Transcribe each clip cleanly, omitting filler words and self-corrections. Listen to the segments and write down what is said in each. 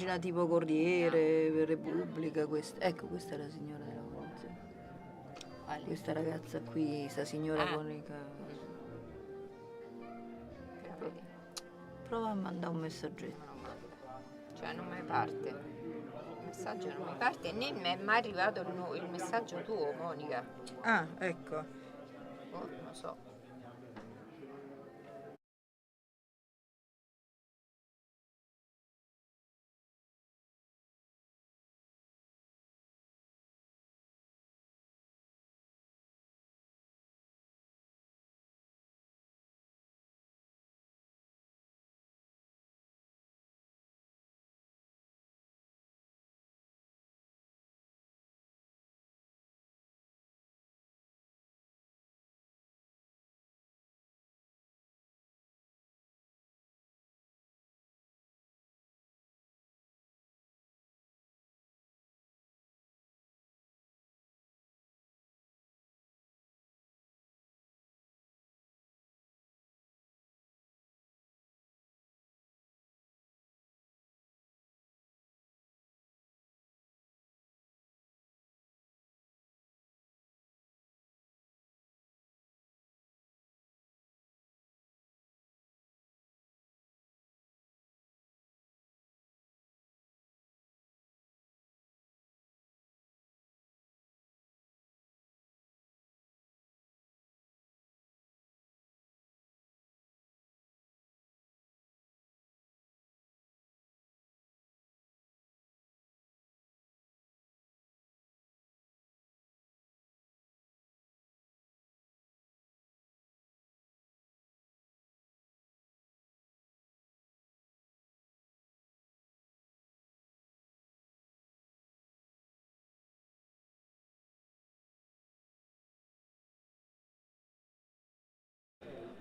macchina tipo Vediamo. Corriere, Repubblica, ecco, questa è la signora della polizia. Quale? Questa ragazza qui, sta signora Ah, con i mm, però Pro- vedi, Prova a mandare un non messaggetto. lo manda. Cioè non mi parte. Il messaggio non mi parte né mi è mai arrivato il messaggio tuo, Monica. Ah, ecco. Oh, non lo so.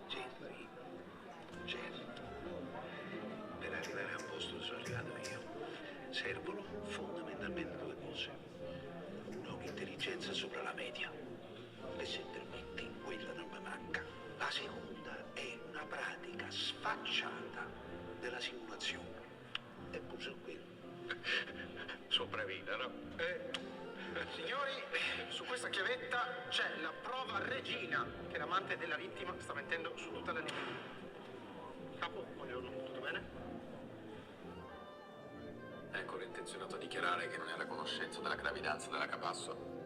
Sì, certo. Per arrivare a un posto sono arrivato io. Servono fondamentalmente due cose. Una un'intelligenza sopra la media. E se permetti, quella non mi manca. La seconda è una pratica sfacciata della simulazione. E pure su quello. Sopravvita, no? Signori, su questa chiavetta c'è la prova regina che l'amante della vittima sta mettendo su tutta la linea. Capo, buongiorno, tutto bene? Ecco, l'intenzionato a dichiarare che non era a conoscenza della gravidanza della Capasso.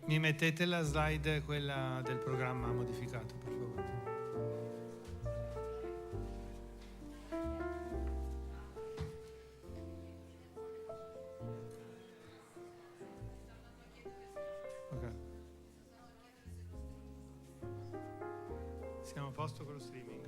Mi mettete la slide, quella del programma modificato, per favore. Ok. Siamo a posto con lo streaming.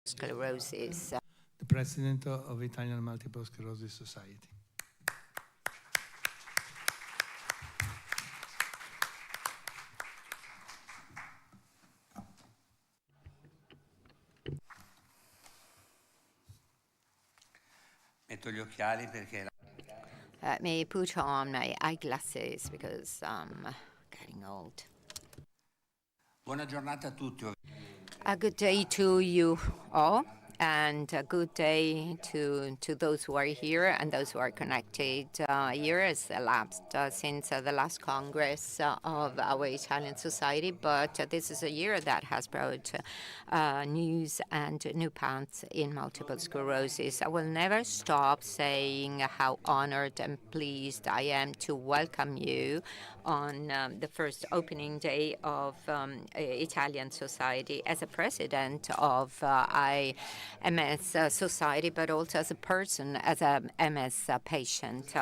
Sclerosis. The President of Italian Multiple Sclerosis Society. Metto gli occhiali perché Let me put on my eyeglasses because I'm getting old. Buona giornata a tutti. A good day to you all, and a good day to those who are here and those who are connected. A year has elapsed since the last Congress of our Italian Society, but this is a year that has brought news and new paths in multiple sclerosis. I will never stop saying how honored and pleased I am to welcome you on the first opening day of Italian Society as a president of IMS Society, but also as a person, as a MS patient.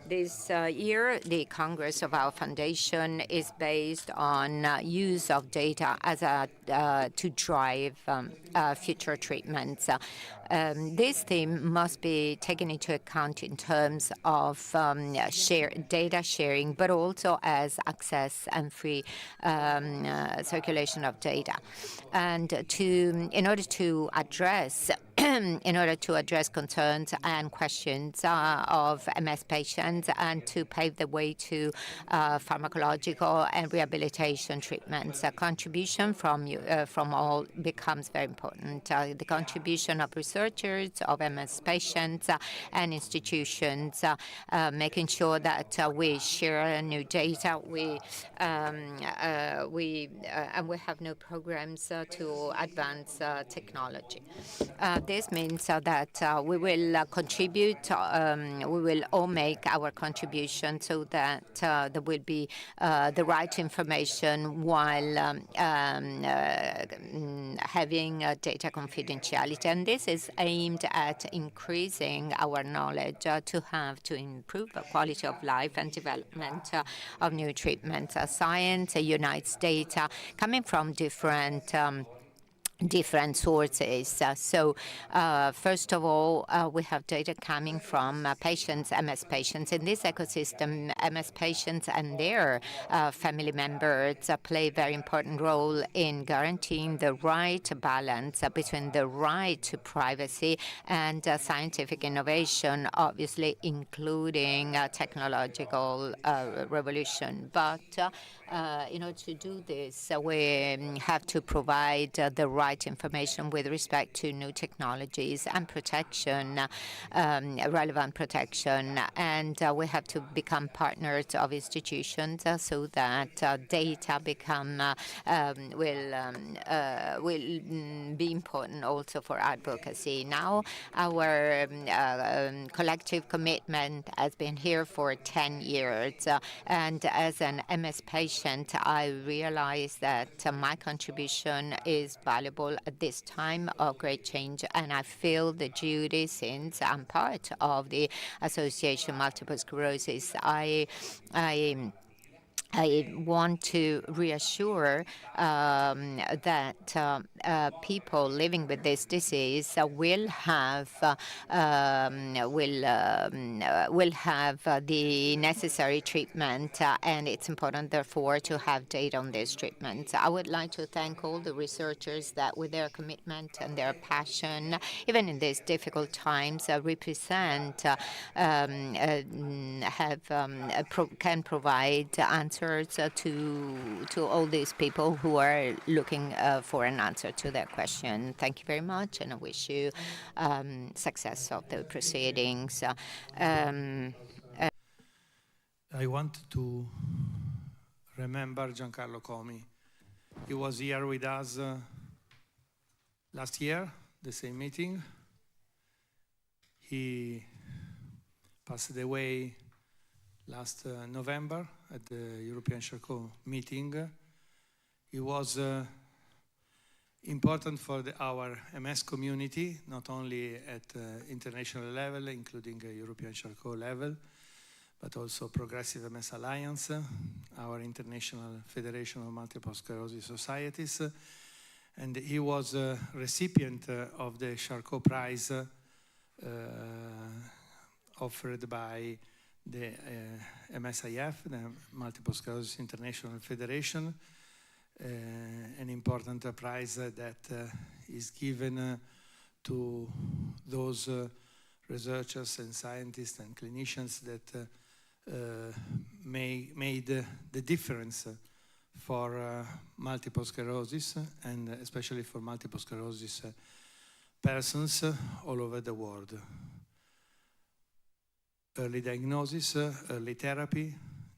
This year, the Congress of our foundation is based on use of data as to drive future treatments. This theme must be taken into account in terms of data sharing, but also as access and free circulation of data. And in order to address concerns and questions of MS patients and to pave the way to pharmacological and rehabilitation treatments. A contribution from all becomes very important. The contribution of researchers, of MS patients, and institutions, making sure that we share new data. We have new programs to advance technology. This means that we will contribute, we will all make our contribution so that there will be the right information while having data confidentiality. And this is aimed at increasing our knowledge to improve the quality of life and development of new treatments. Science unites data coming from different different sources. First of all, we have data coming from patients, MS patients. In this ecosystem, MS patients and their family members play a very important role in guaranteeing the right balance between the right to privacy and scientific innovation, obviously including technological revolution. But in order to do this, we have to provide the right information with respect to new technologies and protection, relevant protection. And we have to become partners of institutions so that data will be important also for advocacy. Now, our collective commitment has been here for 10 years. And as an MS patient, I realize that my contribution is valuable at this time of great change, and I feel the duty since I'm part of the Association Multiple Sclerosis. I want to reassure that people living with this disease will have the necessary treatment, and it's important, therefore, to have data on this treatment. I would like to thank all the researchers that, with their commitment and their passion, even in these difficult times, represent can provide answers to all these people who are looking for an answer to their question. Thank you very much, and I wish you success of the proceedings. I want to remember Giancarlo Comi. He was here with us last year, the same meeting. He passed away last November at the European Charcot meeting. It was important for our MS community, not only at international level, including European Charcot level, but also Progressive MS Alliance, our International Federation of Multiple Sclerosis Societies. And he was a recipient of the Charcot Prize offered by the MSIF, the Multiple Sclerosis International Federation, an important prize that is given to those researchers and scientists and clinicians that made the difference for multiple sclerosis, and especially for multiple sclerosis persons all over the world. Early diagnosis, early therapy,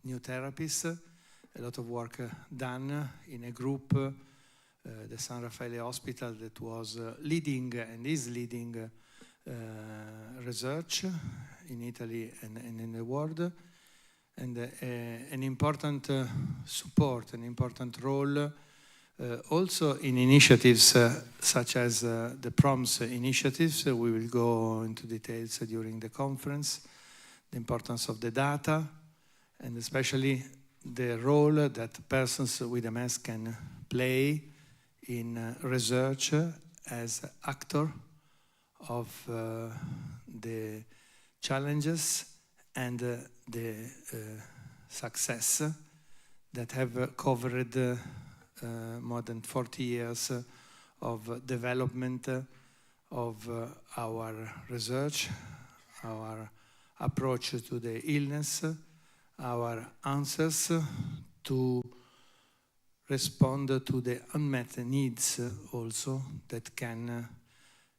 new therapies, a lot of work done in a group, the San Raffaele Hospital, that was leading and is leading research in Italy and in the world, and an important support, an important role also in initiatives such as the PROMS initiatives. We will go into details during the conference. The importance of the data, and especially the role that persons with MS can play in research as actor of the challenges and the success that have covered more than 40 years of development of our research, our approach to the illness, our answers to respond to the unmet needs also that can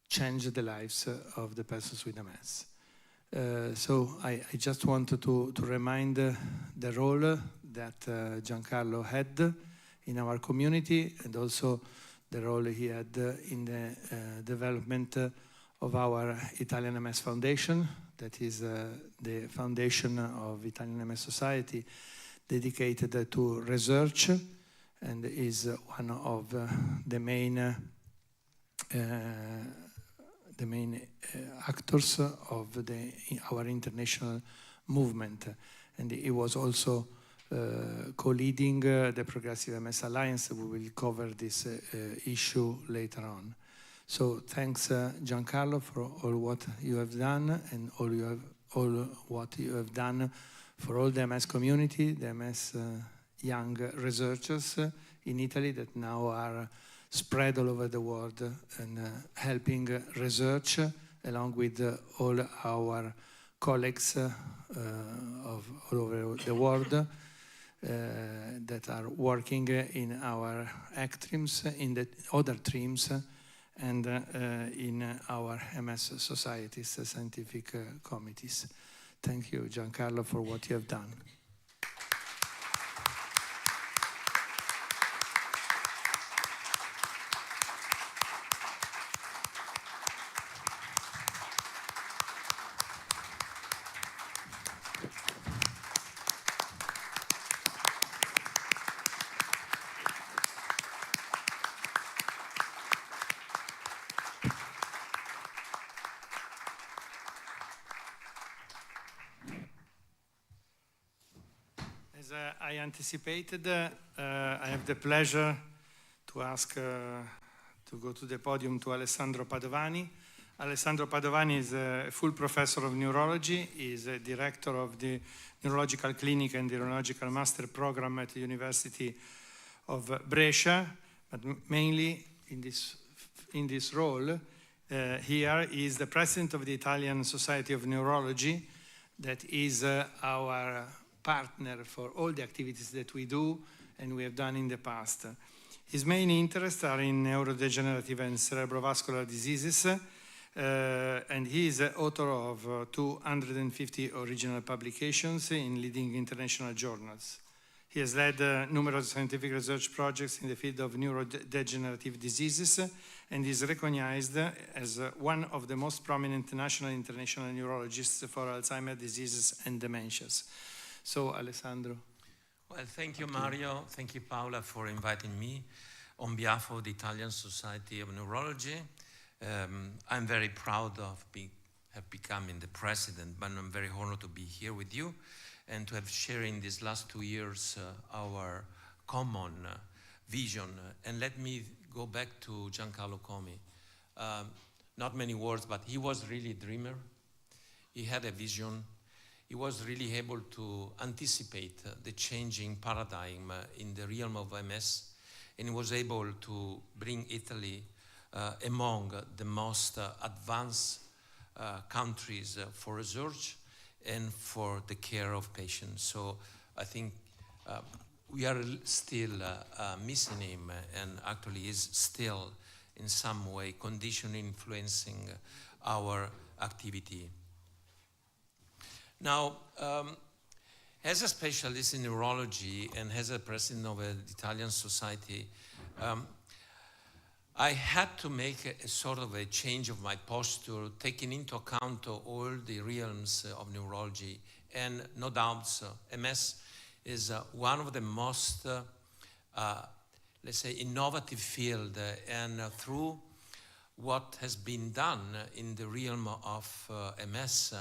change the lives of the persons with MS. So I just wanted to remind the role that Giancarlo had in our community, and also the role he had in the development of our Italian MS Foundation, that is the foundation of Italian MS Society, dedicated to research, and is one of the main actors of our international movement. And he was also co-leading the Progressive MS Alliance. We will cover this issue later on. So thanks, Giancarlo, for all what you have done and all what you have done for all the MS community, the MS young researchers in Italy that now are spread all over the world and helping research along with all our colleagues of all over the world that are working in our ACT streams, in the other streams, and in our MS societies, scientific committees. Thank you, Giancarlo, for what you have done. As I anticipated, I have the pleasure to ask to go to the podium to Alessandro Padovani. Alessandro Padovani is a full professor of neurology. He is a director of the Neurological Clinic and Neurological Master Program at the University of Brescia, but mainly in this role here he is the president of the Italian Society of Neurology, that is our partner for all the activities that we do and we have done in the past. His main interests are in neurodegenerative and cerebrovascular diseases, and he is the author of 250 original publications in leading international journals. He has led numerous scientific research projects in the field of neurodegenerative diseases and is recognized as one of the most prominent national and international neurologists for Alzheimer's diseases and dementias. So, Alessandro. Well, thank you, Mario. Thank you, Paola, for inviting me on behalf of the Italian Society of Neurology. I'm very proud of have becoming the president, but I'm very honored to be here with you and to have shared in these last 2 years our common vision. And let me go back to Giancarlo Comi. Not many words, but he was really a dreamer. He had a vision. He was really able to anticipate the changing paradigm in the realm of MS, and he was able to bring Italy among the most advanced countries for research and for the care of patients. So I think we are still missing him, and actually is still in some way conditioning, influencing our activity. Now, as a specialist in neurology and as a president of the Italian Society, I had to make a sort of a change of my posture, taking into account all the realms of neurology. And no doubt, MS is one of the most, let's say, innovative field. And through what has been done in the realm of MS,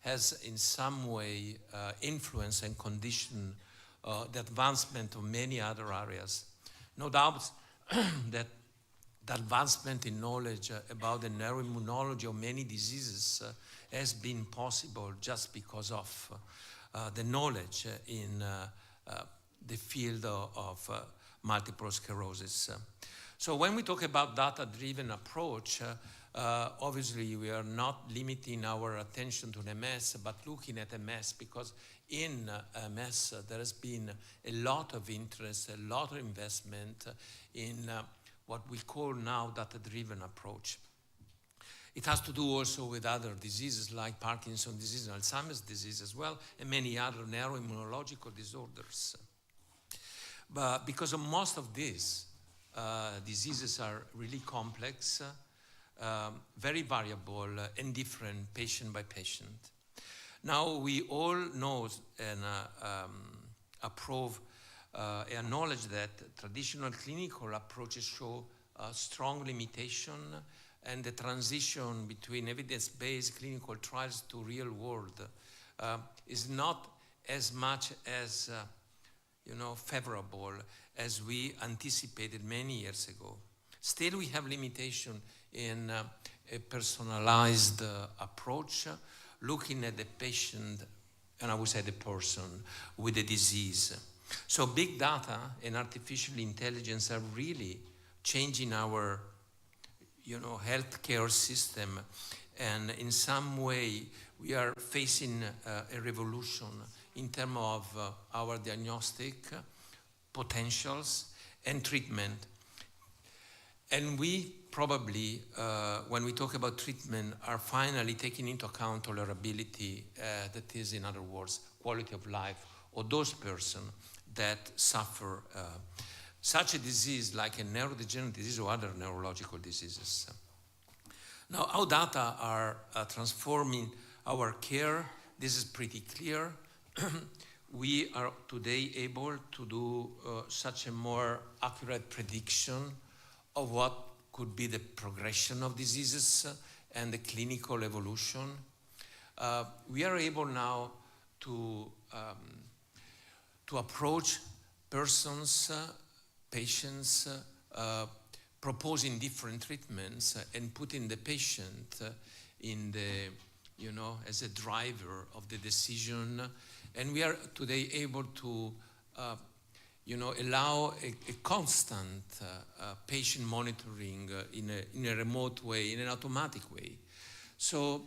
has in some way influenced and conditioned the advancement of many other areas. No doubt that the advancement in knowledge about the neuroimmunology of many diseases has been possible just because of the knowledge in the field of multiple sclerosis. So when we talk about data-driven approach, obviously we are not limiting our attention to MS, but looking at MS, because in MS there has been a lot of interest, a lot of investment in what we call now data-driven approach. It has to do also with other diseases like Parkinson's disease and Alzheimer's disease as well, and many other neuroimmunological disorders. But because of most of these diseases are really complex, very variable and different patient by patient. Now we all know and approve and acknowledge that traditional clinical approaches show strong limitation, and the transition between evidence-based clinical trials to real world is not as much as favorable as we anticipated many years ago. Still, we have limitation in a personalized approach, looking at the patient, and I would say the person with the disease. So big data and artificial intelligence are really changing our, healthcare system, and in some way we are facing a revolution in terms of our diagnostic potentials and treatment. And we probably, when we talk about treatment, are finally taking into account tolerability, that is, in other words, quality of life, or those persons that suffer such a disease like a neurodegenerative disease or other neurological diseases. Now, how data are transforming our care, this is pretty clear. We are today able to do such a more accurate prediction of what could be the progression of diseases and the clinical evolution. We are able now to approach persons, patients, proposing different treatments and putting the patient in the, as a driver of the decision. And we are today able to, allow a constant patient monitoring in a remote way, in an automatic way. So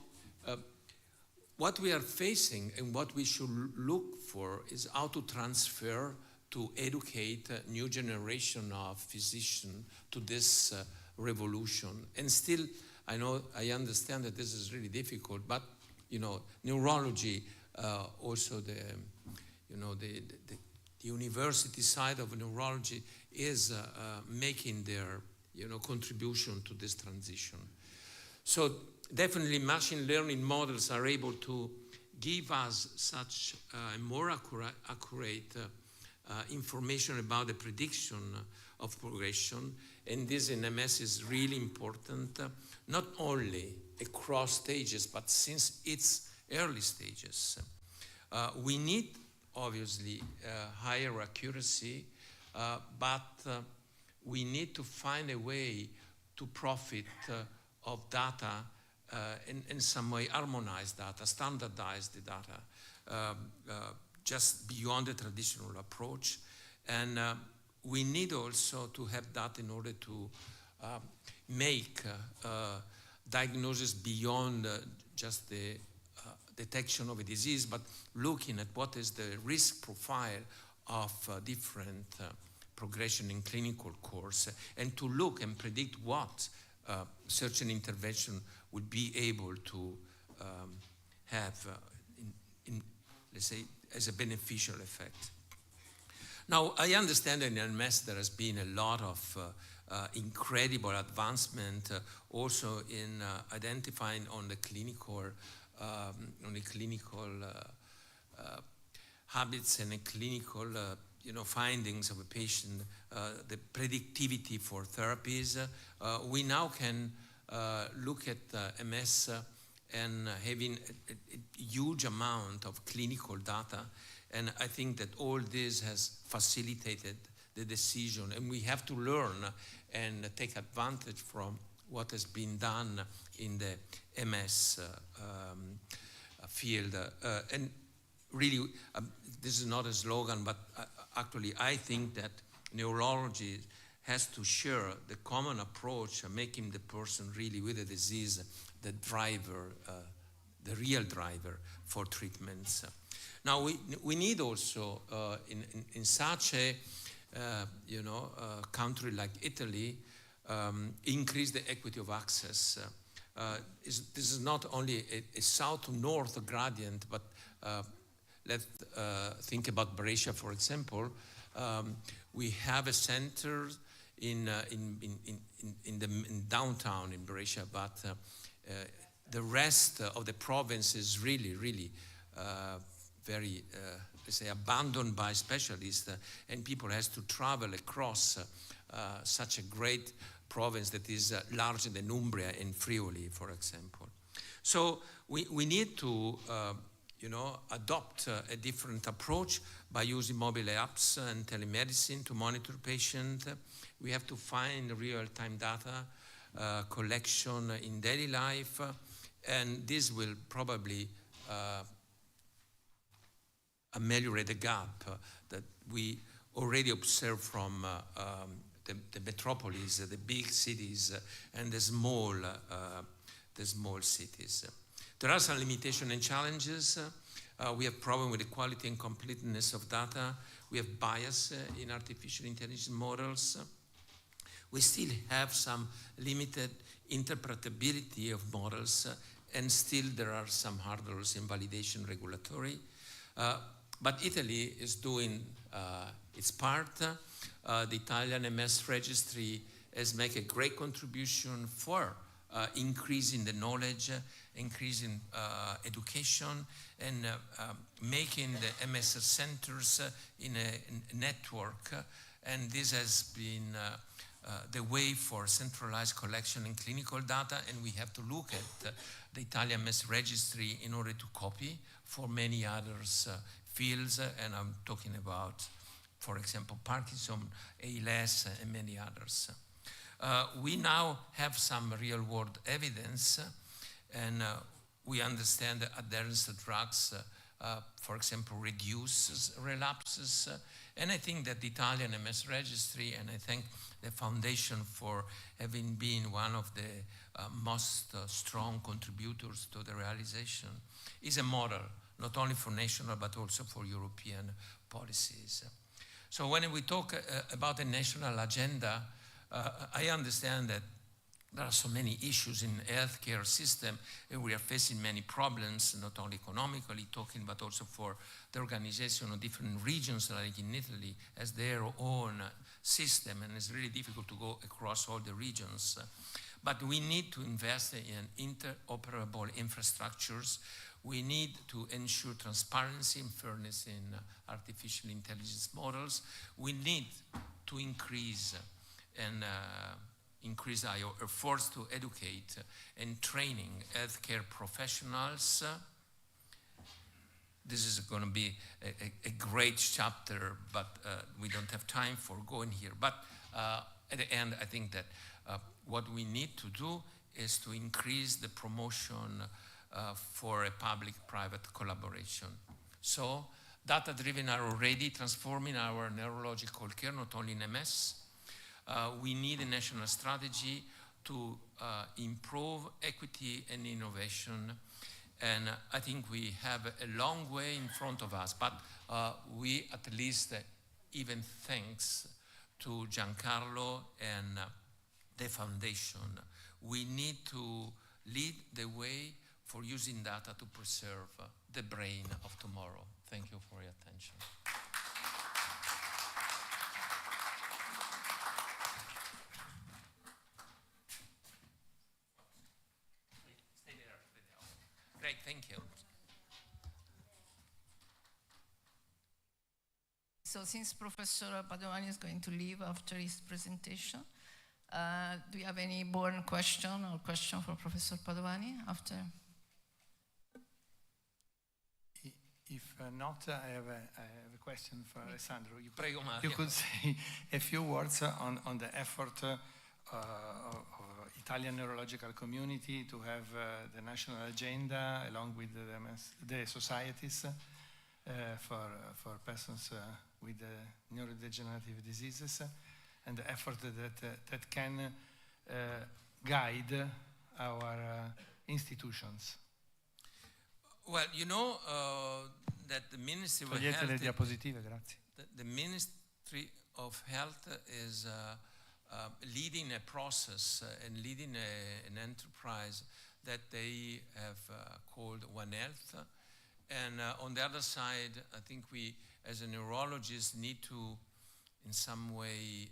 what we are facing and what we should look for is how to transfer, to educate a new generation of physicians to this revolution. And still, I understand that this is really difficult, but neurology, also the university side of neurology is making their contribution to this transition. So definitely machine learning models are able to give us such more accurate information about the prediction of progression, and this in MS is really important, not only across stages, but since its early stages. We need, obviously, higher accuracy, but we need to find a way to profit of data, in some way harmonize data, standardize the data, just beyond the traditional approach. And we need also to have that in order to make diagnosis beyond just the detection of a disease, but looking at what is the risk profile of different progression in clinical course, and to look and predict what certain intervention would be able to have, let's say, as a beneficial effect. Now, I understand that in MS there has been a lot of incredible advancement also in identifying on the clinical habits and the clinical findings of a patient, the predictivity for therapies. We now can look at MS and having a huge amount of clinical data, and I think that all this has facilitated the decision, and we have to learn and take advantage from what has been done in the MS field. And really, this is not a slogan, but actually I think that neurology has to share the common approach, making the person really with the disease the driver, the real driver for treatments. Now we need also in such a country like Italy, increase the equity of access. This is not only a south-north gradient, but let's think about Brescia, for example. We have a center in downtown in Brescia, but the rest of the province is really very, let's say, abandoned by specialists, and people has to travel across such a great province that is larger than Umbria and Friuli, for example. So we need to, adopt a different approach by using mobile apps and telemedicine to monitor patient. We have to find real-time data collection in daily life, and this will probably ameliorate the gap that we already observe from the metropolis, the big cities, and the small cities. There are some limitations and challenges. We have problem with the quality and completeness of data. We have bias in artificial intelligence models. We still have some limited interpretability of models, and still there are some hurdles in validation regulatory. But Italy is doing its part. The Italian MS registry has made a great contribution for increasing the knowledge, increasing education, and making the MS centers in a network. And this has been the way for centralized collection and clinical data, and we have to look at the Italian MS registry in order to copy for many others fields, and I'm talking about, for example, Parkinson, ALS, and many others. We now have some real-world evidence, and we understand that adherence to drugs, for example, reduces relapses. And I think that the Italian MS registry, and I thank the foundation for having been one of the most strong contributors to the realization, is a model, not only for national, but also for European policies. So when we talk about the national agenda, I understand that there are so many issues in the healthcare system, and we are facing many problems, not only economically talking, but also for the organization of different regions, like in Italy, has their own system, and it's really difficult to go across all the regions. But we need to invest in interoperable infrastructures. We need to ensure transparency and fairness in artificial intelligence models. We need to increase our efforts to educate and training healthcare professionals. This is going to be a great chapter, but we don't have time for going here. But at the end, I think that what we need to do is to increase the promotion for a public-private collaboration. So data-driven are already transforming our neurological care, not only in MS. We need a national strategy to improve equity and innovation. And I think we have a long way in front of us, but we at least, even thanks to Giancarlo and the foundation, we need to lead the way for using data to preserve the brain of tomorrow. Thank you for your attention. Stay there. Great, thank you. So since Professor Padovani is going to leave after his presentation, do you have any born question or question for Professor Padovani after? If not, I have a question for Alessandro. Prego, Mario. You could say a few words on the effort of Italian neurological community to have the national agenda along with the societies for persons with neurodegenerative diseases, and the effort that can guide our institutions. Well, you know that the Ministry of Togliete le Health, diapositive, grazie. the Ministry of Health is leading a process and leading an enterprise that they have called One Health. And on the other side, I think we, as a neurologist, need to, in some way,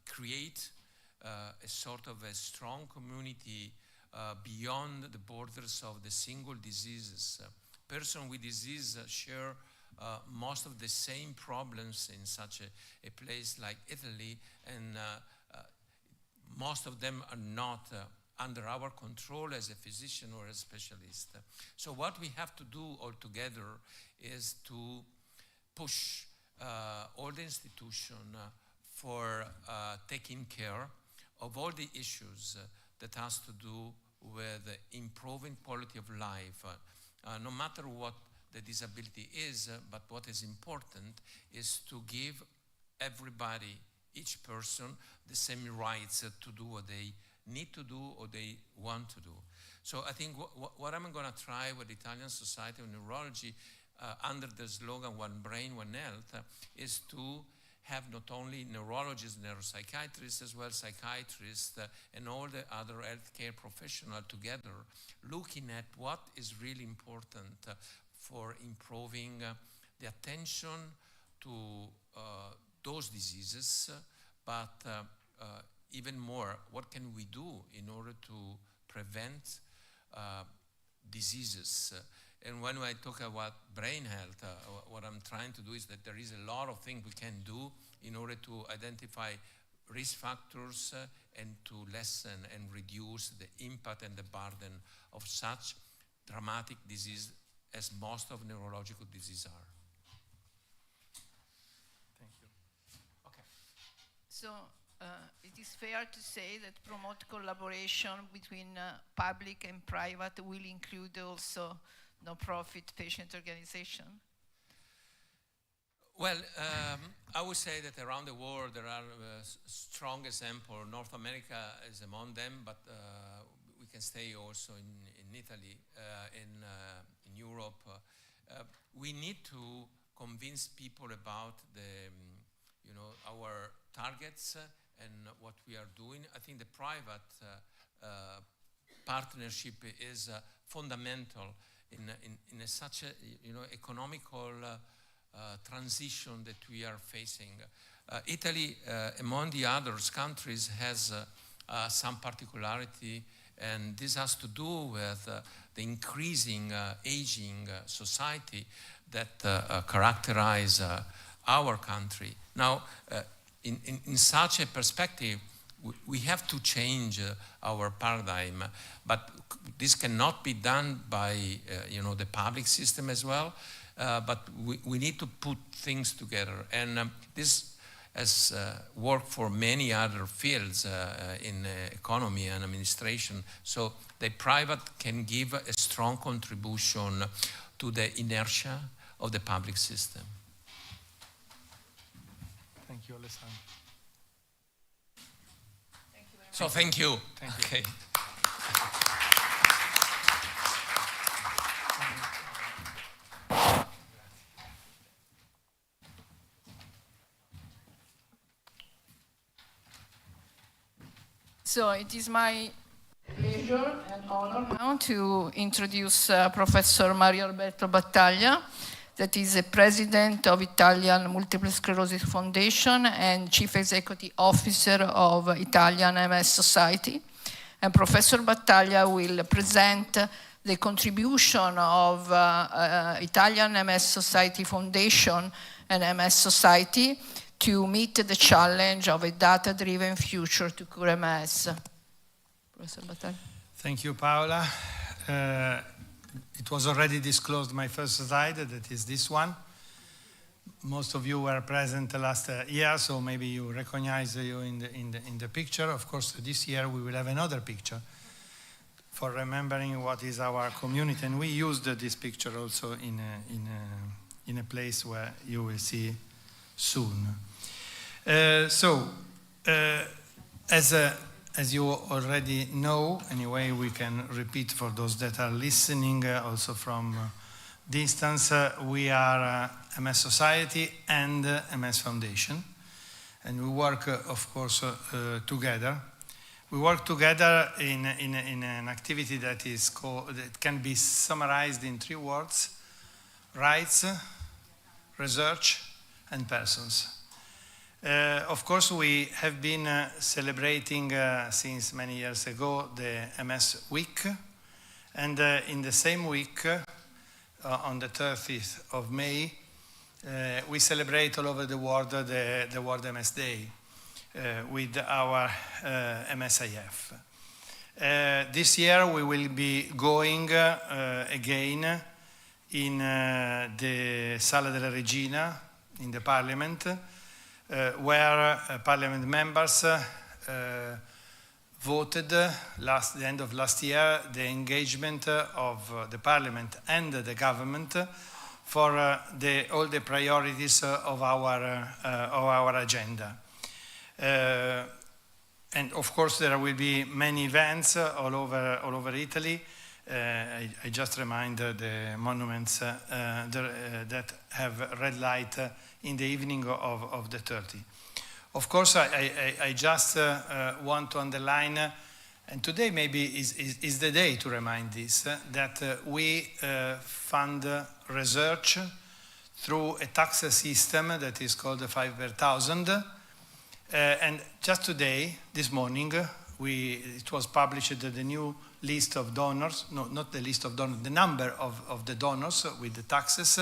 create a sort of a strong community beyond the borders of the single diseases. Persons with disease share most of the same problems in such a place like Italy, and most of them are not under our control as a physician or a specialist. So what we have to do all together is to push all the institutions for taking care of all the issues that has to do with improving quality of life, no matter what the disability is, but what is important is to give everybody, each person, the same rights to do what they need to do or they want to do. So I think what I'm going to try with the Italian Society of Neurology under the slogan One Brain, One Health is to have not only neurologists, neuropsychiatrists, as well as psychiatrists and all the other healthcare professionals together looking at what is really important for improving the attention to those diseases, but even more, what can we do in order to prevent diseases? And when I talk about brain health, what I'm trying to do is that there is a lot of things we can do in order to identify risk factors and to lessen and reduce the impact and the burden of such dramatic disease as most of neurological diseases are. Thank you. Okay. So it is fair to say that promote collaboration between public and private will include also no-profit patient organization? Well, I would say that around the world there are strong examples. North America is among them, but we can stay also in Italy, in Europe. We need to convince people about our targets and what we are doing. I think the private partnership is fundamental in such a economical transition that we are facing. Italy, among the other countries, has some particularity, and this has to do with the increasing aging society that characterize our country. Now, in such a perspective, we have to change our paradigm, but this cannot be done by the public system as well. But we need to put things together, and this has worked for many other fields in economy and administration. So the private can give a strong contribution to the inertia of the public system. Thank you, Alessandro. So thank you. Thank you. Okay. So it is my pleasure and honor now to introduce Professor Mario Alberto Battaglia, that is the president of Italian Multiple Sclerosis Foundation and chief executive officer of Italian MS Society. And Professor Battaglia will present the contribution of Italian MS Society Foundation and MS Society to meet the challenge of a data-driven future to cure MS. Professor Battaglia. Thank you, Paola. It was already disclosed my first slide, that is this one. Most of you were present last year, so maybe you recognize you in the picture. Of course, this year we will have another picture for remembering what is our community, and we used this picture also in a place where you will see soon. As you already know, anyway, we can repeat for those that are listening also from distance, we are MS Society and MS Foundation, and we work, of course, together. We work together in an activity that can be summarized in 3 words: rights, research, and persons. Of course, we have been celebrating since many years ago the MS Week, and in the same week, on the 30th of May, we celebrate all over the world the World MS Day with our MSIF. This year we will be going again in the Sala della Regina, in the Parliament, where Parliament members voted the end of last year the engagement of the Parliament and the government for all the priorities of our agenda. And of course there will be many events all over Italy. I just remind the monuments that have red light in the evening of the 30th. Of course, I just want to underline, and today maybe is the day to remind this, that we fund research through a tax system that is called the 5 per thousand. And just today, this morning, it was published the new list of donors, no, not the list of donors, the number of the donors with the taxes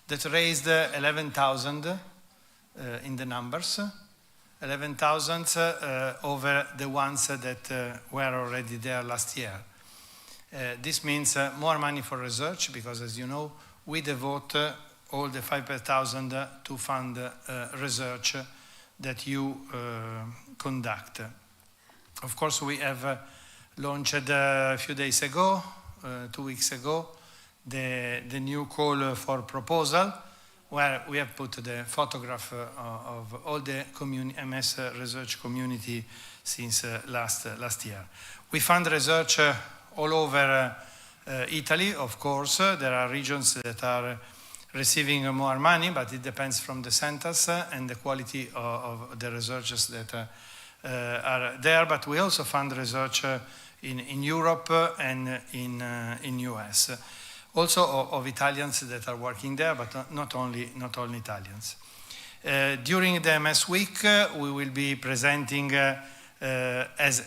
that raised 11,000 in the numbers, 11,000 over the ones that were already there last year. This means more money for research because, as you know, we devote all the 5 per thousand to fund research that you conduct. Of course, we have launched a few days ago, 2 weeks ago, the new call for proposal, where we have put the photograph of all the MS research community since last year. We fund research all over Italy, of course. There are regions that are receiving more money, but it depends from the centers and the quality of the researchers that are there. But we also fund research in Europe and in US. Also of Italians that are working there, but not only Italians. During the MS Week, we will be presenting as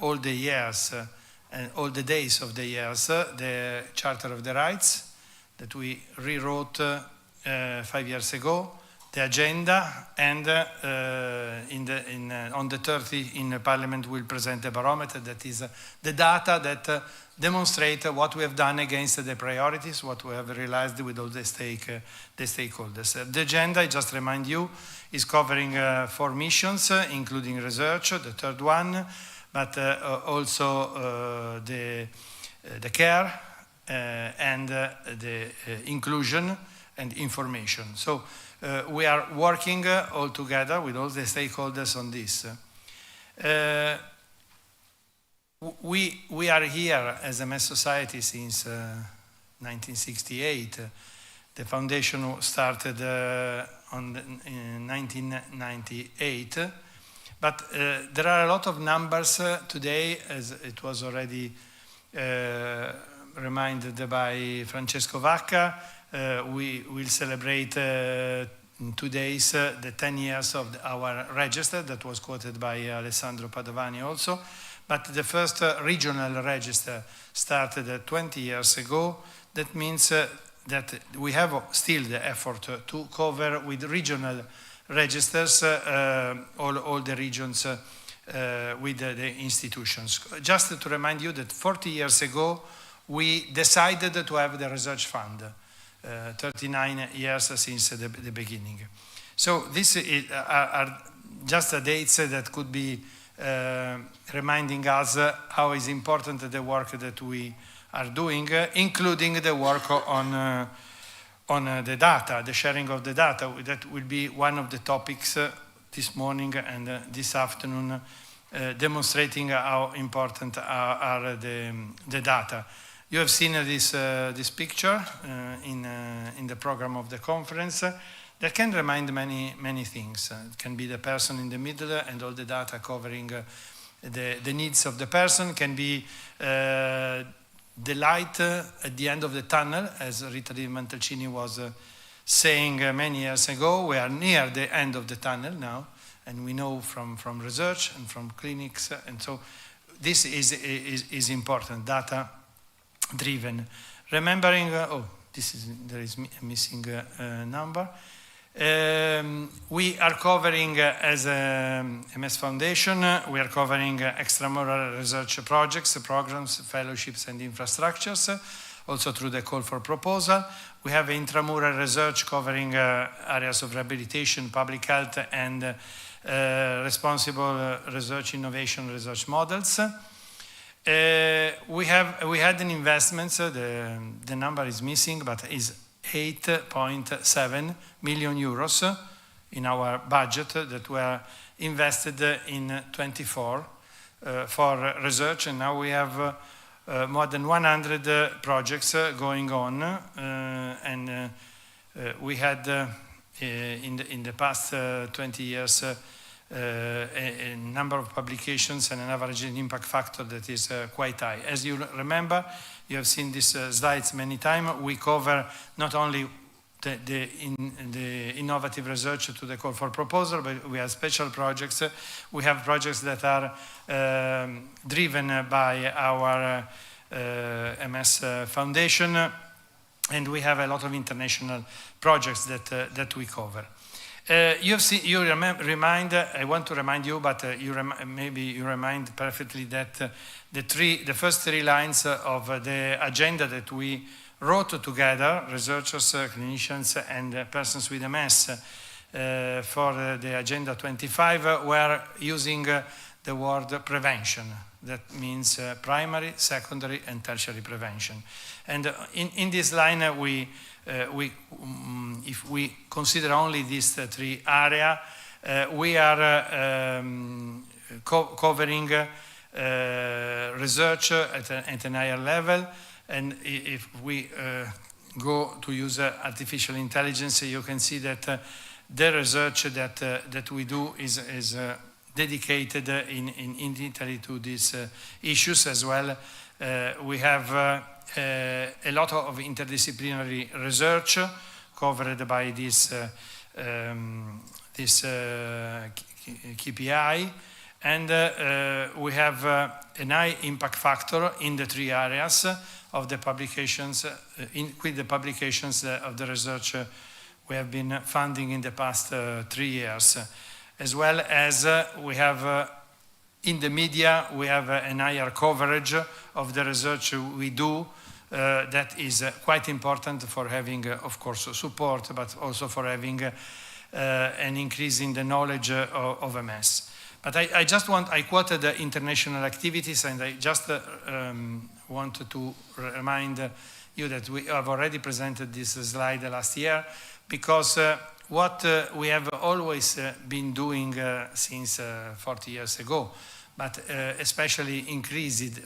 all the years and all the days of the years the Charter of the Rights that we rewrote 5 years ago, the agenda, and on the 30th in the Parliament we'll present a barometer that is the data that demonstrate what we have done against the priorities, what we have realized with all the stakeholders. The agenda, I just remind you, is covering 4 missions, including research, the third one, but also the care and the inclusion and information. So we are working all together with all the stakeholders on this. We are here as MS Society since 1968. The foundation started in 1998. But there are a lot of numbers today, as it was already reminded by Francesco Vacca. We will celebrate in 2 days the 10 years of our register that was quoted by Alessandro Padovani also. But the first regional register started 20 years ago. That means that we have still the effort to cover with regional registers all the regions with the institutions. Just to remind you that 40 years ago, we decided to have the research fund, 39 years since the beginning. So these are just the dates that could be reminding us how is important the work that we are doing, including the work on the data, the sharing of the data. That will be one of the topics this morning and this afternoon, demonstrating how important are the data. You have seen this picture in the program of the conference. That can remind many things. It can be the person in the middle and all the data covering the needs of the person. Can be the light at the end of the tunnel, as Rita Di Montalcini was saying many years ago. We are near the end of the tunnel now, and we know from research and from clinics, and so this is important, data-driven. Remembering, there is a missing number. We are covering, as a MS Foundation, we are covering extramural research projects, programs, fellowships, and infrastructures, also through the call for proposal. We have intramural research covering areas of rehabilitation, public health, and responsible research, innovation, research models. We had an investment, the number is missing, but is 8.7 million euros in our budget that were invested in 24 for research, and now we have more than 100 projects going on, and we had in the past 20 years a number of publications and an average impact factor that is quite high. As you remember, you have seen these slides many times. We cover not only the innovative research to the call for proposal, but we have special projects. We have projects that are driven by our MS Foundation, and we have a lot of international projects that we cover. I want to remind you, but maybe you remind perfectly that the first three lines of the agenda that we wrote together, researchers, clinicians, and persons with MS, for the Agenda 25, were using the word prevention. That means primary, secondary, and tertiary prevention. And in this line, if we consider only these three areas, we are covering research at an higher level. And if we go to use artificial intelligence, you can see that the research that we do is dedicated in Italy to these issues as well. We have a lot of interdisciplinary research covered by this KPI, and we have a high impact factor in the three areas of the publications, with the publications of the research we have been funding in the past 3 years. As well as we have in the media, we have a higher coverage of the research we do. That is quite important for having, of course, support, but also for having an increase in the knowledge of MS. But I quoted the international activities, and I just wanted to remind you that we have already presented this slide last year, because what we have always been doing since 40 years ago, but especially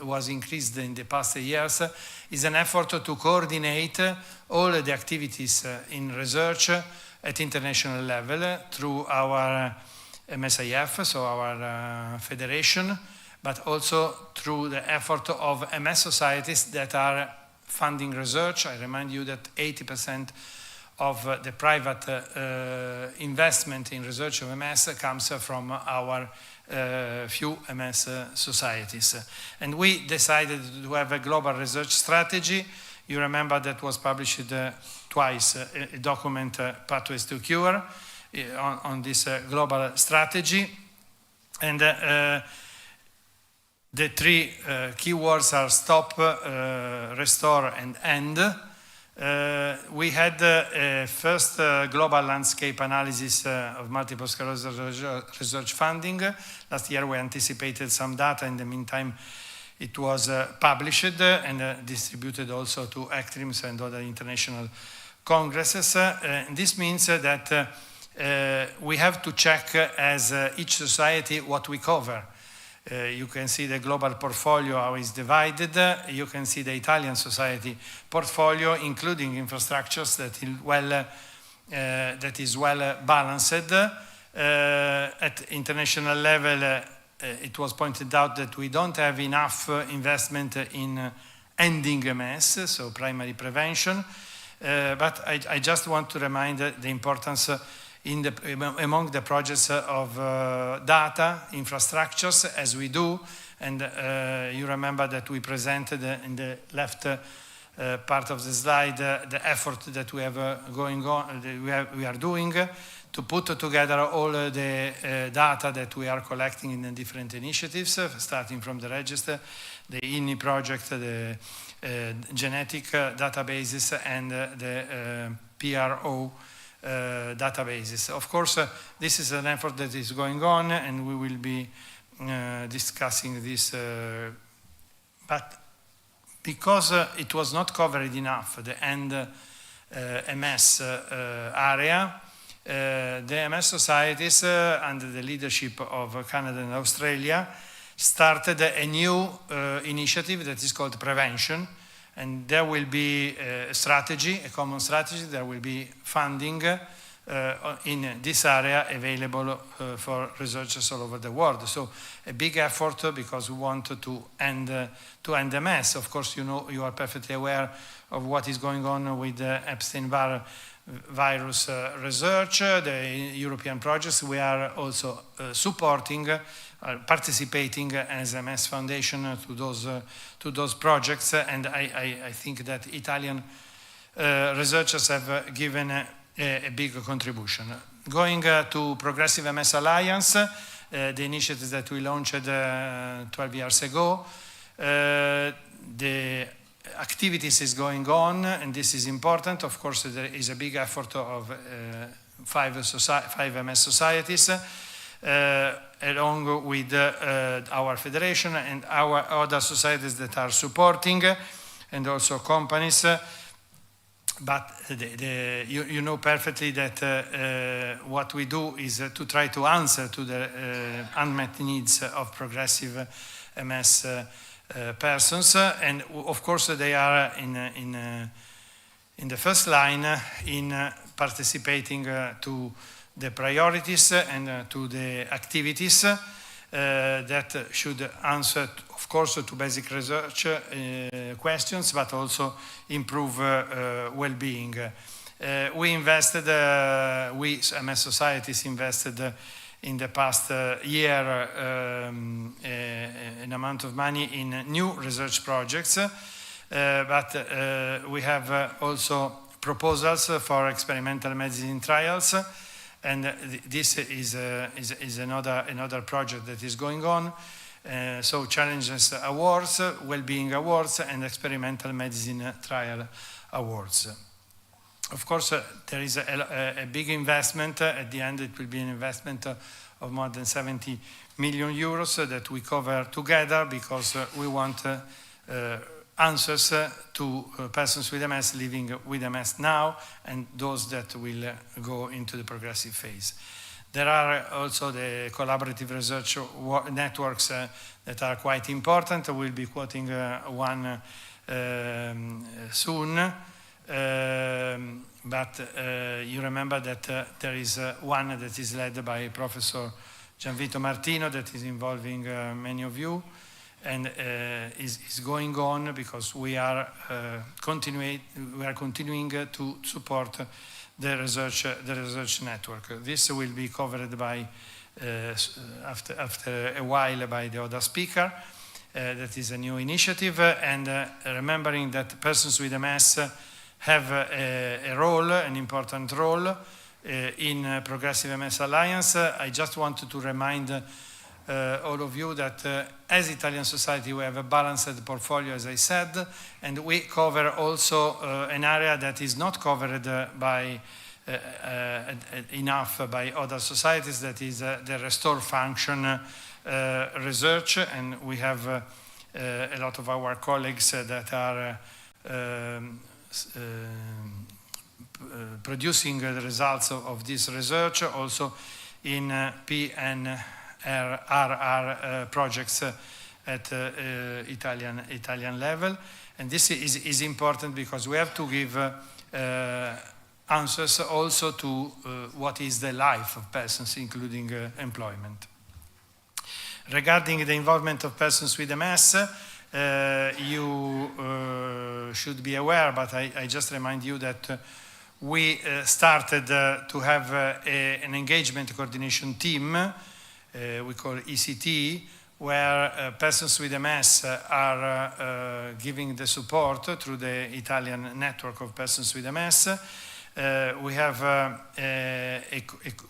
was increased in the past years, is an effort to coordinate all the activities in research at international level through our MSIF, so our federation, but also through the effort of MS societies that are funding research. I remind you that 80% of the private investment in research of MS comes from our few MS societies. And we decided to have a global research strategy. You remember that was published twice, a document, Pathways to Cure, on this global strategy. And the three keywords are stop, restore, and end. We had a first global landscape analysis of multiple sclerosis research funding. Last year we anticipated some data. In the meantime, it was published and distributed also to ECTRIMS and other international congresses. This means that we have to check as each society what we cover. You can see the global portfolio, how it's divided. You can see the Italian society portfolio, including infrastructures that is well balanced. At international level, it was pointed out that we don't have enough investment in ending MS, so primary prevention. But I just want to remind the importance among the projects of data infrastructures, as we do. And you remember that we presented in the left part of the slide the effort that we have going on, we are doing to put together all the data that we are collecting in the different initiatives, starting from the register, the INI project, the genetic databases, and the PRO databases. Of course, this is an effort that is going on, and we will be discussing this, but because it was not covered enough, the end MS area, the MS societies, under the leadership of Canada and Australia, started a new initiative that is called Prevention, and there will be a strategy, a common strategy. There will be funding in this area available for researchers all over the world. So a big effort, because we want to end MS. Of course, you are perfectly aware of what is going on with the Epstein-Barr virus research, the European projects. We are also supporting, participating as MS Foundation to those projects, and I think that Italian researchers have given a big contribution. Going to Progressive MS Alliance, the initiative that we launched 12 years ago, the activities is going on, and this is important. Of course, there is a big effort of 5 MS societies, along with our federation and our other societies that are supporting, and also companies. But you know perfectly that what we do is to try to answer to the unmet needs of progressive MS persons, and of course they are in the first line in participating to the priorities and to the activities that should answer, of course, to basic research questions, but also improve well-being. We invested, we MS societies invested in the past year an amount of money in new research projects, but we have also proposals for experimental medicine trials, and this is another project that is going on. So Challenges Awards, Wellbeing Awards, and Experimental Medicine Trial Awards. Of course, there is a big investment. At the end, it will be an investment of more than 70 million euros that we cover together, because we want answers to persons with MS living with MS now, and those that will go into the progressive phase. There are also the collaborative research networks that are quite important. We'll be quoting one soon. But you remember that there is one that is led by Professor Gianvito Martino that is involving many of you, and is going on because we are continuing to support the research network. This will be covered by after a while by the other speaker. That is a new initiative, and remembering that persons with MS have a role, an important role in Progressive MS Alliance. I just wanted to remind all of you that as Italian Society we have a balanced portfolio, as I said, and we cover also an area that is not covered by enough by other societies, that is the restore function research, and we have a lot of our colleagues that are producing the results of this research also in PNRR projects at Italian level. And this is important because we have to give answers also to what is the life of persons, including employment. Regarding the involvement of persons with MS, you should be aware, but I just remind you that we started to have an engagement coordination team, we call ECT, where persons with MS are giving the support through the Italian network of persons with MS. We have a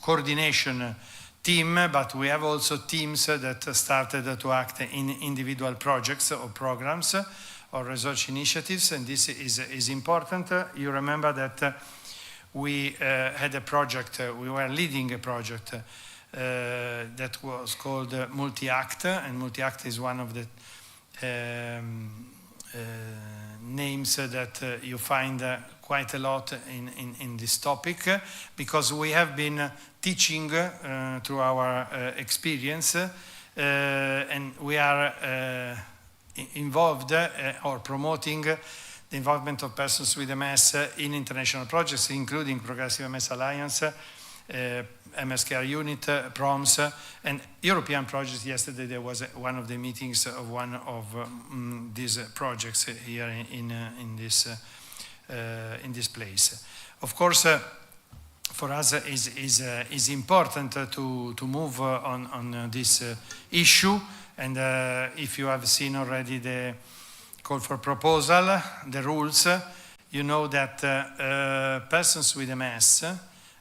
coordination team, but we have also teams that started to act in individual projects or programs or research initiatives, and this is important. You remember that we had a project, we were leading a project that was called Multi-Act, and Multi-Act is one of the names that you find quite a lot in this topic, because we have been teaching through our experience, and we are involved or promoting the involvement of persons with MS in international projects, including Progressive MS Alliance, MS Care Unit, PROMS, and European projects. Yesterday there was one of the meetings of one of these projects here in this place. Of course, for us is important to move on this issue, and if you have seen already the call for proposal, the rules, you know that persons with MS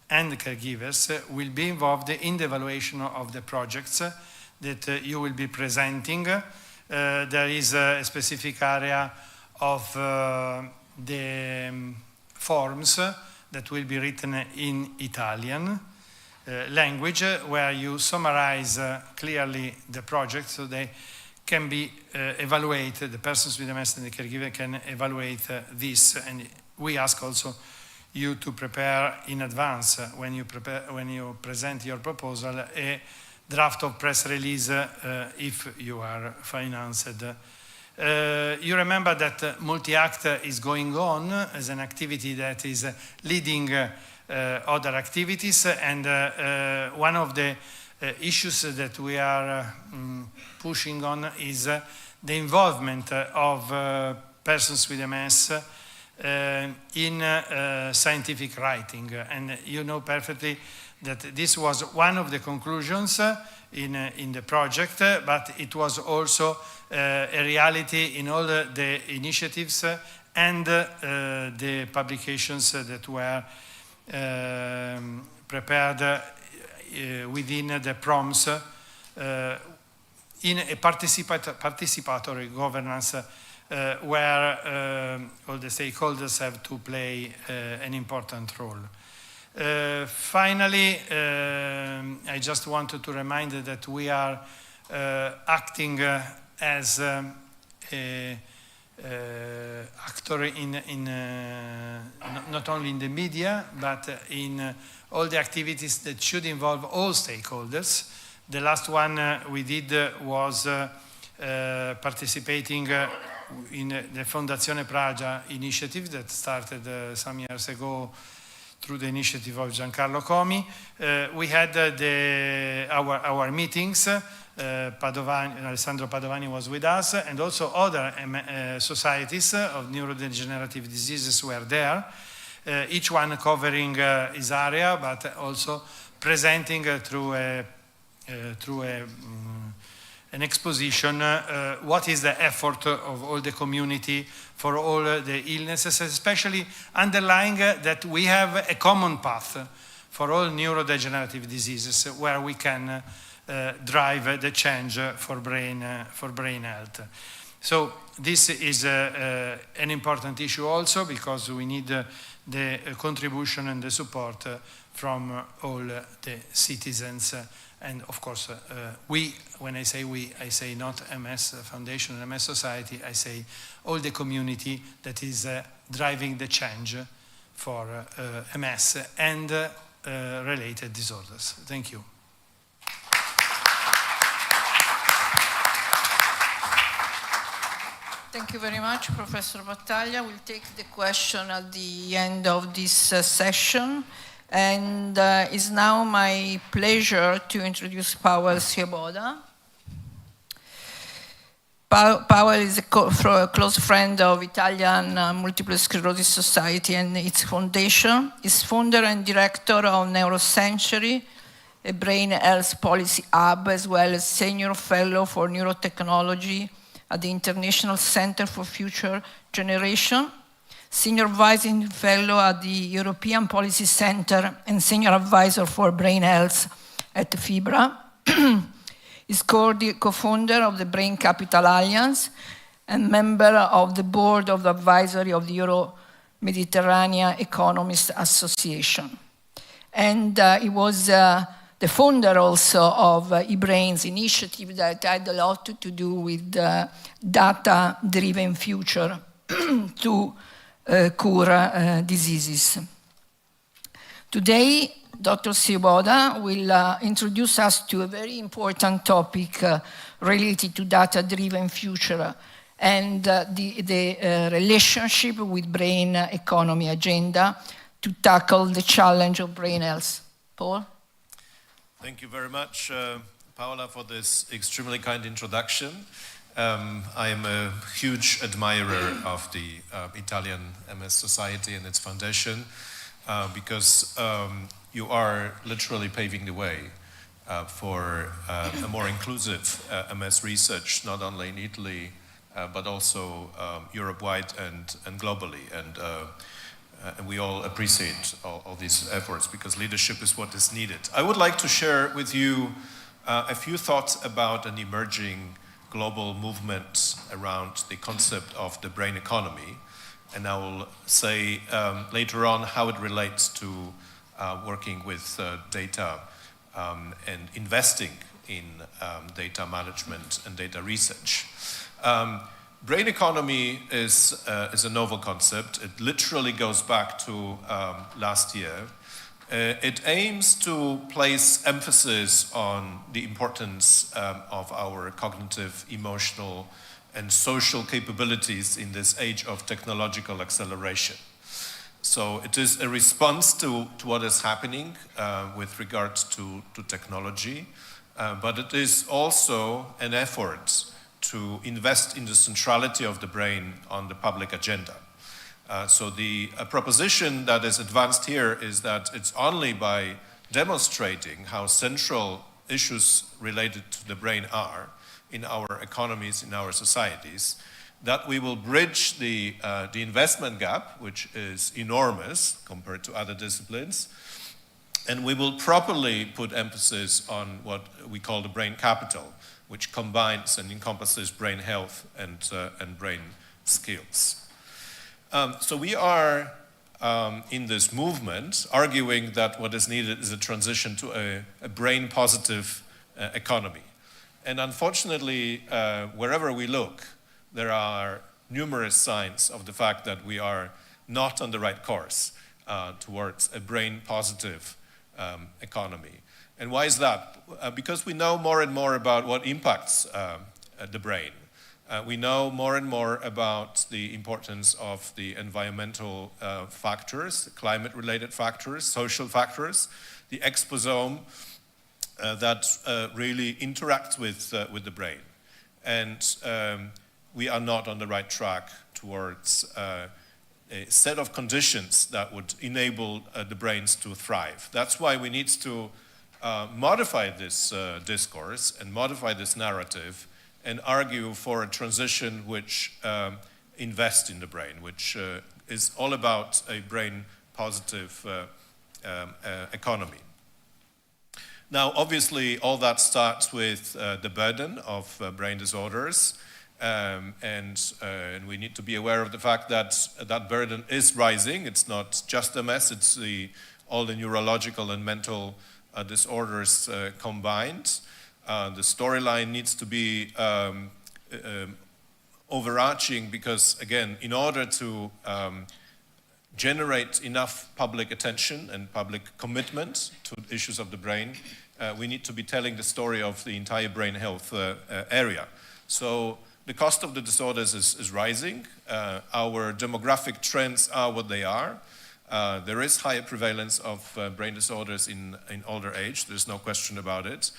and caregivers will be involved in the evaluation of the projects that you will be presenting. There is a specific area of the forms that will be written in Italian language, where you summarize clearly the project so they can be evaluated. The persons with MS and the caregiver can evaluate this, and we ask also you to prepare in advance, when you present your proposal, a draft of press release if you are financed. You remember that Multi-Act is going on as an activity that is leading other activities, and one of the issues that we are pushing on is the involvement of persons with MS in scientific writing. And you know perfectly that this was one of the conclusions in the project, but it was also a reality in all the initiatives and the publications that were prepared within the PROMS in a participatory governance where all the stakeholders have to play an important role. Finally, I just wanted to remind you that we are acting as actor in not only in the media, but in all the activities that should involve all stakeholders. The last one we did was participating in the Fondazione Praga initiative that started some years ago through the initiative of Giancarlo Comi. We had our meetings. Alessandro Padovani was with us, and also other societies of neurodegenerative diseases were there, each one covering his area, but also presenting through an exposition what is the effort of all the community for all the illnesses, especially underlying that we have a common path for all neurodegenerative diseases where we can drive the change for brain health. So this is an important issue also, because we need the contribution and the support from all the citizens. And of course, we, when I say we, I say not MS Foundation and MS Society, I say all the community that is driving the change for MS and related disorders. Thank you. Thank you very much, Professor Battaglia. We'll take the question at the end of this session. And it's now my pleasure to introduce Powell Sciaboda. Powell is a close friend of Italian Multiple Sclerosis Society and its foundation. He's founder and director of Neurocentury, a brain health policy hub, as well as senior fellow for neurotechnology at the International Center for Future Generation, senior advising fellow at the European Policy Center, and senior advisor for brain health at FIBRA. He's co-founder of the Brain Capital Alliance and member of the board of the advisory of the Euro-Mediterranean Economists Association. And he was the founder also of eBrains initiative that had a lot to do with data-driven future to cure diseases. Today, Dr. Svoboda will introduce us to a very important topic related to data-driven future and the relationship with brain economy agenda to tackle the challenge of brain health. Paul? Thank you very much, Paola, for this extremely kind introduction. I am a huge admirer of the Italian MS Society and its foundation because you are literally paving the way for a more inclusive MS research, not only in Italy, but also Europe-wide and globally. And we all appreciate all these efforts because leadership is what is needed. I would like to share with you a few thoughts about an emerging global movement around the concept of the brain economy. And I will say later on how it relates to working with data and investing in data management and data research. Brain economy is a novel concept. It literally goes back to last year. It aims to place emphasis on the importance of our cognitive, emotional, and social capabilities in this age of technological acceleration. So it is a response to what is happening with regards to technology, but it is also an effort to invest in the centrality of the brain on the public agenda. So the proposition that is advanced here is that it's only by demonstrating how central issues related to the brain are in our economies, in our societies, that we will bridge the investment gap, which is enormous compared to other disciplines, and we will properly put emphasis on what we call the brain capital, which combines and encompasses brain health and brain skills. So we are in this movement arguing that what is needed is a transition to a brain-positive economy. And unfortunately, wherever we look, there are numerous signs of the fact that we are not on the right course towards a brain-positive economy. And why is that? Because we know more and more about what impacts the brain. We know more and more about the importance of the environmental factors, climate-related factors, social factors, the exposome that really interacts with the brain. And we are not on the right track towards a set of conditions that would enable the brains to thrive. That's why we need to modify this discourse and modify this narrative and argue for a transition which invests in the brain, which is all about a brain-positive economy. Now, obviously, all that starts with the burden of brain disorders, and we need to be aware of the fact that that burden is rising. It's not just MS, it's all the neurological and mental disorders combined. The storyline needs to be overarching because, again, in order to generate enough public attention and public commitment to issues of the brain, we need to be telling the story of the entire brain health area. So the cost of the disorders is rising. Our demographic trends are what they are. There is higher prevalence of brain disorders in older age. There's no question about it.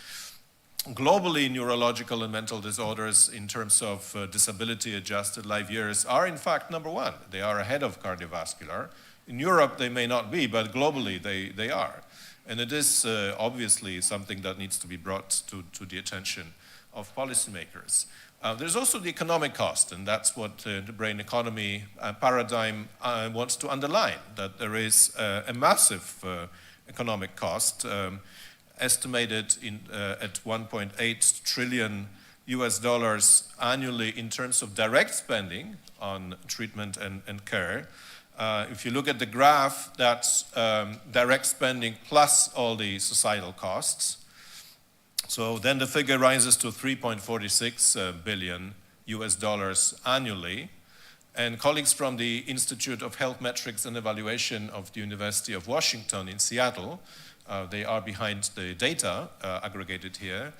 Globally, neurological and mental disorders in terms of disability-adjusted life years are in fact number one. They are ahead of cardiovascular. In Europe, they may not be, but globally, they are. And it is obviously something that needs to be brought to the attention of policymakers. There's also the economic cost, and that's what the brain economy paradigm wants to underline, that there is a massive economic cost, estimated at 1.8 trillion US dollars annually in terms of direct spending on treatment and care. If you look at the graph, that's direct spending plus all the societal costs. So then the figure rises to 3.46 billion US dollars annually. And colleagues from the Institute of Health Metrics and Evaluation of the University of Washington in Seattle, they are behind the data aggregated here.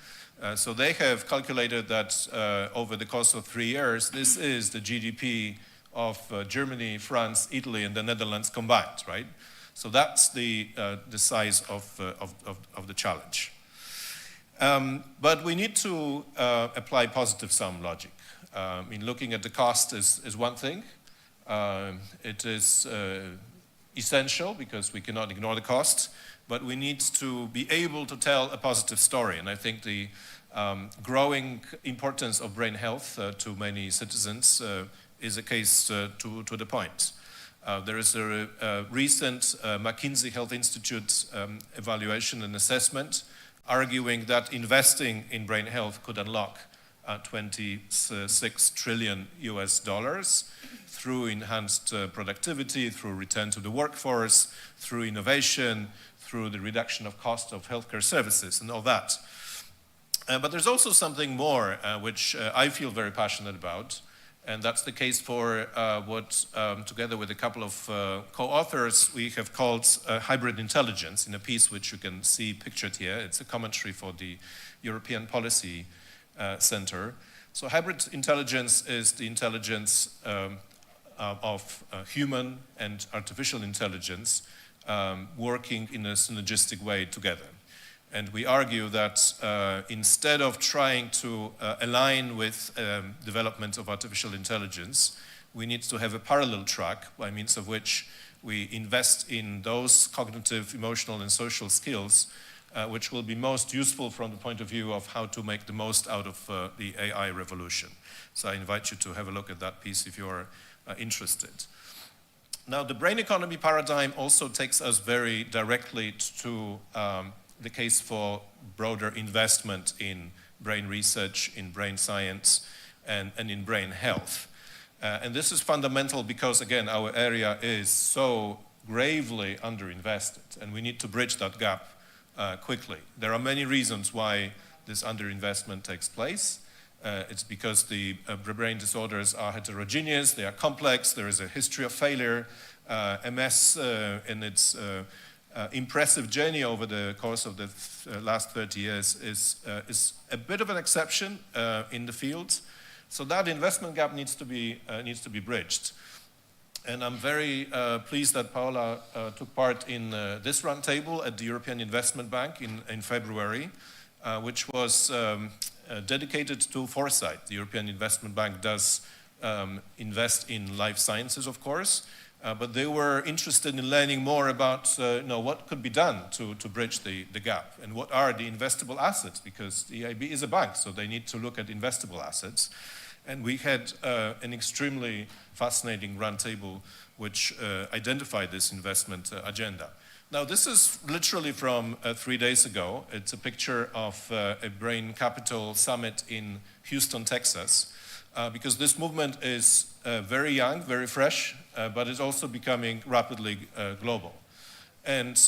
So they have calculated that over the course of 3 years, this is the GDP of Germany, France, Italy, and the Netherlands combined, right? So that's the size of the challenge. But we need to apply positive sum logic. I mean, looking at the cost is one thing. It is essential because we cannot ignore the cost, but we need to be able to tell a positive story. And I think the growing importance of brain health to many citizens is a case to the point. There is a recent McKinsey Health Institute evaluation and assessment arguing that investing in brain health could unlock 26 trillion US dollars through enhanced productivity, through return to the workforce, through innovation, through the reduction of cost of healthcare services and all that. But there's also something more which I feel very passionate about, and that's the case for what, together with a couple of co-authors, we have called hybrid intelligence in a piece which you can see pictured here. It's a commentary for the European Policy Center. So hybrid intelligence is the intelligence of human and artificial intelligence working in a synergistic way together. And we argue that instead of trying to align with development of artificial intelligence, we need to have a parallel track by means of which we invest in those cognitive, emotional, and social skills which will be most useful from the point of view of how to make the most out of the AI revolution. So I invite you to have a look at that piece if you're interested. Now, the brain economy paradigm also takes us very directly to the case for broader investment in brain research, in brain science, and in brain health. And this is fundamental because, again, our area is so gravely underinvested, and we need to bridge that gap quickly. There are many reasons why this underinvestment takes place. It's because the brain disorders are heterogeneous, they are complex, there is a history of failure. MS in its impressive journey over the course of the last 30 years is a bit of an exception in the field. So that investment gap needs to be bridged. And I'm very pleased that Paola took part in this roundtable at the European Investment Bank in February, which was dedicated to foresight. The European Investment Bank does invest in life sciences, of course, but they were interested in learning more about what could be done to bridge the gap and what are the investable assets, because the EIB is a bank, so they need to look at investable assets. And we had an extremely fascinating roundtable which identified this investment agenda. Now, this is literally from 3 days ago. It's a picture of a Brain Capital Summit in Houston, Texas, because this movement is very young, very fresh, but it's also becoming rapidly global. And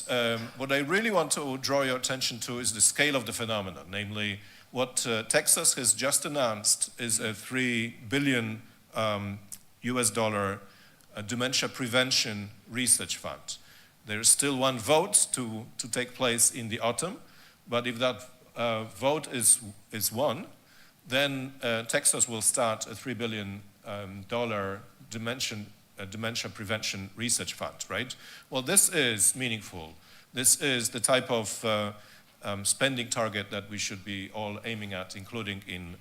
what I really want to draw your attention to is the scale of the phenomenon, namely what Texas has just announced is a $3 billion US dollar dementia prevention research fund. There is still one vote to take place in the autumn, but if that vote is won, then Texas will start a $3 billion dementia prevention research fund, right? Well, this is meaningful. This is the type of spending target that we should be all aiming at, including in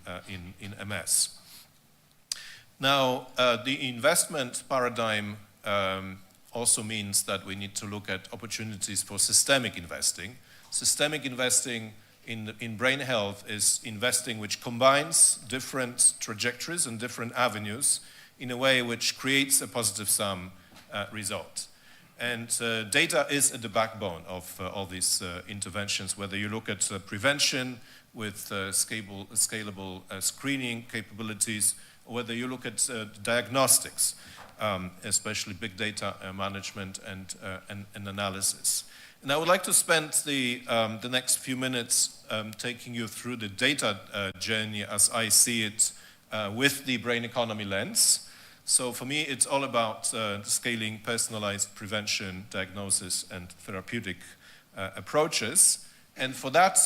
MS. Now, the investment paradigm also means that we need to look at opportunities for systemic investing. Systemic investing in brain health is investing which combines different trajectories and different avenues in a way which creates a positive sum result. And data is at the backbone of all these interventions, whether you look at prevention with scalable screening capabilities, or whether you look at diagnostics, especially big data management and analysis. And I would like to spend the next few minutes taking you through the data journey as I see it with the brain economy lens. So for me, it's all about scaling personalized prevention, diagnosis, and therapeutic approaches. And for that,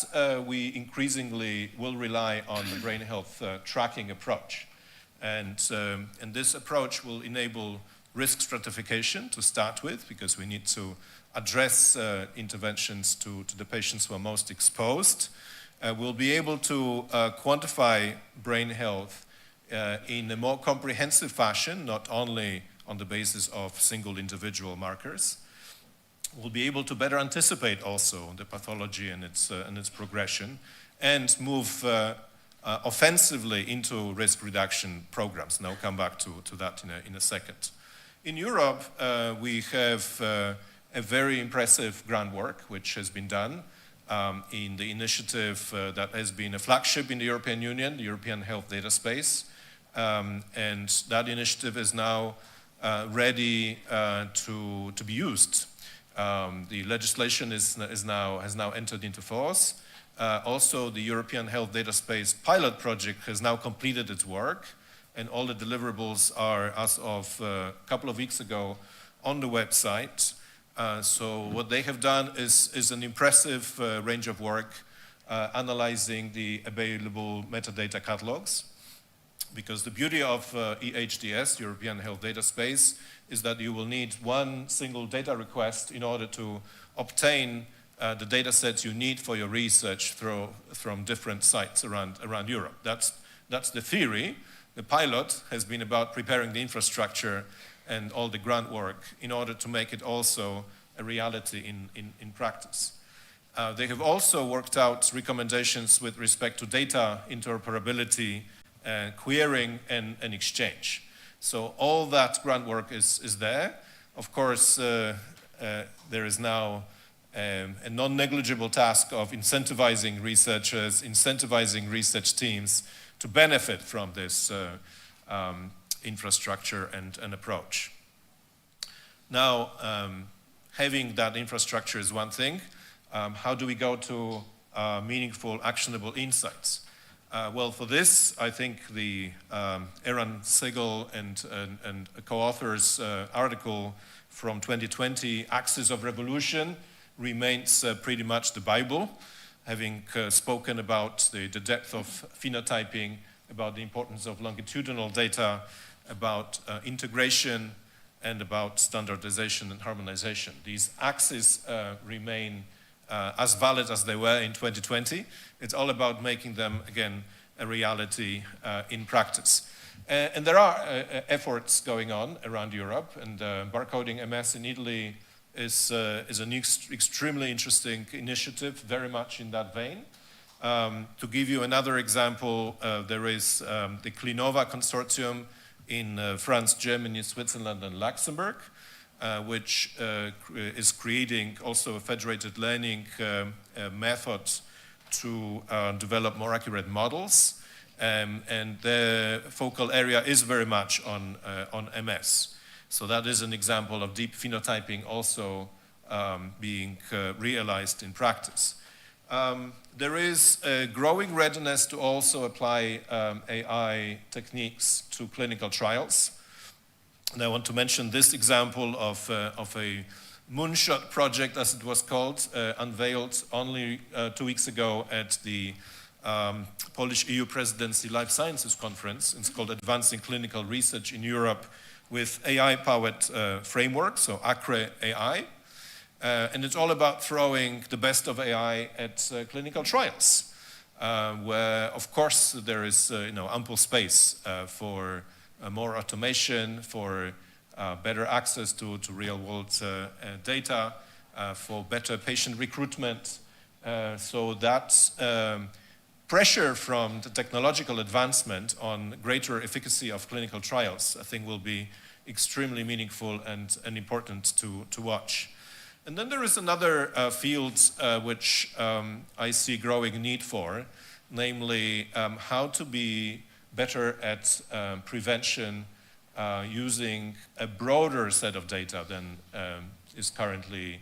we increasingly will rely on the brain health tracking approach. And this approach will enable risk stratification to start with, because we need to address interventions to the patients who are most exposed. We'll be able to quantify brain health in a more comprehensive fashion, not only on the basis of single individual markers. We'll be able to better anticipate also the pathology and its progression, and move offensively into risk reduction programs. And I'll come back to that in a second. In Europe, we have a very impressive groundwork which has been done in the initiative that has been a flagship in the European Union, the European Health Data Space. And that initiative is now ready to be used. The legislation has now entered into force. Also, the European Health Data Space pilot project has now completed its work, and all the deliverables are, as of a couple of weeks ago, on the website. So what they have done is an impressive range of work analyzing the available metadata catalogs. Because the beauty of EHDS, European Health Data Space, is that you will need one single data request in order to obtain the data sets you need for your research from different sites around Europe. That's the theory. The pilot has been about preparing the infrastructure and all the groundwork in order to make it also a reality in practice. They have also worked out recommendations with respect to data interoperability, querying and exchange. So all that groundwork is there. Of course, there is now a non-negligible task of incentivizing researchers, incentivizing research teams to benefit from this infrastructure and approach. Now, having that infrastructure is one thing. How do we go to meaningful, actionable insights? Well, for this, I think the Eran Segal and co-authors article from 2020, Axis of Revolution, remains pretty much the Bible, having spoken about the depth of phenotyping, about the importance of longitudinal data, about integration, and about standardization and harmonization. These axes remain as valid as they were in 2020. It's all about making them, again, a reality in practice. And there are efforts going on around Europe, and Barcoding MS in Italy is an extremely interesting initiative, very much in that vein. To give you another example, there is the Clinova Consortium in France, Germany, Switzerland, and Luxembourg, which is creating also a federated learning method to develop more accurate models. And the focal area is very much on MS. So that is an example of deep phenotyping also being realized in practice. There is a growing readiness to also apply AI techniques to clinical trials. And I want to mention this example of a moonshot project, as it was called, unveiled only 2 weeks ago at the Polish EU Presidency Life Sciences Conference. It's called Advancing Clinical Research in Europe with AI-powered framework, so ACRE AI. And it's all about throwing the best of AI at clinical trials, where, of course, there is ample space for more automation, for better access to real-world data, for better patient recruitment, so that pressure from the technological advancement on greater efficacy of clinical trials, I think, will be extremely meaningful and important to watch. And then there is another field which I see growing need for, namely how to be better at prevention using a broader set of data than is currently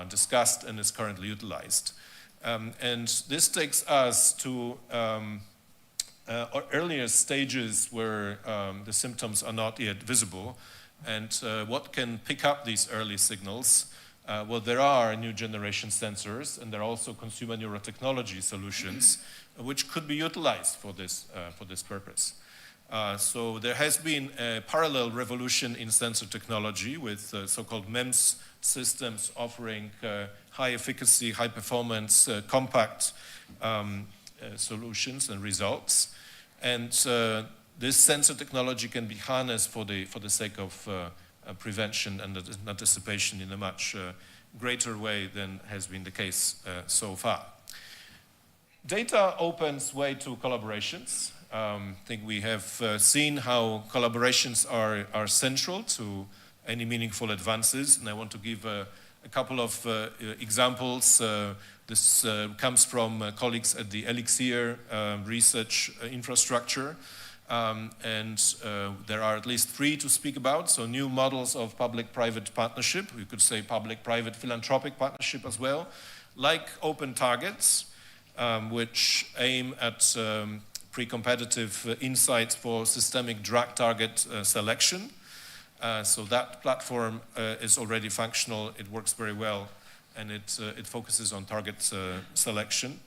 discussed and is currently utilized. And this takes us to earlier stages where the symptoms are not yet visible. And what can pick up these early signals? Well, there are new generation sensors, and there are also consumer neurotechnology solutions which could be utilized for this purpose. So there has been a parallel revolution in sensor technology with so-called MEMS systems offering high efficacy, high performance, compact solutions and results. And this sensor technology can be harnessed for the sake of prevention and anticipation in a much greater way than has been the case so far. Data opens way to collaborations. I think we have seen how collaborations are central to any meaningful advances, and I want to give a couple of examples. This comes from colleagues at the Elixir research infrastructure. And there are at least 3 to speak about, so new models of public-private partnership, we could say public-private philanthropic partnership as well, like open targets, which aim at pre-competitive insights for systemic drug target selection. So that platform is already functional, it works very well, and it focuses on target selection.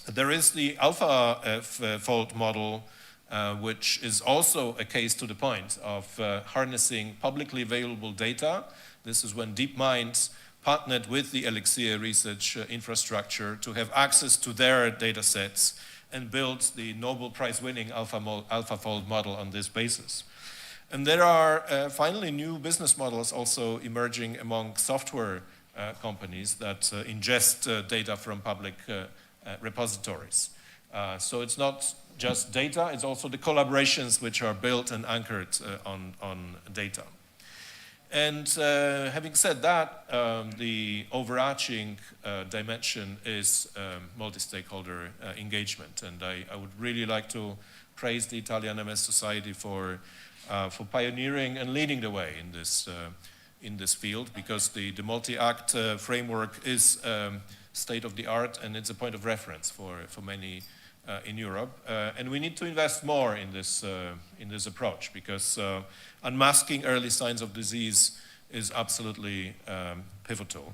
There is the AlphaFold model, which is also a case to the point of harnessing publicly available data. This is when DeepMind partnered with the Elixir research infrastructure to have access to their data sets and build the Nobel Prize-winning AlphaFold model on this basis. And there are finally new business models also emerging among software companies that ingest data from public repositories. So it's not just data, it's also the collaborations which are built and anchored on data. And having said that, the overarching dimension is multi-stakeholder engagement. And I would really like to praise the Italian MS Society for pioneering and leading the way in this field, because the multi-act framework is state of the art, and it's a point of reference for many in Europe. And we need to invest more in this approach, because unmasking early signs of disease is absolutely pivotal.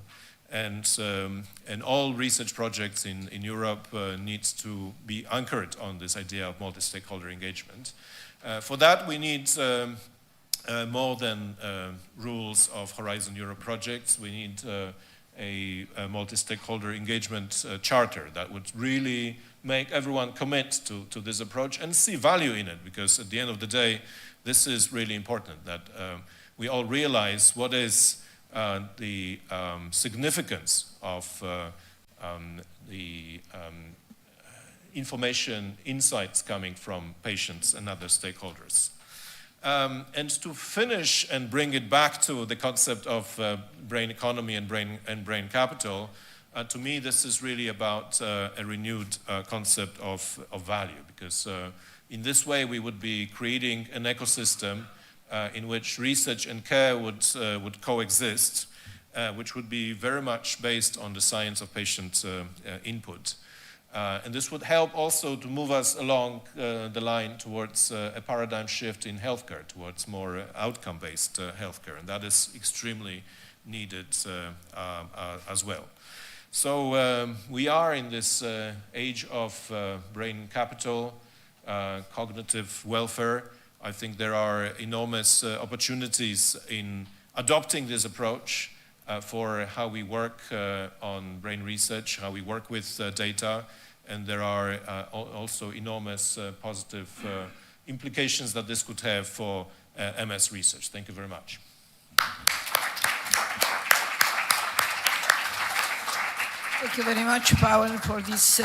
And all research projects in Europe needs to be anchored on this idea of multi-stakeholder engagement. For that, we need more than rules of Horizon Europe projects. We need a multi-stakeholder engagement charter that would really make everyone commit to this approach and see value in it, because at the end of the day, this is really important, that we all realize what is the significance of the information, insights coming from patients and other stakeholders. And to finish and bring it back to the concept of brain economy and brain capital, to me this is really about a renewed concept of value, because in this way we would be creating an ecosystem in which research and care would coexist, which would be very much based on the science of patient input. And this would help also to move us along the line towards a paradigm shift in healthcare, towards more outcome-based healthcare, and that is extremely needed as well. So we are in this age of brain capital, cognitive welfare. I think there are enormous opportunities in adopting this approach for how we work on brain research, how we work with data. And there are also enormous positive implications that this could have for MS research. Thank you very much. Thank you very much, Paolo, for this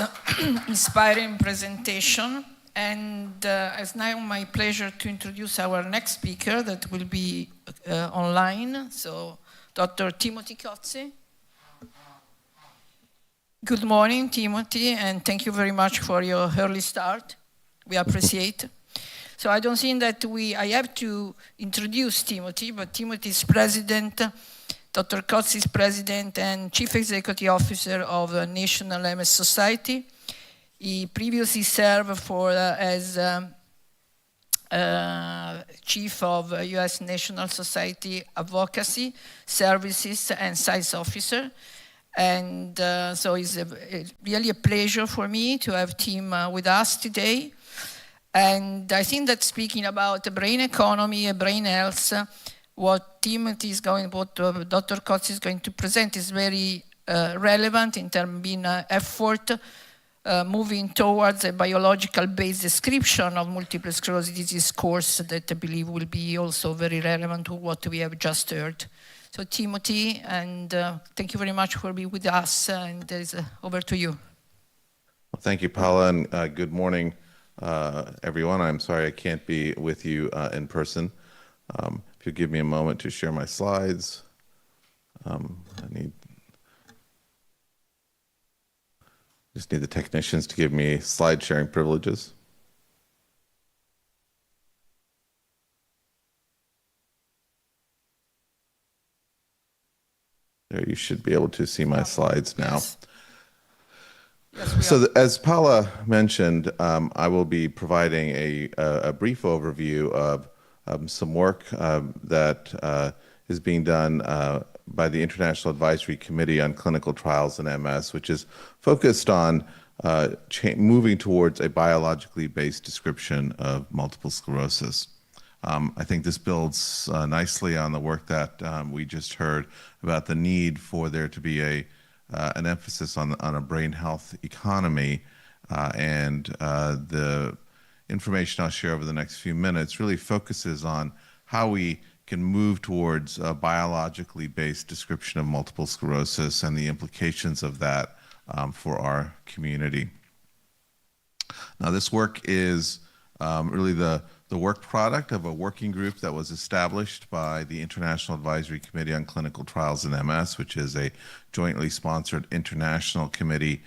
inspiring presentation. And it's now my pleasure to introduce our next speaker that will be online. So, Dr. Timothy Cozzi. Good morning, Timothy, and thank you very much for your early start. We appreciate. So I don't think that I have to introduce Timothy, but Timothy is president, Dr. Cozzi is president and chief executive officer of the National MS Society. He previously served as chief of U.S. National Society Advocacy Services and science officer. And so it's really a pleasure for me to have Tim with us today. And I think that speaking about the brain economy and brain health, what Timothy is what Dr. Cozzi is going to present is very relevant in terms of being an effort moving towards a biological-based description of multiple sclerosis disease course that I believe will be also very relevant to what we have just heard. So Timothy, and thank you very much for being with us, and over to you. Well, thank you, Paula, and good morning, everyone. I'm sorry I can't be with you in person. If you give me a moment to share my slides. Just need the technicians to give me slide sharing privileges. There, you should be able to see my slides now. Yes. Yes, so as Paula mentioned, I will be providing a brief overview of some work that is being done by the International Advisory Committee on Clinical Trials in MS, which is focused on moving towards a biologically based description of multiple sclerosis. I think this builds nicely on the work that we just heard about the need for there to be an emphasis on a brain health economy, and the information I'll share over the next few minutes really focuses on how we can move towards a biologically based description of multiple sclerosis and the implications of that for our community. Now, this work is really the work product of a working group that was established by the International Advisory Committee on Clinical Trials in MS, which is a jointly sponsored international committee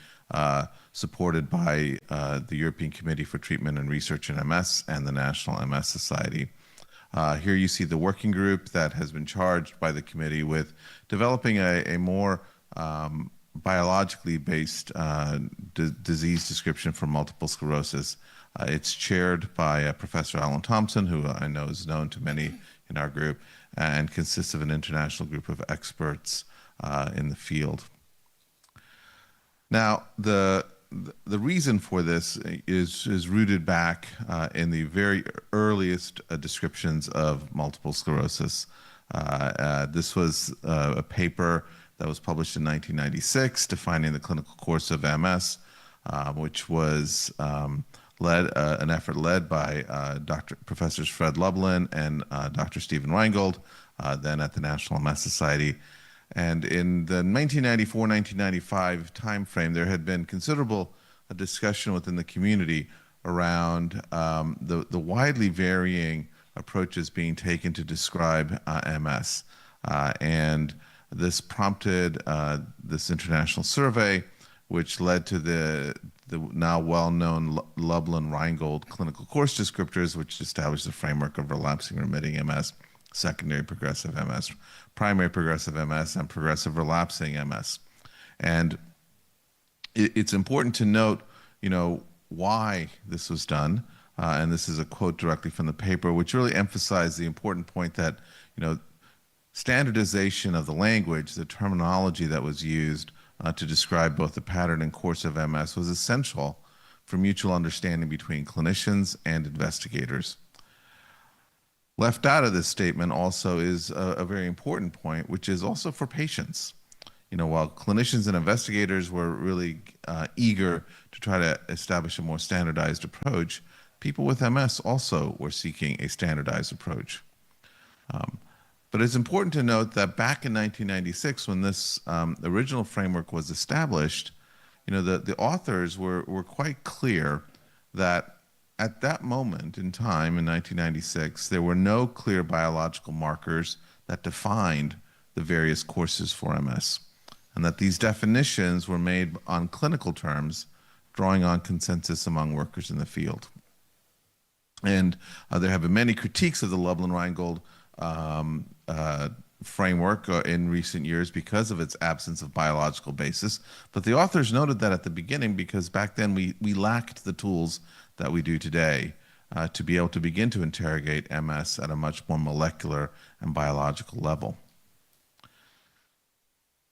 supported by the European Committee for Treatment and Research in MS and the National MS Society. Here you see the working group that has been charged by the committee with developing a more biologically based disease description for multiple sclerosis. It's chaired by Professor Alan Thompson, who I know is known to many in our group, and consists of an international group of experts in the field. Now, the reason for this is rooted back in the very earliest descriptions of multiple sclerosis. This was a paper that was published in 1996 defining the clinical course of MS, which was an effort led by Professors Fred Lublin and Dr. Stephen Reingold, then at the National MS Society. And in the 1994-1995 timeframe, there had been considerable discussion within the community around the widely varying approaches being taken to describe MS. And this prompted this international survey, which led to the now well-known Lublin-Reingold clinical course descriptors, which established the framework of relapsing remitting MS, secondary progressive MS, primary progressive MS, and progressive relapsing MS. And it's important to note, why this was done. And this is a quote directly from the paper, which really emphasized the important point that, standardization of the language, the terminology that was used to describe both the pattern and course of MS was essential for mutual understanding between clinicians and investigators. Left out of this statement also is a very important point, which is also for patients. While clinicians and investigators were really eager to try to establish a more standardized approach, people with MS also were seeking a standardized approach. But it's important to note that back in 1996, when this original framework was established, the authors were quite clear that at that moment in time, in 1996, there were no clear biological markers that defined the various courses for MS, and that these definitions were made on clinical terms, drawing on consensus among workers in the field. And there have been many critiques of the Lublin-Reingold framework in recent years because of its absence of biological basis. But the authors noted that at the beginning, because back then we lacked the tools that we do today to be able to begin to interrogate MS at a much more molecular and biological level.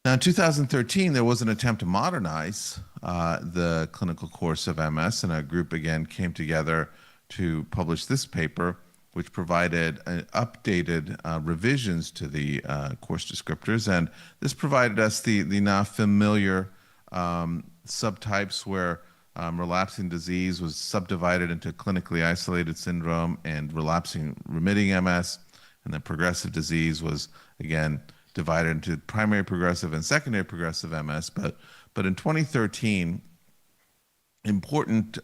Now, in 2013, there was an attempt to modernize the clinical course of MS, and a group again came together to publish this paper, which provided updated revisions to the course descriptors. And this provided us the now familiar subtypes where relapsing disease was subdivided into clinically isolated syndrome and relapsing remitting MS, and then progressive disease was, again, divided into primary progressive and secondary progressive MS. But in 2013, important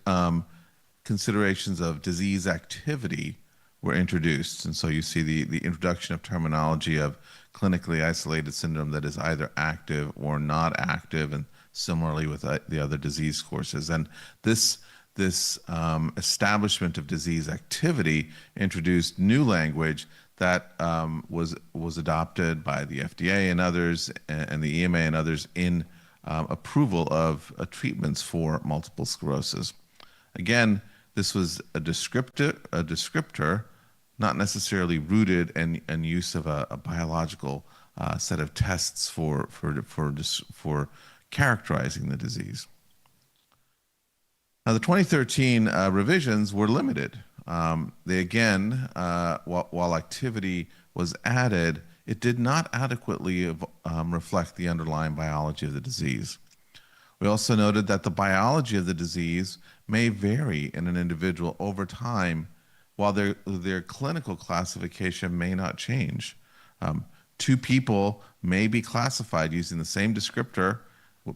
considerations of disease activity were introduced. And so you see the introduction of terminology of clinically isolated syndrome that is either active or not active, and similarly with the other disease courses. And this establishment of disease activity introduced new language that was adopted by the FDA and others, and the EMA and others in approval of treatments for multiple sclerosis. Again, this was a descriptor, not necessarily rooted in use of a biological set of tests for characterizing the disease. Now, the 2013 revisions were limited. They again, while activity was added, it did not adequately reflect the underlying biology of the disease. We also noted that the biology of the disease may vary in an individual over time, while their clinical classification may not change. Two people may be classified using the same descriptor,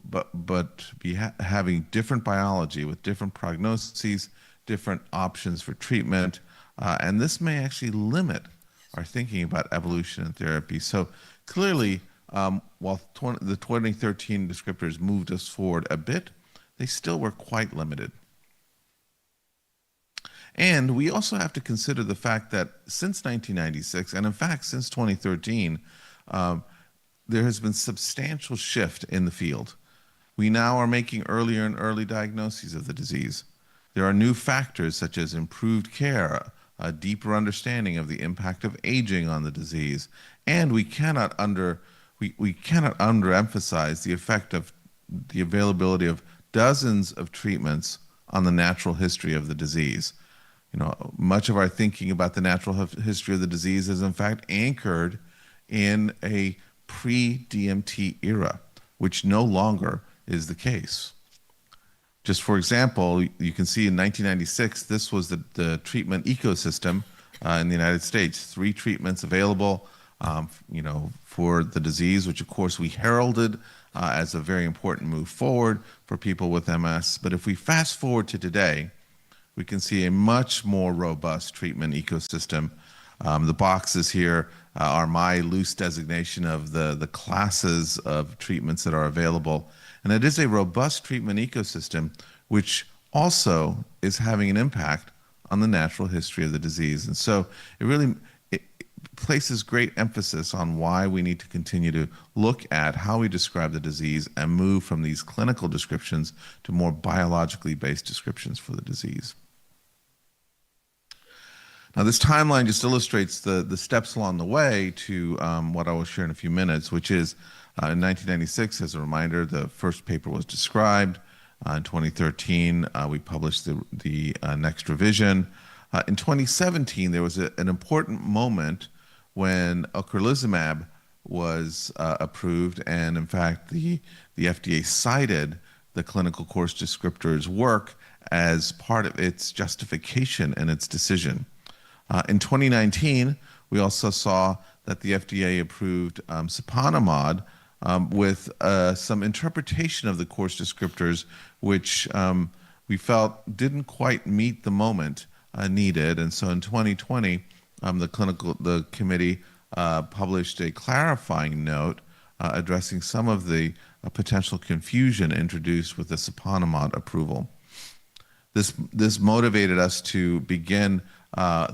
but be having different biology with different prognoses, different options for treatment, and this may actually limit our thinking about evolution and therapy. So clearly, while the 2013 descriptors moved us forward a bit, they still were quite limited. And we also have to consider the fact that since 1996, and in fact since 2013, there has been substantial shift in the field. We now are making earlier and early diagnoses of the disease. There are new factors such as improved care, a deeper understanding of the impact of aging on the disease, and we cannot underemphasize the effect of the availability of dozens of treatments on the natural history of the disease. Much of our thinking about the natural history of the disease is in fact anchored in a pre-DMT era, which no longer is the case. Just for example, you can see in 1996, this was the treatment ecosystem in the United States. 3 treatments available, for the disease, which of course we heralded as a very important move forward for people with MS. But if we fast forward to today, we can see a much more robust treatment ecosystem. The boxes here are my loose designation of the classes of treatments that are available. And it is a robust treatment ecosystem, which also is having an impact on the natural history of the disease. And so it places great emphasis on why we need to continue to look at how we describe the disease and move from these clinical descriptions to more biologically based descriptions for the disease. Now, this timeline just illustrates the steps along the way to what I will share in a few minutes, which is in 1996, as a reminder, the first paper was described. In 2013, we published the next revision. In 2017, there was an important moment when ocrelizumab was approved, and in fact, the FDA cited the clinical course descriptors work as part of its justification and its decision. In 2019, We also saw that the FDA approved siponimod with some interpretation of the course descriptors, which we felt didn't quite meet the moment needed. And so in 2020, the committee published a clarifying note addressing some of the potential confusion introduced with the siponimod approval. This motivated us to begin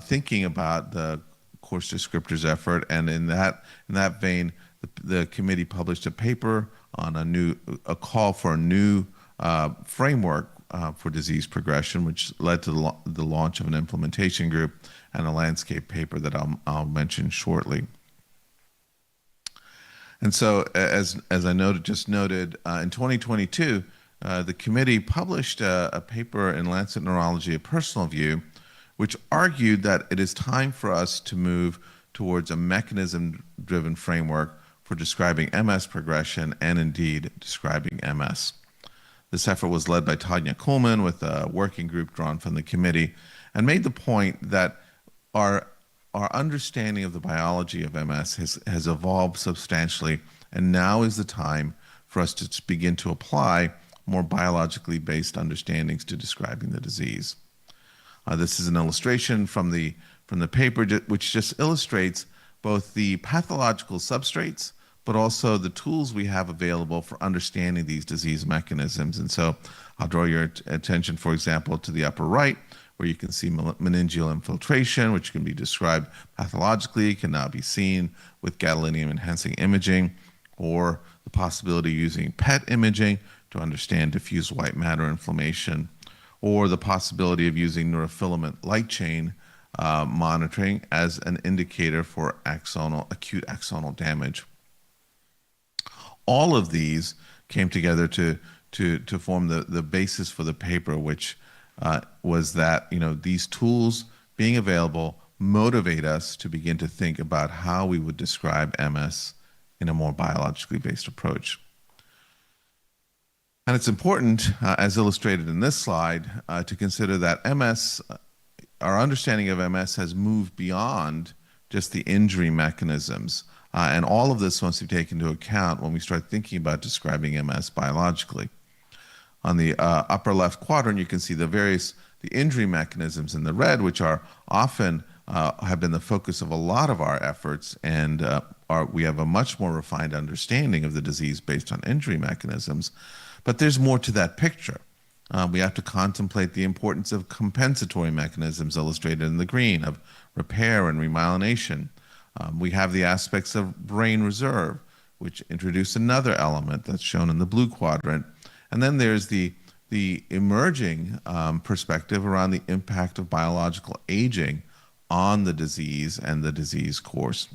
thinking about the course descriptors effort, and in that vein, the committee published a paper on a call for a new framework for disease progression, which led to the launch of an implementation group and a landscape paper that I'll mention shortly. And so, as I just noted, in 2022, the committee published a paper in Lancet Neurology, A Personal View, which argued that it is time for us to move towards a mechanism-driven framework for describing MS progression and indeed describing MS. This effort was led by Tanya Kuhlman with a working group drawn from the committee and made the point that our understanding of the biology of MS has evolved substantially, and now is the time for us to begin to apply more biologically based understandings to describing the disease. This is an illustration from the paper which just illustrates both the pathological substrates, but also the tools we have available for understanding these disease mechanisms. And so I'll draw your attention, for example, to the upper right, where you can see meningeal infiltration, which can be described pathologically, can now be seen with gadolinium-enhancing imaging, or the possibility of using PET imaging to understand diffuse white matter inflammation, or the possibility of using neurofilament light chain monitoring as an indicator for acute axonal damage. All of these came together to form the basis for the paper, which was that these tools being available motivate us to begin to think about how we would describe MS in a more biologically based approach. And it's important, as illustrated in this slide, to consider that our understanding of MS has moved beyond just the injury mechanisms. And all of this must be taken into account when we start thinking about describing MS biologically. On the upper left quadrant, you can see the injury mechanisms in the red, which are often have been the focus of a lot of our efforts, and we have a much more refined understanding of the disease based on injury mechanisms. But there's more to that picture. We have to contemplate the importance of compensatory mechanisms illustrated in the green, of repair and remyelination. We have the aspects of brain reserve, which introduce another element that's shown in the blue quadrant. And then there's the emerging perspective around the impact of biological aging on the disease and the disease course.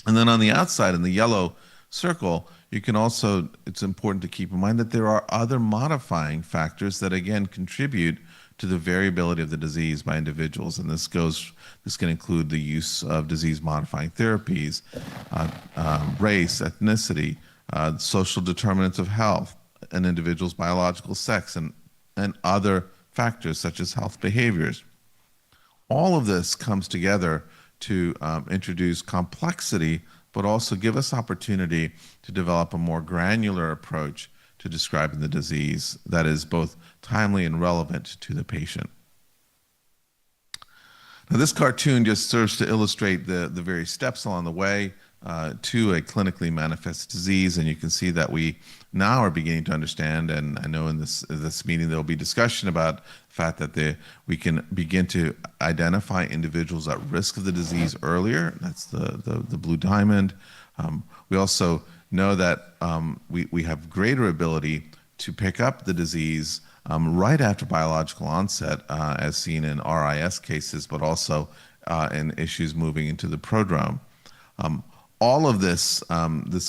And then on the outside, in the yellow circle, it's important to keep in mind that there are other modifying factors that again contribute to the variability of the disease by individuals. And this can include the use of disease-modifying therapies, race, ethnicity, social determinants of health, an individual's biological sex, and other factors such as health behaviors. All of this comes together to introduce complexity, but also give us opportunity to develop a more granular approach to describing the disease that is both timely and relevant to the patient. Now, this cartoon just serves to illustrate the various steps along the way to a clinically manifest disease, and you can see that we now are beginning to understand, and I know in this meeting there will be discussion about the fact that we can begin to identify individuals at risk of the disease earlier. That's the blue diamond. We also know that we have greater ability to pick up the disease right after biological onset, as seen in RIS cases, but also in issues moving into the prodrome. All of this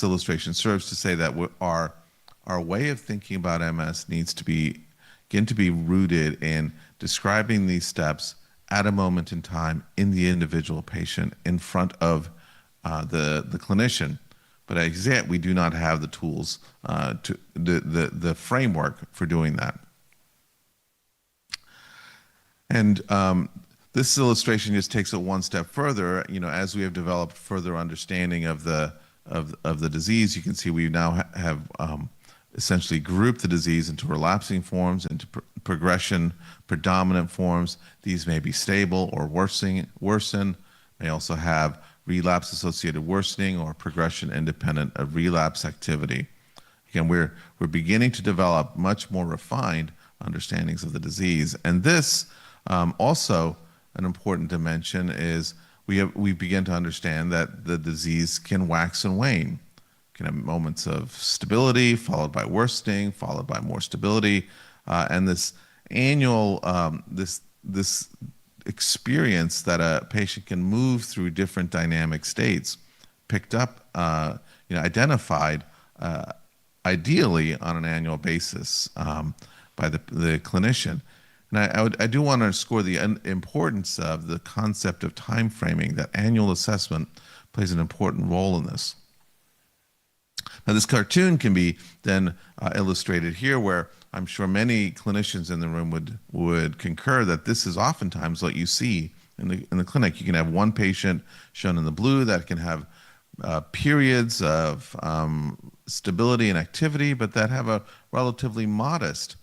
illustration serves to say that our way of thinking about MS needs to begin to be rooted in describing these steps at a moment in time in the individual patient in front of the clinician. But as yet, we do not have the tools, the framework for doing that. And This illustration just takes it one step further. As we have developed further understanding of the disease, you can see we now have essentially grouped the disease into relapsing forms, into progression predominant forms. These may be stable or worsen, may also have relapse-associated worsening or progression independent of relapse activity. Again, we're beginning to develop much more refined understandings of the disease. And this also an important dimension is we begin to understand that the disease can wax and wane. Can have moments of stability followed by worsening, followed by more stability, and this annual this experience that a patient can move through different dynamic states, picked up, identified ideally on an annual basis by the clinician. And I do want to underscore the importance of the concept of time framing, that annual assessment plays an important role in this. Now, this cartoon can be then illustrated here, where I'm sure many clinicians in the room would concur that this is oftentimes what you see in the clinic. You can have one patient shown in the blue that can have periods of stability and activity, but that have a relatively modest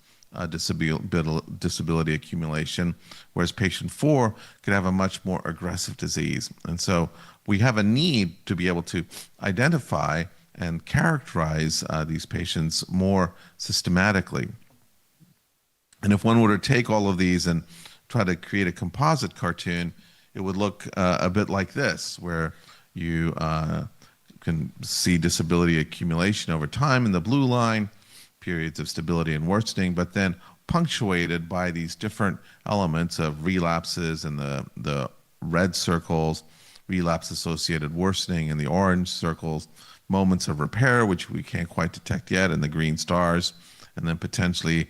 disability accumulation, whereas patient 4 could have a much more aggressive disease. And so we have a need to be able to identify and characterize these patients more systematically. And if one were to take all of these and try to create a composite cartoon, it would look a bit like this, where you can see disability accumulation over time in the blue line, periods of stability and worsening, but then punctuated by these different elements of relapses in the red circles, relapse-associated worsening in the orange circles, moments of repair, which we can't quite detect yet, in the green stars, and then potentially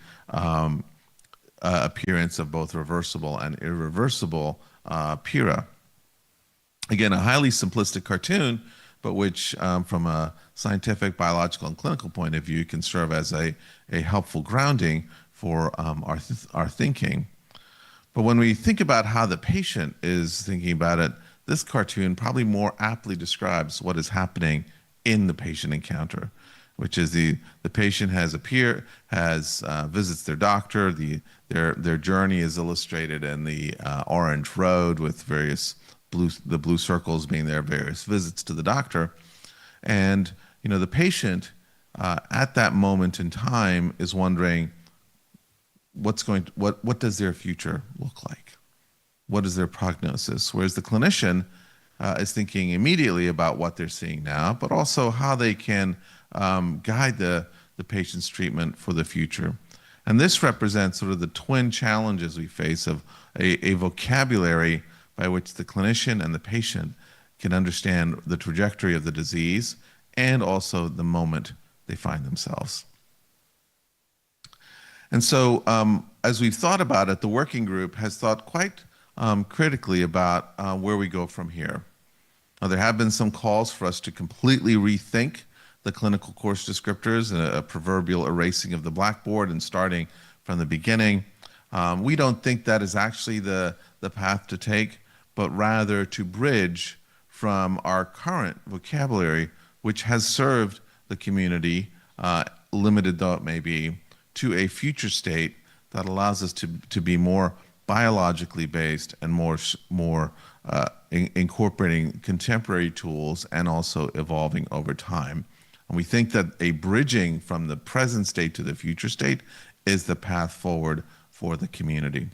appearance of both reversible and irreversible PIRA. Again, a highly simplistic cartoon, but which from a scientific, biological, and clinical point of view can serve as a helpful grounding for our thinking. But when we think about how the patient is thinking about it, this cartoon probably more aptly describes what is happening in the patient encounter, which is the patient visits their doctor. Their journey is illustrated in the orange road, with the blue circles being their various visits to the doctor. And the patient at that moment in time is wondering what does their future look like? What is their prognosis? Whereas the clinician is thinking immediately about what they're seeing now, but also how they can guide the patient's treatment for the future. And this represents sort of the twin challenges we face of a vocabulary by which the clinician and the patient can understand the trajectory of the disease and also the moment they find themselves. And so as we've thought about it, the working group has thought quite critically about where we go from here. Now, there have been some calls for us to completely rethink the clinical course descriptors, a proverbial erasing of the blackboard and starting from the beginning. We don't think that is actually the path to take, but rather to bridge from our current vocabulary, which has served the community, limited though it may be, to a future state that allows us to be more biologically based and more incorporating contemporary tools and also evolving over time. And we think that a bridging from the present state to the future state is the path forward for the community.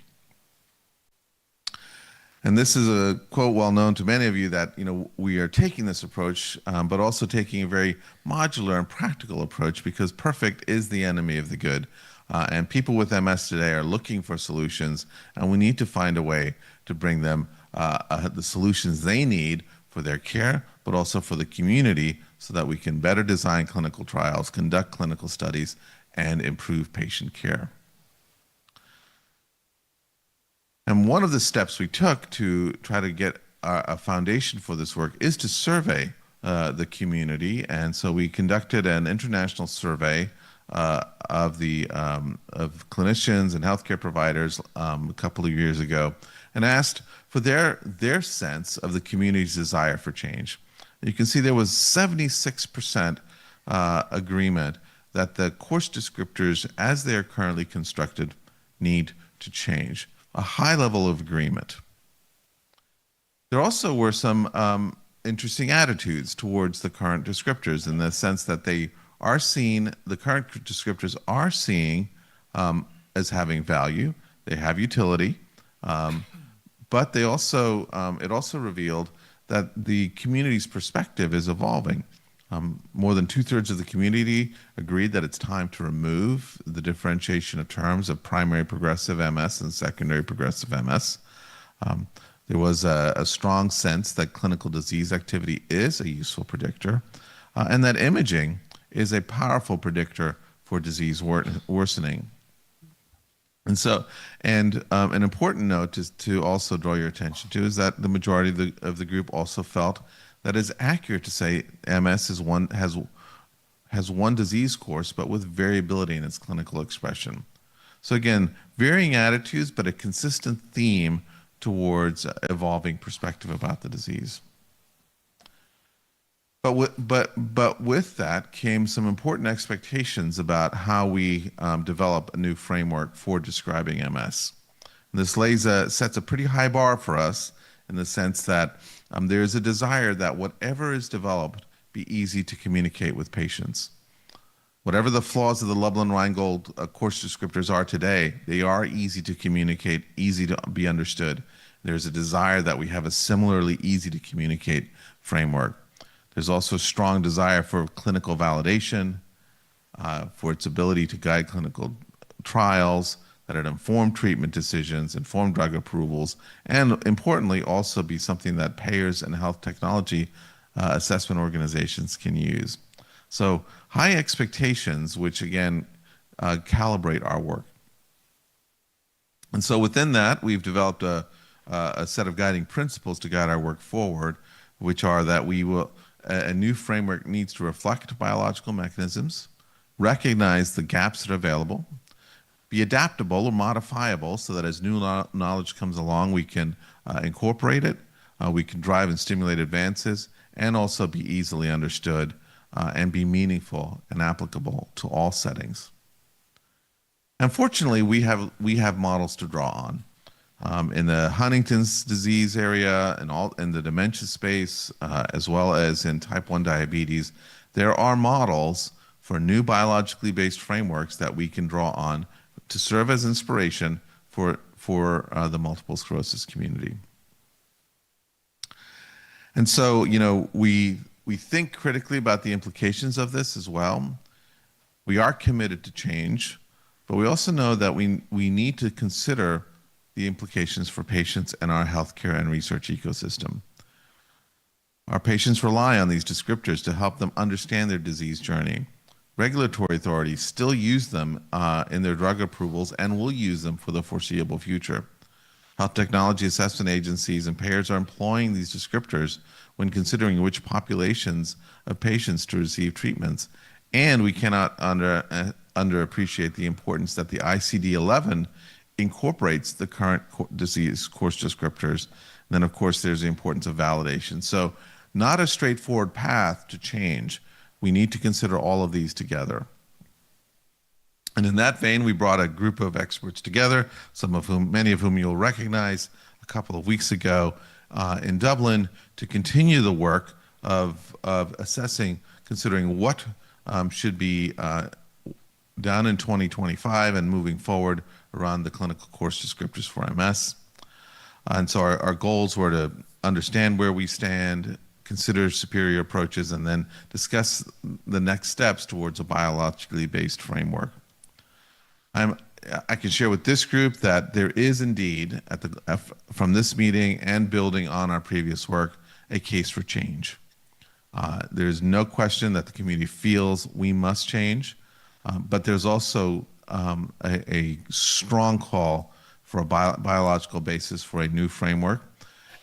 And this is a quote well known to many of you, that we are taking this approach, but also taking a very modular and practical approach, because perfect is the enemy of the good. And people with MS today are looking for solutions, and we need to find a way to bring them the solutions they need for their care, but also for the community, so that we can better design clinical trials, conduct clinical studies, and improve patient care. And one of the steps we took to try to get a foundation for this work is to survey the community. And so we conducted an international survey of clinicians and healthcare providers a couple of years ago. and asked for their sense of the community's desire for change. You can see there was 76% agreement that the course descriptors, as they are currently constructed, need to change. A high level of agreement. There also were some interesting attitudes towards the current descriptors, in the sense that they are seen, the current descriptors are seen as having value. They have utility, but they also, it also revealed that the community's perspective is evolving. More than 2/3 of the community agreed that it's time to remove the differentiation of terms of primary progressive MS and secondary progressive MS. There was a strong sense that clinical disease activity is a useful predictor, and that imaging is a powerful predictor for disease worsening. And so, an important note to also draw your attention to is that the majority of the group also felt that it's accurate to say MS has one disease course, but with variability in its clinical expression. So again, varying attitudes, but a consistent theme towards evolving perspective about the disease. But with that came some important expectations about how we develop a new framework for describing MS. And this sets a pretty high bar for us, in the sense that there is a desire that whatever is developed be easy to communicate with patients. Whatever the flaws of the Lublin-Reingold course descriptors are today, they are easy to communicate, easy to be understood. There's a desire that we have a similarly easy to communicate framework. There's also a strong desire for clinical validation, for its ability to guide clinical trials, that it inform treatment decisions, inform drug approvals, and importantly, also be something that payers and health technology assessment organizations can use. So high expectations, which again, calibrate our work. And so within that, we've developed a set of guiding principles to guide our work forward, which are that a new framework needs to reflect biological mechanisms, recognize the gaps that are available, be adaptable or modifiable, so that as new knowledge comes along, we can incorporate it, we can drive and stimulate advances, and also be easily understood and be meaningful and applicable to all settings. Unfortunately, we have models to draw on. In the Huntington's disease area and in the dementia space, as well as in type 1 diabetes, there are models for new biologically based frameworks that we can draw on to serve as inspiration for the multiple sclerosis community. And so, we think critically about the implications of this as well. We are committed to change, but we also know that we need to consider the implications for patients and our healthcare and research ecosystem. Our patients rely on these descriptors to help them understand their disease journey. Regulatory authorities still use them in their drug approvals and will use them for the foreseeable future. Health technology assessment agencies and payers are employing these descriptors when considering which populations of patients to receive treatments. And we cannot underappreciate the importance that the ICD-11 incorporates the current disease course descriptors. And then, of course, there's the importance of validation. So not a straightforward path to change. We need to consider all of these together. And in that vein, we brought a group of experts together, many of whom you'll recognize, a couple of weeks ago in Dublin, to continue the work of assessing, considering what should be done in 2025 and moving forward around the clinical course descriptors for MS. And so our goals were to understand where we stand, consider superior approaches, and then discuss the next steps towards a biologically based framework. I can share with this group that there is indeed, from this meeting and building on our previous work, a case for change. There's no question that the community feels we must change, but there's also a strong call for a biological basis for a new framework,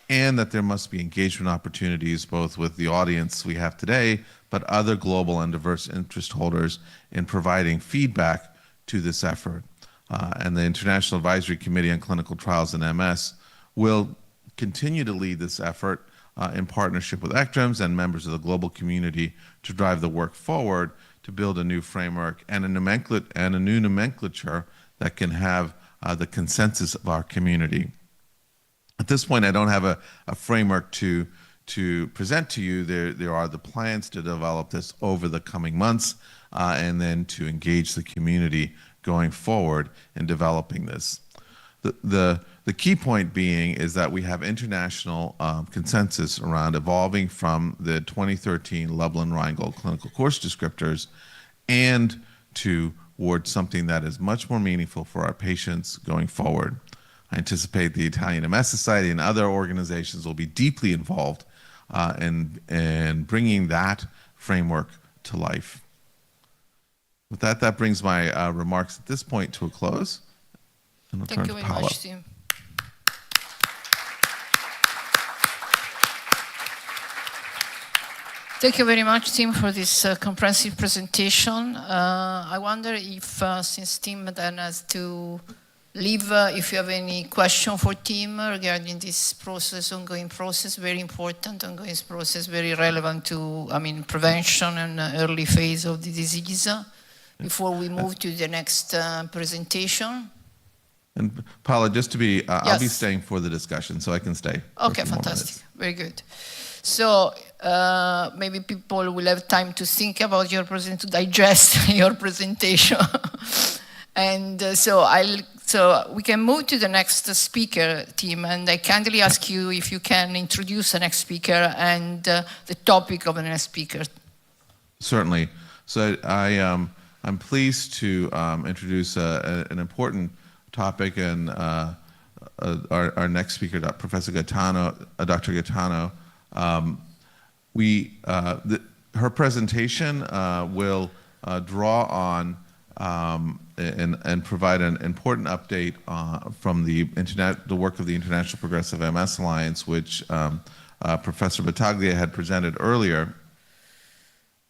and that there must be engagement opportunities both with the audience we have today, but other global and diverse interest holders in providing feedback to this effort. And the International Advisory Committee on Clinical Trials in MS will continue to lead this effort in partnership with ECTRIMS and members of the global community to drive the work forward to build a new framework and a new nomenclature that can have the consensus of our community. At this point, I don't have a framework to present to you. There are the plans to develop this over the coming months and then to engage the community going forward in developing this. The key point being is that we have international consensus around evolving from the 2013 Lublin-Rheingold clinical course descriptors and towards something that is much more meaningful for our patients going forward. I anticipate the Italian MS Society and other organizations will be deeply involved in bringing that framework to life. With that, that brings my remarks at this point to a close. And Thank you very much, Tim. Thank you very much, Tim, for this comprehensive presentation. I wonder if, since Tim then has to leave, if you have any question for Tim regarding this process, ongoing process, very important ongoing process, very relevant to, prevention and early phase of the disease, before we move to the next presentation. And Paola, just to be, Yes. I'll be staying for the discussion, so I can stay. for Okay, a few more fantastic. minutes. Very good. So maybe people will have time to think about your to digest your presentation. And so we can move to the next speaker, Tim, and I kindly ask you if you can introduce the next speaker and the topic of the next speaker. Certainly. So I'm pleased to introduce an important topic, and our next speaker, Professor Gaetano, Dr. Gaetano. Her presentation will draw on and provide an important update from the work of the International Progressive MS Alliance, which Professor Battaglia had presented earlier,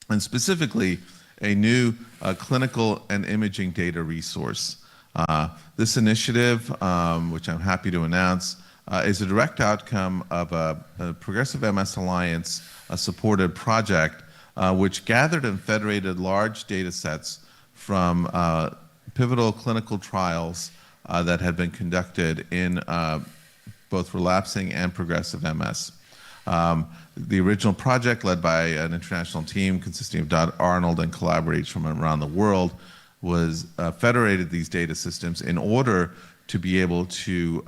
and specifically a new clinical and imaging data resource. This initiative, which I'm happy to announce, is a direct outcome of a Progressive MS Alliance supported project which gathered and federated large data sets from pivotal clinical trials that had been conducted in both relapsing and progressive MS. The original project, led by an international team consisting of Dodd Arnold and collaborators from around the world, was federated these data systems in order to be able to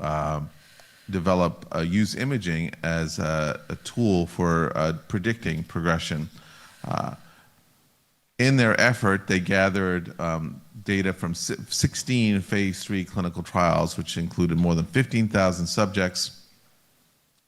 use imaging as a tool for predicting progression. In their effort, they gathered data from 16 phase 3 clinical trials, which included more than 15,000 subjects,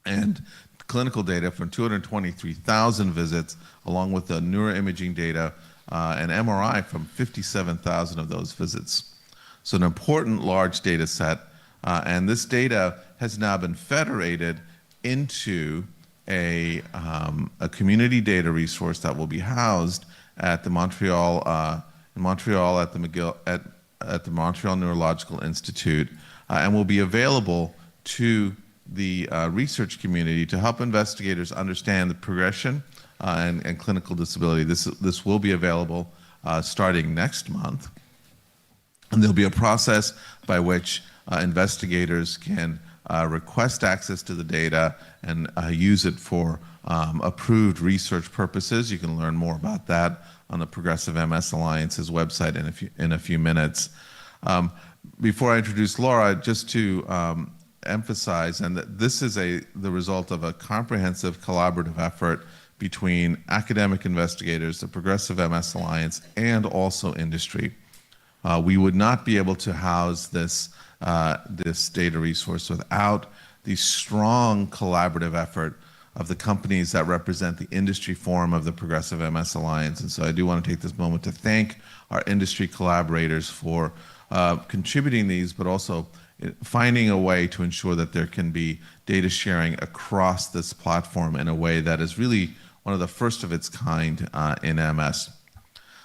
and clinical data from 223,000 visits, along with the neuroimaging data and MRI from 57,000 of those visits. So an important large data set, and this data has now been federated into a community data resource that will be housed at the Montreal at the Montreal Neurological Institute, and will be available to the research community to help investigators understand the progression and clinical disability. This will be available starting next month, and there'll be a process by which investigators can request access to the data and use it for approved research purposes. You can learn more about that on the Progressive MS Alliance's website in a few minutes. Before I introduce Laura, just to emphasize, and that this is the result of a comprehensive collaborative effort between academic investigators, the Progressive MS Alliance, and also industry. We would not be able to house this data resource without the strong collaborative effort of the companies that represent the industry forum of the Progressive MS Alliance. And so I do want to take this moment to thank our industry collaborators for contributing these, but also finding a way to ensure that there can be data sharing across this platform in a way that is really one of the first of its kind in MS.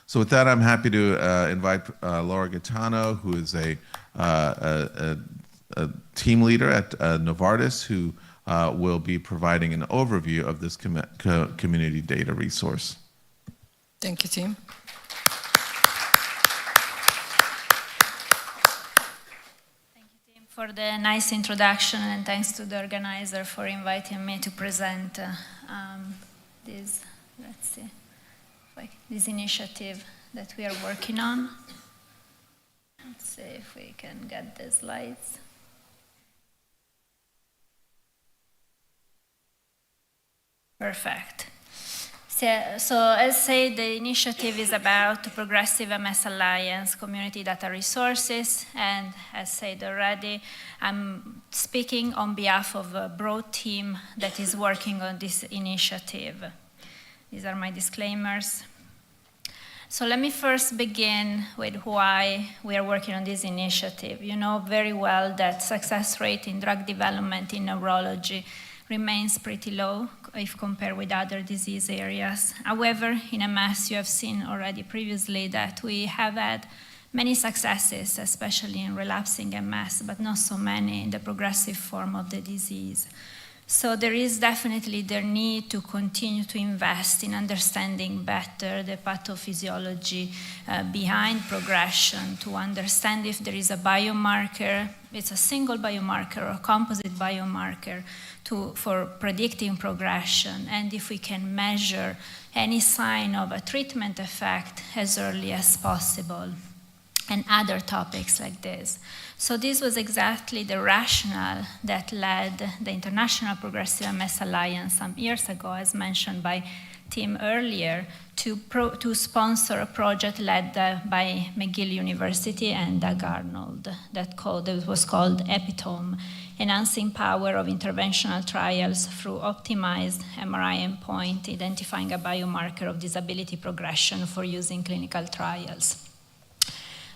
So with that, I'm happy to invite Laura Gaetano, who is a team leader at Novartis, who will be providing an overview of this community data resource. Thank you, Tim. For the nice introduction, and thanks to the organizer for inviting me to present this, let's see, this initiative that we are working on. Let's see if we can get the slides. Perfect. So as said, the initiative is about Progressive MS Alliance Community Data Resources, and as said already, I'm speaking on behalf of a broad team that is working on this initiative. These are my disclaimers. So let me first begin with why we are working on this initiative. You know very well that success rate in drug development in neurology remains pretty low if compared with other disease areas. However, in MS, you have seen already previously that we have had many successes, especially in relapsing MS, but not so many in the progressive form of the disease. So there is definitely the need to continue to invest in understanding better the pathophysiology behind progression, to understand if there is a biomarker, it's a single biomarker or a composite biomarker for predicting progression, and if we can measure any sign of a treatment effect as early as possible, and other topics like this. So this was exactly the rationale that led the International Progressive MS Alliance some years ago, as mentioned by Tim earlier, to sponsor a project led by McGill University and Doug Arnold that was called Epitome, Enhancing Power of Interventional Trials through Optimized MRI Endpoint, Identifying a Biomarker of Disability Progression for Use in Clinical Trials.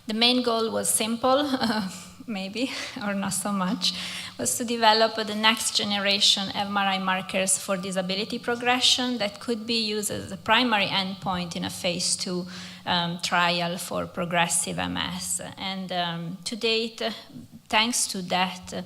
The main goal was simple, maybe, or not so much, was to develop the next generation MRI markers for disability progression that could be used as a primary endpoint in a phase 2 trial for progressive MS. And to date, thanks to that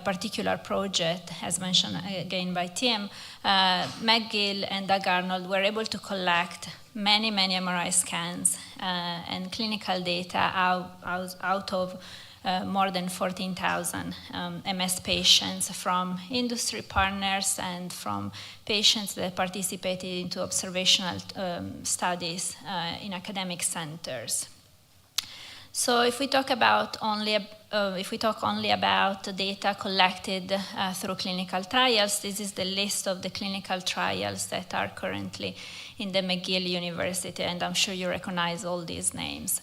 particular project, as mentioned again by Tim, McGill and Doug Arnold were able to collect many MRI scans and clinical data out of more than 14,000 MS patients from industry partners and from patients that participated into observational studies in academic centers. So if we talk only about data collected through clinical trials, this is the list of the clinical trials that are currently in the McGill University, and I'm sure you recognize all these names.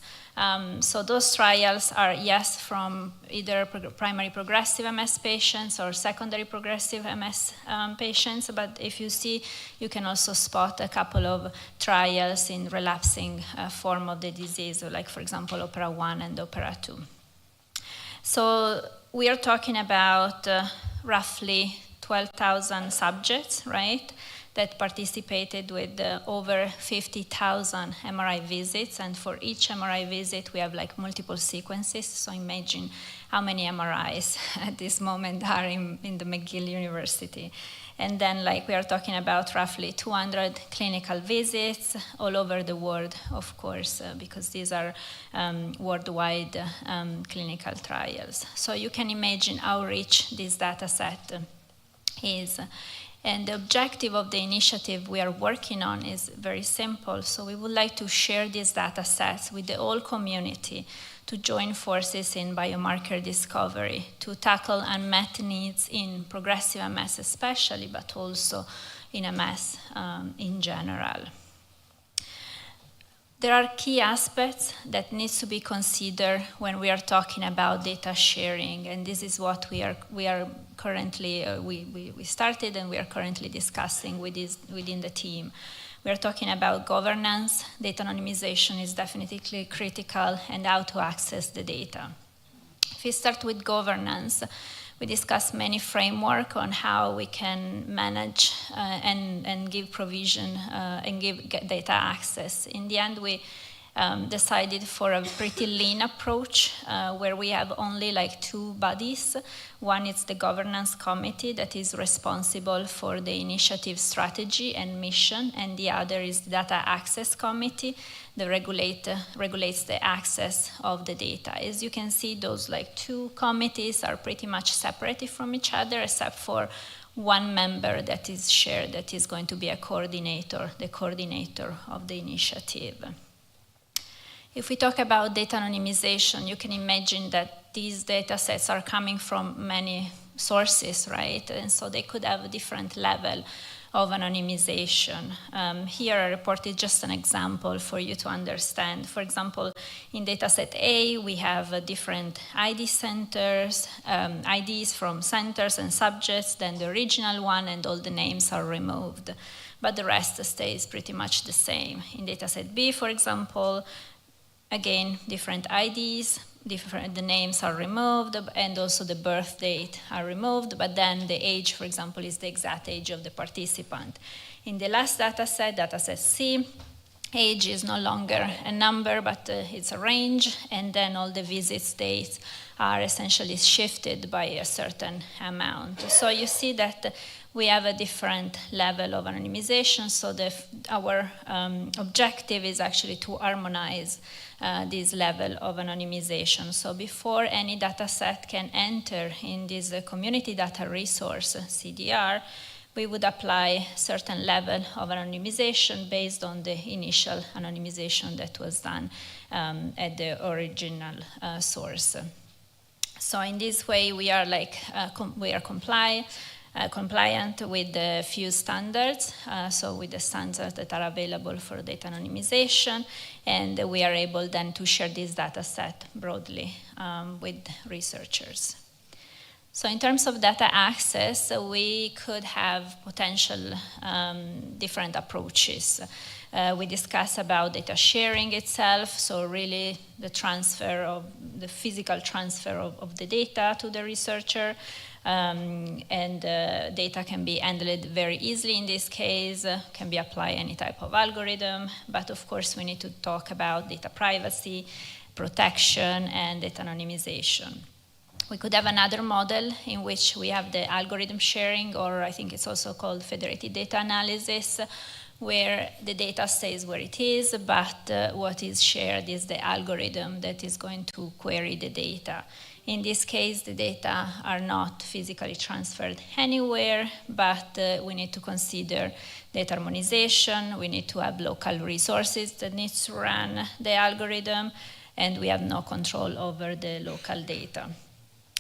So those trials are, yes, from either primary progressive MS patients or secondary progressive MS patients, but if you see, you can also spot a couple of trials in relapsing form of the disease, like, for example, Opera 1 and Opera 2. So we are talking about roughly 12,000 subjects, right, that participated with over 50,000 MRI visits, and for each MRI visit we have like multiple sequences, so imagine how many MRIs at this moment are in the McGill University. And then we are talking about roughly 200 clinical visits all over the world, of course, because these are worldwide clinical trials. So you can imagine how rich this data set is. And the objective of the initiative we are working on is very simple. So we would like to share these data sets with the whole community to join forces in biomarker discovery, to tackle unmet needs in progressive MS especially, but also in MS in general. There are key aspects that need to be considered when we are talking about data sharing, and this is what we are currently, we started and we are currently discussing within the team. We are talking about governance. Data anonymization is definitely critical, and how to access the data. If we start with governance, we discussed many frameworks on how we can manage and give provision and give data access. In the end, we decided for a pretty lean approach where we have only like 2 bodies. One is the governance committee that is responsible for the initiative strategy and mission, and the other is the data access committee that regulates the access of the data. As you can see, those like 2 committees are pretty much separated from each other, except for one member that is shared, that is going to be a coordinator, the coordinator of the initiative. If we talk about data anonymization, you can imagine that these data sets are coming from many sources, right? And so they could have a different level of anonymization. Here I reported just an example for you to understand. For example, in dataset A, we have different ID centers, IDs from centers and subjects than the original one, and all the names are removed. But the rest stays pretty much the same. In dataset B, for example, again, different IDs, the names are removed, and also the birth date are removed, but then the age, for example, is the exact age of the participant. In the last dataset C, age is no longer a number, but it's a range, and then all the visit dates are essentially shifted by a certain amount. So you see that we have a different level of anonymization, so our objective is actually to harmonize this level of anonymization. So before any data set can enter in this community data resource, CDR, we would apply certain level of anonymization based on the initial anonymization that was done at the original source. So in this way, we are compliant with the few standards, so with the standards that are available for data anonymization, and we are able then to share this data set broadly with researchers. So in terms of data access, we could have potential different approaches. We discussed about data sharing itself, so really the physical transfer of the data to the researcher. Data can be handled very easily in this case, can be applied any type of algorithm, but of course we need to talk about data privacy, protection, and data anonymization. We could have another model in which we have the algorithm sharing, or I think it's also called federated data analysis, where the data stays where it is, but what is shared is the algorithm that is going to query the data. In this case, the data are not physically transferred anywhere, but we need to consider data harmonization, we need to have local resources that need to run the algorithm, and we have no control over the local data.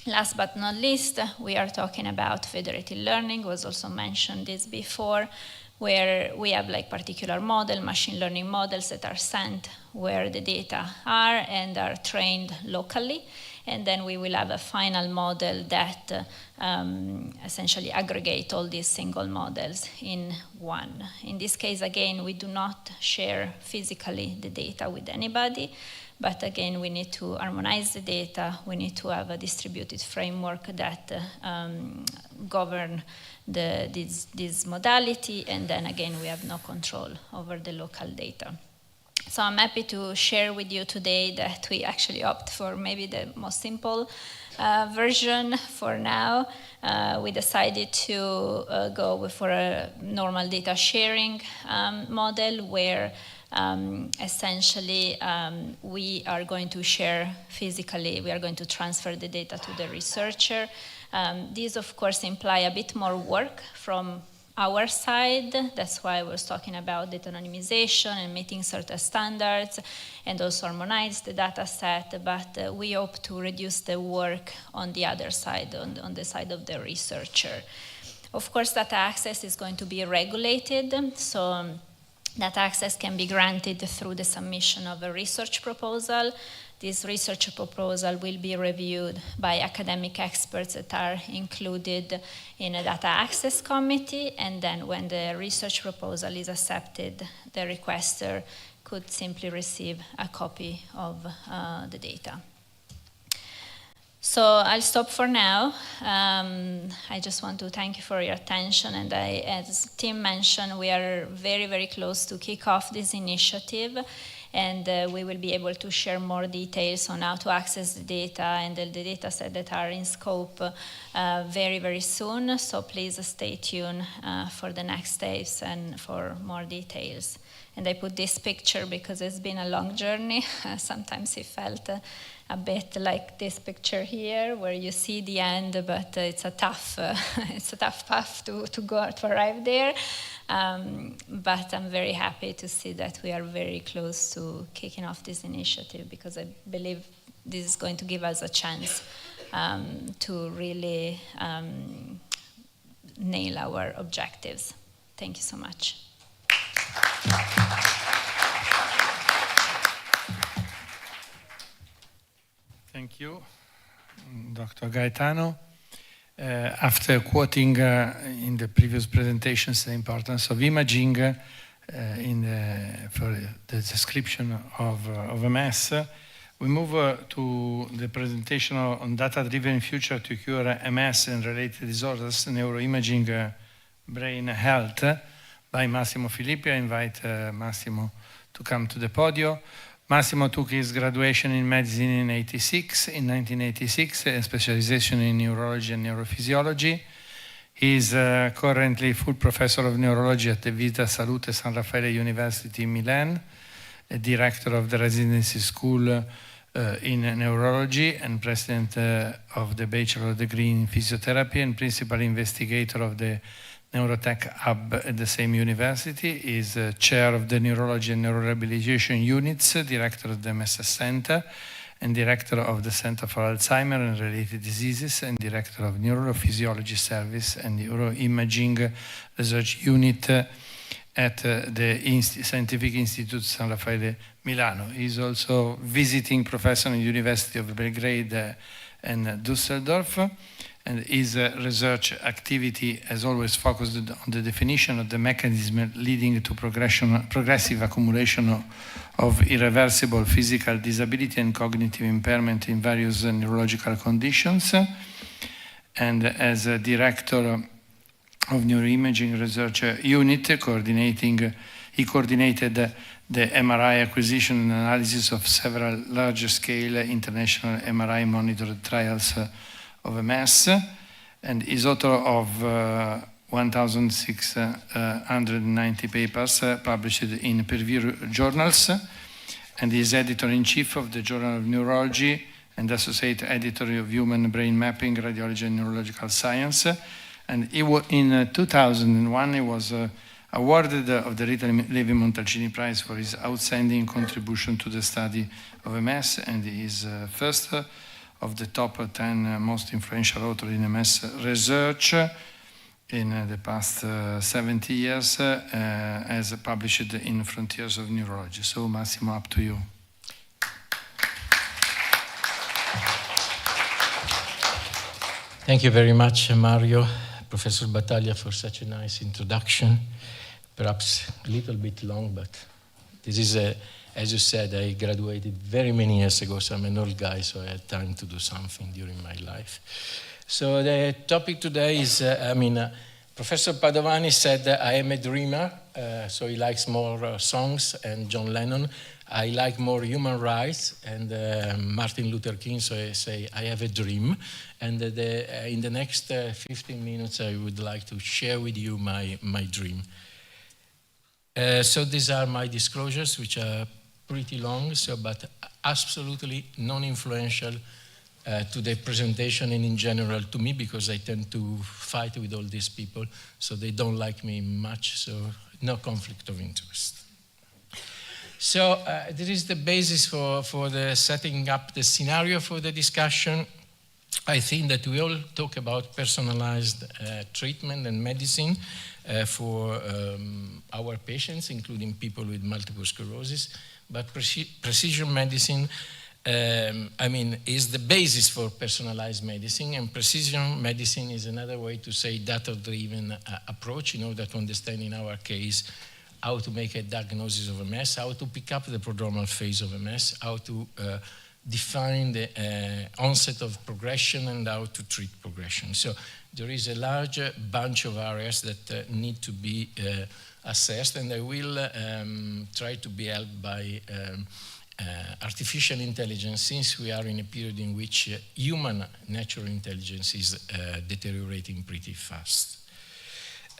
Last but not least, we are talking about federated learning, was also mentioned this before, where we have like particular machine learning models that are sent where the data are and are trained locally. And then we will have a final model that essentially aggregate all these single models in one. In this case, again, we do not share physically the data with anybody, but again, we need to harmonize the data. We need to have a distributed framework that govern this modality, and then again, we have no control over the local data. So I'm happy to share with you today that we actually opt for maybe the most simple version for now. We decided to go for a normal data sharing model where essentially we are going to share physically, we are going to transfer the data to the researcher. These of course imply a bit more work from our side. That's why I was talking about data anonymization and meeting certain standards and also harmonize the data set, but we hope to reduce the work on the other side, on the side of the researcher. Of course, data access is going to be regulated, so that access can be granted through the submission of a research proposal. This research proposal will be reviewed by academic experts that are included in a data access committee, and then when the research proposal is accepted, the requester could simply receive a copy of the data. So I'll stop for now. I just want to thank you for your attention, and as Tim mentioned, we are very, very close to kick off this initiative. and we will be able to share more details on how to access the data and the data set that are in scope very, very soon. So please stay tuned for the next steps and for more details. And I put this picture because it's been a long journey. Sometimes it felt a bit like this picture here, where you see the end, but it's a tough path to arrive there. But I'm very happy to see that we are very close to kicking off this initiative, because I believe this is going to give us a chance to really nail our objectives. Thank you so much. Thank you, Dr. Gaetano. After quoting in the previous presentations the importance of imaging for the description of MS, we move to the presentation on data-driven future to cure MS and related disorders, neuroimaging brain health, by Massimo Filippi. I invite Massimo to come to the podium. Massimo took his graduation in medicine in 1986, a specialization in neurology and neurophysiology. He is currently full professor of neurology at the Vita Salute San Raffaele University in Milan, a director of the residency school in neurology, and president of the bachelor degree in physiotherapy, and principal investigator of the Neurotech Hub at the same university. He is chair of the Neurology and Neurorehabilitation Units, director of the MSS Center, and director of the Center for Alzheimer and Related Diseases, and director of Neurophysiology Service and Neuroimaging Research Unit at the Scientific Institute San Raffaele Milano. He is also visiting professor in the University of Belgrade and Düsseldorf. And his research activity has always focused on the definition of the mechanism leading to progressive accumulation of irreversible physical disability and cognitive impairment in various neurological conditions. And as a director of Neuroimaging Research Unit, he coordinated the MRI acquisition and analysis of several large-scale international MRI monitored trials of MS, and is author of 1,690 papers published in peer-reviewed journals, and is editor-in-chief of the Journal of Neurology and associate editor of Human Brain Mapping, Radiology and Neurological Science. And in 2001, he was awarded of the Rita Levi-Montalcini Prize for his outstanding contribution to the study of MS, and he is first of the top 10 most influential authors in MS research in the past 70 years, as published in Frontiers of Neurology. So Massimo, up to you. Thank you very much, Mario, Professor Battaglia, for such a nice introduction. Perhaps a little bit long, but this is as you said, I graduated very many years ago, so I'm an old guy, so I had time to do something during my life. So the topic today is, Professor Padovani said that I am a dreamer, so he likes more songs, and John Lennon. I like more human rights, and Martin Luther King, so I say I have a dream. And in the next 15 minutes, I would like to share with you my dream. So these are my disclosures, which are pretty long, but absolutely non-influential to the presentation and in general to me, because I tend to fight with all these people, so they don't like me much, so no conflict of interest. So this is the basis for the setting up the scenario for the discussion. I think that we all talk about personalized treatment and medicine for our patients, including people with multiple sclerosis. But precision medicine, is the basis for personalized medicine, and precision medicine is another way to say data-driven approach in order to understand, in our case, how to make a diagnosis of MS, how to pick up the prodromal phase of MS, how to define the onset of progression, and how to treat progression. So there is a large bunch of areas that need to be assessed, and I will try to be helped by artificial intelligence, since we are in a period in which human natural intelligence is deteriorating pretty fast.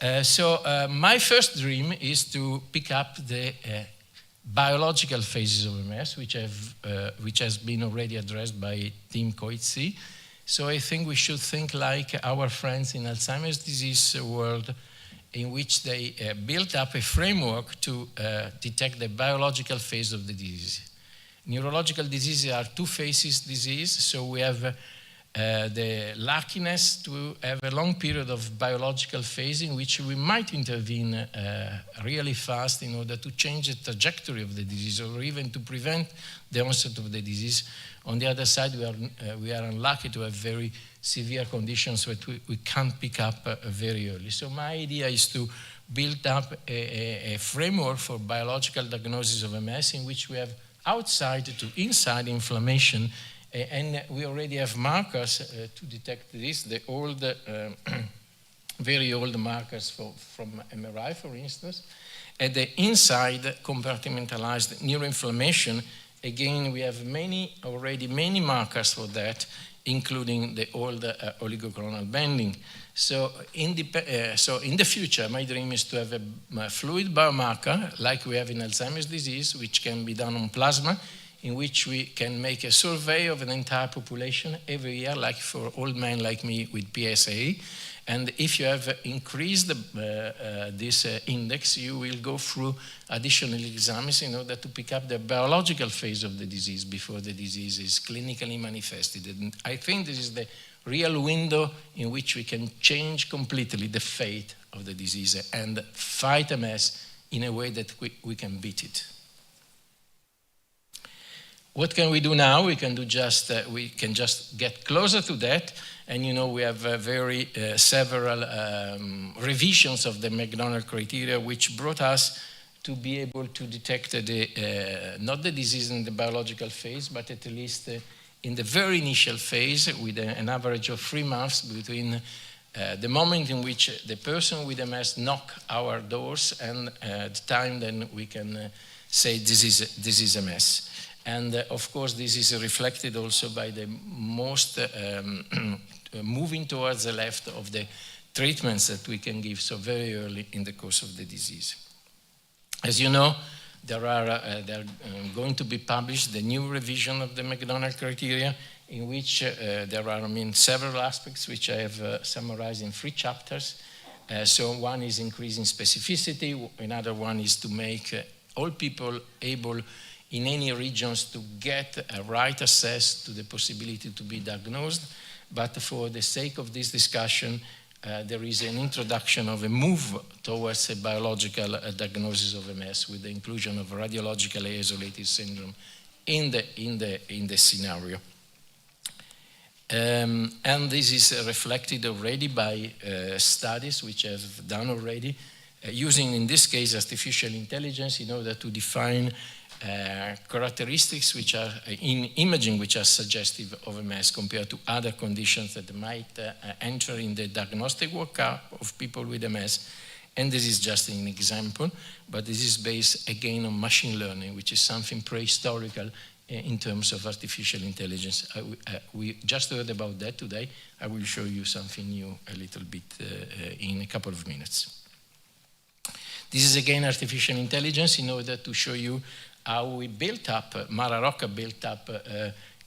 My first dream is to pick up the biological phases of MS, which has been already addressed by Tim Coetzee. So I think we should think like our friends in Alzheimer's disease world, in which they built up a framework to detect the biological phase of the disease. Neurological diseases are two phases disease, so we have the luckiness to have a long period of biological phase in which we might intervene really fast in order to change the trajectory of the disease or even to prevent the onset of the disease. On the other side, we are unlucky to have very severe conditions that we can't pick up very early. So my idea is to build up a framework for biological diagnosis of MS in which we have outside to inside inflammation, and we already have markers to detect this, the old, very old markers from MRI, for instance. At the inside compartmentalized neuroinflammation, again, we have already many markers for that, including the old oligochronal bending. So in the future, my dream is to have a fluid biomarker, like we have in Alzheimer's disease, which can be done on plasma, in which we can make a survey of an entire population every year, like for old men like me with PSA. And if you have increased this index, you will go through additional exams in order to pick up the biological phase of the disease before the disease is clinically manifested. And I think this is the real window in which we can change completely the fate of the disease and fight MS in a way that we can beat it. What can we do now? We can just get closer to that. And we have several revisions of the McDonald criteria, which brought us to be able to detect not the disease in the biological phase, but at least in the very initial phase, with an average of 3 months between the moment in which the person with MS knock our doors and the time then we can say this is MS. And of course, this is reflected also by the most moving towards the left of the treatments that we can give so very early in the course of the disease. As you know, they're going to be published the new revision of the McDonald criteria, in which there are several aspects which I have summarized in 3 chapters. So one is increasing specificity, another one is to make all people able in any regions to get a right access to the possibility to be diagnosed. But for the sake of this discussion, there is an introduction of a move towards a biological diagnosis of MS with the inclusion of radiologically isolated syndrome in the scenario. And this is reflected already by studies which have done already, using in this case artificial intelligence in order to define characteristics which are in imaging which are suggestive of MS compared to other conditions that might enter in the diagnostic workup of people with MS. And this is just an example, but this is based again on machine learning, which is something prehistorical in terms of artificial intelligence. We just heard about that today. I will show you something new a little bit in a couple of minutes. This is again artificial intelligence in order to show you how we built up, Mara Rocca built up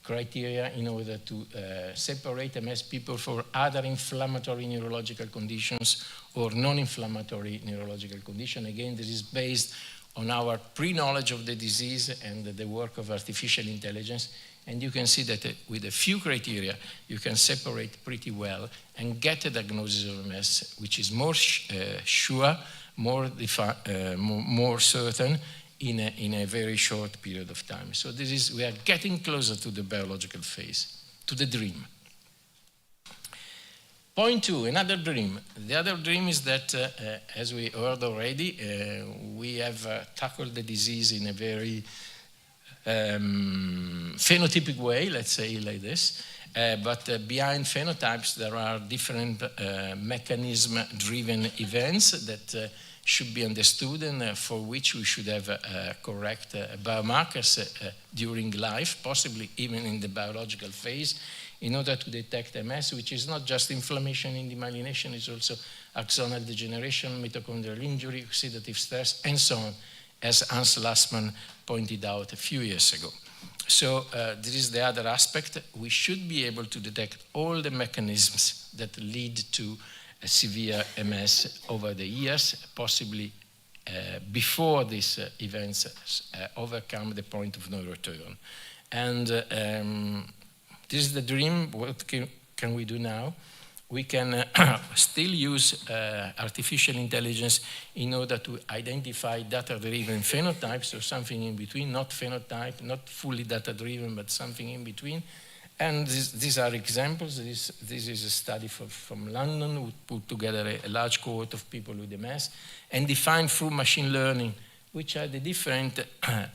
criteria in order to separate MS people for other inflammatory neurological conditions or non-inflammatory neurological conditions. Again, this is based on our pre-knowledge of the disease and the work of artificial intelligence. And you can see that with a few criteria, you can separate pretty well and get a diagnosis of MS, which is more sure, more certain, in a very short period of time. So we are getting closer to the biological phase, to the dream. Point 2, another dream. The other dream is that, as we heard already, we have tackled the disease in a very phenotypic way, let's say like this. But behind phenotypes, there are different mechanism-driven events that should be understood and for which we should have correct biomarkers during life, possibly even in the biological phase, in order to detect MS, which is not just inflammation in demyelination, it's also axonal degeneration, mitochondrial injury, oxidative stress, and so on, as Hans Lassmann pointed out a few years ago. So this is the other aspect. We should be able to detect all the mechanisms that lead to a severe MS over the years, possibly before these events overcome the point of no return. And this is the dream. What can we do now? We can still use artificial intelligence in order to identify data-driven phenotypes or something in between, not phenotype, not fully data-driven, but something in between. And these are examples. This is a study from London who put together a large cohort of people with MS and defined through machine learning which are the different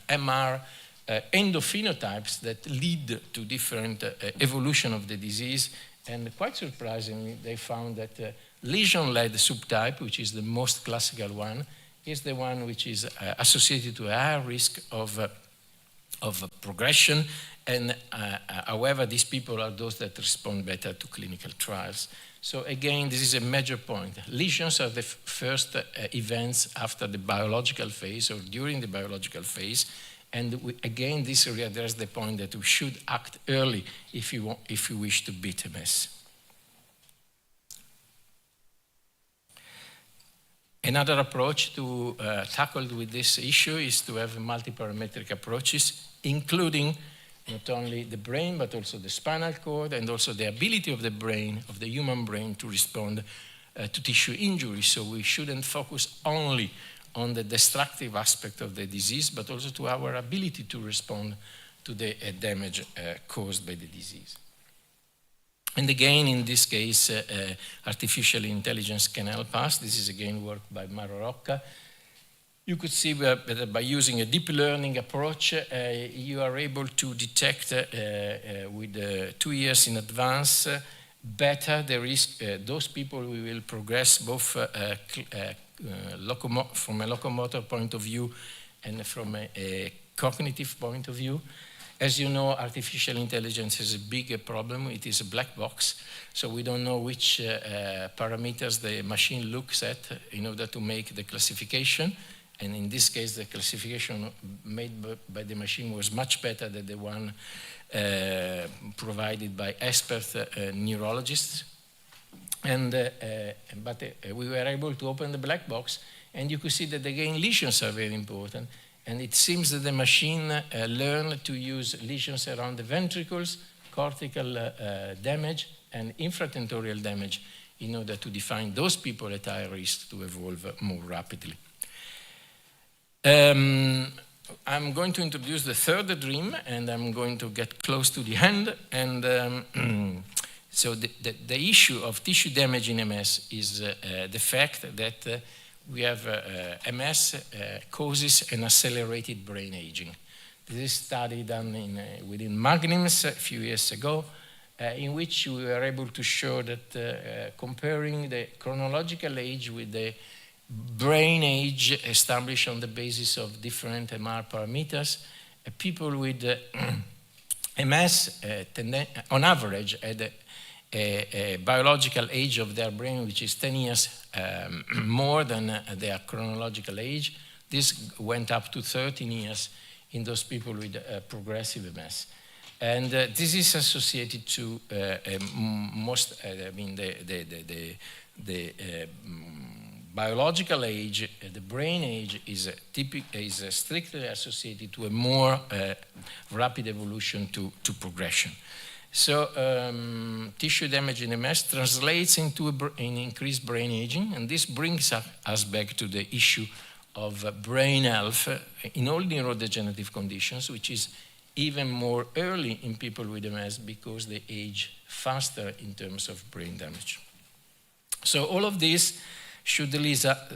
MR endophenotypes that lead to different evolution of the disease. And quite surprisingly, they found that lesion-led subtype, which is the most classical one, is the one which is associated to a higher risk of progression. And however, these people are those that respond better to clinical trials. So again, this is a major point. Lesions are the first events after the biological phase or during the biological phase. And again, this readdresses the point that we should act early if we wish to beat MS. Another approach to tackle with this issue is to have multi-parametric approaches, including not only the brain, but also the spinal cord, and also the ability of the brain, of the human brain, to respond to tissue injury. So we shouldn't focus only on the destructive aspect of the disease, but also to our ability to respond to the damage caused by the disease. And again, in this case, artificial intelligence can help us. This is again work by Maro Rocca. You could see that by using a deep learning approach, you are able to detect with 2 years in advance better the risk, those people who will progress both from a locomotor point of view and from a cognitive point of view. As you know, artificial intelligence is a big problem. It is a black box, so we don't know which parameters the machine looks at in order to make the classification. And in this case, the classification made by the machine was much better than the one provided by expert neurologists. But we were able to open the black box, and you could see that again lesions are very important. And it seems that the machine learned to use lesions around the ventricles, cortical damage, and infratentorial damage in order to define those people at high risk to evolve more rapidly. I'm going to introduce the third dream, and I'm going to get close to the end. And so the issue of tissue damage in MS is the fact that we have MS causes an accelerated brain aging. This is a study done within Magnims a few years ago, in which we were able to show that comparing the chronological age with the brain age established on the basis of different MR parameters, people with MS on average had a biological age of their brain which is 10 years more than their chronological age. This went up to 13 years in those people with progressive MS. And this is associated to the biological age, the brain age is strictly associated to a more rapid evolution to progression. So tissue damage in MS translates into an increased brain aging, and this brings us back to the issue of brain health in all neurodegenerative conditions, which is even more early in people with MS because they age faster in terms of brain damage. So all of this should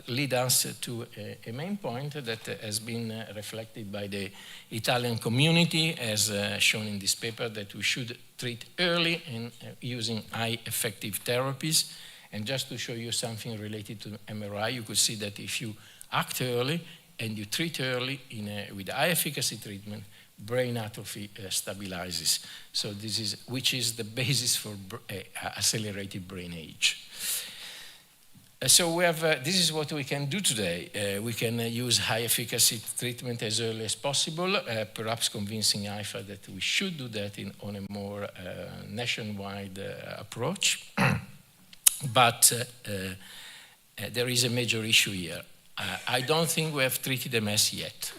lead us to a main point that has been reflected by the Italian community, as shown in this paper, that we should treat early and using high effective therapies. And just to show you something related to MRI, you could see that if you act early and you treat early with high efficacy treatment, brain atrophy stabilizes. So this is, which is the basis for accelerated brain age. So we have, this is what we can do today. We can use high efficacy treatment as early as possible, perhaps convincing IFA that we should do that on a more nationwide approach. But there is a major issue here. I don't think we have treated MS yet.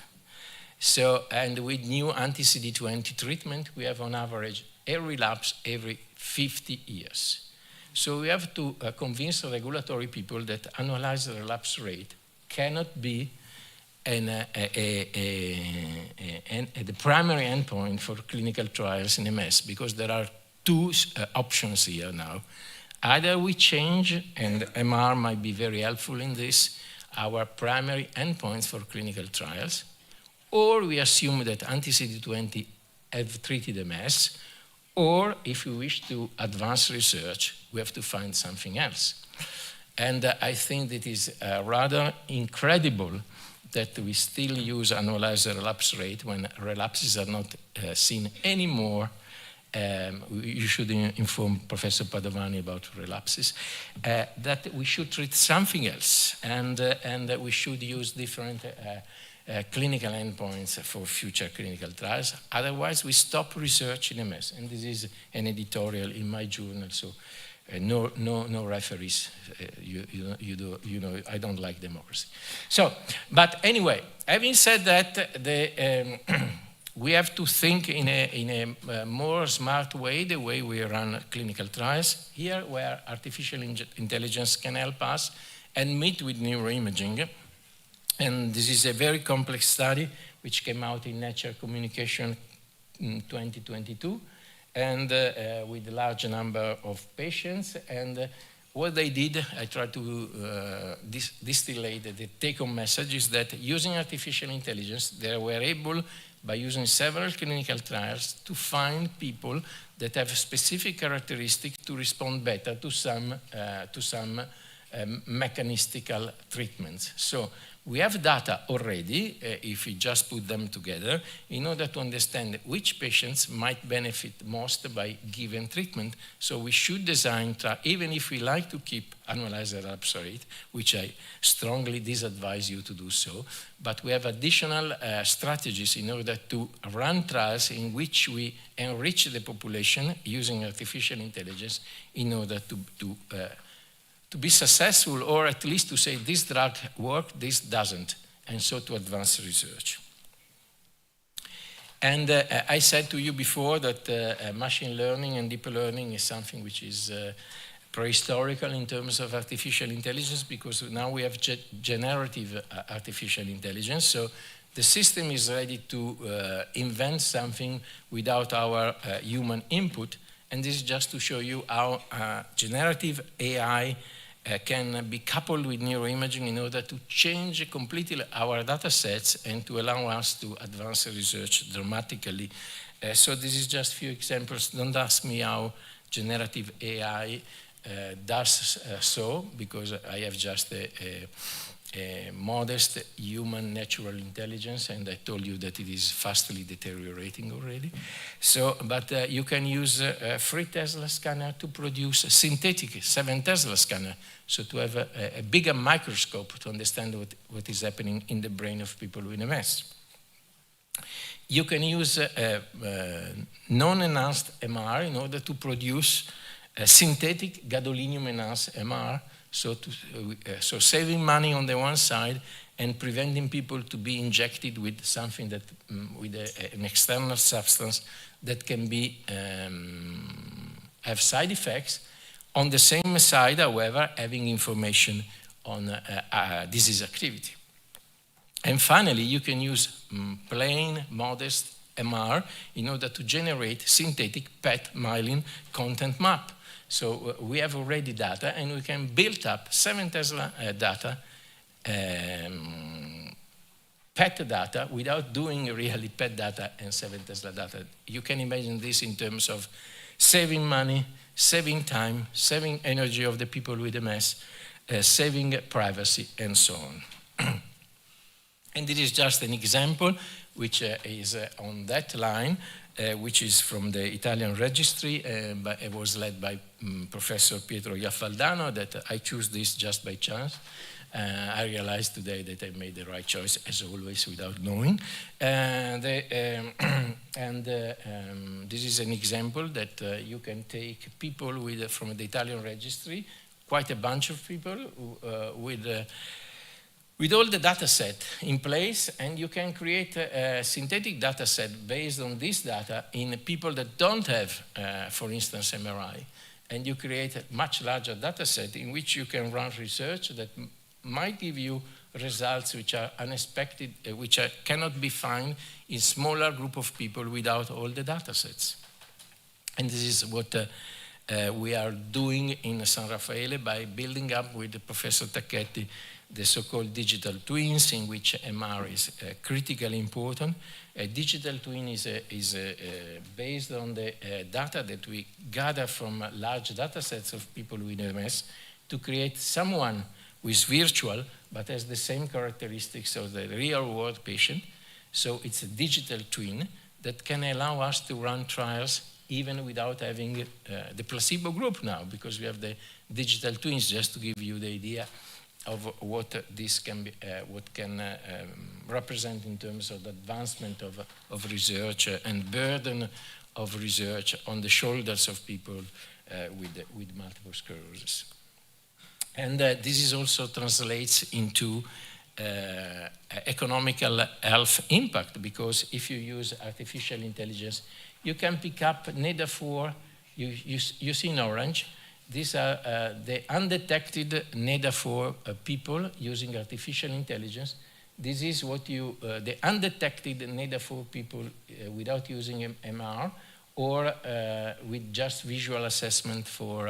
So, and with new anti-CD20 treatment, we have on average a relapse every 50 years. So we have to convince regulatory people that annualized relapse rate cannot be the primary endpoint for clinical trials in MS, because there are two options here now. Either we change, and MR might be very helpful in this, our primary endpoints for clinical trials, or we assume that anti-CD20 have treated MS, or if we wish to advance research, we have to find something else. And I think that is rather incredible that we still use annualized relapse rate when relapses are not seen anymore. You should inform Professor Padovani about relapses, that we should treat something else, and that we should use different clinical endpoints for future clinical trials. Otherwise, we stop research in MS. And this is an editorial in my journal, so no referees. You know, I don't like democracy. So, but anyway, having said that, we have to think in a more smart way, the way we run clinical trials here, where artificial intelligence can help us and meet with neuroimaging. And this is a very complex study which came out in Nature Communication in 2022, and with a large number of patients. And what they did, I tried to distillate the take-home message, is that using artificial intelligence, they were able, by using several clinical trials, to find people that have specific characteristics to respond better to some mechanistical treatments. So we have data already, if we just put them together, in order to understand which patients might benefit most by given treatment. So we should design, even if we like to keep annualized relapse rate, which I strongly disadvise you to do so, but we have additional strategies in order to run trials in which we enrich the population using artificial intelligence in order to be successful, or at least to say this drug works, this doesn't, and so to advance research. And I said to you before that machine learning and deep learning is something which is prehistorical in terms of artificial intelligence, because now we have generative artificial intelligence. So the system is ready to invent something without our human input. And this is just to show you how generative AI can be coupled with neuroimaging in order to change completely our data sets and to allow us to advance research dramatically. So this is just a few examples. Don't ask me how generative AI does so, because I have just a modest human natural intelligence, and I told you that it is fastly deteriorating already. So, but you can use a 3 Tesla scanner to produce a synthetic 7 Tesla scanner, so to have a bigger microscope to understand what is happening in the brain of people with MS. You can use non-enhanced MR in order to produce a synthetic gadolinium-enhanced MR, so saving money on the one side and preventing people to be injected with something that, with an external substance that can be, have side effects. On the same side, however, having information on disease activity. And finally, you can use plain, modest MR in order to generate synthetic PET myelin content map. So we have already data, and we can build up 7 Tesla data, PET data, without doing really PET data and 7 Tesla data. You can imagine this in terms of saving money, saving time, saving energy of the people with MS, saving privacy, and so on. And it is just an example which is on that line, which is from the Italian registry, but it was led by Professor Pietro Iaffaldano, that I choose this just by chance. I realized today that I made the right choice, as always, without knowing. This is an example that you can take people from the Italian registry, quite a bunch of people with all the data set in place, and you can create a synthetic data set based on this data in people that don't have, for instance, MRI. And you create a much larger data set in which you can run research that might give you results which are unexpected, which cannot be found in smaller group of people without all the data sets. And this is what we are doing in San Raffaele by building up with Professor Tacchetti the so-called digital twins, in which MR is critically important. A digital twin is based on the data that we gather from large data sets of people with MS to create someone who is virtual but has the same characteristics of the real-world patient. So it's a digital twin that can allow us to run trials even without having the placebo group now, because we have the digital twins, just to give you the idea of what this can be, what can represent in terms of the advancement of research and burden of research on the shoulders of people with multiple sclerosis. And this is also translates into economical health impact, because if you use artificial intelligence, you can pick up NEDA4, you see in orange. These are the undetected NEDA4 people using artificial intelligence. This is what the undetected NEDA4 people without using MR, or with just visual assessment from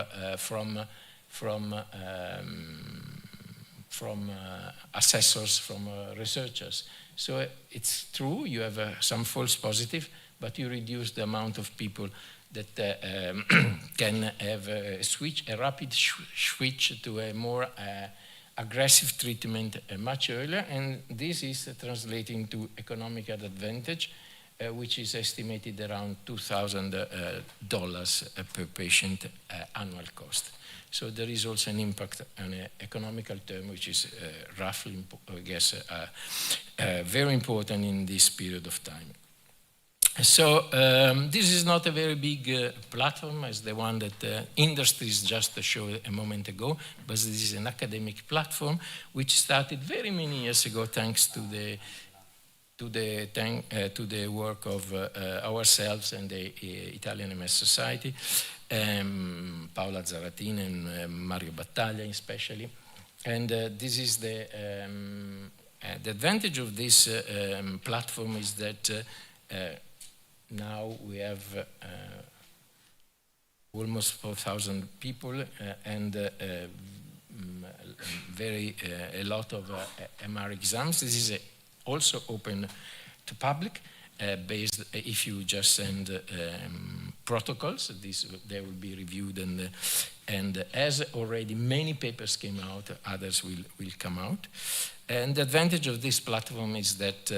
assessors, from researchers. So it's true, you have some false positive, but you reduce the amount of people that can have a rapid switch to a more aggressive treatment much earlier, and this is translating to economical advantage, which is estimated around $2,000 per patient annual cost. So there is also an impact on an economical term, which is roughly, I guess, very important in this period of time. So this is not a very big platform as the one that industries just showed a moment ago, but this is an academic platform which started very many years ago thanks to the work of ourselves and the Italian MS Society, Paola Zaratin and Mario Battaglia especially. And this is the advantage of this platform is that now we have almost 4,000 people and a lot of MR exams. This is also open to public, based if you just send protocols. They will be reviewed, and as already many papers came out, others will come out. And the advantage of this platform is that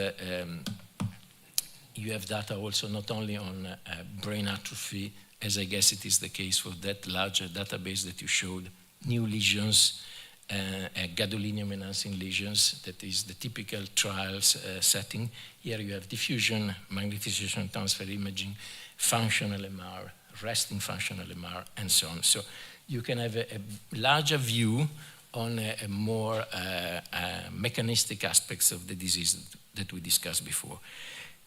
you have data also not only on brain atrophy, as I guess it is the case for that larger database that you showed, new lesions, gadolinium-enhancing lesions, that is the typical trials setting. Here you have diffusion, magnetization, transfer imaging, functional MR, resting functional MR, and so on. So you can have a larger view on a more mechanistic aspects of the disease that we discussed before.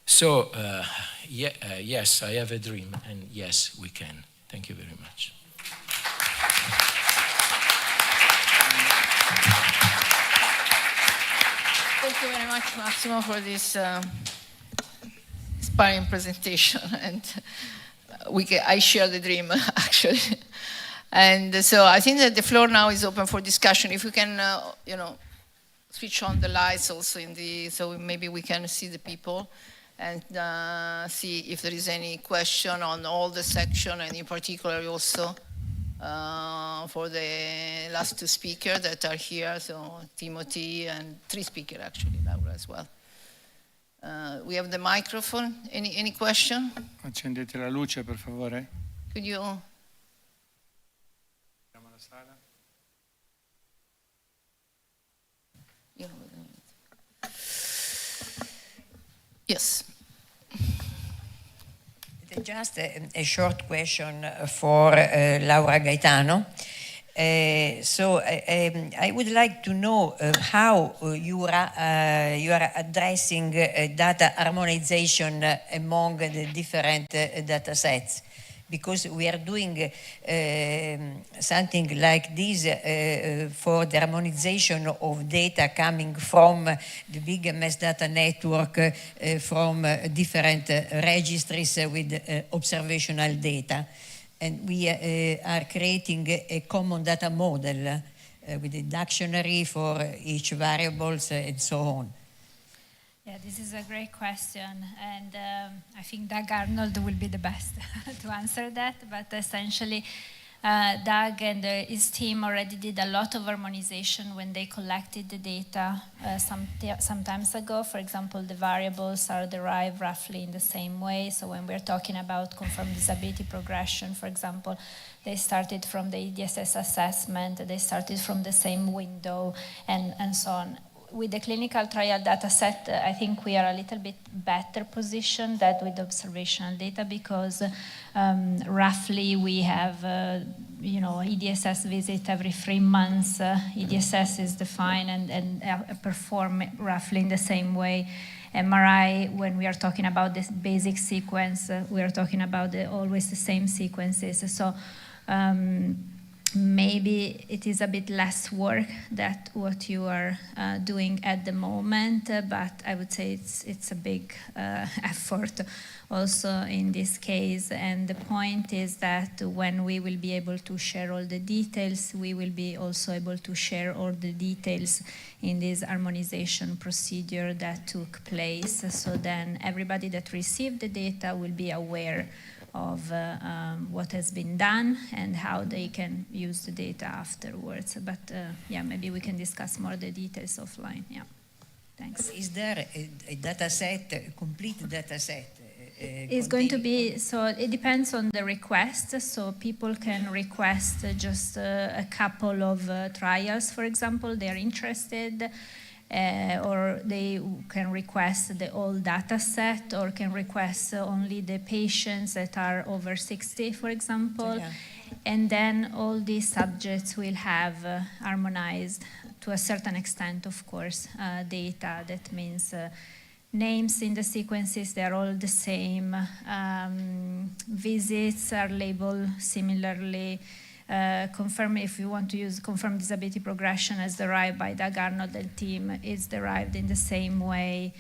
So, yes, I have a dream, and yes, we can. Thank you very much. Thank you very much, Massimo, for this inspiring presentation. And I share the dream, actually. And so I think that the floor now is open for discussion. If we can, switch on the lights also so maybe we can see the people and see if there is any question on all the section, and in particular also for the last two speakers that are here, so Timothy and three speakers actually, Laura as well. We have the microphone. Any question? Accendete la luce, per favore. Could you? Yes. Just a short question for Laura Gaetano. I would like to know how you are addressing data harmonization among the different data sets, because we are doing something like this for the harmonization of data coming from the big MS data network from different registries with observational data. And we are creating a common data model with a dictionary for each variables and so on. Yeah, this is a great question, and I think Doug Arnold will be the best to answer that. But essentially, Doug and his team already did a lot of harmonization when they collected the data some times ago. For example, the variables are derived roughly in the same way. So when we're talking about confirmed disability progression, for example, they started from the EDSS assessment, they started from the same window, and so on. With the clinical trial data set, I think we are a little bit better positioned than with observational data, because roughly we have, EDSS visit every 3 months. EDSS is defined and perform roughly in the same way. MRI, when we are talking about this basic sequence, we are talking about always the same sequences. So maybe it is a bit less work than what you are doing at the moment, but I would say it's a big effort also in this case. And the point is that when we will be able to share all the details, we will be also able to share all the details in this harmonization procedure that took place. So then everybody that received the data will be aware of what has been done and how they can use the data afterwards. But yeah, maybe we can discuss more the details offline. Yeah, thanks. Is there a data set, a complete data set? It's going to be, so it depends on the request. So people can request just a couple of trials, for example, they are interested. Or they can request the whole data set, or can request only the patients that are over 60, for example. Yeah. And then all these subjects will have harmonized, to a certain extent, of course, data. That means names in the sequences, they're all the same. Visits are labeled similarly. If you want to use confirmed disability progression as derived by Doug Arnold and team, it's derived in the same way.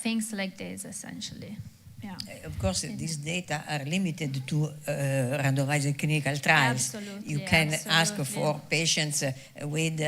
Things like this, essentially. Yeah. Of course, these data are limited to randomized clinical trials. Absolutely, you can ask for patients with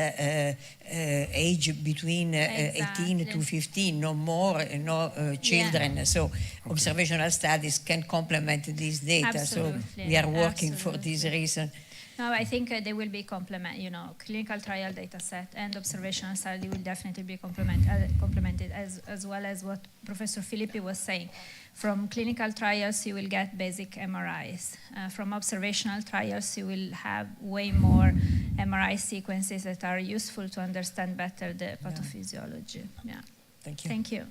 age between 18 to 15, no more, no children. Yeah. So observational studies can complement these data. Absolutely. So we are working for this reason. No, I think they will be clinical trial data set and observational study will definitely be complemented, as well as what Professor Filippi was saying. From clinical trials, you will get basic MRIs. From observational trials, you will have way more MRI sequences that are useful to understand better the pathophysiology. Yeah. Thank you. Thank you.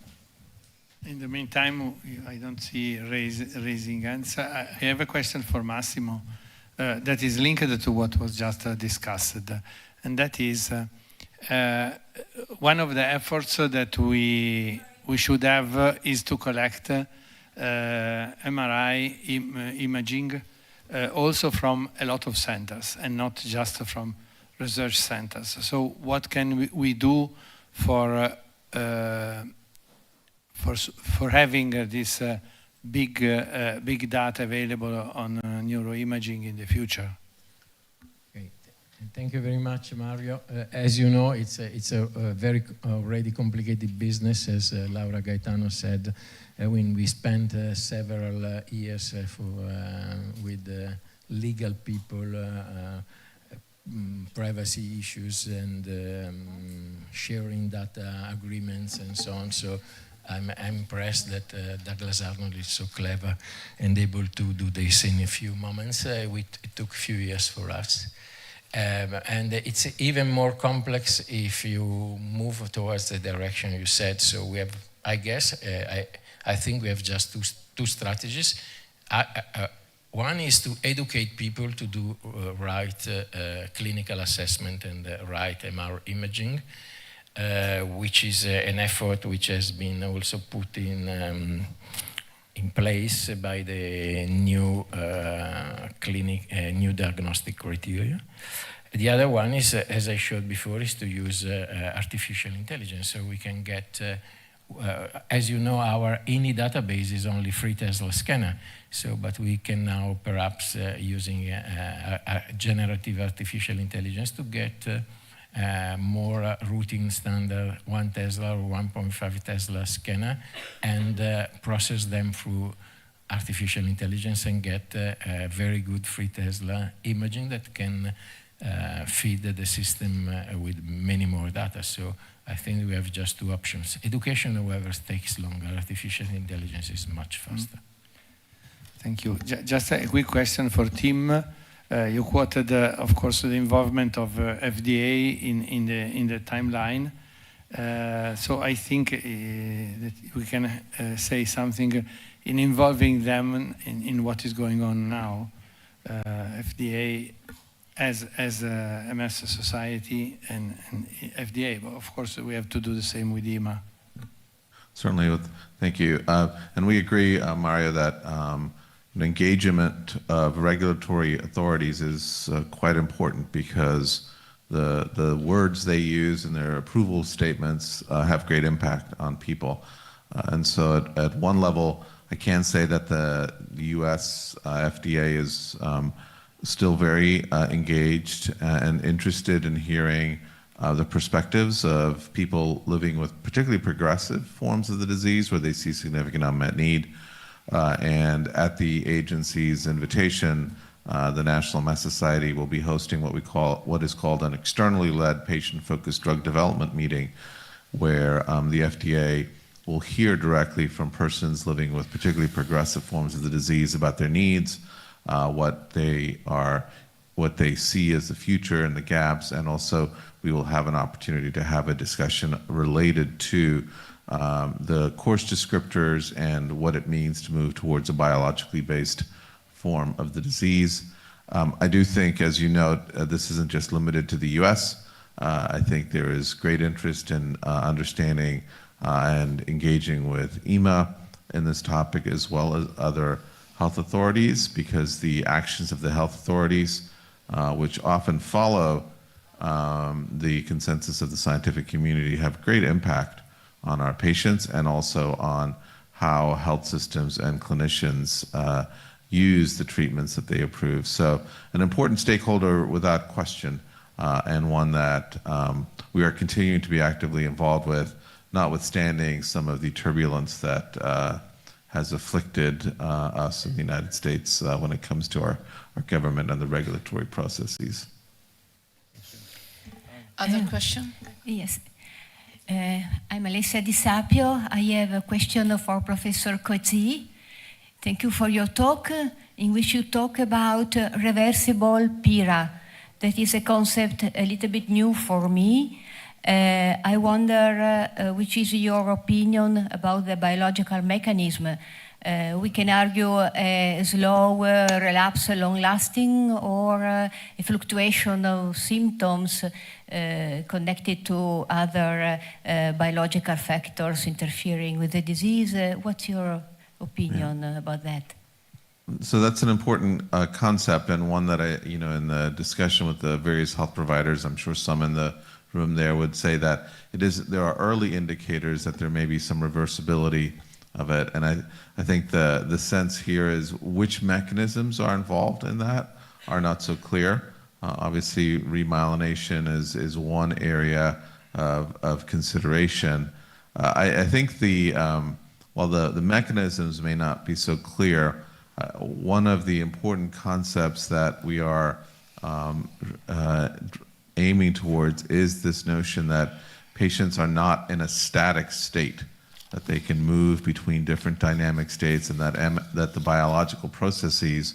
In the meantime, I don't see raising hands. I have a question for Massimo. That is linked to what was just discussed, and that is one of the efforts that we should have is to collect MRI imaging also from a lot of centers and not just from research centers. So what can we do for having this big data available on neuroimaging in the future. Okay. Thank you very much, Mario. As you know, it's a very already complicated business, as Laura Gaetano said. When we spent several years with legal people, privacy issues, and sharing data agreements and so on. So I'm impressed that Douglas Arnold is so clever and able to do this in a few moments. It took a few years for us. And it's even more complex if you move towards the direction you said. So we have, I guess, I think we have just two strategies. One is to educate people to do right clinical assessment and right MR imaging, which is an effort which has been also put in place by the new new diagnostic criteria. The other one is, as I showed before, is to use artificial intelligence, so we can get. As you know, our INI database is only 3 Tesla scanner. So, but we can now perhaps using generative artificial intelligence to get more routine standard 1 Tesla or 1.5 Tesla scanner and process them through artificial intelligence and get very good 3 Tesla imaging that can feed the system with many more data. So I think we have just 2 options. Education, however, takes longer. Artificial intelligence is much faster. Thank you. Just a quick question for Tim. You quoted, of course, the involvement of FDA in the timeline. So I think that we can say something in involving them in what is going on now. FDA as a MS society and FDA, but of course we have to do the same with EMA. Certainly, thank you. And we agree, Mario, that engagement of regulatory authorities is quite important because the words they use in their approval statements have great impact on people. And so at one level, I can say that the US FDA is still very engaged and interested in hearing the perspectives of people living with particularly progressive forms of the disease where they see significant unmet need. And at the agency's invitation, the National MS Society will be hosting what is called an externally led patient-focused drug development meeting, where the FDA will hear directly from persons living with particularly progressive forms of the disease about their needs, what they see as the future and the gaps, and also we will have an opportunity to have a discussion related to the course descriptors and what it means to move towards a biologically based form of the disease. I do think, as you note, this isn't just limited to the US. I think there is great interest in understanding and engaging with EMA in this topic, as well as other health authorities, because the actions of the health authorities, which often follow the consensus of the scientific community, have great impact on our patients and also on how health systems and clinicians use the treatments that they approve. So an important stakeholder without question, and one that we are continuing to be actively involved with, notwithstanding some of the turbulence that has afflicted us in the United States when it comes to our government and the regulatory processes. Other question? Yes. I'm Alessia Di Sapio. I have a question for Professor Coetzee. Thank you for your talk, in which you talk about reversible PIRA. That is a concept a little bit new for me. I wonder which is your opinion about the biological mechanism. We can argue a slow relapse, long-lasting, or a fluctuation of symptoms connected to other biological factors interfering with the disease. What's your opinion about that? So that's an important concept, and one that in the discussion with the various health providers, I'm sure some in the room there would say that there are early indicators that there may be some reversibility of it. And I think the sense here is which mechanisms are involved in that are not so clear. Obviously, remyelination is one area of consideration. I think while the mechanisms may not be so clear, one of the important concepts that we are aiming towards is this notion that patients are not in a static state, that they can move between different dynamic states, and that the biological processes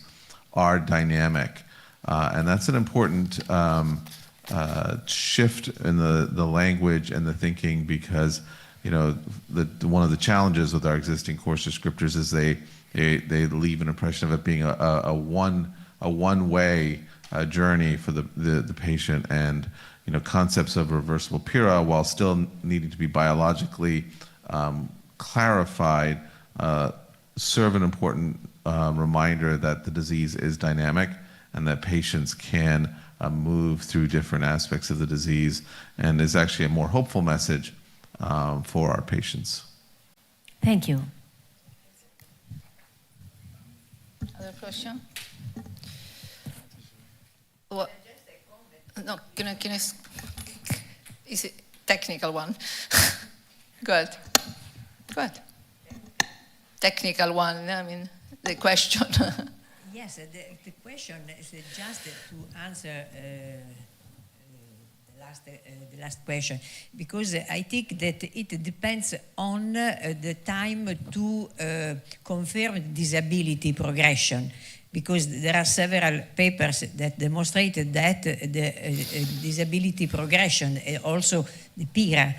are dynamic. And that's an important shift in the language and the thinking, because one of the challenges with our existing course descriptors is they leave an impression of it being a one-way journey for the patient, and concepts of reversible PIRA, while still needing to be biologically clarified, serve an important reminder that the disease is dynamic and that patients can move through different aspects of the disease, and is actually a more hopeful message for our patients. Thank you. Other question? What? No, is it technical one? Go ahead. Go ahead. Technical one, I mean, the question. Yes, the question is just to answer the last question, because I think that it depends on the time to confirm disability progression, because there are several papers that demonstrated that the disability progression, also the PIRA,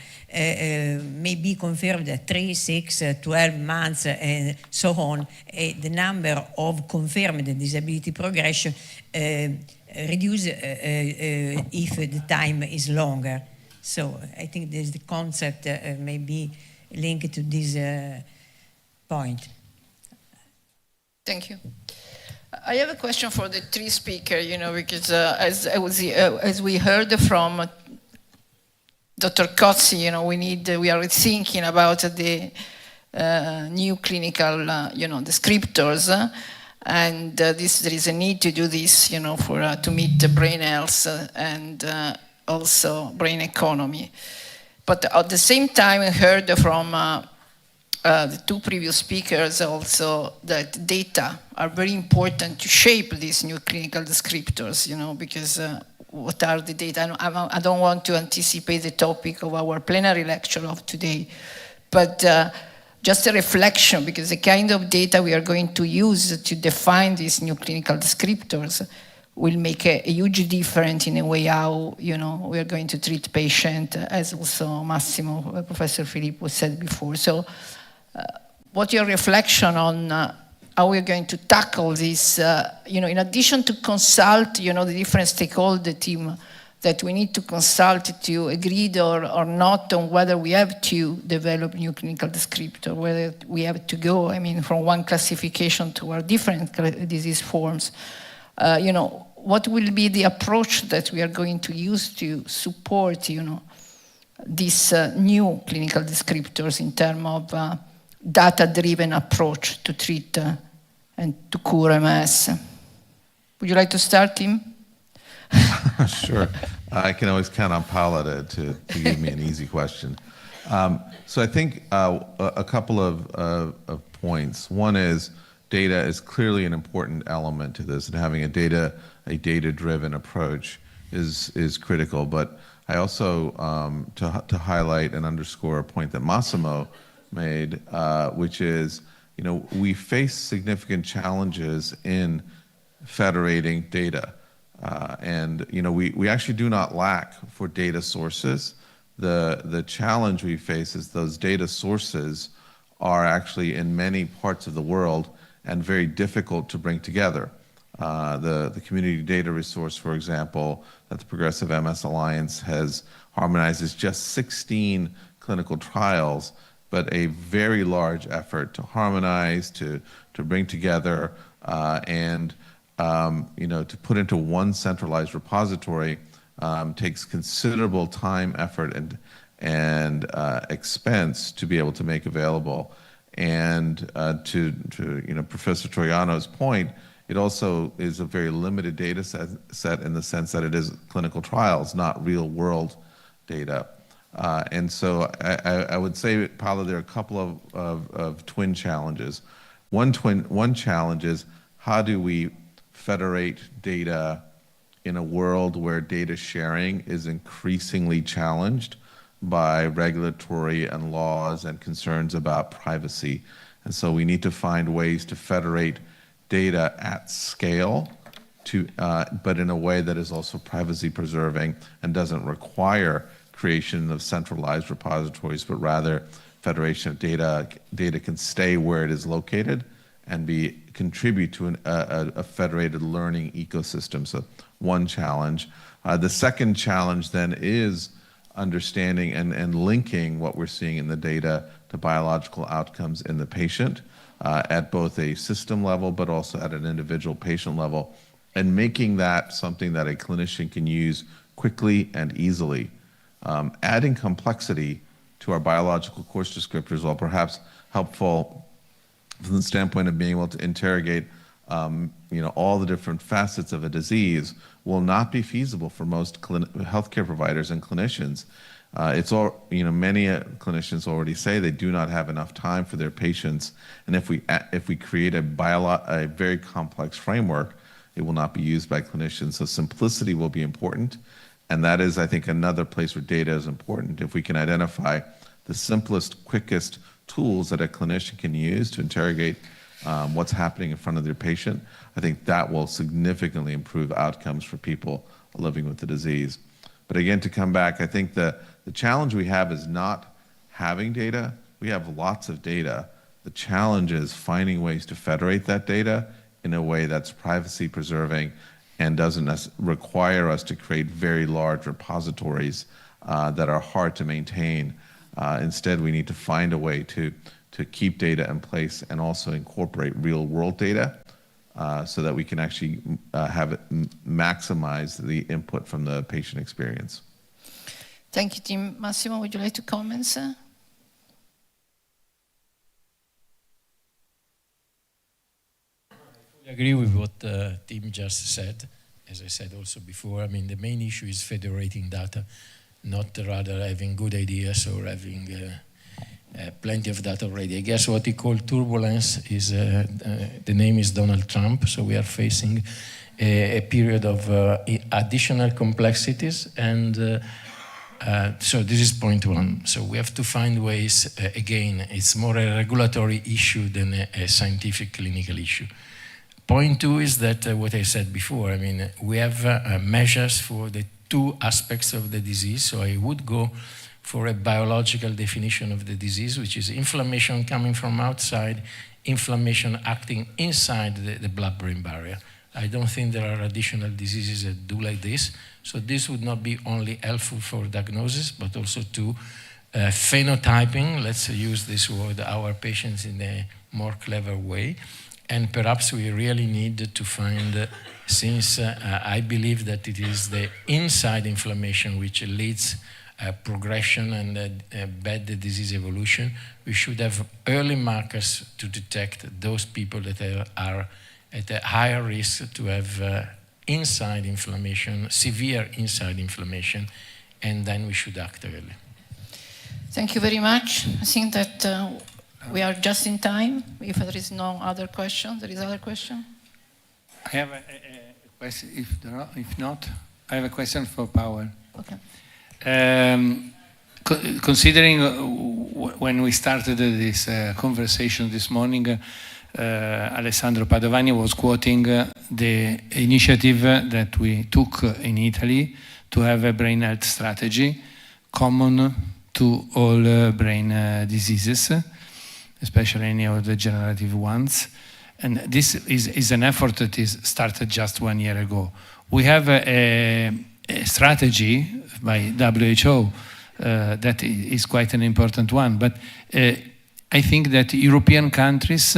may be confirmed at 3, 6, 12 months, and so on. The number of confirmed disability progression reduce if the time is longer. So I think the concept may be linked to this point. Thank you. I have a question for the three speakers, because as we heard from Dr. Cozzi, we are thinking about the new clinical, descriptors, and there is a need to do this, to meet the brain health and also brain economy. But at the same time, I heard from the two previous speakers also that data are very important to shape these new clinical descriptors, because what are the data? I don't want to anticipate the topic of our plenary lecture of today, but just a reflection, because the kind of data we are going to use to define these new clinical descriptors will make a huge difference in a way how, we are going to treat patients, as also Massimo, Professor Filippo said before. So what's your reflection on how we're going to tackle this, in addition to consult, the different stakeholder team that we need to consult to agree or not on whether we have to develop new clinical descriptor, whether we have to go, from one classification to our different disease forms. What will be the approach that we are going to use to support, these new clinical descriptors in terms of data-driven approach to treat and to cure MS. Would you like to start, Tim? Sure. I can always count on Paola to give me an easy question. So I think a couple of points. One is data is clearly an important element to this, and having a data-driven approach is critical. But I also, to highlight and underscore a point that Massimo made, which is, we face significant challenges in federating data. And we actually do not lack for data sources. The challenge we face is those data sources are actually in many parts of the world and very difficult to bring together. The community data resource, for example, that the Progressive MS Alliance has harmonized is just 16 clinical trials, but a very large effort to harmonize, to bring together, and to put into one centralized repository takes considerable time, effort, and expense to be able to make available. And to Professor Troiano's point, it also is a very limited data set in the sense that it is clinical trials, not real world data. And so I would say, Paula, there are a couple of twin challenges. One challenge is, how do we federate data in a world where data sharing is increasingly challenged by regulatory and laws and concerns about privacy? And so we need to find ways to federate data at scale, but in a way that is also privacy preserving and doesn't require creation of centralized repositories, but rather federation of data. Data can stay where it is located and contribute to a federated learning ecosystem. So one challenge. The second challenge then is understanding and linking what we're seeing in the data to biological outcomes in the patient at both a system level, but also at an individual patient level, and making that something that a clinician can use quickly and easily. Adding complexity to our biological course descriptors, while perhaps helpful from the standpoint of being able to interrogate all the different facets of a disease, will not be feasible for most healthcare providers and clinicians. Many clinicians already say they do not have enough time for their patients, and if we create a very complex framework, it will not be used by clinicians. So simplicity will be important, and that is, I think, another place where data is important. If we can identify the simplest, quickest tools that a clinician can use to interrogate what's happening in front of their patient, I think that will significantly improve outcomes for people living with the disease. But again, to come back, I think the challenge we have is not having data. We have lots of data. The challenge is finding ways to federate that data in a way that's privacy preserving and doesn't require us to create very large repositories that are hard to maintain. Instead, we need to find a way to keep data in place and also incorporate real world data so that we can actually have it maximize the input from the patient experience. Thank you, Tim. Massimo, would you like to comment, sir? I agree with what Tim just said. As I said also before, I mean, the main issue is federating data, not rather having good ideas or having plenty of data already. I guess what he called turbulence is, the name is Donald Trump, so we are facing a period of additional complexities, and so this is point one. So we have to find ways, again, it's more a regulatory issue than a scientific clinical issue. Point two is that what I said before, I mean, we have measures for the two aspects of the disease, so I would go for a biological definition of the disease, which is inflammation coming from outside, inflammation acting inside the blood-brain barrier. I don't think there are additional diseases that do like this, so this would not be only helpful for diagnosis, but also to phenotyping, let's use this word, our patients in a more clever way. And perhaps we really need to find, since I believe that it is the inside inflammation which leads progression and bad disease evolution, we should have early markers to detect those people that are at a higher risk to have inside inflammation, severe inside inflammation, and then we should act early. Thank you very much. I think that we are just in time. If there is no other question, there is other question? I have a question. If not, I have a question for Paul. Okay. Considering when we started this conversation this morning, Alessandro Padovani was quoting the initiative that we took in Italy to have a brain health strategy common to all brain diseases, especially any of the degenerative ones. And this is an effort that is started just 1 year ago. We have a strategy by WHO that is quite an important one, but I think that European countries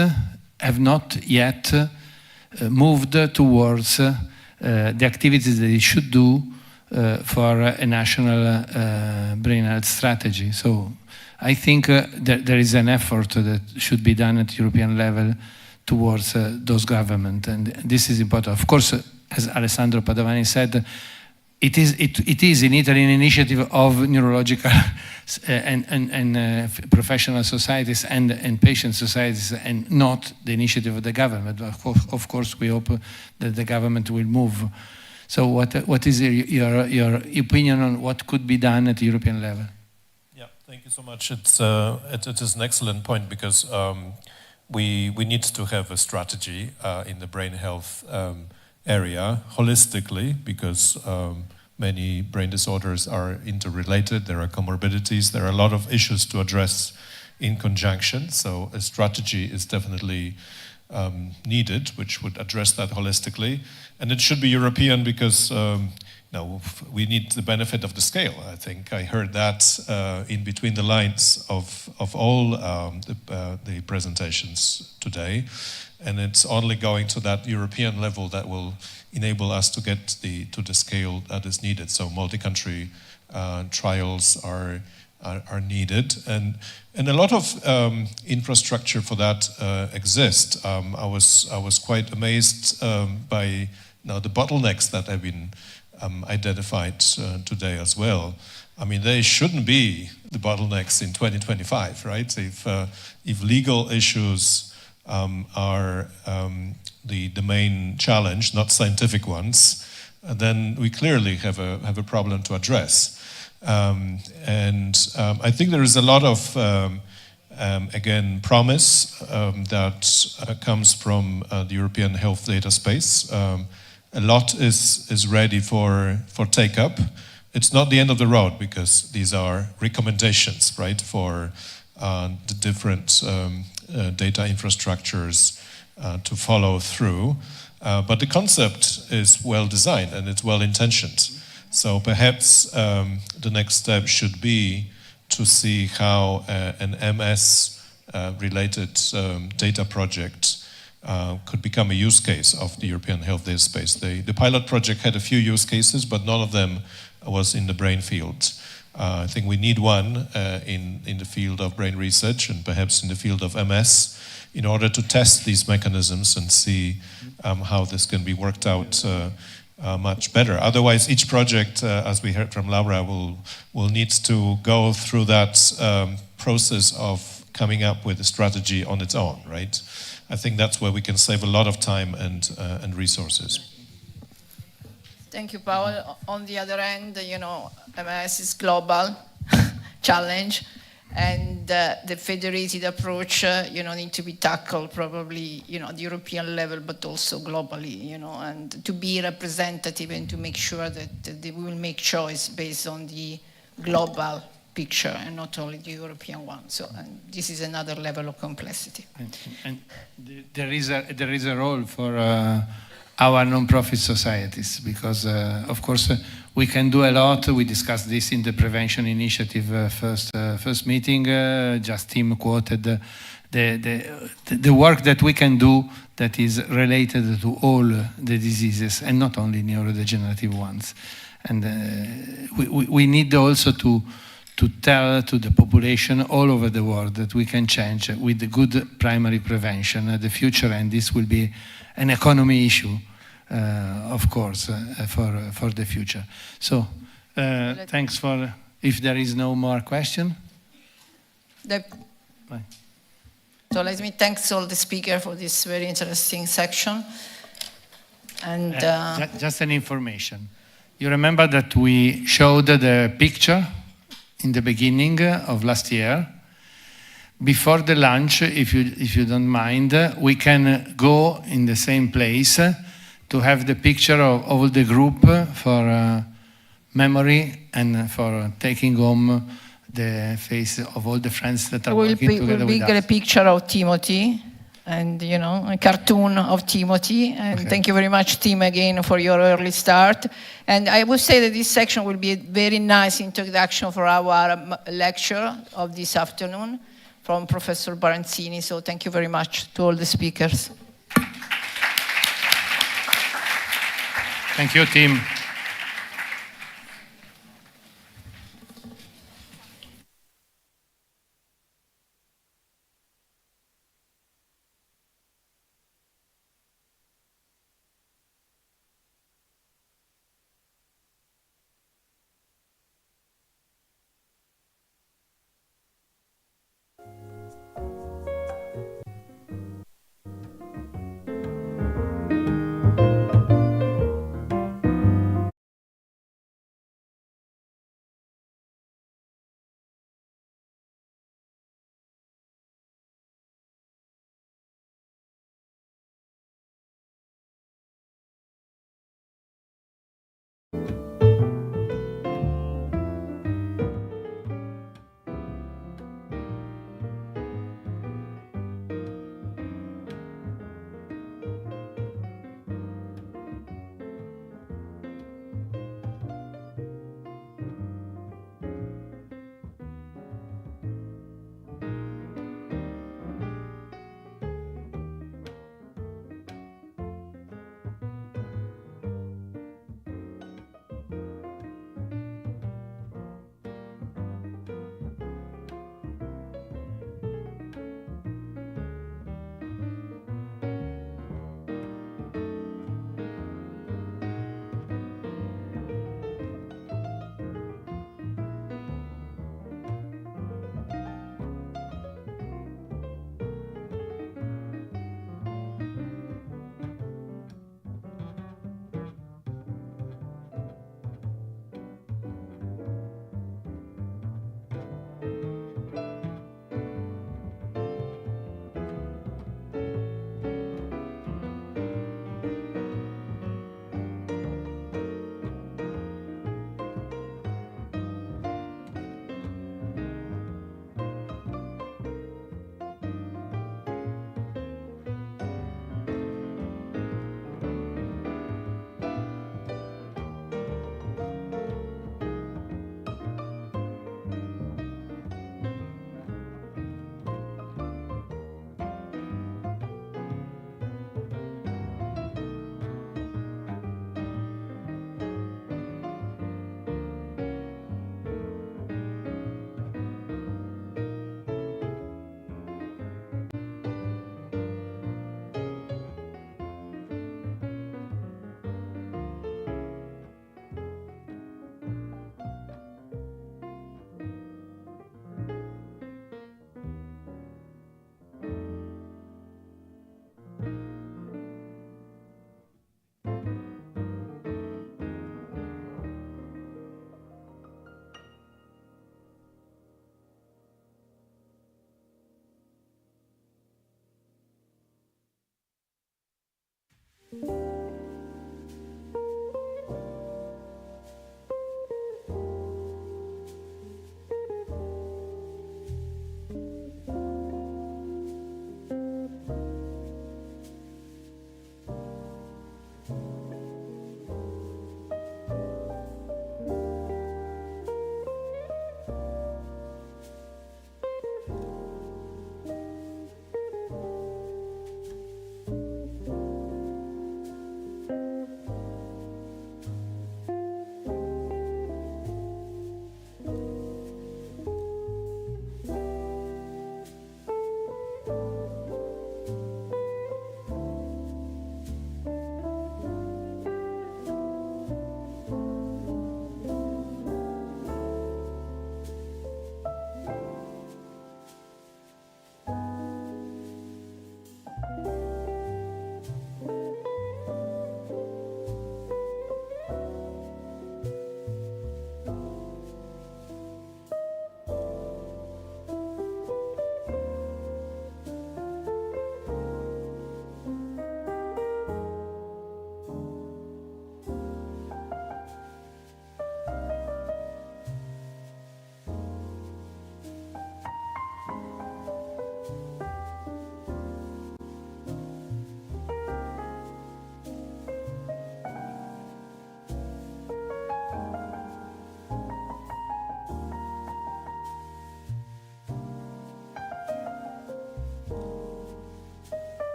have not yet moved towards the activities that they should do for a national brain health strategy. So I think there is an effort that should be done at European level towards those governments, and this is important. Of course, as Alessandro Padovani said, it is in Italy an initiative of neurological and professional societies and patient societies, and not the initiative of the government. Of course, we hope that the government will move. So what is your opinion on what could be done at the European level? Yeah, thank you so much. It is an excellent point, because we need to have a strategy in the brain health area holistically, because many brain disorders are interrelated, there are comorbidities, there are a lot of issues to address in conjunction. So a strategy is definitely needed, which would address that holistically. And it should be European, because we need the benefit of the scale. I think I heard that in between the lines of all the presentations today. And it's only going to that European level that will enable us to get to the scale that is needed. So multi-country trials are needed, and a lot of infrastructure for that exists. I was quite amazed by the bottlenecks that have been identified today as well. I mean, they shouldn't be the bottlenecks in 2025, right? If legal issues are the main challenge, not scientific ones, then we clearly have a problem to address. I think there is a lot of again promise that comes from the European health data space. A lot is ready for take-up. It's not the end of the road, because these are recommendations, right, for the different data infrastructures to follow through. But the concept is well designed and it's well intentioned. So perhaps the next step should be to see how an MS related data project could become a use case of the European health data space. The pilot project had a few use cases, but none of them was in the brain field. I think we need one in the field of brain research, and perhaps in the field of MS, in order to test these mechanisms and see how this can be worked out much better. Otherwise, each project, as we heard from Laura, will need to go through that process of coming up with a strategy on its own, right? I think that's where we can save a lot of time and resources. Thank you, Paul. On the other end, MS is global challenge, and the federated approach, need to be tackled probably, at the European level, but also globally, and to be representative and to make sure that we will make choice based on the global picture and not only the European one. So this is another level of complexity. And there is a role for our non-profit societies, because of course we can do a lot. We discussed this in the prevention initiative first meeting. Just Tim quoted the work that we can do that is related to all the diseases and not only neurodegenerative ones. And we need also to tell to the population all over the world that we can change with the good primary prevention the future, and this will be an economy issue, of course, for the future. So, thanks for. If there is no more question. So let me thank all the speakers for this very interesting section. And just an information. You remember that we showed the picture in the beginning of last year. Before the lunch, if you don't mind, we can go in the same place to have the picture of all the group for memory and for taking home the face of all the friends that are working together with us. We'll get a picture of Timothy and, a cartoon of Timothy. And okay. Thank you very much, Tim, again, for your early start. And I would say that this section will be a very nice introduction for our lecture of this afternoon from Professor Baranzini. So thank you very much to all the speakers. Thank you, Tim.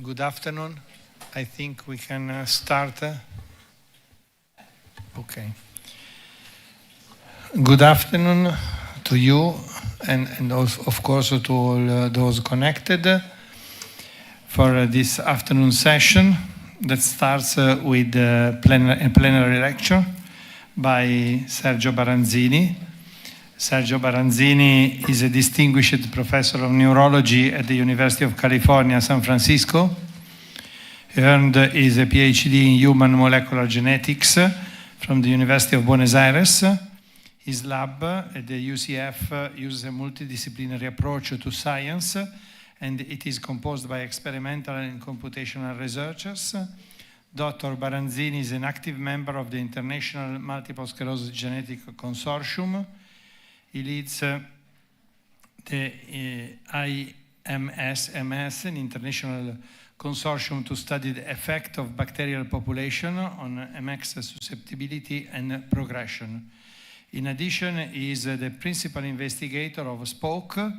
Good afternoon. I think we can start. Okay. Good afternoon to you and of course to all those connected for this afternoon session that starts with a plenary lecture by Sergio Baranzini. Sergio Baranzini is a distinguished professor of neurology at the University of California, San Francisco. He earned his PhD in human molecular genetics from the University of Buenos Aires. His lab at the UCF uses a multidisciplinary approach to science, and it is composed by experimental and computational researchers. Dr. Baranzini is an active member of the International Multiple Sclerosis Genetic Consortium. He leads the IMS, an international consortium to study the effect of bacterial population on MX susceptibility and progression. In addition, he is the principal investigator of SPOKE,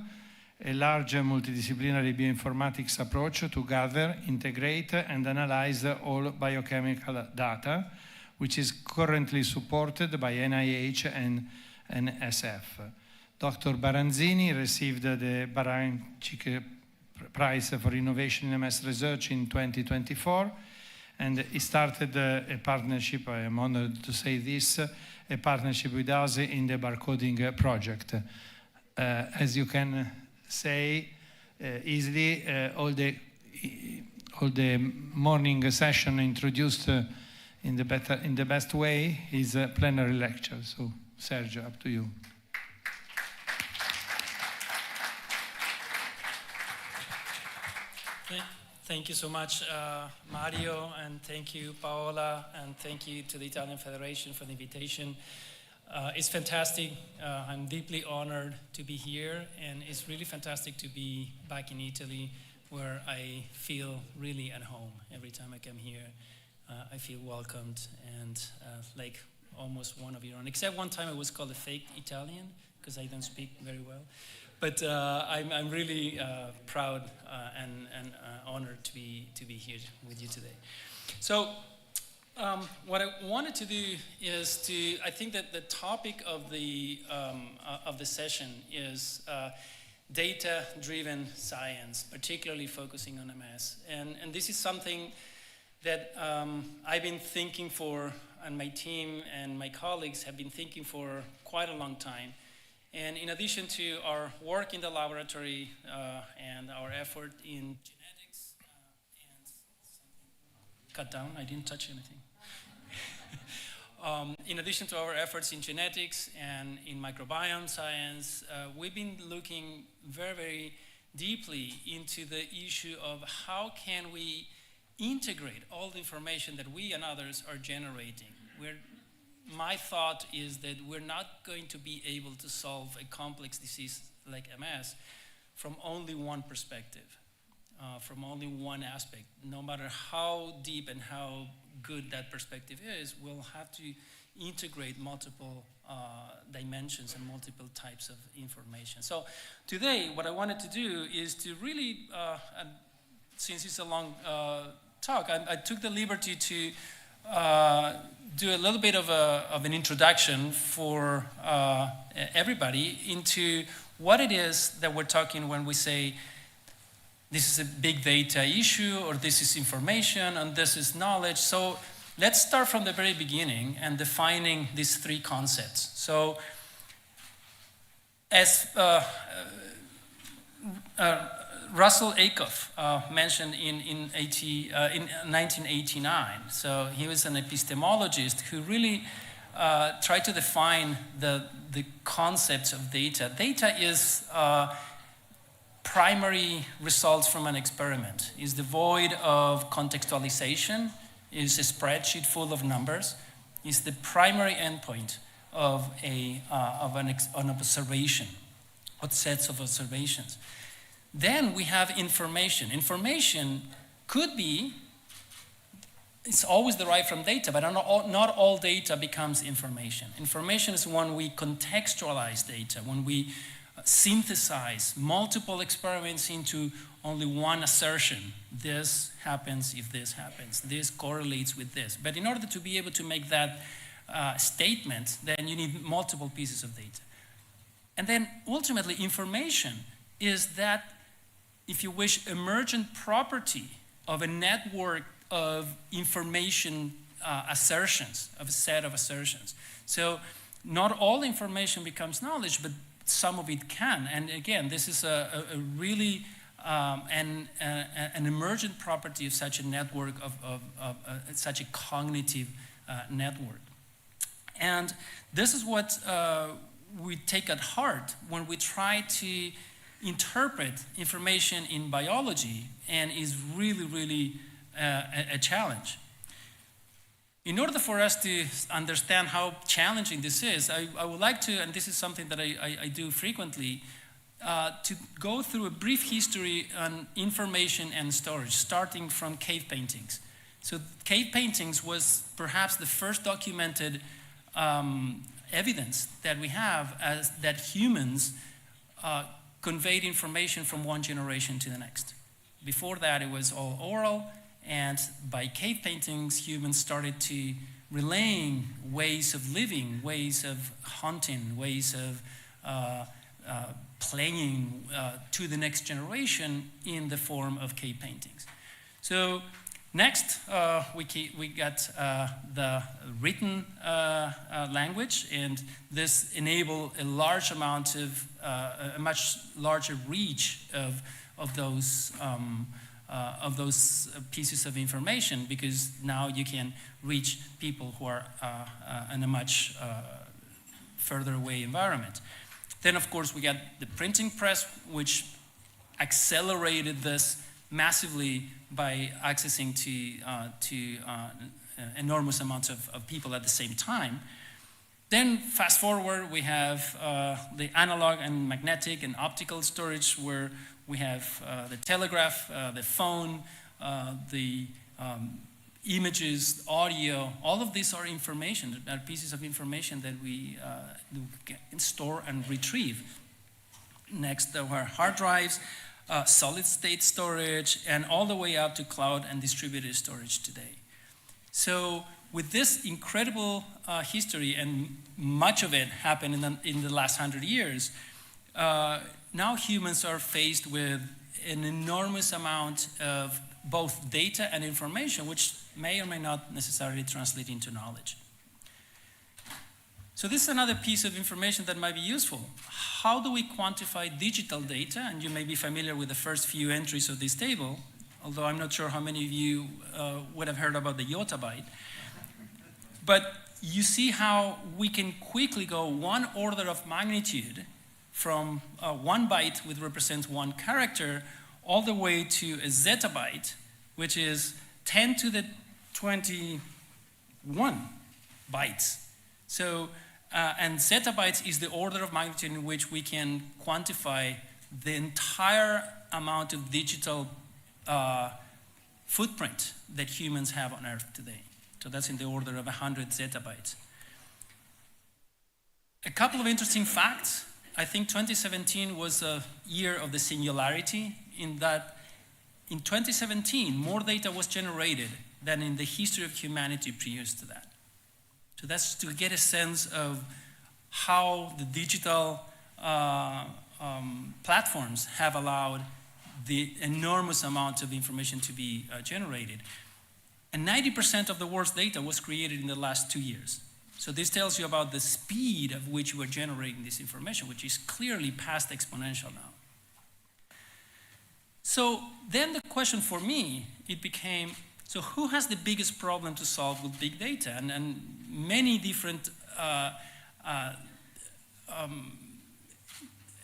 a large multidisciplinary bioinformatics approach to gather, integrate, and analyze all biochemical data, which is currently supported by NIH and NSF. Dr. Baranzini received the Baranchik Prize for Innovation in MS Research in 2024, and he started a partnership, I am honored to say this, a partnership with us in the barcoding project. As you can say easily, all the morning session introduced in the best way is a plenary lecture. So, Sergio, up to you. Thank you so much, Mario, and thank you, Paola, and thank you to the Italian Federation for the invitation. It's fantastic. I'm deeply honored to be here, and it's really fantastic to be back in Italy, where I feel really at home. Every time I come here, I feel welcomed and like almost one of your own. Except one time I was called a fake Italian, because I don't speak very well. But I'm really proud and honored to be here with you today. So what I wanted to do is I think that the topic of the session is data-driven science, particularly focusing on MS. And this is something that I've been thinking for, and my team and my colleagues have been thinking for quite a long time. And in addition to our work in the laboratory and our effort in genetics and cut down, I didn't touch anything. In addition to our efforts in genetics and in microbiome science, we've been looking very, very deeply into the issue of how can we integrate all the information that we and others are generating. My thought is that we're not going to be able to solve a complex disease like MS from only one perspective, from only one aspect. No matter how deep and how good that perspective is, we'll have to integrate multiple dimensions and multiple types of information. So today, what I wanted to do is to really, since it's a long talk, I took the liberty to do a little bit of an introduction for everybody into what it is that we're talking when we say this is a big data issue, or this is information, and this is knowledge. So let's start from the very beginning and defining these three concepts. So as Russell Acuff mentioned in 1989. So he was an epistemologist who really tried to define the concepts of data. Data is primary results from an experiment, is devoid of contextualization, is a spreadsheet full of numbers, is the primary endpoint of an observation, of sets of observations. Then we have information. Information could be, it's always derived from data, but not all data becomes information. Information is when we contextualize data, when we synthesize multiple experiments into only one assertion. This happens if this happens. This correlates with this. But in order to be able to make that statement, then you need multiple pieces of data. And then ultimately, information is that, if you wish, emergent property of a network of information assertions, of a set of assertions. So not all information becomes knowledge, but some of it can. And again, this is a really an emergent property of such a network, of such a cognitive network. And this is what we take at heart when we try to interpret information in biology, and is really, really a challenge. In order for us to understand how challenging this is, I would like to, and this is something that I do frequently, to go through a brief history on information and storage, starting from cave paintings. So cave paintings was perhaps the first documented evidence that we have as that humans conveyed information from one generation to the next. Before that, it was all oral, and by cave paintings, humans started to relaying ways of living, ways of hunting, ways of playing to the next generation in the form of cave paintings. So next, we got the written language, and this enabled a large amount of, a much larger reach of those pieces of information, because now you can reach people who are in a much further away environment. Then, of course, we got the printing press, which accelerated this massively by accessing to enormous amounts of people at the same time. Then, fast forward, we have the analog and magnetic and optical storage, where we have the telegraph, the phone, the images, audio. All of these are information, are pieces of information that we can store and retrieve. Next, there are hard drives, solid state storage, and all the way up to cloud and distributed storage today. So with this incredible history, and much of it happened in the last 100 years, now humans are faced with an enormous amount of both data and information, which may or may not necessarily translate into knowledge. So this is another piece of information that might be useful. How do we quantify digital data? And you may be familiar with the first few entries of this table, although I'm not sure how many of you would have heard about the yottabyte. But you see how we can quickly go one order of magnitude from 1 byte, which represents 1 character, all the way to a zettabyte, which is 10 to the 21 bytes. So, and zettabytes is the order of magnitude in which we can quantify the entire amount of digital footprint that humans have on Earth today. So that's in the order of 100 zettabytes. A couple of interesting facts. I think 2017 was a year of the singularity, in that in 2017, more data was generated than in the history of humanity previous to that. So that's to get a sense of how the digital platforms have allowed the enormous amount of information to be generated. And 90% of the world's data was created in the last 2 years. So this tells you about the speed of which we're generating this information, which is clearly past exponential now. So then the question for me, it became, so who has the biggest problem to solve with big data? And many different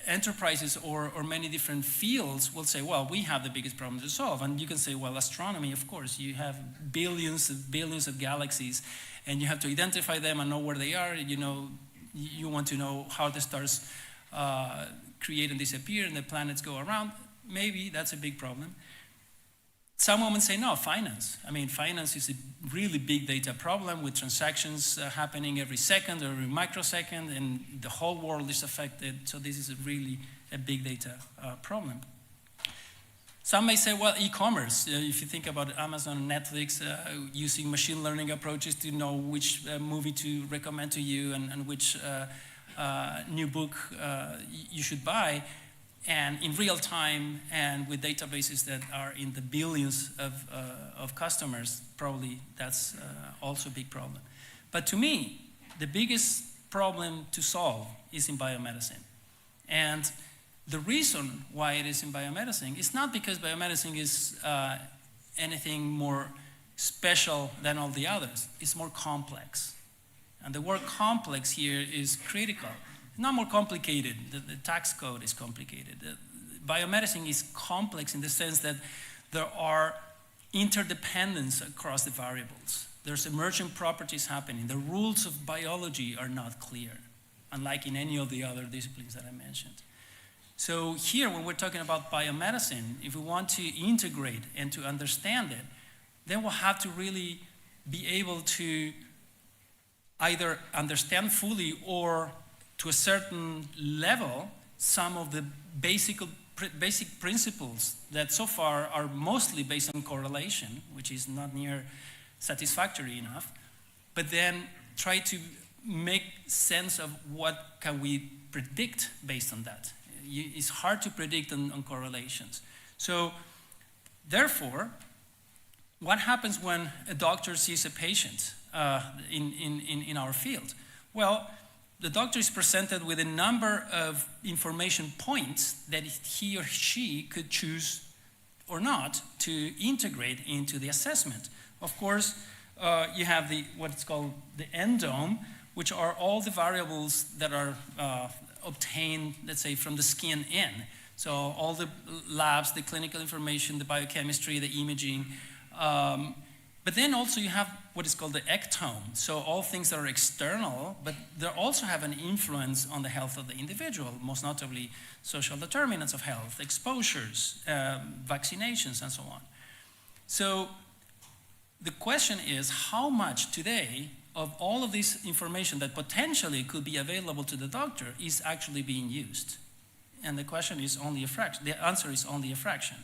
enterprises or many different fields will say, well, we have the biggest problem to solve. And you can say, well, astronomy, of course, you have billions of galaxies, and you have to identify them and know where they are. You know, you want to know how the stars create and disappear and the planets go around. Maybe that's a big problem. Some women say, no, finance. I mean, finance is a really big data problem with transactions happening every second or every microsecond, and the whole world is affected, so this is really a big data problem. Some may say, well, e-commerce. If you think about Amazon and Netflix using machine learning approaches to know which movie to recommend to you and which new book you should buy, and in real time and with databases that are in the billions of customers, probably that's also a big problem. But to me, the biggest problem to solve is in biomedicine. And the reason why it is in biomedicine is not because biomedicine is anything more special than all the others. It's more complex. And the word complex here is critical. Not more complicated. The tax code is complicated. Biomedicine is complex in the sense that there are interdependence across the variables. There's emergent properties happening. The rules of biology are not clear, unlike in any of the other disciplines that I mentioned. So here, when we're talking about biomedicine, if we want to integrate and to understand it, then we'll have to really be able to either understand fully or to a certain level, some of the basic principles that so far are mostly based on correlation, which is not near satisfactory enough, but then try to make sense of what can we predict based on that. It's hard to predict on correlations. So therefore, what happens when a doctor sees a patient in our field? Well, the doctor is presented with a number of information points that he or she could choose or not to integrate into the assessment. Of course, you have what's called the endome, which are all the variables that are obtained, let's say, from the skin in. So all the labs, the clinical information, the biochemistry, the imaging. But then also you have what is called the ectome. So all things that are external, but they also have an influence on the health of the individual, most notably social determinants of health, exposures, vaccinations, and so on. So the question is, how much today of all of this information that potentially could be available to the doctor is actually being used? And the question is only a fraction. The answer is only a fraction.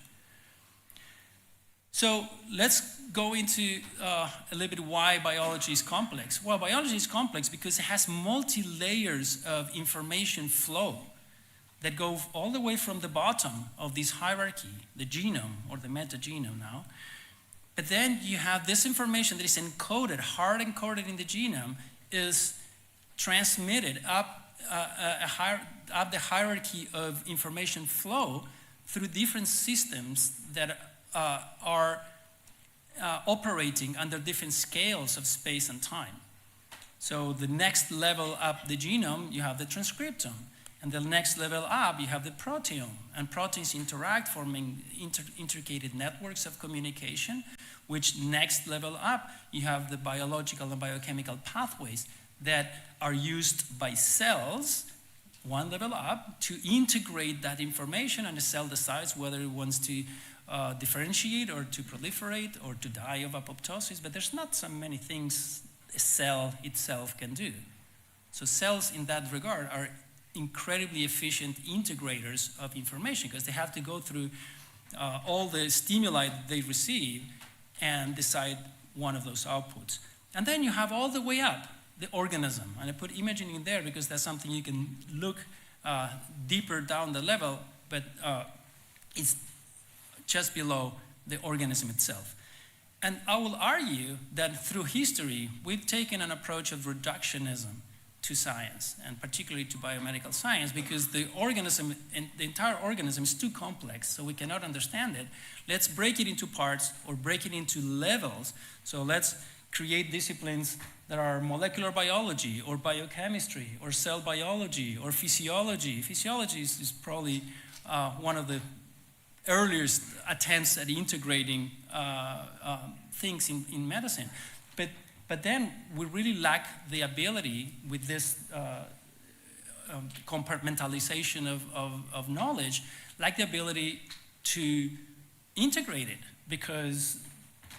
So let's go into a little bit why biology is complex. Well, biology is complex because it has multi-layers of information flow that go all the way from the bottom of this hierarchy, the genome or the metagenome now. But then you have this information that is encoded, hard encoded in the genome, is transmitted up the hierarchy of information flow through different systems that are operating under different scales of space and time. So the next level up the genome, you have the transcriptome. And the next level up, you have the proteome. And proteins interact, forming intricate networks of communication, which next level up, you have the biological and biochemical pathways that are used by cells, one level up, to integrate that information, and the cell decides whether it wants to differentiate or to proliferate or to die of apoptosis, but there's not so many things a cell itself can do. So cells in that regard are incredibly efficient integrators of information because they have to go through all the stimuli that they receive and decide one of those outputs. And then you have all the way up the organism, and I put imaging in there because that's something you can look deeper down the level, but it's just below the organism itself. And I will argue that through history, we've taken an approach of reductionism to science, and particularly to biomedical science, because the organism, and the entire organism is too complex, so we cannot understand it. Let's break it into parts or break it into levels. So let's create disciplines that are molecular biology or biochemistry or cell biology or physiology. Physiology is probably one of the earliest attempts at integrating things in medicine. But then we really lack the ability with this compartmentalization of knowledge, lack the ability to integrate it, because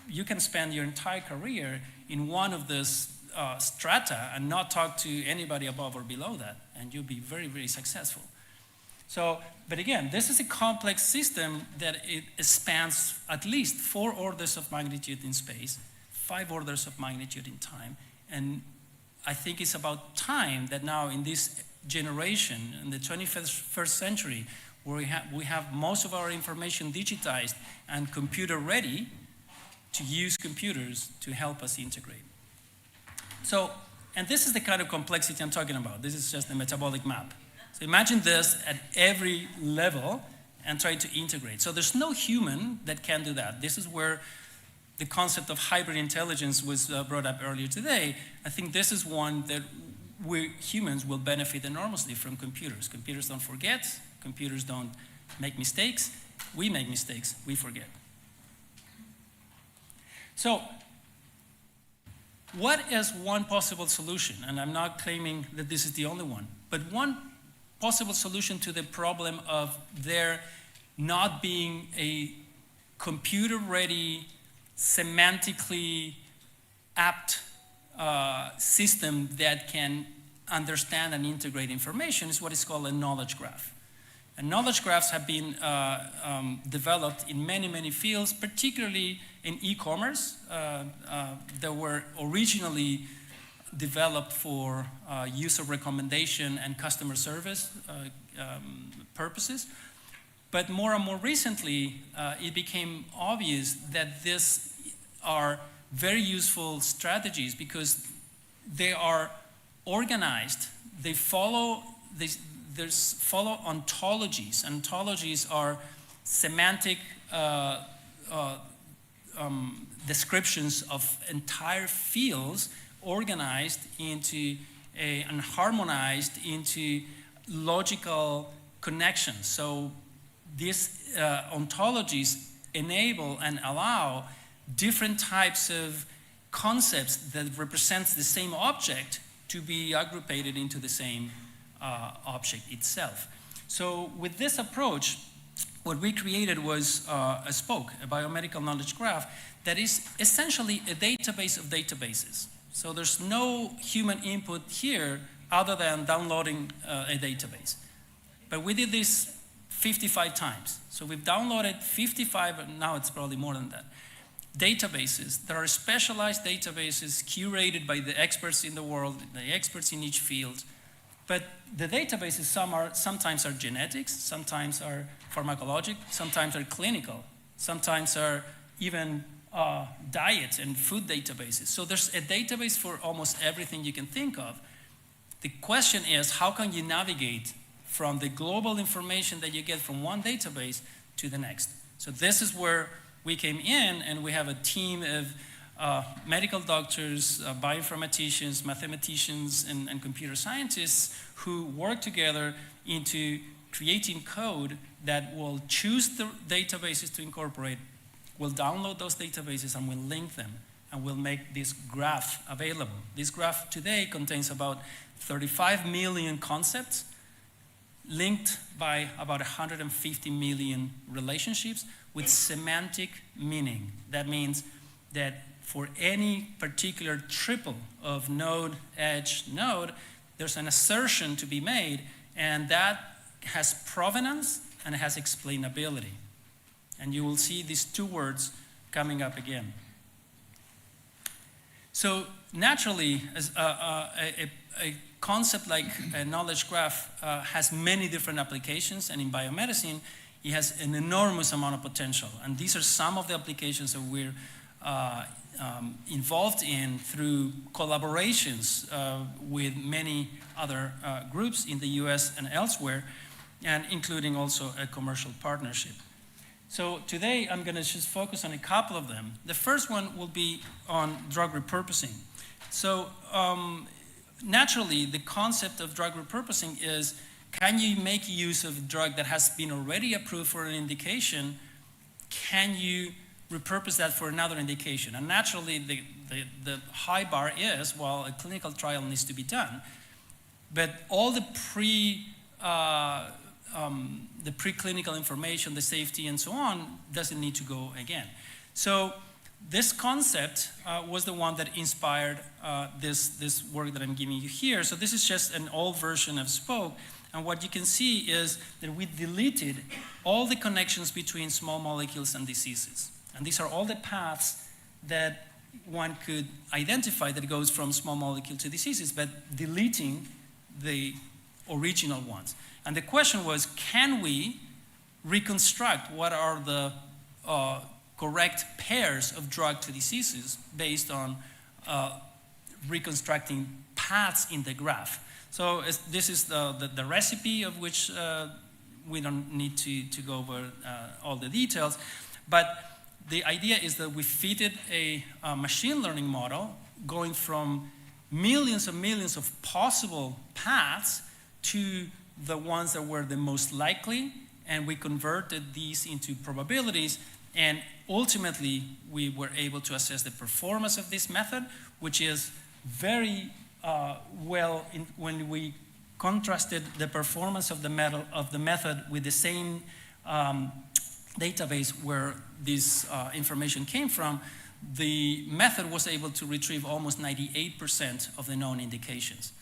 you can spend your entire career in one of these strata and not talk to anybody above or below that, and you'll be very, very successful. So, but again, this is a complex system that it spans at least 4 orders of magnitude in space, 5 orders of magnitude in time, and I think it's about time that now in this generation, in the 21st century, where we have most of our information digitized and computer ready, to use computers to help us integrate. So, and this is the kind of complexity I'm talking about. This is just a metabolic map. So imagine this at every level and try to integrate. So there's no human that can do that. This is where the concept of hybrid intelligence was brought up earlier today. I think this is one that we humans will benefit enormously from computers. Computers don't forget. Computers don't make mistakes. We make mistakes. We forget. So what is one possible solution? And I'm not claiming that this is the only one, but one possible solution to the problem of there not being a computer-ready, semantically apt system that can understand and integrate information is what is called a knowledge graph. And knowledge graphs have been developed in many, many fields, particularly in e-commerce. They were originally developed for user recommendation and customer service purposes. But more and more recently, it became obvious that these are very useful strategies because they are organized. They follow ontologies. Ontologies are semantic descriptions of entire fields organized into and harmonized into logical connections. So these ontologies enable and allow different types of concepts that represent the same object to be aggruppated into the same object itself. So with this approach, what we created was a SPOKE, a biomedical knowledge graph, that is essentially a database of databases. So there's no human input here other than downloading a database. But we did this 55 times. So we've downloaded 55, and now it's probably more than that, databases. There are specialized databases curated by the experts in the world, the experts in each field. But the databases, sometimes are genetics, sometimes are pharmacologic, sometimes are clinical, sometimes are even diet and food databases. So there's a database for almost everything you can think of. The question is, how can you navigate from the global information that you get from one database to the next? So this is where we came in, and we have a team of medical doctors, bioinformaticians, mathematicians, and computer scientists who work together into creating code that will choose the databases to incorporate, will download those databases, and will link them, and will make this graph available. This graph today contains about 35 million concepts linked by about 150 million relationships with semantic meaning. That means that for any particular triple of node, edge, node, there's an assertion to be made, and that has provenance and it has explainability. And you will see these two words coming up again. So naturally, as a concept like a knowledge graph has many different applications, and in biomedicine, it has an enormous amount of potential. And these are some of the applications that we're involved in through collaborations with many other groups in the US and elsewhere, and including also a commercial partnership. So today I'm going to just focus on a couple of them. The first one will be on drug repurposing. So naturally, the concept of drug repurposing is, can you make use of a drug that has been already approved for an indication? Can you repurpose that for another indication? And naturally, the high bar is, well, a clinical trial needs to be done, but all the preclinical information, the safety and so on, doesn't need to go again. So this concept was the one that inspired this work that I'm giving you here. So this is just an old version of Spoke, and what you can see is that we deleted all the connections between small molecules and diseases. And these are all the paths that one could identify that goes from small molecule to diseases, but deleting the original ones. And the question was, can we reconstruct what are the correct pairs of drug to diseases based on reconstructing paths in the graph? So this is the recipe, of which we don't need to go over all the details, but the idea is that we fitted a machine learning model going from millions and millions of possible paths to the ones that were the most likely, and we converted these into probabilities, and ultimately we were able to assess the performance of this method, which is very when we contrasted the performance of the method with the same database where this information came from, the method was able to retrieve almost 98% of the known indications.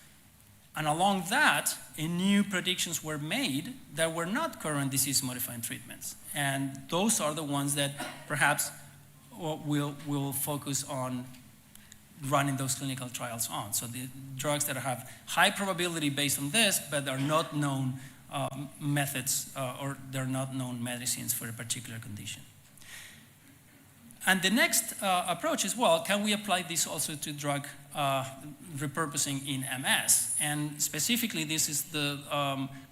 And along that, new predictions were made that were not current disease-modifying treatments. And those are the ones that perhaps we'll focus on running those clinical trials on. So the drugs that have high probability based on this, but are not known methods or they're not known medicines for a particular condition. And the next approach is, well, can we apply this also to drug repurposing in MS? And specifically, this is the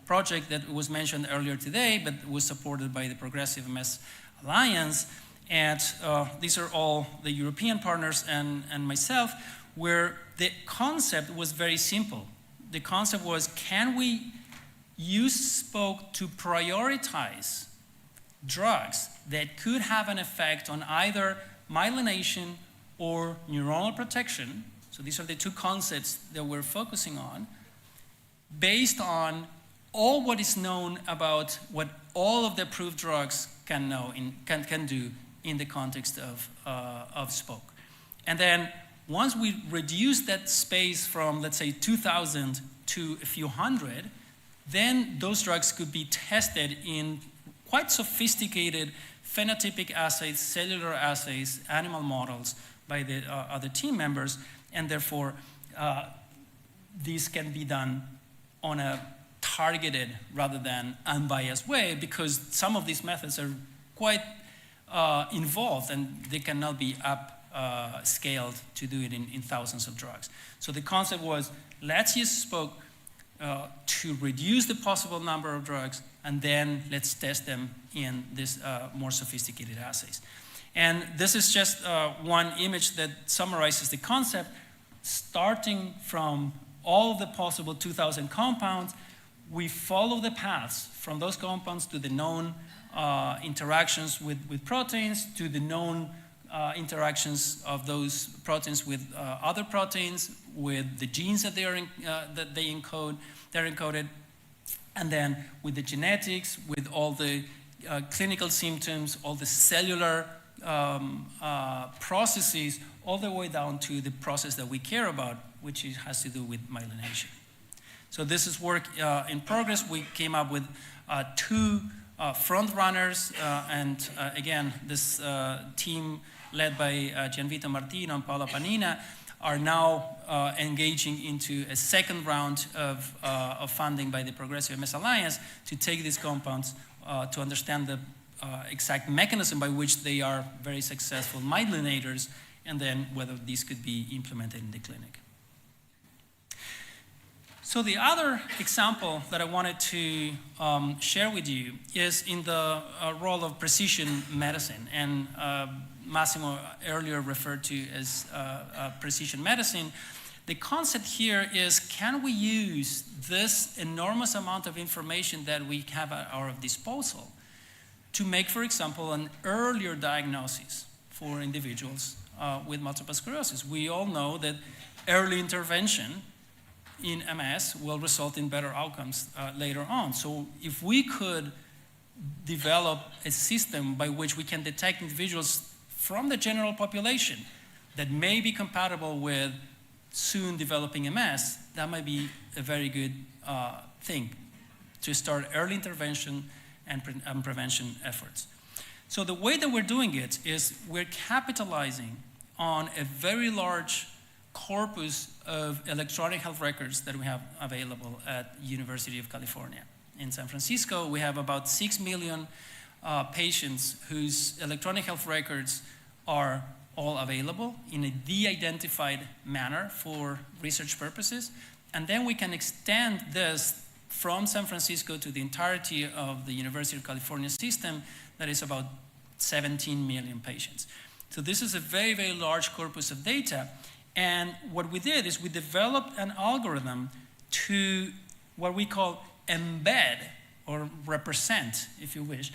project that was mentioned earlier today, but was supported by the Progressive MS Alliance. And these are all the European partners and myself, where the concept was very simple. The concept was, can we use Spoke to prioritize drugs that could have an effect on either myelination or neuronal protection? So these are the two concepts that we're focusing on, based on all what is known about what all of the approved drugs can do in the context of Spoke. And then once we reduce that space from, let's say, 2,000 to a few hundred, then those drugs could be tested in quite sophisticated phenotypic assays, cellular assays, animal models by the other team members, and therefore these can be done on a targeted rather than unbiased way, because some of these methods are quite involved and they cannot be scaled to do it in thousands of drugs. So the concept was, let's use Spoke to reduce the possible number of drugs, and then let's test them in this more sophisticated assays. And this is just one image that summarizes the concept. Starting from all of the possible 2,000 compounds, we follow the paths from those compounds to the known interactions with proteins, to the known interactions of those proteins with other proteins, with the genes that they encode, they're encoded, and then with the genetics, with all the clinical symptoms, all the cellular processes, all the way down to the process that we care about, which has to do with myelination. So this is work in progress. We came up with two front runners, and again, this team led by Gianvito Martino and Paola Panina are now engaging into a second round of funding by the Progressive MS Alliance to take these compounds to understand the exact mechanism by which they are very successful myelinators, and then whether these could be implemented in the clinic. So the other example that I wanted to share with you is in the role of precision medicine. And Massimo earlier referred to as precision medicine. The concept here is, can we use this enormous amount of information that we have at our disposal to make, for example, an earlier diagnosis for individuals with multiple sclerosis? We all know that early intervention in MS will result in better outcomes later on. So if we could develop a system by which we can detect individuals from the general population that may be compatible with soon developing MS, that might be a very good thing to start early intervention and prevention efforts. So the way that we're doing it is we're capitalizing on a very large corpus of electronic health records that we have available at University of California. In San Francisco, we have about 6 million patients whose electronic health records are all available in a de-identified manner for research purposes. And then we can extend this from San Francisco to the entirety of the University of California system that is about 17 million patients. So this is a very, very large corpus of data. And what we did is we developed an algorithm to what we call embed or represent, if you wish,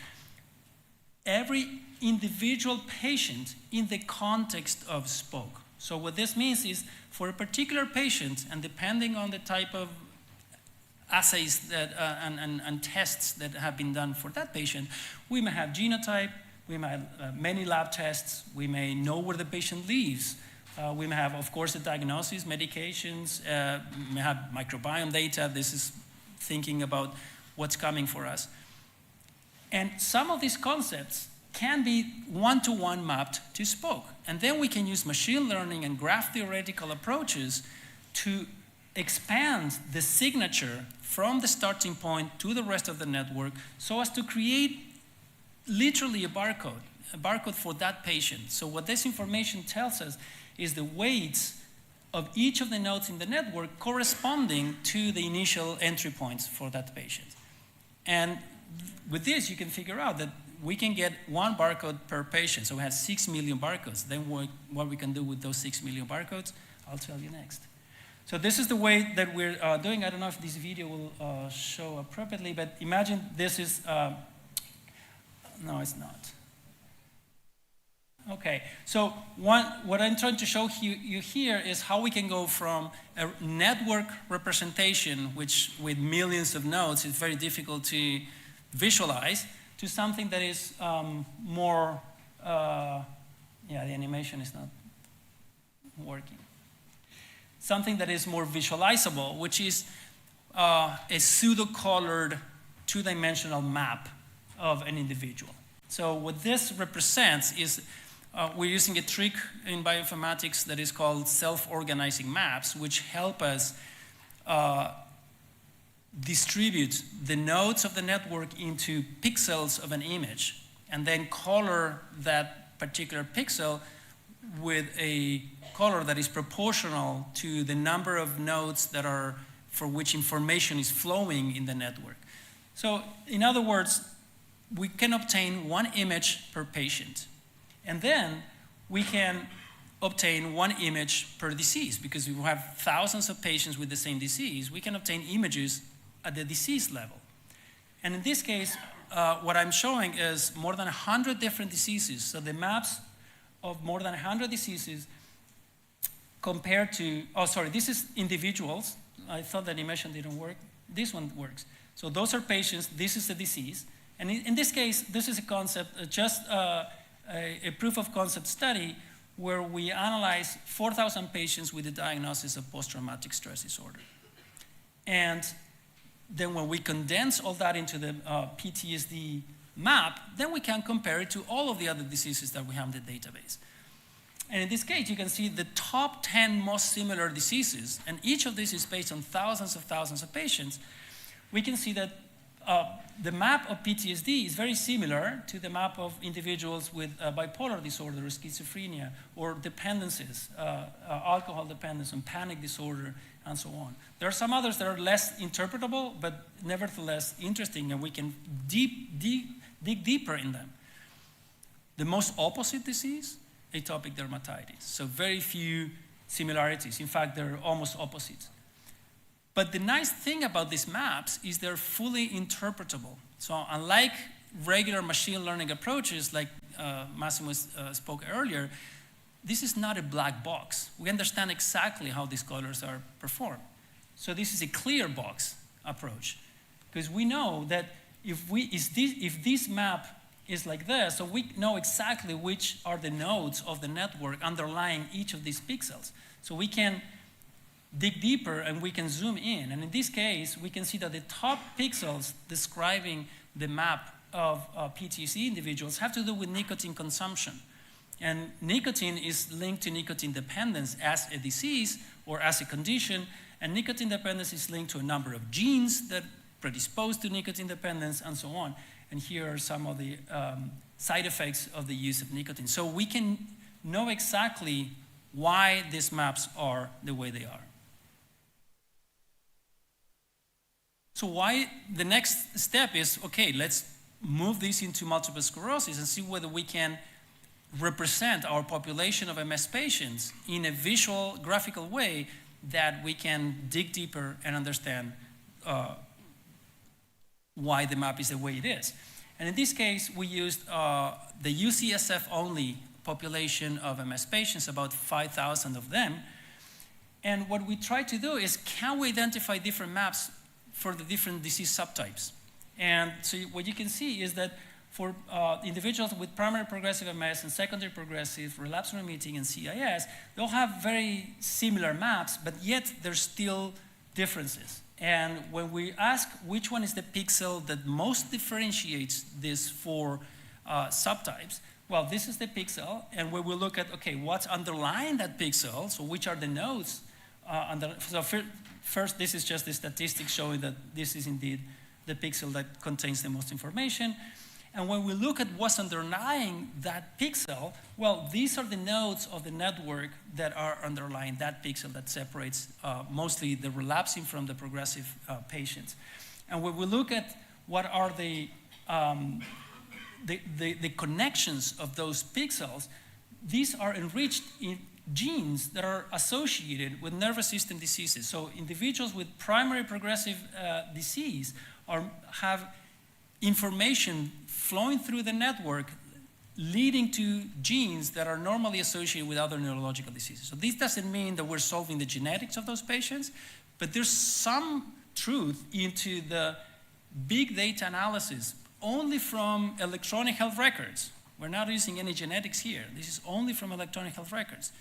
every individual patient in the context of spoke. So what this means is for a particular patient, and depending on the type of assays that, and tests that have been done for that patient, we may have genotype, we may have many lab tests, we may know where the patient lives. We may have, of course, the diagnosis, medications, may have microbiome data. This is thinking about what's coming for us. And some of these concepts can be one-to-one mapped to spoke. And then we can use machine learning and graph theoretical approaches to expand the signature from the starting point to the rest of the network so as to create literally a barcode for that patient. So what this information tells us is the weights of each of the nodes in the network corresponding to the initial entry points for that patient. And with this, you can figure out that we can get one barcode per patient. So we have 6 million barcodes. Then what we can do with those 6 million barcodes, I'll tell you next. So this is the way that we're doing. I don't know if this video will show appropriately, but imagine this is, no, it's not. Okay, so what I'm trying to show you here is how we can go from a network representation, which with millions of nodes is very difficult to visualize, to something that is more, yeah, the animation is not working. Something that is more visualizable, which is a pseudo-colored two-dimensional map of an individual. So what this represents is we're using a trick in bioinformatics that is called self-organizing maps, which help us distribute the nodes of the network into pixels of an image, and then color that particular pixel with a color that is proportional to the number of nodes that are for which information is flowing in the network. So in other words, we can obtain one image per patient. And then we can obtain one image per disease, because we have thousands of patients with the same disease. We can obtain images at the disease level. And in this case, what I'm showing is more than 100 different diseases. So the maps of more than 100 diseases compared to, oh, sorry, this is individuals. I thought the animation didn't work. This one works. So those are patients, this is the disease. And in this case, this is a concept, just a proof of concept study where we analyze 4,000 patients with the diagnosis of post-traumatic stress disorder. And then when we condense all that into the PTSD map, then we can compare it to all of the other diseases that we have in the database. And in this case, you can see the top 10 most similar diseases, and each of these is based on thousands of patients. We can see that the map of PTSD is very similar to the map of individuals with bipolar disorder or schizophrenia or dependencies, alcohol dependence and panic disorder and so on. There are some others that are less interpretable, but nevertheless interesting, and we can dig deeper in them. The most opposite disease, atopic dermatitis. So very few similarities. In fact, they're almost opposites. But the nice thing about these maps is they're fully interpretable. So unlike regular machine learning approaches like Massimo spoke earlier, this is not a black box. We understand exactly how these colors are performed. So this is a clear box approach, because we know that if this map is like this, so we know exactly which are the nodes of the network underlying each of these pixels. So we can dig deeper and we can zoom in. And in this case, we can see that the top pixels describing the map of PTSD individuals have to do with nicotine consumption. And nicotine is linked to nicotine dependence as a disease or as a condition, and nicotine dependence is linked to a number of genes that predispose to nicotine dependence and so on. And here are some of the side effects of the use of nicotine. So we can know exactly why these maps are the way they are. So why the next step is, okay, let's move this into multiple sclerosis and see whether we can represent our population of MS patients in a visual, graphical way that we can dig deeper and understand why the map is the way it is. And in this case, we used the UCSF-only population of MS patients, about 5,000 of them. And what we tried to do is, can we identify different maps for the different disease subtypes? And so what you can see is that for individuals with primary progressive MS and secondary progressive, relapse remitting, and CIS, they'll have very similar maps, but yet there's still differences. And when we ask which one is the pixel that most differentiates this for subtypes, well, this is the pixel, and we will look at, okay, what's underlying that pixel, so which are the nodes. So first, this is just the statistics showing that this is indeed the pixel that contains the most information. And when we look at what's underlying that pixel, well, these are the nodes of the network that are underlying that pixel that separates mostly the relapsing from the progressive patients. And when we look at what are the connections of those pixels, these are enriched in genes that are associated with nervous system diseases. So individuals with primary progressive disease have information flowing through the network leading to genes that are normally associated with other neurological diseases. So this doesn't mean that we're solving the genetics of those patients, but there's some truth into the big data analysis only from electronic health records. We're not using any genetics here. This is only from electronic health records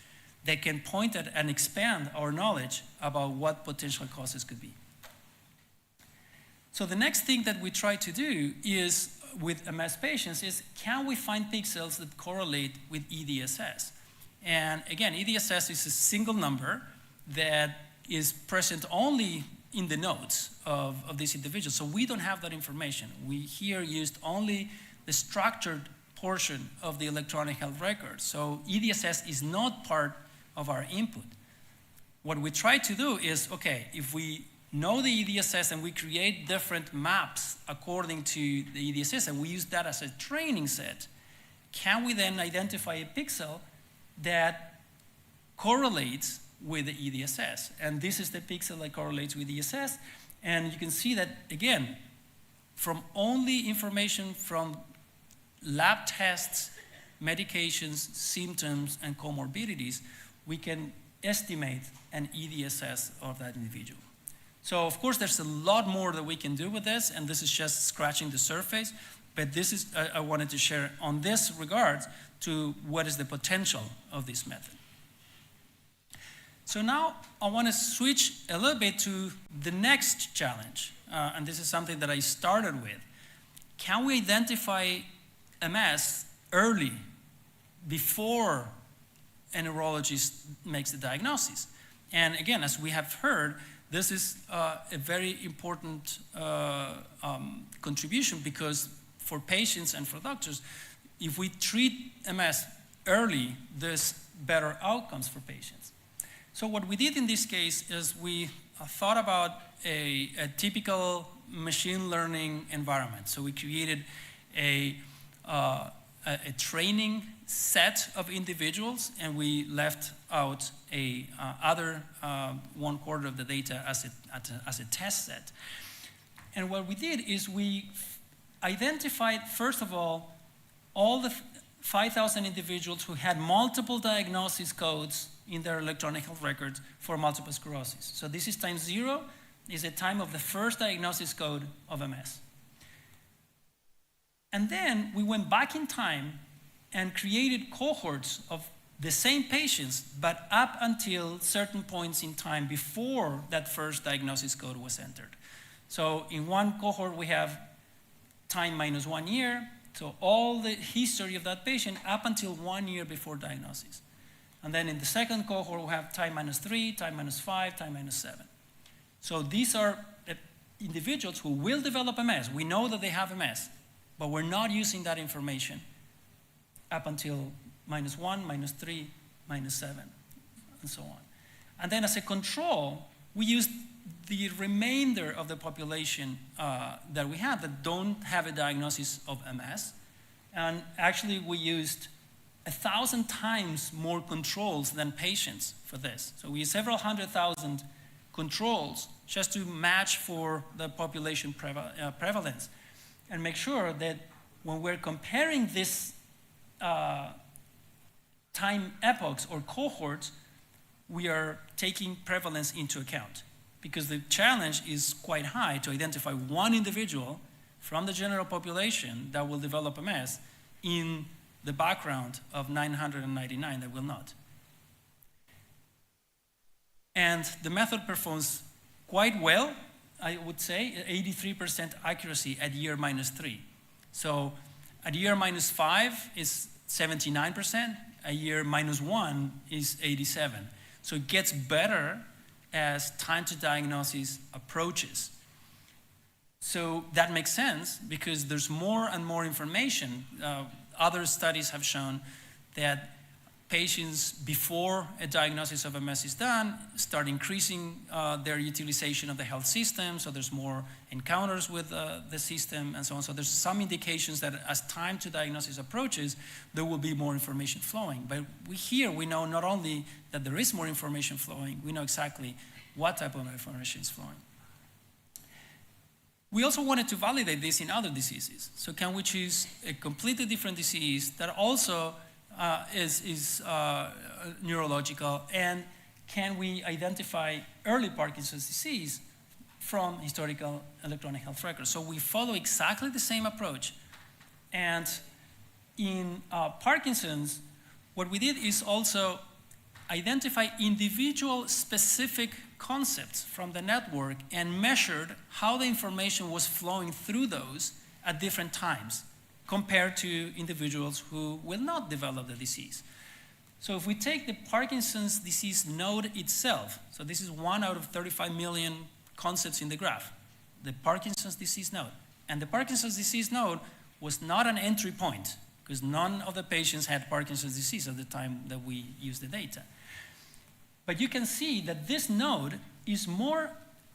that can point at and expand our knowledge about what potential causes could be. So the next thing that we try to do is, with MS patients, is can we find pixels that correlate with EDSS? And again, EDSS is a single number that is present only in the nodes of these individuals. So we don't have that information. We here used only the structured portion of the electronic health record. So EDSS is not part of our input. What we try to do is, okay, if we know the EDSS and we create different maps according to the EDSS and we use that as a training set, can we then identify a pixel that correlates with the EDSS? And this is the pixel that correlates with EDSS. And you can see that, again, from only information from lab tests, medications, symptoms, and comorbidities, we can estimate an EDSS of that individual. So of course there's a lot more that we can do with this, and this is just scratching the surface, but this is, I wanted to share on this regard to what is the potential of this method. So now I want to switch a little bit to the next challenge, and this is something that I started with. Can we identify MS early, before a neurologist makes the diagnosis? And again, as we have heard, this is a very important contribution, because for patients and for doctors, if we treat MS early, there's better outcomes for patients. So what we did in this case is we thought about a typical machine learning environment. So we created a training set of individuals, and we left out other 1/4 of the data as a test set. And what we did is we identified, first of all the 5,000 individuals who had multiple diagnosis codes in their electronic health records for multiple sclerosis. So this is time 0, is the time of the first diagnosis code of MS. And then we went back in time and created cohorts of the same patients, but up until certain points in time before that first diagnosis code was entered. So in one cohort, we have time minus 1 year, so all the history of that patient up until 1 year before diagnosis. And then in the second cohort, we have time minus 3, time minus 5, time minus 7. So these are individuals who will develop MS. We know that they have MS, but we're not using that information up until minus 1, minus 3, minus 7, and so on. And then as a control, we used the remainder of the population that we have that don't have a diagnosis of MS. And actually, we used 1,000 times more controls than patients for this. So we used several 100,000 controls just to match for the population prevalence and make sure that when we're comparing this time epochs or cohorts, we are taking prevalence into account, because the challenge is quite high to identify one individual from the general population that will develop MS in the background of 999 that will not. And the method performs quite well, I would say, 83% accuracy at year minus 3. So at year minus 5 is 79%, at year minus 1 is 87. So it gets better as time to diagnosis approaches. So that makes sense because there's more and more information. Other studies have shown that patients before a diagnosis of MS is done start increasing their utilization of the health system, so there's more encounters with the system and so on. So there's some indications that as time to diagnosis approaches, there will be more information flowing. But we know not only that there is more information flowing, we know exactly what type of information is flowing. We also wanted to validate this in other diseases. So can we choose a completely different disease that also is neurological, and can we identify early Parkinson's disease from historical electronic health records? So we follow exactly the same approach. And in Parkinson's, what we did is also identify individual specific concepts from the network and measured how the information was flowing through those at different times compared to individuals who will not develop the disease. So if we take the Parkinson's disease node itself, so this is 1 out of 35 million concepts in the graph, the Parkinson's disease node. And the Parkinson's disease node was not an entry point because none of the patients had Parkinson's disease at the time that we used the data. But you can see that this node is more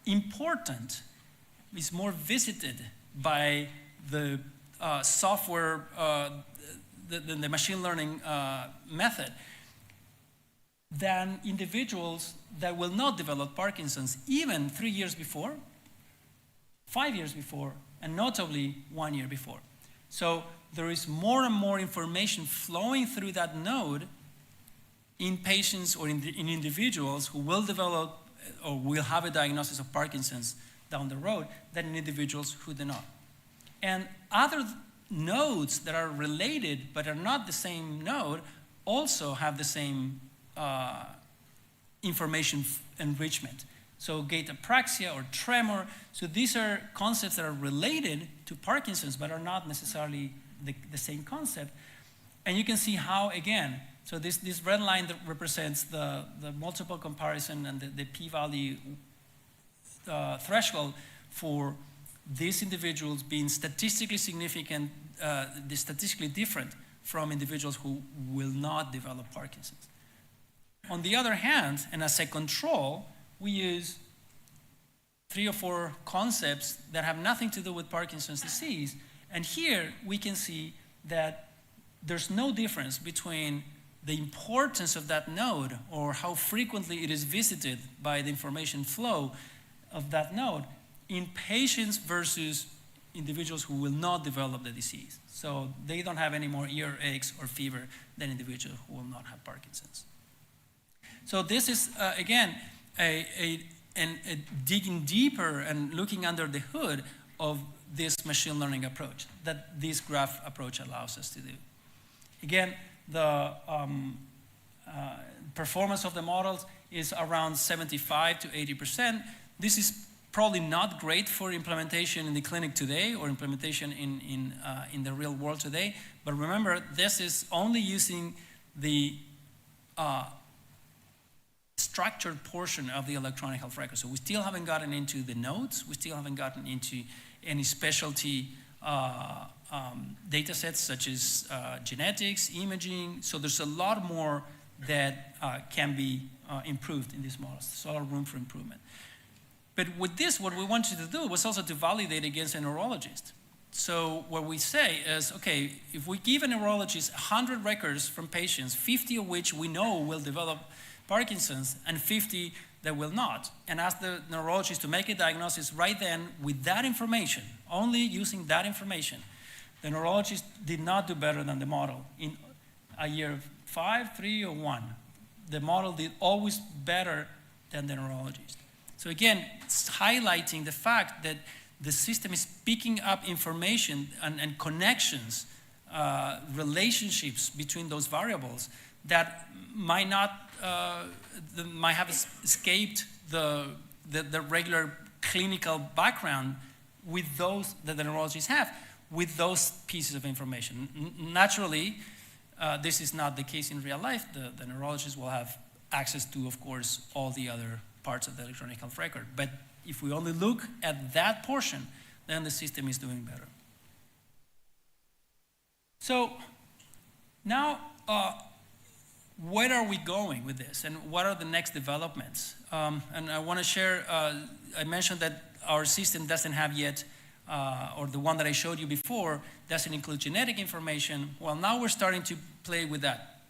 important, is more visited by the software, the machine learning method than individuals that will not develop Parkinson's even 3 years before, 5 years before, and notably 1 year before. So there is more and more information flowing through that node in patients or in individuals who will develop or will have a diagnosis of Parkinson's down the road than in individuals who do not. And other nodes that are related but are not the same node also have the same information enrichment. So gait apraxia or tremor. So these are concepts that are related to Parkinson's but are not necessarily the same concept. And you can see how, again, so this red line that represents the multiple comparison and the p-value threshold for these individuals being statistically significant, statistically different from individuals who will not develop Parkinson's. On the other hand, and as a control, we use 3 or 4 concepts that have nothing to do with Parkinson's disease. And here we can see that there's no difference between the importance of that node or how frequently it is visited by the information flow of that node in patients versus individuals who will not develop the disease. So they don't have any more earaches or fever than individuals who will not have Parkinson's. So this is, again, a digging deeper and looking under the hood of this machine learning approach that this graph approach allows us to do. Again, the performance of the models is around 75 to 80%. This is probably not great for implementation in the clinic today or implementation in the real world today. But remember, this is only using the structured portion of the electronic health record. So we still haven't gotten into the nodes. We still haven't gotten into any specialty data sets such as genetics, imaging. So there's a lot more that can be improved in these models. There's a lot of room for improvement. But with this, what we wanted to do was also to validate against a neurologist. So what we say is, okay, if we give a neurologist 100 records from patients, 50 of which we know will develop Parkinson's and 50 that will not, and ask the neurologist to make a diagnosis right then with that information, only using that information, the neurologist did not do better than the model in a year 5, 3, or 1. The model did always better than the neurologist. So again, it's highlighting the fact that the system is picking up information and connections, relationships between those variables that might not, might have escaped the regular clinical background with those that the neurologists have, with those pieces of information. Naturally, this is not the case in real life. The neurologists will have access to, of course, all the other parts of the electronic health record. But if we only look at that portion, then the system is doing better. So now, where are we going with this, and what are the next developments? And I want to share, I mentioned that our system doesn't have yet, or the one that I showed you before, doesn't include genetic information. Well, now we're starting to play with that.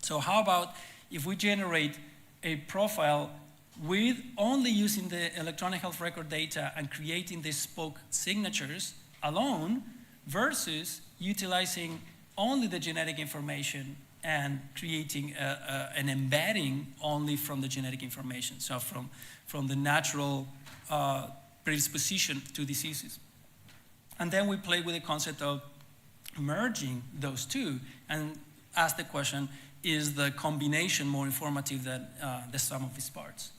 So how about if we generate a profile with only using the electronic health record data and creating the spoke signatures alone versus utilizing only the genetic information and creating an embedding only from the genetic information, so from the natural predisposition to diseases. And then we play with the concept of merging those two and ask the question, is the combination more informative than the sum of its parts?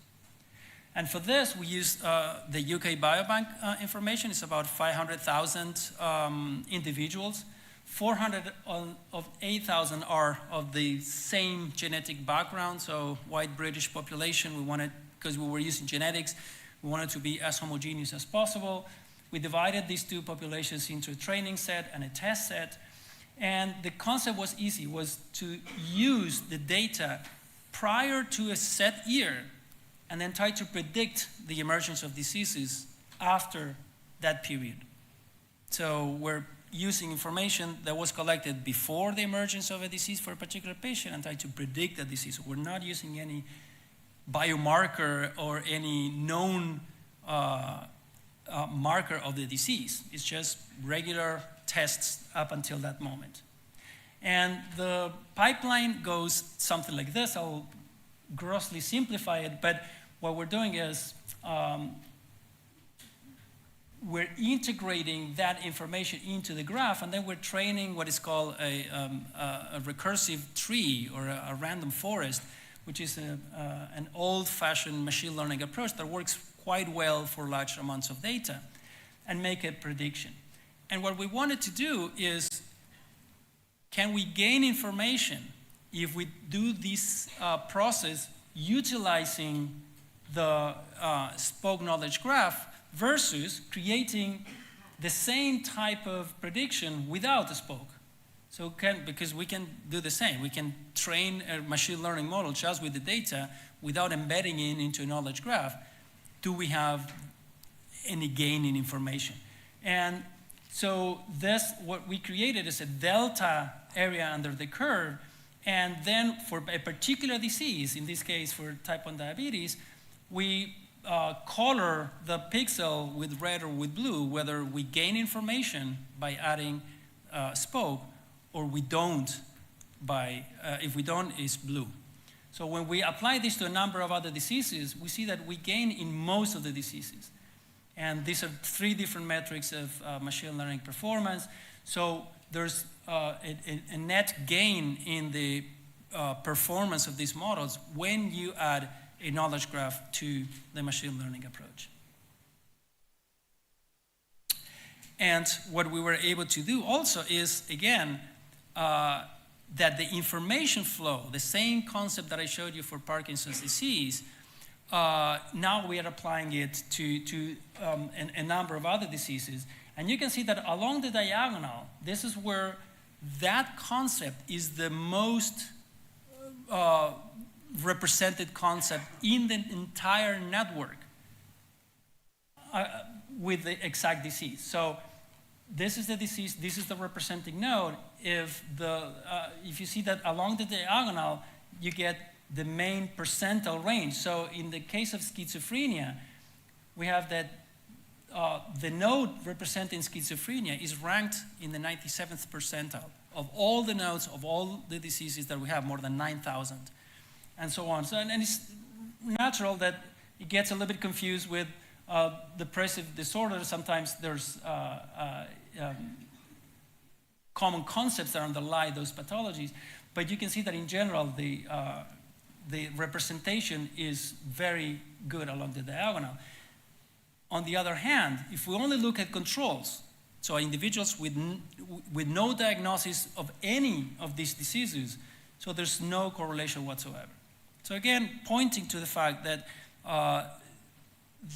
And for this, we use the UK Biobank information. It's about 500,000 individuals. 400 of 8,000 are of the same genetic background, so white British population. We wanted, because we were using genetics, we wanted to be as homogeneous as possible. We divided these two populations into a training set and a test set. And the concept was easy, was to use the data prior to a set year and then try to predict the emergence of diseases after that period. So we're using information that was collected before the emergence of a disease for a particular patient and try to predict the disease. We're not using any biomarker or any known marker of the disease. It's just regular tests up until that moment. And the pipeline goes something like this. I'll grossly simplify it, but what we're doing is we're integrating that information into the graph, and then we're training what is called a recursive tree or a random forest, which is an old-fashioned machine learning approach that works quite well for large amounts of data, and make a prediction. And what we wanted to do is, can we gain information if we do this process utilizing the spoke knowledge graph versus creating the same type of prediction without a spoke. So because we can do the same. We can train a machine learning model just with the data without embedding it into a knowledge graph. Do we have any gain in information? And so what we created is a delta area under the curve. And then for a particular disease, in this case for type 1 diabetes, we color the pixel with red or with blue, whether we gain information by adding spoke, or we don't if we don't, it's blue. So when we apply this to a number of other diseases, we see that we gain in most of the diseases. And these are 3 different metrics of machine learning performance. So there's a net gain in the performance of these models when you add a knowledge graph to the machine learning approach. And what we were able to do also is, again, that the information flow, the same concept that I showed you for Parkinson's disease, now we are applying it to a number of other diseases. And you can see that along the diagonal, this is where that concept is the most represented concept in the entire network with the exact disease. So this is the disease, this is the representing node. If you see that along the diagonal, you get the main percentile range. So in the case of schizophrenia, we have that the node representing schizophrenia is ranked in the 97th percentile of all the nodes of all the diseases that we have, more than 9,000, and so on. So, and it's natural that it gets a little bit confused with depressive disorder. Sometimes there's common concepts that underlie those pathologies, but you can see that in general the representation is very good along the diagonal. On the other hand, if we only look at controls, so individuals with no diagnosis of any of these diseases, so there's no correlation whatsoever. So again, pointing to the fact that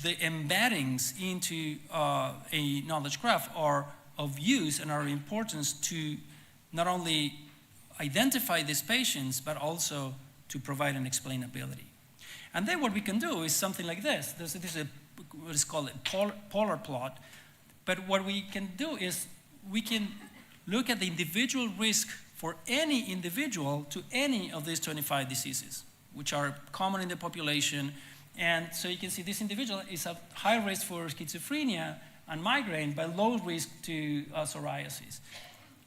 the embeddings into a knowledge graph are of use and are of importance to not only identify these patients, but also to provide an explainability. And then what we can do is something like this. This is what is called a polar plot. But what we can do is we can look at the individual risk for any individual to any of these 25 diseases, which are common in the population. And so you can see this individual is at high risk for schizophrenia and migraine, but low risk to psoriasis,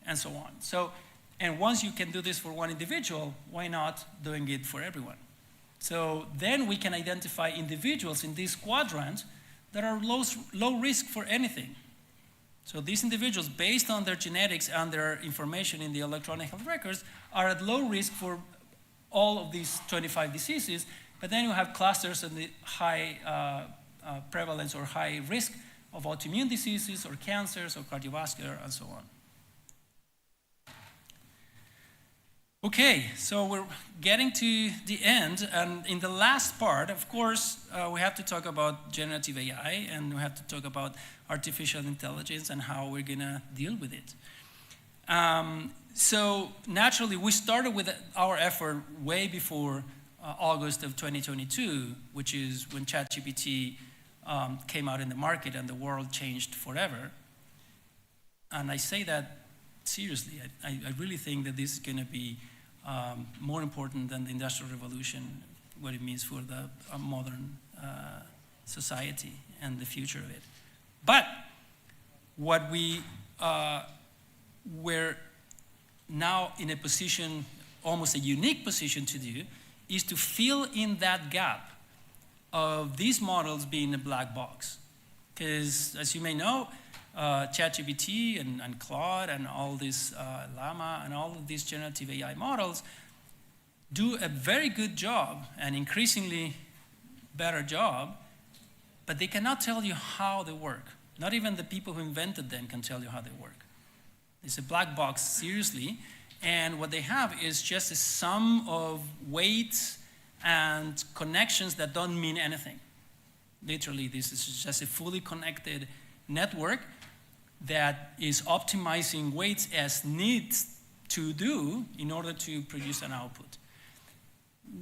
and so on. So, and once you can do this for one individual, why not doing it for everyone? So then we can identify individuals in this quadrant that are low risk for anything. So these individuals, based on their genetics and their information in the electronic health records, are at low risk for all of these 25 diseases, but then you have clusters in the high prevalence or high risk of autoimmune diseases or cancers or cardiovascular and so on. Okay, so we're getting to the end, and in the last part, of course, we have to talk about generative AI, and we have to talk about artificial intelligence and how we're gonna deal with it. So naturally, we started with our effort way before August of 2022, which is when ChatGPT came out in the market and the world changed forever. And I say that seriously. I really think that this is going to be more important than the Industrial Revolution, what it means for the modern society and the future of it. But what we were now in a position, almost a unique position to do, is to fill in that gap of these models being a black box. Because as you may know, ChatGPT and Claude and all this Llama and all of these generative AI models do a very good job, an increasingly better job, but they cannot tell you how they work. Not even the people who invented them can tell you how they work. It's a black box, seriously, and what they have is just a sum of weights and connections that don't mean anything. Literally, this is just a fully connected network that is optimizing weights as needs to do in order to produce an output.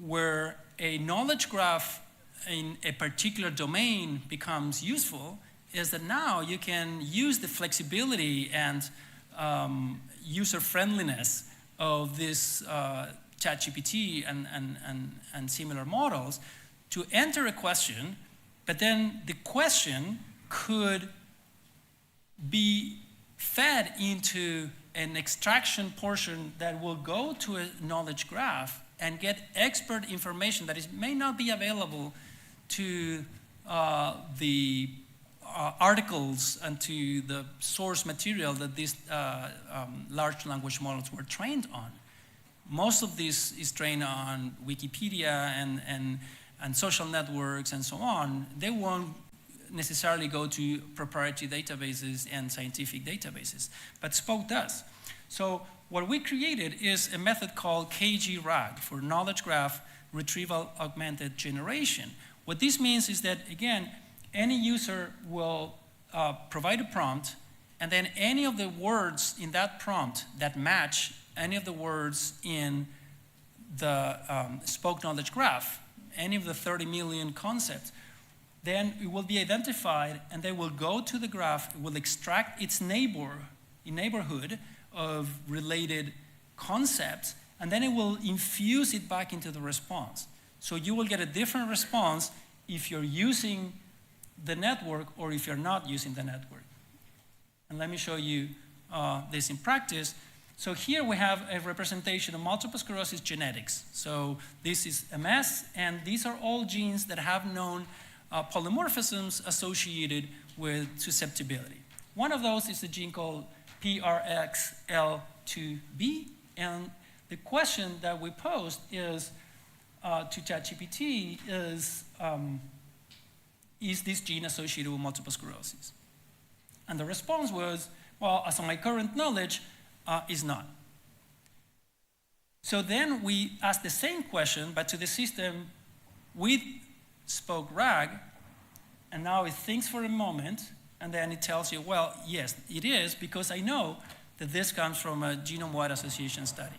Where a knowledge graph in a particular domain becomes useful is that now you can use the flexibility and user-friendliness of this ChatGPT and similar models to enter a question, but then the question could be fed into an extraction portion that will go to a knowledge graph and get expert information that may not be available to the articles and to the source material that these large language models were trained on. Most of this is trained on Wikipedia and social networks and so on. They won't necessarily go to proprietary databases and scientific databases, but Spoke does. So what we created is a method called KGRAG, for Knowledge Graph Retrieval Augmented Generation. What this means is that, again, any user will provide a prompt, and then any of the words in that prompt that match any of the words in the Spoke Knowledge Graph, any of the 30 million concepts, then it will be identified, and they will go to the graph, it will extract its neighborhood of related concepts, and then it will infuse it back into the response. So you will get a different response if you're using the network or if you're not using the network. And let me show you this in practice. So here we have a representation of multiple sclerosis genetics. So this is MS, and these are all genes that have known polymorphisms associated with susceptibility. One of those is a gene called PRXL2B, and the question that we posed is to ChatGPT is this gene associated with multiple sclerosis? And the response was, well, as of my current knowledge, is not. So then we asked the same question, but to the system with Spoke RAG, and now it thinks for a moment, and then it tells you, well, yes, it is, because I know that this comes from a genome-wide association study.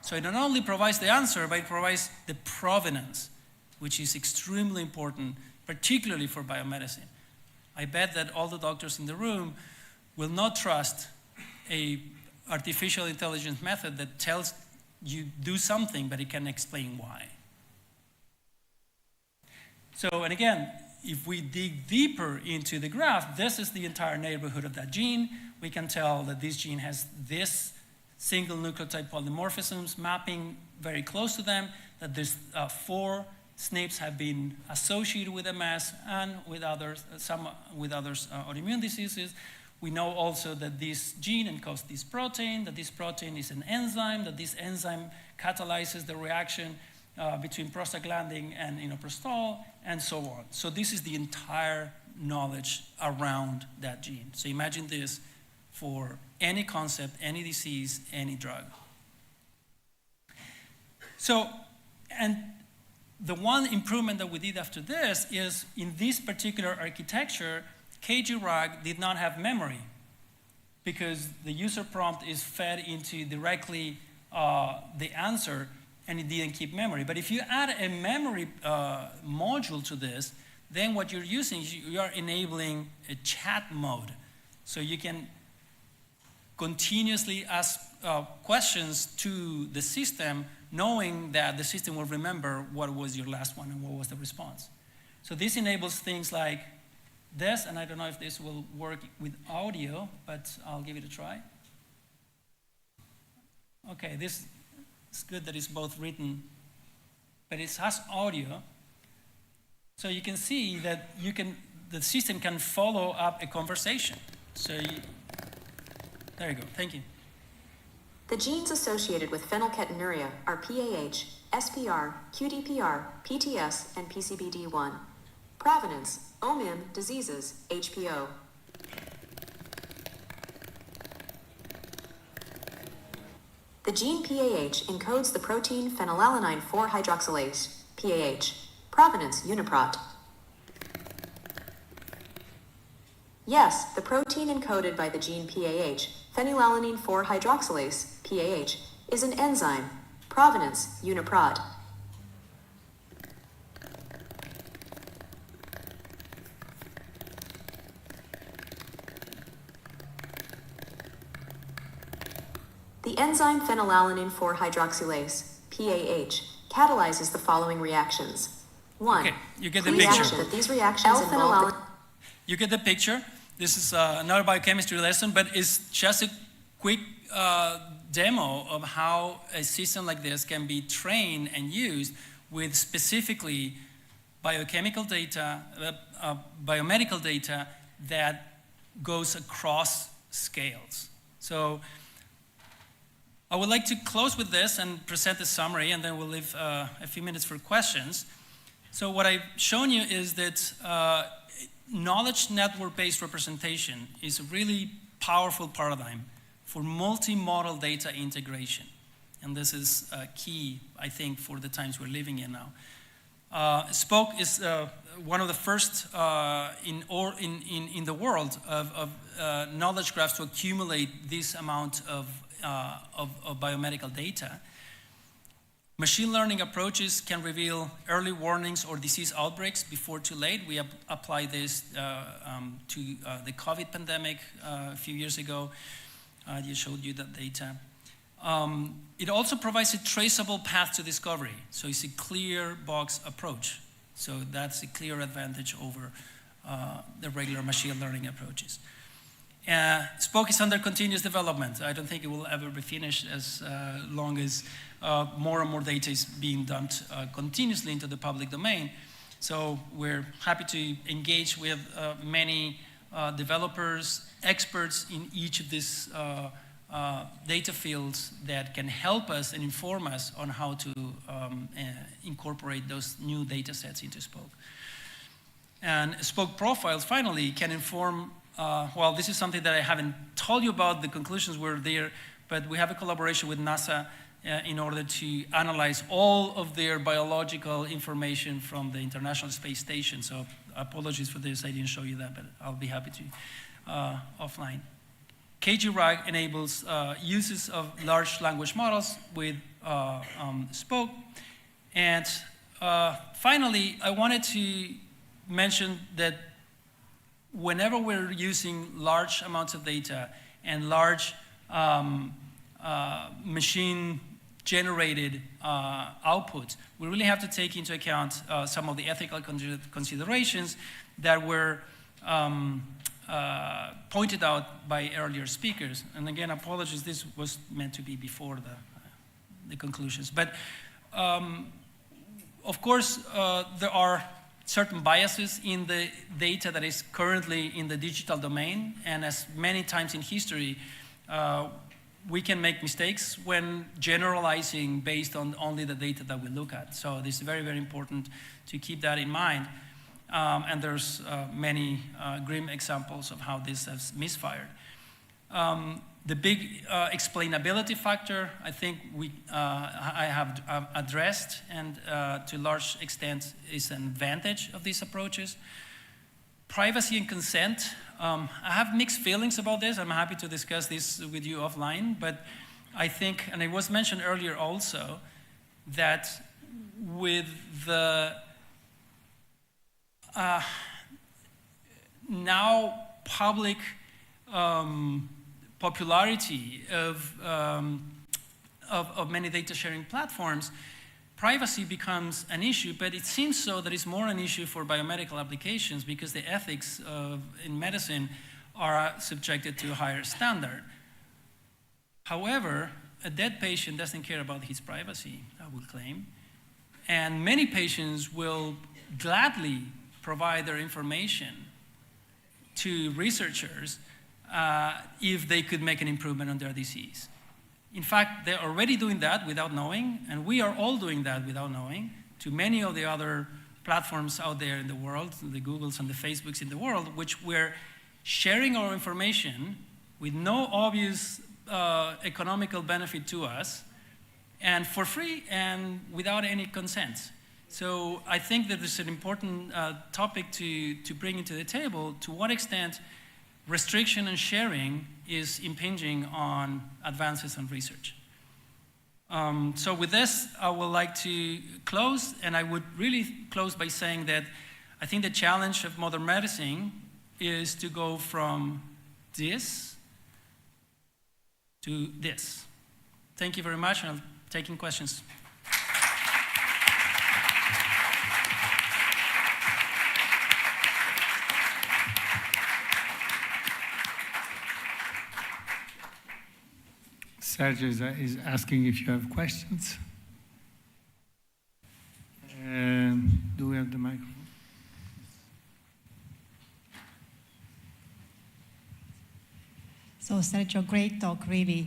So it not only provides the answer, but it provides the provenance, which is extremely important, particularly for biomedicine. I bet that all the doctors in the room will not trust a artificial intelligence method that tells you do something, but it can explain why. So, and again, if we dig deeper into the graph, this is the entire neighborhood of that gene. We can tell that this gene has this single nucleotide polymorphisms mapping very close to them, that there's 4 SNPs have been associated with MS and with others, some with others autoimmune diseases. We know also that this gene encodes this protein, that this protein is an enzyme, that this enzyme catalyzes the reaction between prostaglandin and inoprostol, and so on. So this is the entire knowledge around that gene. So imagine this for any concept, any disease, any drug. So, and the one improvement that we did after this is in this particular architecture, KGRAG did not have memory because the user prompt is fed into directly the answer, and it didn't keep memory. But if you add a memory module to this, then what you're using is you are enabling a chat mode. So you can continuously ask questions to the system, knowing that the system will remember what was your last one and what was the response. So this enables things like this, and I don't know if this will work with audio, but I'll give it a try. Okay, this is good that it's both written, but it has audio. So you can see that the system can follow up a conversation. So there you go, thank you. The genes associated with phenylketonuria are PAH, SPR, QDPR, PTS, and PCBD1. Provenance, OMIM, diseases, HPO. The gene PAH encodes the protein phenylalanine 4-hydroxylase, PAH. Provenance, Uniprot. Yes, the protein encoded by the gene PAH, phenylalanine 4-hydroxylase, PAH, is an enzyme. Provenance, Uniprot. The enzyme phenylalanine 4-hydroxylase, PAH, catalyzes the following reactions. 1. Okay, you get the Please picture. note that these reactions involve You get the picture. This is another biochemistry lesson, but it's just a quick demo of how a system like this can be trained and used with specifically biochemical data, biomedical data that goes across scales. So I would like to close with this and present a summary, and then we'll leave a few minutes for questions. So what I've shown you is that knowledge network-based representation is a really powerful paradigm for multimodal data integration. And this is key, I think, for the times we're living in now. Spoke is one of the first in the world of knowledge graphs to accumulate this amount of biomedical data. Machine learning approaches can reveal early warnings or disease outbreaks before too late. We applied this to the COVID pandemic a few years ago. I just showed you that data. It also provides a traceable path to discovery. So it's a clear box approach. So that's a clear advantage over the regular machine learning approaches. Spoke is under continuous development. I don't think it will ever be finished as long as more and more data is being dumped continuously into the public domain. So we're happy to engage with many developers, experts in each of these data fields that can help us and inform us on how to incorporate those new data sets into Spoke. And Spoke profiles, finally, can inform well, this is something that I haven't told you about. The conclusions were there, but we have a collaboration with NASA in order to analyze all of their biological information from the International Space Station. So apologies for this, I didn't show you that, but I'll be happy to offline. KGRAG enables uses of large language models with Spoke. And finally, I wanted to mention that whenever we're using large amounts of data and large machine-generated outputs, we really have to take into account some of the ethical considerations that were pointed out by earlier speakers. And again, apologies, this was meant to be before the conclusions. But of course, there are certain biases in the data that is currently in the digital domain, and as many times in history, we can make mistakes when generalizing based on only the data that we look at. So this is very, very important to keep that in mind. And there's many grim examples of how this has misfired. The big explainability factor, I think I have addressed, and to a large extent is an advantage of these approaches. Privacy and consent, I have mixed feelings about this. I'm happy to discuss this with you offline, but I think, and it was mentioned earlier also, that with the now public popularity of many data sharing platforms, privacy becomes an issue, but it seems so that it's more an issue for biomedical applications because the ethics in medicine are subjected to a higher standard. However, a dead patient doesn't care about his privacy, I would claim, and many patients will gladly provide their information to researchers if they could make an improvement on their disease. In fact, they're already doing that without knowing, and we are all doing that without knowing to many of the other platforms out there in the world, the Googles and the Facebooks in the world, which we're sharing our information with no obvious economical benefit to us, and for free and without any consent. So I think that it's an important topic to bring into the table. To what extent restriction and sharing is impinging on advances in research. So with this, I would like to close, and I would really close by saying that I think the challenge of modern medicine is to go from this to this. Thank you very much, and I'm taking questions. Sergio is asking if you have questions. Do we have the microphone? So Sergio, great talk, really.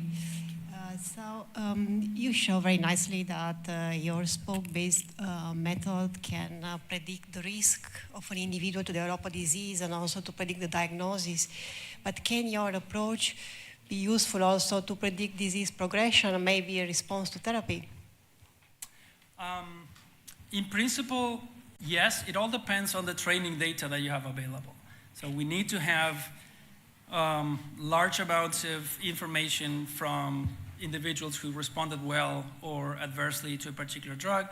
You show very nicely that your spoke-based method can predict the risk of an individual to develop a disease and also to predict the diagnosis. But can your approach be useful also to predict disease progression and maybe a response to therapy? In principle, yes. It all depends on the training data that you have available. So we need to have large amounts of information from individuals who responded well or adversely to a particular drug.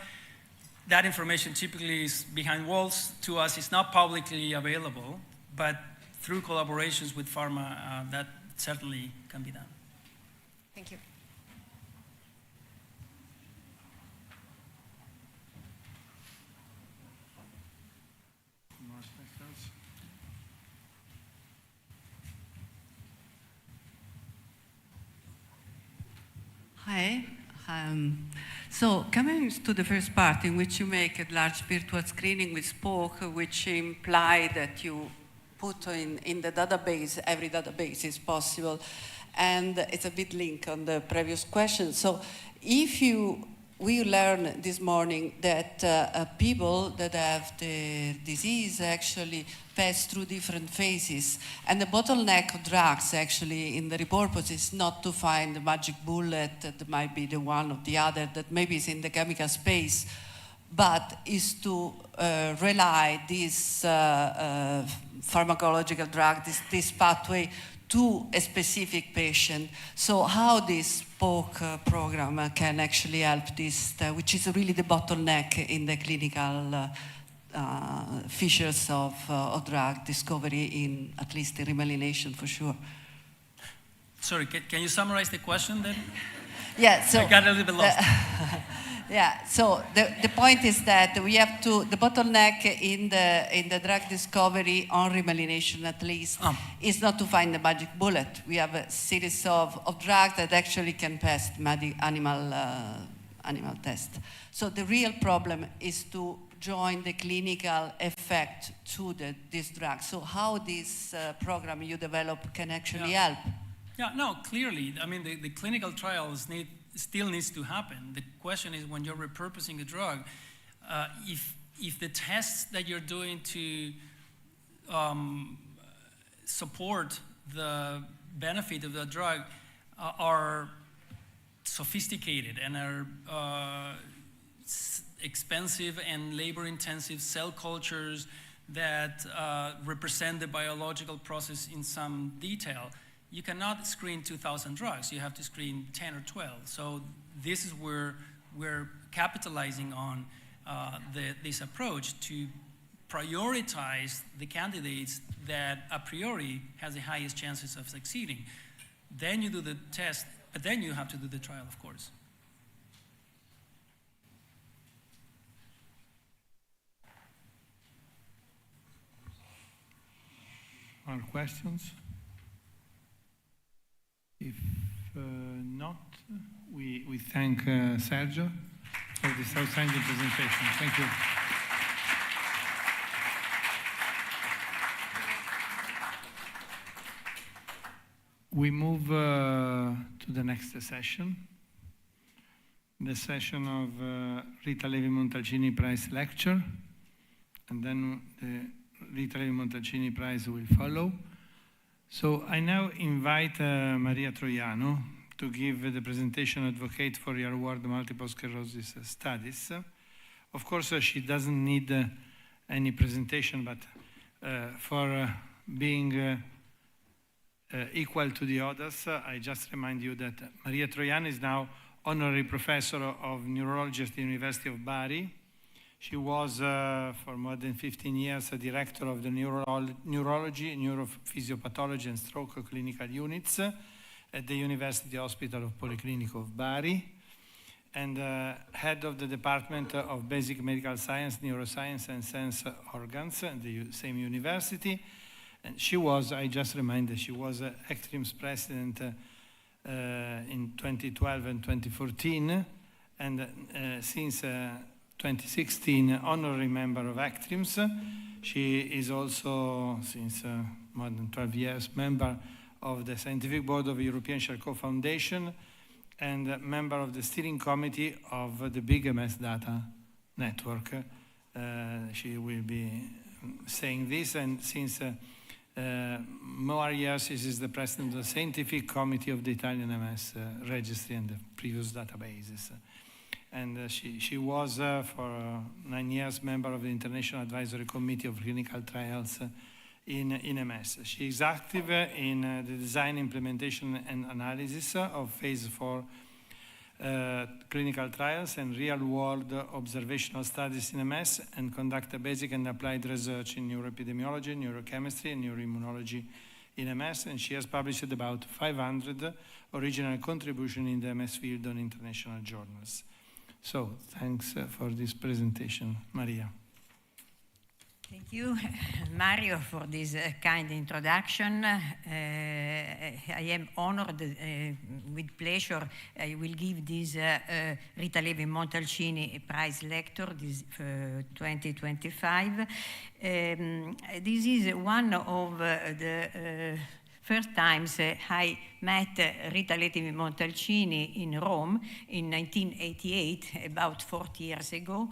That information typically is behind walls to us. It's not publicly available, but through collaborations with pharma, that certainly can be done. Thank you. More questions? Hi. So coming to the first part in which you make a large virtual screening with Spoke, which imply that you put in the database, every database is possible, and it's a bit linked on the previous question. So if we learned this morning that people that have the disease actually pass through different phases, and the bottleneck of drugs actually in the repurpose is not to find the magic bullet that might be the one or the other that maybe is in the chemical space, but is to rely this pharmacological drug, this pathway to a specific patient. So how this Spoke program can actually help this, which is really the bottleneck in the clinical features of drug discovery in at least the remyelination for sure. Sorry, can you summarize the question then? Yeah, so I got a little bit lost. Yeah, so the point is that we have to, the bottleneck in the drug discovery on remyelination at least is not to find the magic bullet. We have a series of drugs that actually can pass animal test. So the real problem is to join the clinical effect to this drug. So how this program you develop can actually help? Yeah, no, clearly. I mean, the clinical trials still needs to happen. The question is, when you're repurposing a drug, if the tests that you're doing to support the benefit of the drug are sophisticated and are expensive and labor-intensive cell cultures that represent the biological process in some detail, you cannot screen 2,000 drugs. You have to screen 10 or 12. So this is where we're capitalizing on this approach to prioritize the candidates that a priori has the highest chances of succeeding. Then you do the test, but then you have to do the trial, of course. More questions? If not, we thank Sergio for this outstanding presentation. Thank you. We move to the next session, the session of Rita Levi-Montalcini Prize Lecture, and then the Rita Levi-Montalcini Prize will follow. So I now invite Maria Troiano to give the presentation Advocate for Your Award Multiple Sclerosis Studies Of course, she doesn't need any presentation, but for being equal to the others, I just remind you that Maria Troiani is now honorary professor of neurology at the University of Bari. She was, for more than 15 years, a director of the neurology, neurophysiopathology, and stroke clinical units at the University Hospital of Policlinico of Bari, and head of the Department of Basic Medical Science, Neuroscience, and Sense Organs at the same university. And she was, I just reminded, she was ACTRIMS president in 2012 and 2014, and since 2016, honorary member of ACTRIMS. She is also, since more than 12 years, member of the Scientific Board of European Charcot Foundation and member of the steering committee of the Big MS Data Network. She will be saying this, and since more years, she is the president of the Scientific Committee of the Italian MS Registry and the previous databases. And she was, for 9 years, member of the International Advisory Committee of Clinical Trials in MS. She is active in the design, implementation, and analysis of phase 4 clinical trials and real-world observational studies in MS, and conduct basic and applied research in neuroepidemiology, neurochemistry, and neuroimmunology in MS. And she has published about 500 original contributions in the MS field on international journals. So, thanks for this presentation, Maria. Thank you, Mario, for this kind introduction. I am honored, with pleasure, I will give this Rita Levi-Montalcini Prize Lecture this 2025. This is one of the first times I met Rita Levi-Montalcini in Rome in 1988, about 40 years ago.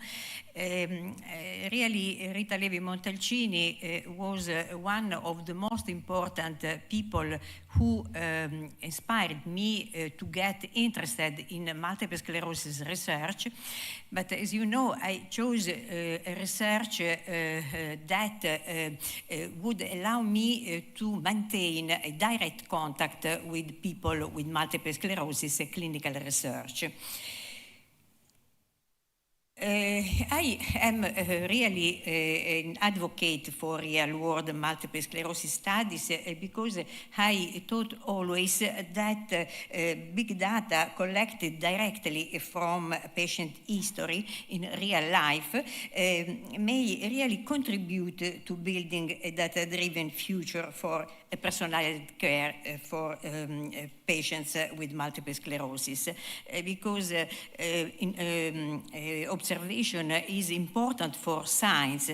Really, Rita Levi-Montalcini was one of the most important people who inspired me to get interested in multiple sclerosis research. But as you know, I chose a research that would allow me to maintain a direct contact with people with multiple sclerosis clinical research. I am really an advocate for real-world multiple sclerosis studies because I thought always that big data collected directly from patient history in real life may really contribute to building a data-driven future for personalized care for patients with multiple sclerosis, because observation is important for science.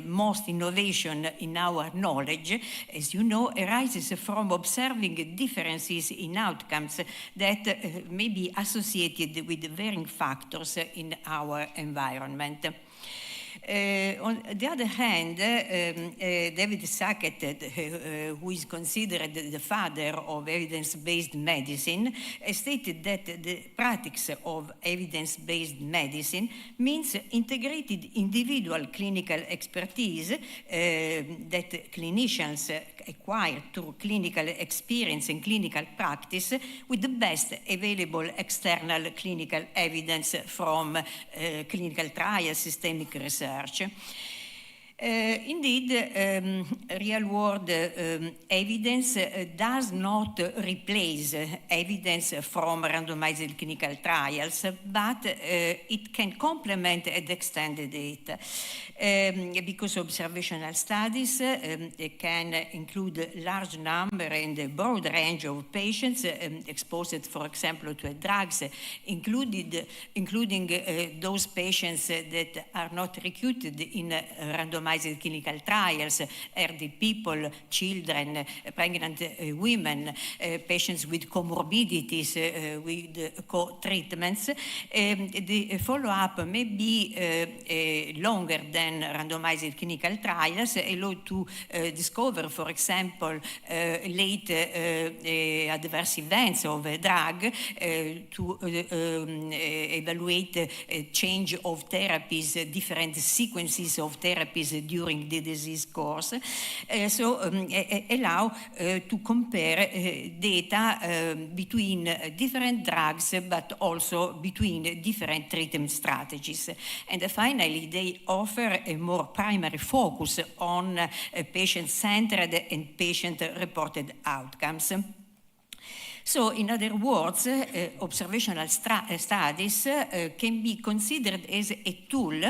Most innovation in our knowledge, as you know, arises from observing differences in outcomes that may be associated with varying factors in our environment. On the other hand, David Sackett, who is considered the father of evidence-based medicine, stated that the practice of evidence-based medicine means integrated individual clinical expertise that clinicians acquire through clinical experience and clinical practice with the best available external clinical evidence from clinical trials, systemic research. Indeed, real-world evidence does not replace evidence from randomized clinical trials, but it can complement and extend it. Because observational studies can include a large number and a broad range of patients exposed, for example, to drugs, including those patients that are not recruited in randomized randomized clinical trials, elderly people, children, pregnant women, patients with comorbidities, with co-treatments. The follow-up may be longer than randomized clinical trials, allow to discover, for example, late adverse events of a drug, to evaluate change of therapies, different sequences of therapies during the disease course. Allow to compare data between different drugs, but also between different treatment strategies. And finally, they offer a more primary focus on patient-centered and patient-reported outcomes. So, in other words, observational studies can be considered as a tool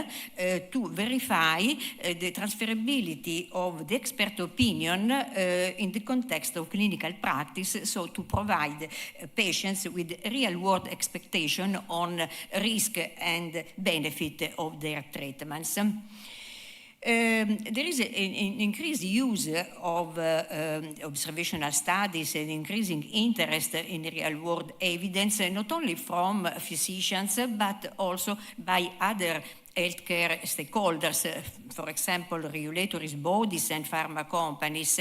to verify the transferability of the expert opinion in the context of clinical practice, so to provide patients with real-world expectation on risk and benefit of their treatments. There is an increased use of observational studies and increasing interest in real-world evidence, not only from physicians, but also by other healthcare stakeholders, for example, regulatory bodies and pharma companies.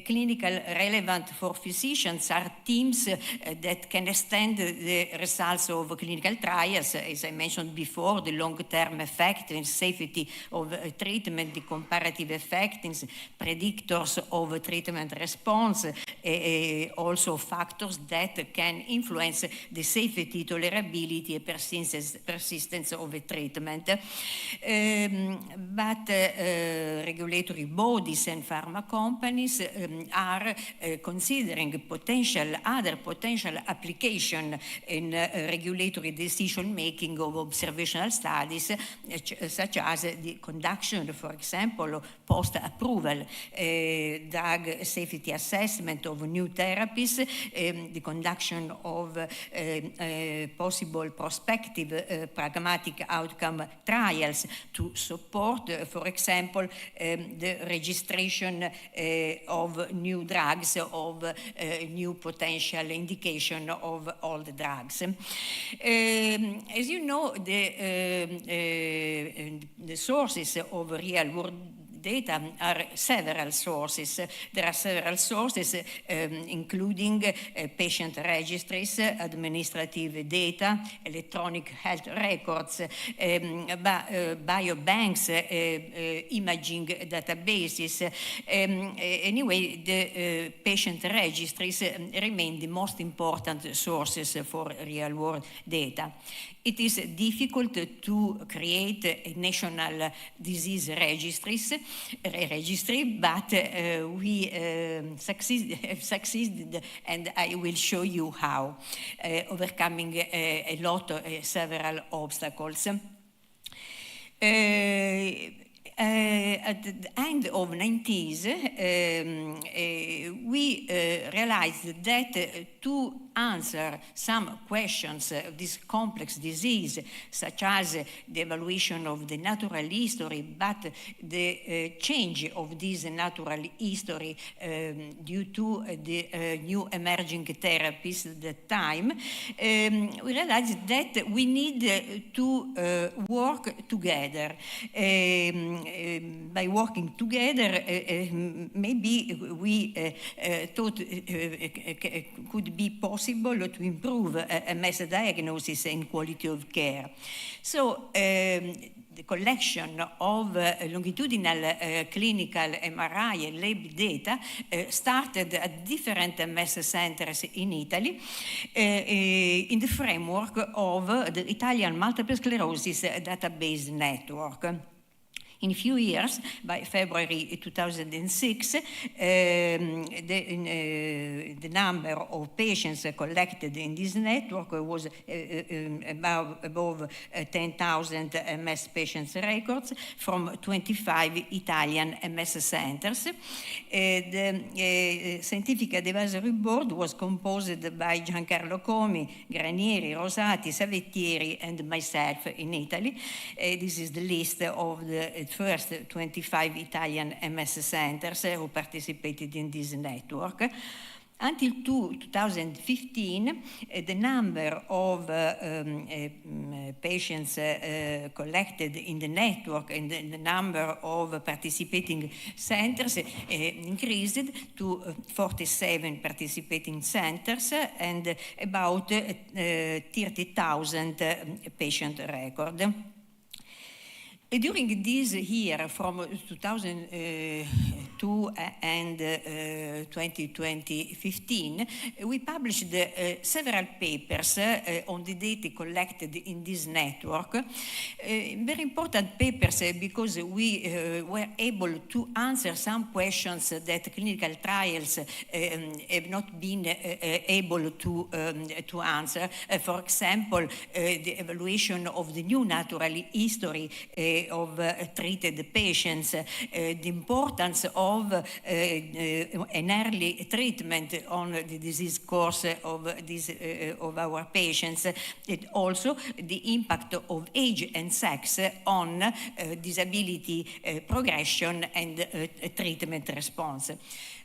Clinical relevant for physicians are teams that can extend the results of clinical trials, as I mentioned before, the long-term effect and safety of treatment, the comparative effectiveness, predictors of treatment response, also factors that can influence the safety, tolerability, and persistence of a treatment. But regulatory bodies and pharma companies are considering other potential application in regulatory decision making of observational studies, such as the conduction, for example, of post-approval drug safety assessment of new therapies, the conduction of possible prospective pragmatic outcome trials to support, for example, the registration of new drugs, of new potential indication of all the drugs. As you know, the sources of real-world data are several sources. There are several sources, including patient registries, administrative data, electronic health records, biobanks, imaging databases. Anyway, the patient registries remain the most important sources for real-world data. It is difficult to create a national disease registry, but we have succeeded, and I will show you how, overcoming several obstacles. At the end of the 90s, we realized that to answer some questions of this complex disease, such as the evaluation of the natural history, but the change of this natural history due to the new emerging therapies at the time, we realized that we need to work together. By working together, maybe we thought it could be possible to improve MS diagnosis and quality of care. So the collection of longitudinal clinical MRI and lab data started at different MS centers in Italy in the framework of the Italian Multiple Sclerosis Database Network. In a few years, by February 2006, the number of patients collected in this network was above 10,000 MS patients records from 25 Italian MS centers. The Scientific Advisory Board was composed by Giancarlo Comi, Granieri, Rosati, Savettieri, and myself in Italy. This is the list of the first 25 Italian MS centers who participated in this network. Until 2015, the number of patients collected in the network and the number of participating centers increased to 47 participating centers and about 30,000 patient records. During this year, from 2002 and 2015, we published several papers on the data collected in this network. Very important papers because we were able to answer some questions that clinical trials have not been able to answer. For example, the evaluation of the new natural history of treated patients, the importance of an early treatment on the disease course of our patients, and also the impact of age and sex on disability progression and treatment response.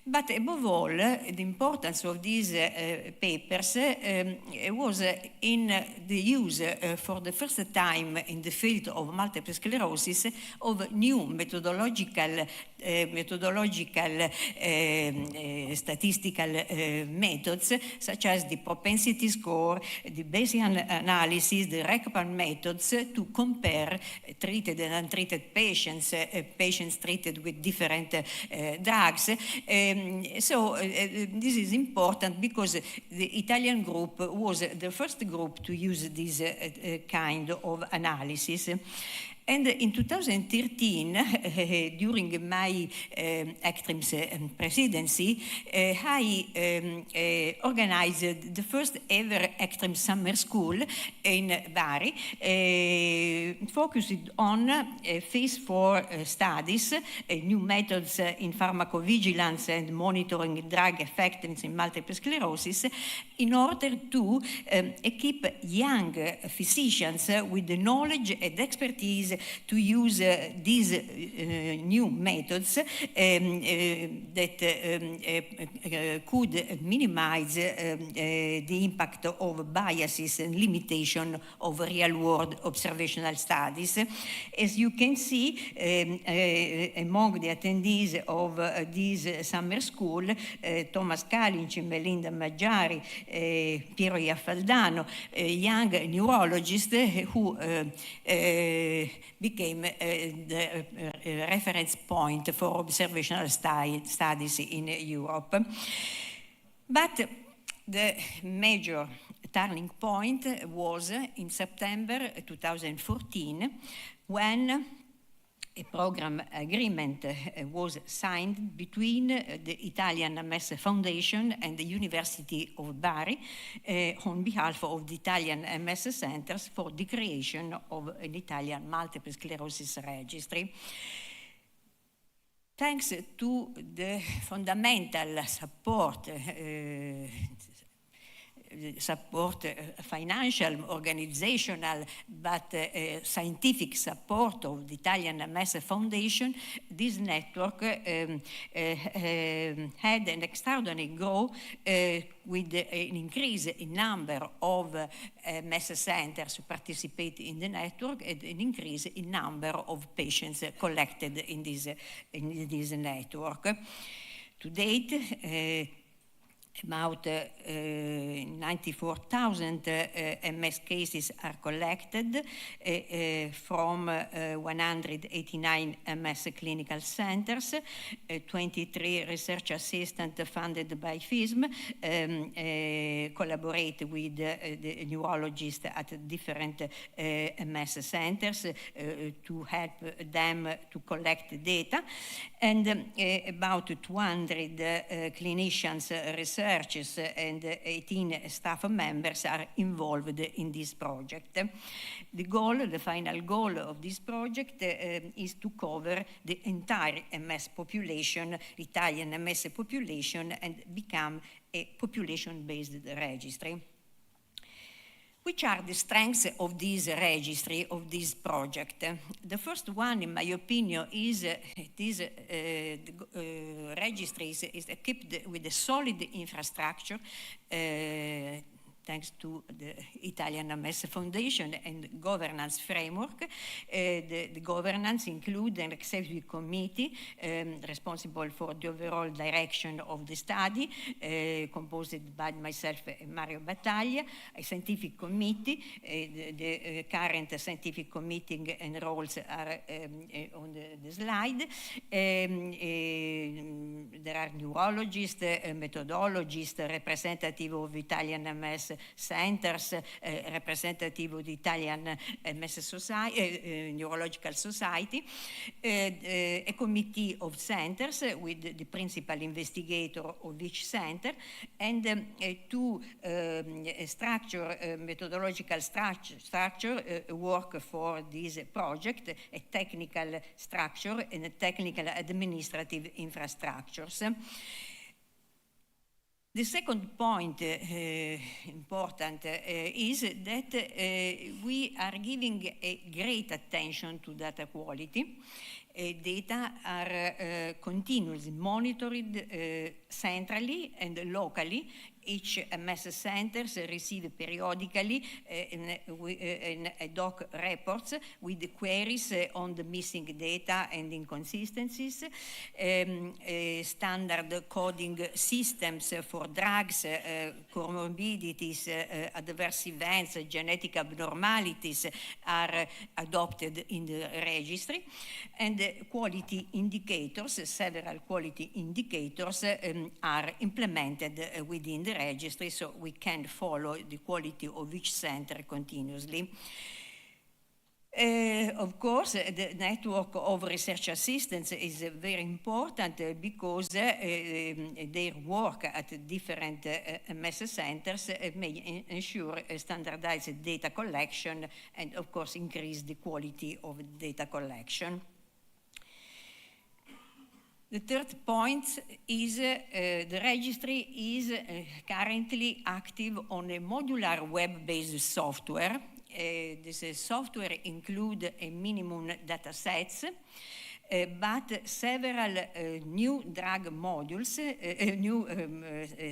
But above all, the importance of these papers was in the use for the first time in the field of multiple sclerosis of new methodological statistical methods such as the propensity score, the Bayesian analysis, the Rekpan methods to compare treated and untreated patients, patients treated with different drugs. So this is important because the Italian group was the first group to use this kind of analysis. And in 2013, during my ECTRIMS presidency, I organized the first ever ECTRIMS summer school in Bari, focused on phase 4 studies, new methods in pharmacovigilance and monitoring drug effectiveness in multiple sclerosis, in order to equip young physicians with the knowledge and expertise to use these new methods that could minimize the impact of biases and limitation of real-world observational studies. As you can see, among the attendees of this summer school, Thomas Kalinc, Melinda Maggiari, Piero Iafaldano, young neurologists who became the reference point for observational studies in Europe. But the major turning point was in September 2014 when a program agreement was signed between the Italian MS Foundation and the University of Bari on behalf of the Italian MS centers for the creation of an Italian multiple sclerosis registry. Thanks to the fundamental support, financial, organizational, but scientific support of the Italian MS Foundation, this network had an extraordinary growth with an increase in number of MS centers who participate in the network and an increase in number of patients collected in this network. To date, about 94,000 MS cases are collected from 189 MS clinical centers, 23 research assistants funded by FISM collaborate with the neurologists at different MS centers to help them to collect data, and about 200 clinicians, researchers, and 18 staff members are involved in this project. The goal, the final goal of this project is to cover the entire MS population, Italian MS population, and become a population-based registry. Which are the strengths of this registry, of this project? The first one, in my opinion, is this registry is equipped with a solid infrastructure thanks to the Italian MS Foundation and governance framework. The governance includes an executive committee responsible for the overall direction of the study, composed by myself and Mario Battaglia, a scientific committee. The current scientific committee and roles are on the slide. There are neurologists, methodologists, representative of Italian MS centers, representative of the Italian MS Neurological Society, a committee of centers with the principal investigator of each center, and two methodological structure work for this project, a technical structure and a technical administrative infrastructures. The second point important is that we are giving a great attention to data quality. Data are continuously monitored centrally and locally. Each MS centers receive periodically ad hoc reports with the queries on the missing data and inconsistencies, standard coding systems for drugs, comorbidities, adverse events, genetic abnormalities are adopted in the registry, and quality indicators, several quality indicators are implemented within the registry, so we can follow the quality of each center continuously. Of course, the network of research assistants is very important because their work at different MS centers may ensure standardized data collection and, of course, increase the quality of data collection. The third point is the registry is currently active on a modular web-based software. This software includes a minimum data sets, but several new drug modules,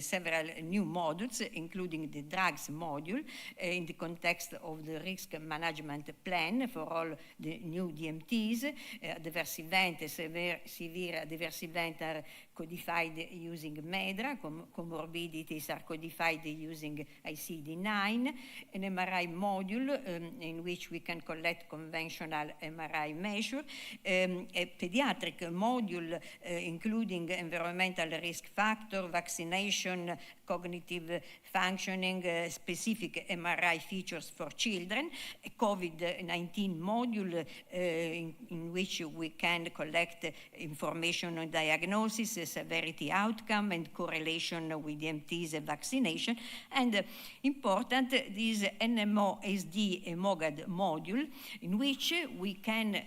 several new modules, including the drugs module, in the context of the risk management plan for all the new DMTs. Adverse events, severe adverse events are codified using MEDRA, comorbidities are codified using ICD-9, an MRI module in which we can collect conventional MRI measure, a pediatric module including environmental risk factor, vaccination, cognitive functioning, specific MRI features for children, a COVID-19 module in which we can collect information on diagnosis, severity outcome, and correlation with DMTs and vaccination. And important, this NMO-SD EMOGAD module, in which we can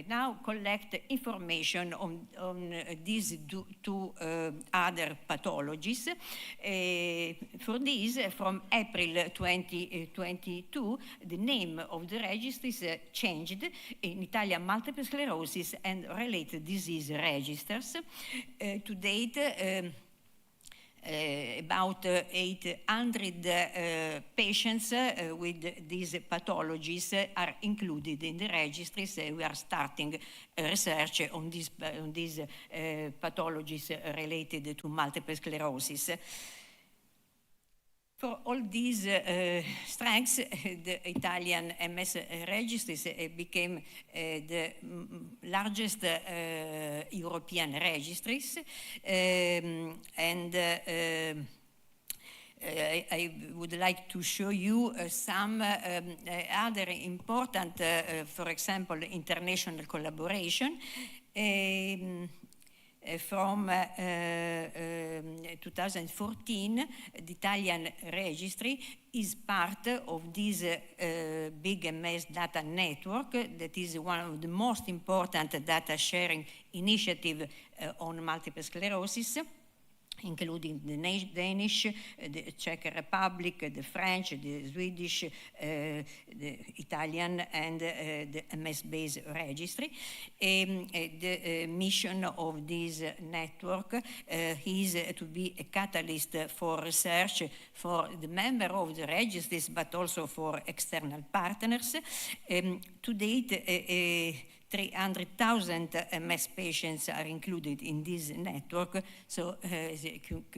now collect information on these two other pathologies. For this, from April 2022, the name of the registry is changed in Italian multiple sclerosis and related disease registers. To date, about 800 patients with these pathologies are included in the registries. We are starting research on these pathologies related to multiple sclerosis. For all these strengths, the Italian MS registries became the largest European registries, and I would like to show you some other important, for example, international collaboration. From 2014, the Italian registry is part of this big MS data network that is one of the most important data sharing initiatives on multiple sclerosis. including the Danish, the Czech Republic, the French, the Swedish, the Italian, and the MS-based registry. The mission of this network is to be a catalyst for research for the member of the registries, but also for external partners. To date, 300,000 MS patients are included in this network. So as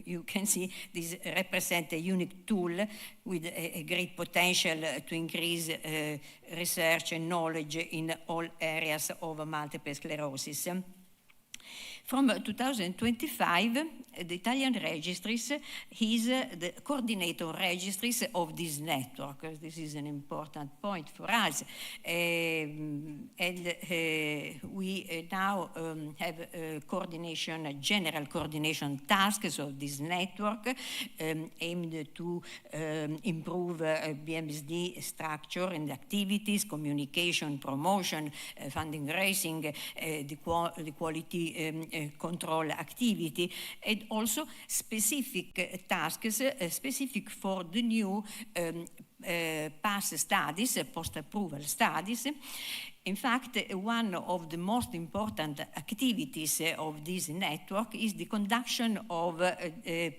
you can see, this represents a unique tool with a great potential to increase research and knowledge in all areas of multiple sclerosis. From 2025, the Italian registries is the coordinator registries of this network. This is an important point for us. We now have general coordination tasks of this network aimed to improve BMSD structure and activities, communication, promotion, funding raising, the quality control activity, and also specific tasks specific for the new PASS studies, post-approval studies. In fact, one of the most important activities of this network is the conduct of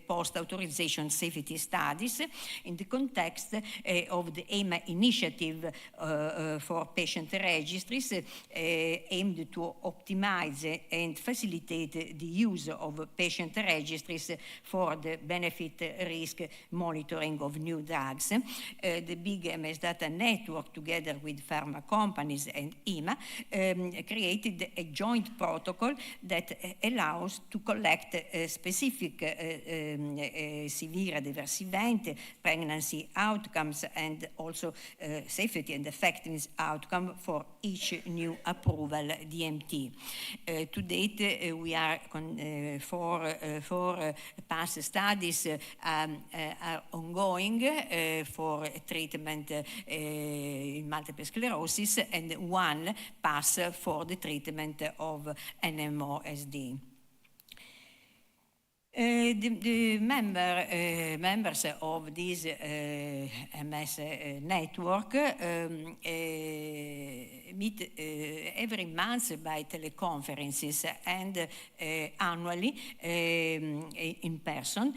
post-authorization safety studies in the context of the EMA initiative for patient registries aimed to optimize and facilitate the use of patient registries for the benefit-risk monitoring of new drugs. The big MS data network, together with pharma companies and EMA, created a joint protocol that allows to collect specific severe adverse event, pregnancy outcomes, and also safety and effectiveness outcome for each new approval DMT. To date, we are four PASS studies are ongoing for treatment in multiple sclerosis, and one PASS for the treatment of NMOSD. The members of this MS network meet every month by teleconferences and annually in person,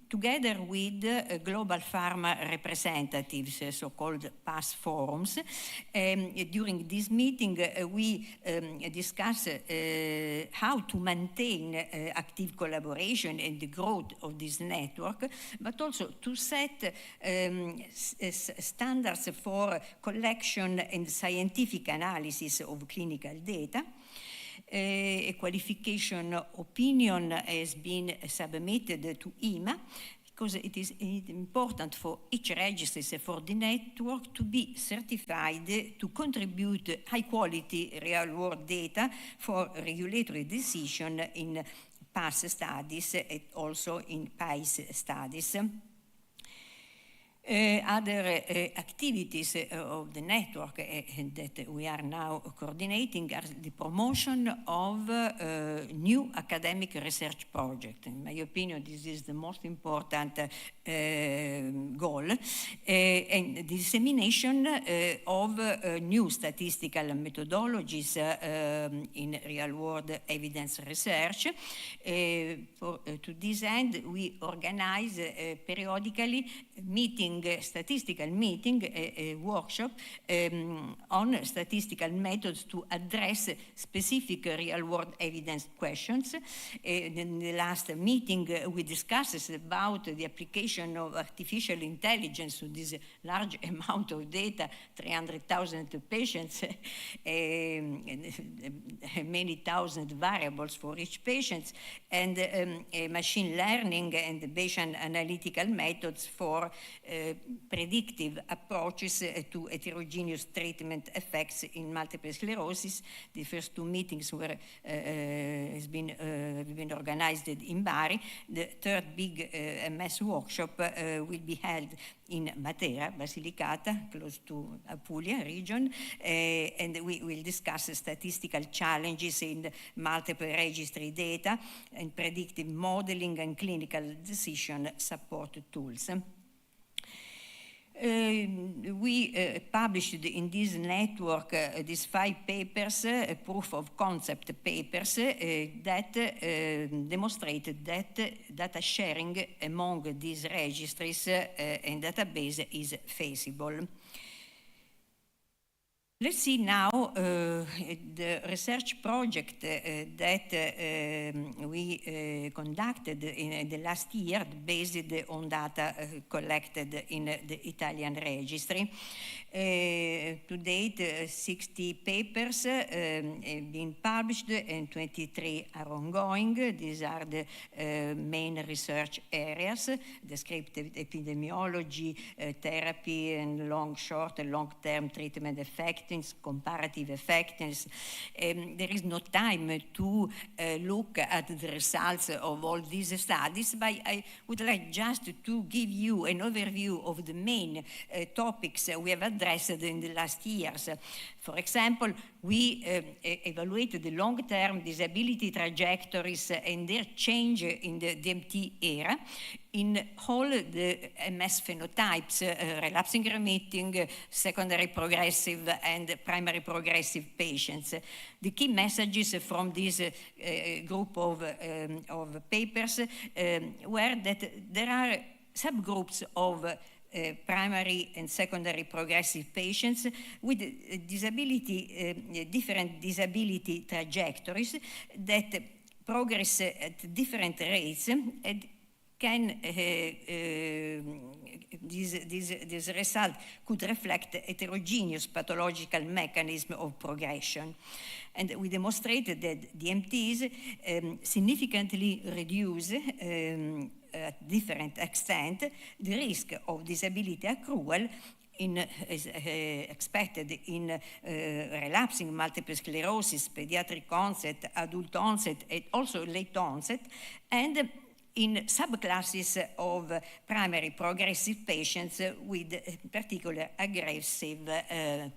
together with global pharma representatives, so-called PASS forums. During this meeting, we discuss how to maintain active collaboration and the growth of this network, but also to set standards for collection and scientific analysis of clinical data. A qualification opinion has been submitted to EMA, because it is important for each registry for the network to be certified to contribute high-quality real-world data for regulatory decision in PASS studies and also in PACE studies. Other activities of the network that we are now coordinating are the promotion of new academic research projects. In my opinion, this is the most important goal, and the dissemination of new statistical methodologies in real-world evidence research. To this end, we organize periodically statistical meeting, a workshop on statistical methods to address specific real-world evidence questions. In the last meeting, we discussed about the application of artificial intelligence to this large amount of data, 300,000 patients, many thousand variables for each patient, and machine learning and Bayesian analytical methods for predictive approaches to heterogeneous treatment effects in multiple sclerosis. The first 2 meetings were have been organized in Bari. The third big MS workshop will be held in Matera, Basilicata, close to Apulia region, and we will discuss statistical challenges in multiple registry data and predictive modeling and clinical decision support tools. We published in this network these 5 papers, proof of concept papers, that demonstrated that data sharing among these registries and database is feasible. Let's see now the research project that we conducted in the last year based on data collected in the Italian registry. To date, 60 papers have been published and 23 are ongoing. These are the main research areas: descriptive epidemiology, therapy, and short and long-term treatment effectiveness, comparative effectiveness. There is no time to look at the results of all these studies, but I would like just to give you an overview of the main topics we have addressed in the last years. For example, we evaluated the long-term disability trajectories and their change in the DMT era in all the MS phenotypes, relapsing remitting, secondary progressive, and primary progressive patients. The key messages from this group of papers were that there are subgroups of primary and secondary progressive patients with disability, different disability trajectories that progress at different rates and can this result could reflect heterogeneous pathological mechanism of progression. And we demonstrated that DMTs significantly reduce at different extent the risk of disability accrual as expected in relapsing multiple sclerosis, pediatric onset, adult onset, and also late onset, and in subclasses of primary progressive patients with particular aggressive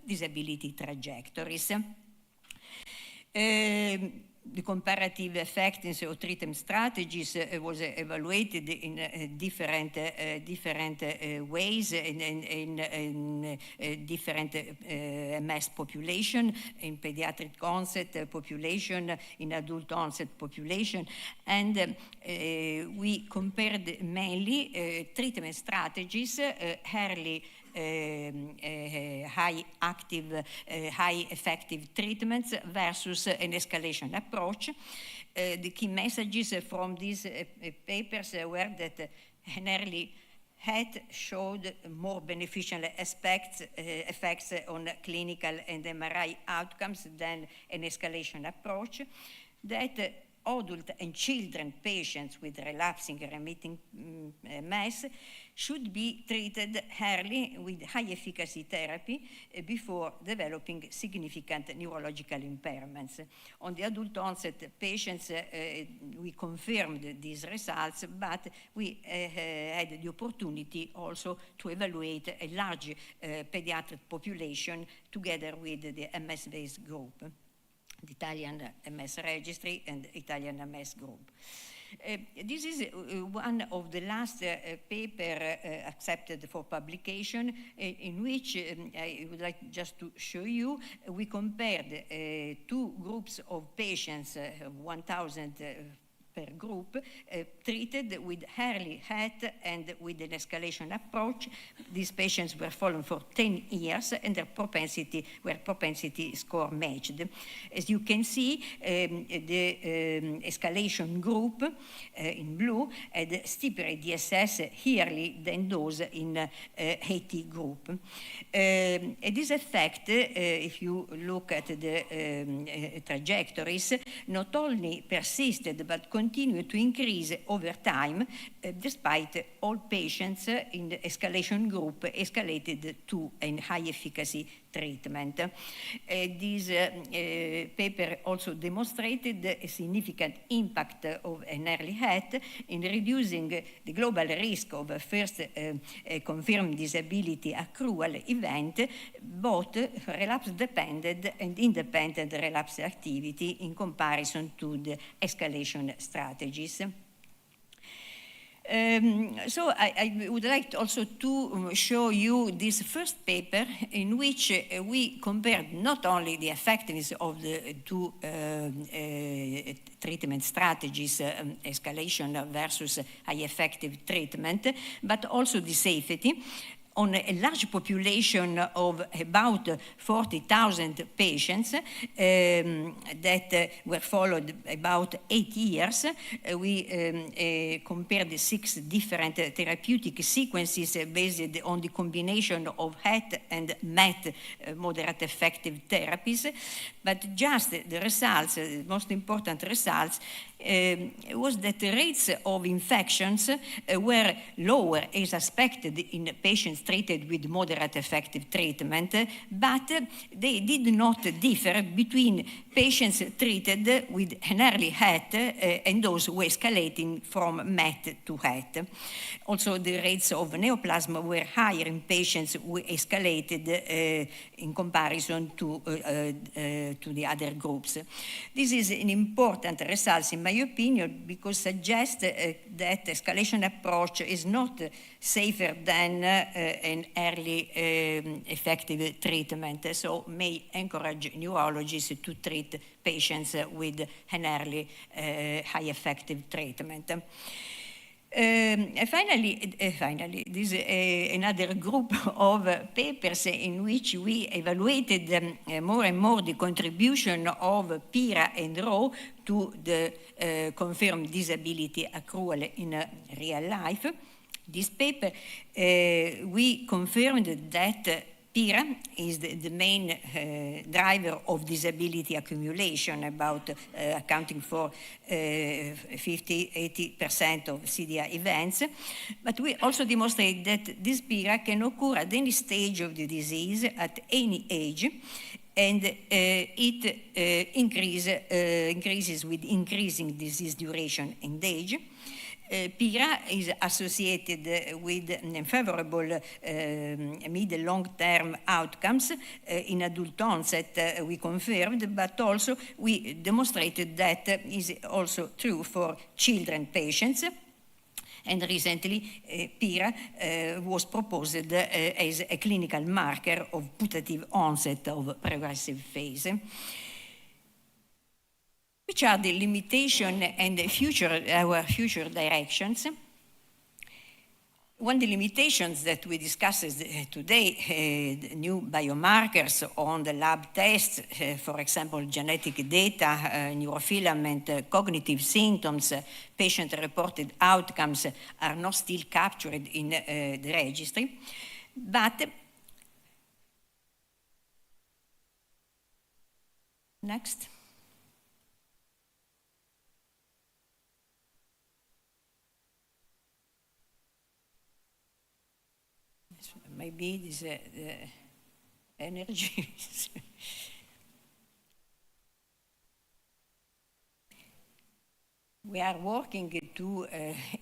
disability trajectories. The comparative effectiveness of treatment strategies was evaluated in different ways in different MS population, in pediatric onset population, in adult onset population, and we compared mainly treatment strategies, early high effective treatments versus an escalation approach. The key messages from these papers were that an early HET showed more beneficial effects on clinical and MRI outcomes than an escalation approach, that adult and children patients with relapsing remitting MS should be treated early with high efficacy therapy before developing significant neurological impairments. On the adult onset patients, we confirmed these results, but we had the opportunity also to evaluate a large pediatric population together with the MS-based group, the Italian MS Registry and Italian MS Group. This is one of the last paper accepted for publication in which I would like just to show you, we compared 2 groups of patients, 1,000 per group, treated with early HET and with an escalation approach. These patients were followed for 10 years and their propensity score matched. As you can see, the escalation group in blue had steeper DSS yearly than those in AT group. This effect, if you look at the trajectories, not only persisted but continue to increase over time, despite all patients in the escalation group escalated to a high efficacy treatment. This paper also demonstrated a significant impact of an early HET in reducing the global risk of a first confirmed disability accrual event, both relapse-dependent and independent relapse activity in comparison to the escalation strategies. So I would like also to show you this first paper in which we compared not only the effectiveness of the two treatment strategies, escalation versus high effective treatment, but also the safety on a large population of about 40,000 patients that were followed about 8 years. We compared 6 different therapeutic sequences based on the combination of HET and MET moderate effective therapies. But just the results, the most important results, was that the rates of infections were lower as expected in patients treated with moderate effective treatment, but they did not differ between patients treated with an early HET and those who were escalating from MET to HET. Also, the rates of neoplasm were higher in patients who escalated in comparison to the other groups. This is an important result, in my opinion, because it suggests that escalation approach is not safer than an early effective treatment, so may encourage neurologists to treat patients with an early high effective treatment. Finally, this is another group of papers in which we evaluated more and more the contribution of PIRA and RO to the confirmed disability accrual in real life. This paper, we confirmed that PIRA is the main driver of disability accumulation, about accounting for 50–80% of CDI events. But we also demonstrate that this PIRA can occur at any stage of the disease, at any age, and it increases with increasing disease duration and age. PIRA is associated with unfavorable mid- and long-term outcomes in adult onset, we confirmed, but also we demonstrated that is also true for children patients. And recently, PIRA was proposed as a clinical marker of putative onset of progressive phase. Which are the limitations and our future directions? One of the limitations that we discussed today, the new biomarkers on the lab tests, for example, genetic data, neurofilament, cognitive symptoms, patient-reported outcomes are not still captured in the registry. But next. Maybe this the energy. We are working to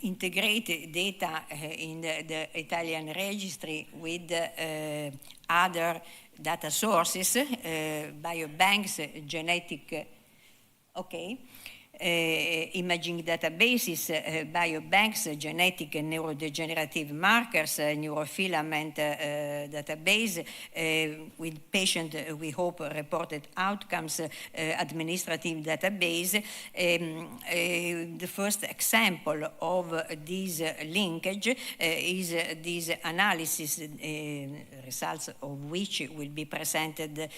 integrate data in the Italian registry with other data sources, biobanks, genetic, imaging databases, biobanks, genetic and neurodegenerative markers, neurofilament database, with patient, we hope, reported outcomes, administrative database. The first example of this linkage is this analysis, results of which will be presented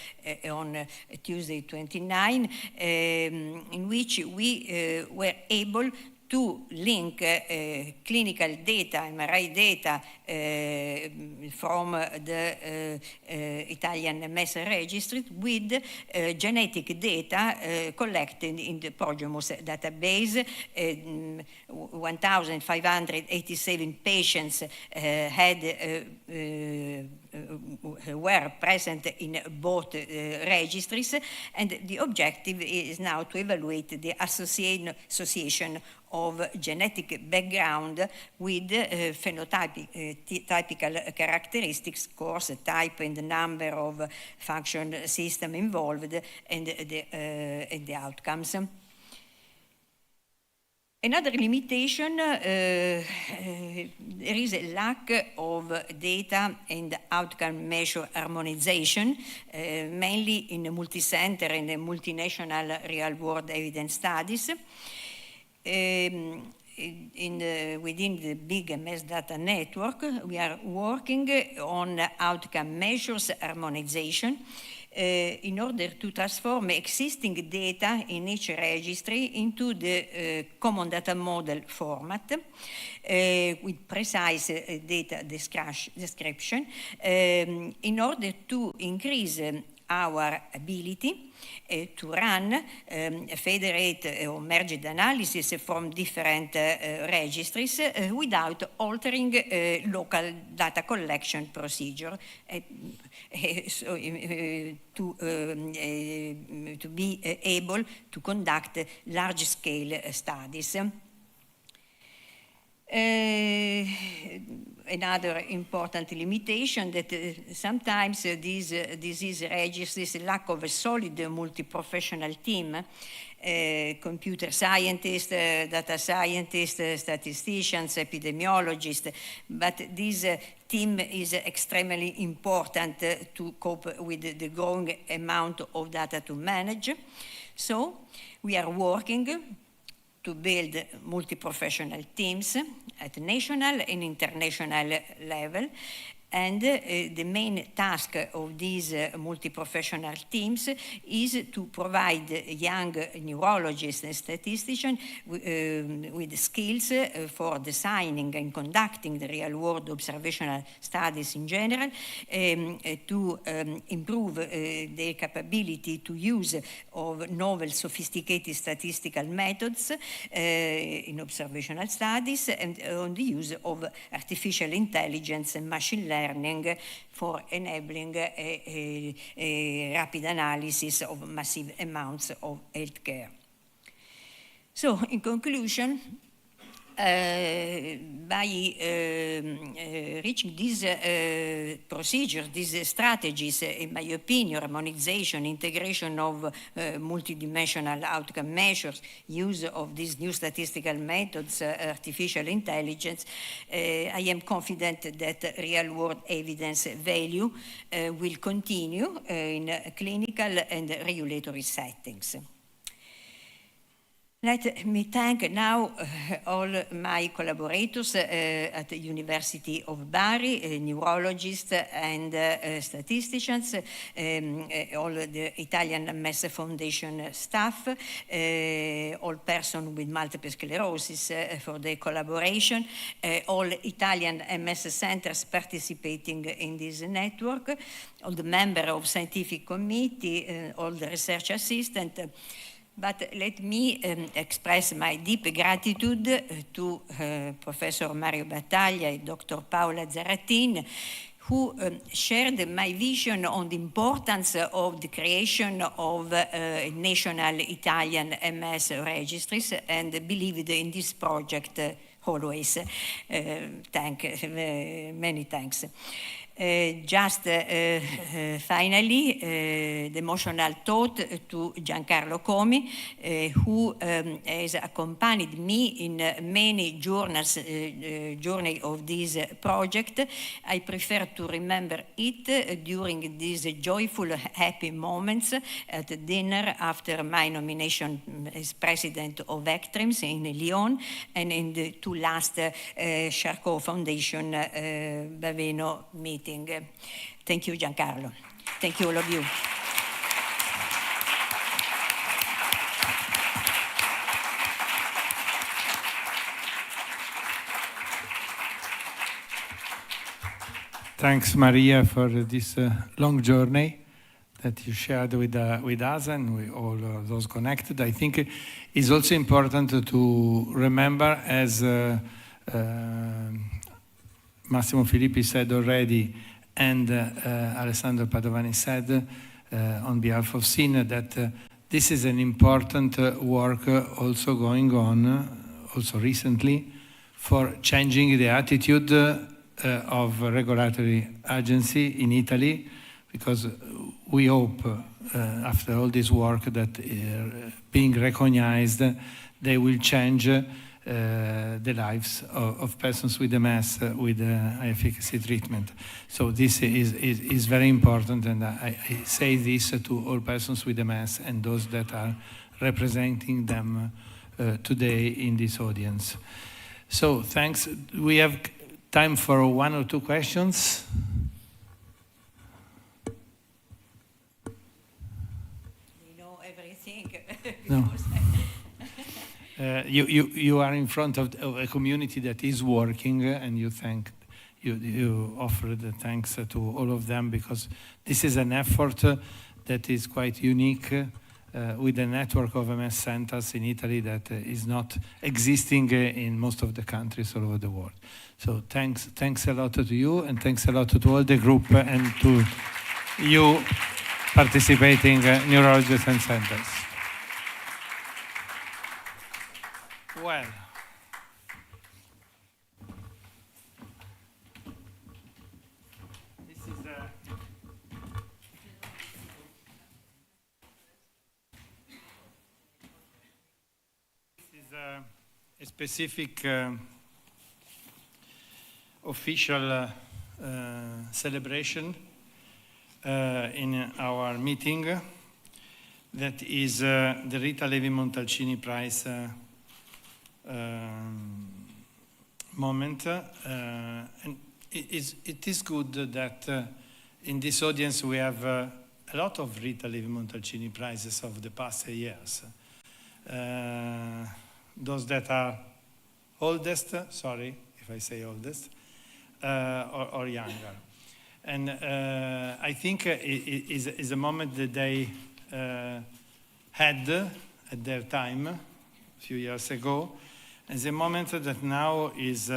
on Tuesday 29, in which we were able to link clinical data, MRI data from the Italian MS registry with genetic data collected in the Progemus database. 1,587 patients were present in both registries, and the objective is now to evaluate the association of genetic background with phenotypical characteristics, course, type, and the number of function system involved, and the outcomes. Another limitation, there is a lack of data and outcome measure harmonization, mainly in multi-center and multinational real-world evidence studies. Within the big MS data network, we are working on outcome measures harmonization in order to transform existing data in each registry into the common data model format with precise data description in order to increase our ability to run federate or merged analysis from different registries without altering local data collection procedure so, to be able to conduct large-scale studies. Another important limitation that sometimes these disease registries lack of a solid multi-professional team, computer scientists, data scientists, statisticians, epidemiologists, but this team is extremely important to cope with the growing amount of data to manage. So we are working to build multi-professional teams at national and international level. And the main task of these multi-professional teams is to provide young neurologists and statisticians with skills for designing and conducting the real-world observational studies in general, to improve their capability to use of novel, sophisticated statistical methods in observational studies, and on the use of artificial intelligence and machine learning for enabling a rapid analysis of massive amounts of healthcare. So, in conclusion, by reaching these procedures, these strategies, in my opinion, harmonization, integration of multidimensional outcome measures, use of these new statistical methods, artificial intelligence, I am confident that real-world evidence value will continue in clinical and regulatory settings. Let me thank now all my collaborators at the University of Bari, neurologists and statisticians, all the Italian MS Foundation staff, all persons with multiple sclerosis for their collaboration, all Italian MS centers participating in this network, all the members of scientific committee, all the research assistants. But let me express my deep gratitude to Professor Mario Battaglia and Dr. Paola Zaratin, who shared my vision on the importance of the creation of national Italian MS registries and believed in this project always. Many thanks. Finally, the emotional thought to Giancarlo Comi, who has accompanied me in many journey of this project. I prefer to remember it during these joyful, happy moments at dinner after my nomination as president of ECTRIMS in Lyon, and in the two last Charcot Foundation Baveno meetings. Thank you, Giancarlo. Thank you, all of you. thanks, Maria, for this long journey that you shared with us and with all those connected. I think it's also important to remember, as Massimo Filippi said already, and Alessandro Padovani said on behalf of SIN, that this is an important work also going on, also recently, for changing the attitude of regulatory agency in Italy, because we hope, after all this work, that being recognized, they will change the lives of persons with MS with high-efficacy treatment. So this is very important, and I say this to all persons with MS and those that are representing them today in this audience. So thanks. We have time for one or two questions. We know everything. No. You are in front of a community that is working, and you offer the thanks to all of them, because this is an effort that is quite unique with a network of MS centers in Italy that is not existing in most of the countries all over the world. So thanks a lot to you, and thanks a lot to all the group and to you participating neurologists and centers. Well, this is a specific official celebration in our meeting. That is the Rita Levi-Montalcini Prize moment, and it is good that in this audience we have a lot of Rita Levi-Montalcini prizes of the past years. Those that are oldest, sorry if I say oldest, or younger. And I think it is a moment that they had at their time, a few years ago, as a moment that now is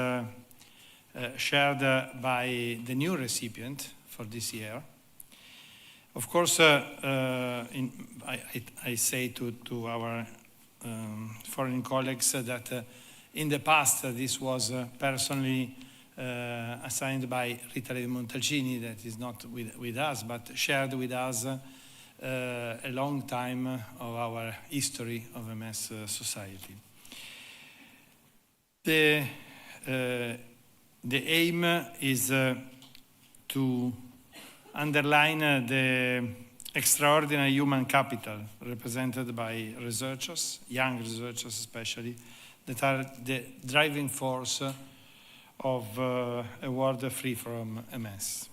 shared by the new recipient for this year. Of course, I say to our foreign colleagues that in the past this was personally assigned by Rita Levi-Montalcini, that is not with us, but shared with us a long time of our history of MS Society. The aim is to underline the extraordinary human capital represented by researchers, young researchers especially, that are the driving force of a world free from MS.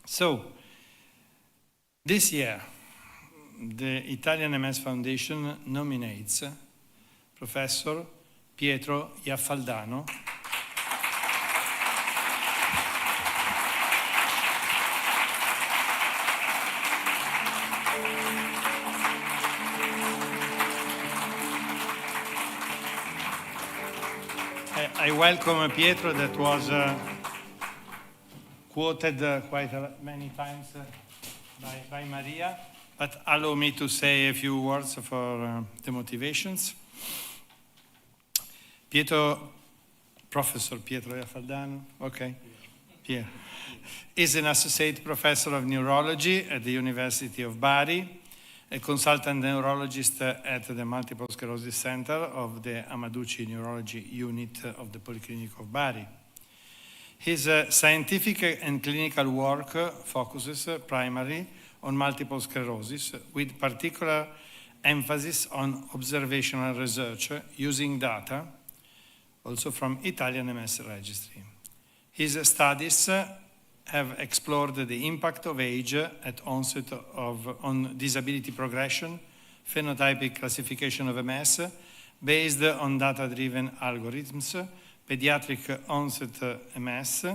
So, this year, the Italian MS Foundation nominates Professor Pietro Iaffaldano I welcome Pietro, that was quoted quite many times by Maria, but allow me to say a few words for the motivations. Professor Pietro Iaffaldano, okay, Pier, is an associate professor of neurology at the University of Bari, a consultant neurologist at the Multiple Sclerosis Center of the Amaduci Neurology Unit of the Polyclinic of Bari. His scientific and clinical work focuses primarily on multiple sclerosis, with particular emphasis on observational research using data, also from Italian MS Registry. His studies have explored the impact of age at onset on disability progression, phenotypic classification of MS, based on data-driven algorithms, pediatric onset MS,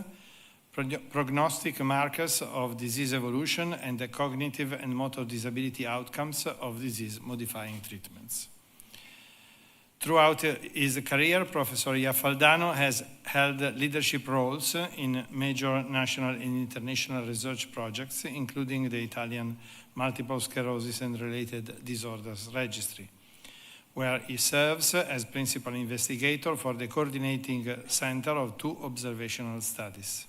prognostic markers of disease evolution, and the cognitive and motor disability outcomes of disease-modifying treatments. Throughout his career, Professor Iafaldano has held leadership roles in major national and international research projects, including the Italian Multiple Sclerosis and Related Disorders Registry, where he serves as principal investigator for the coordinating center of 2 observational studies.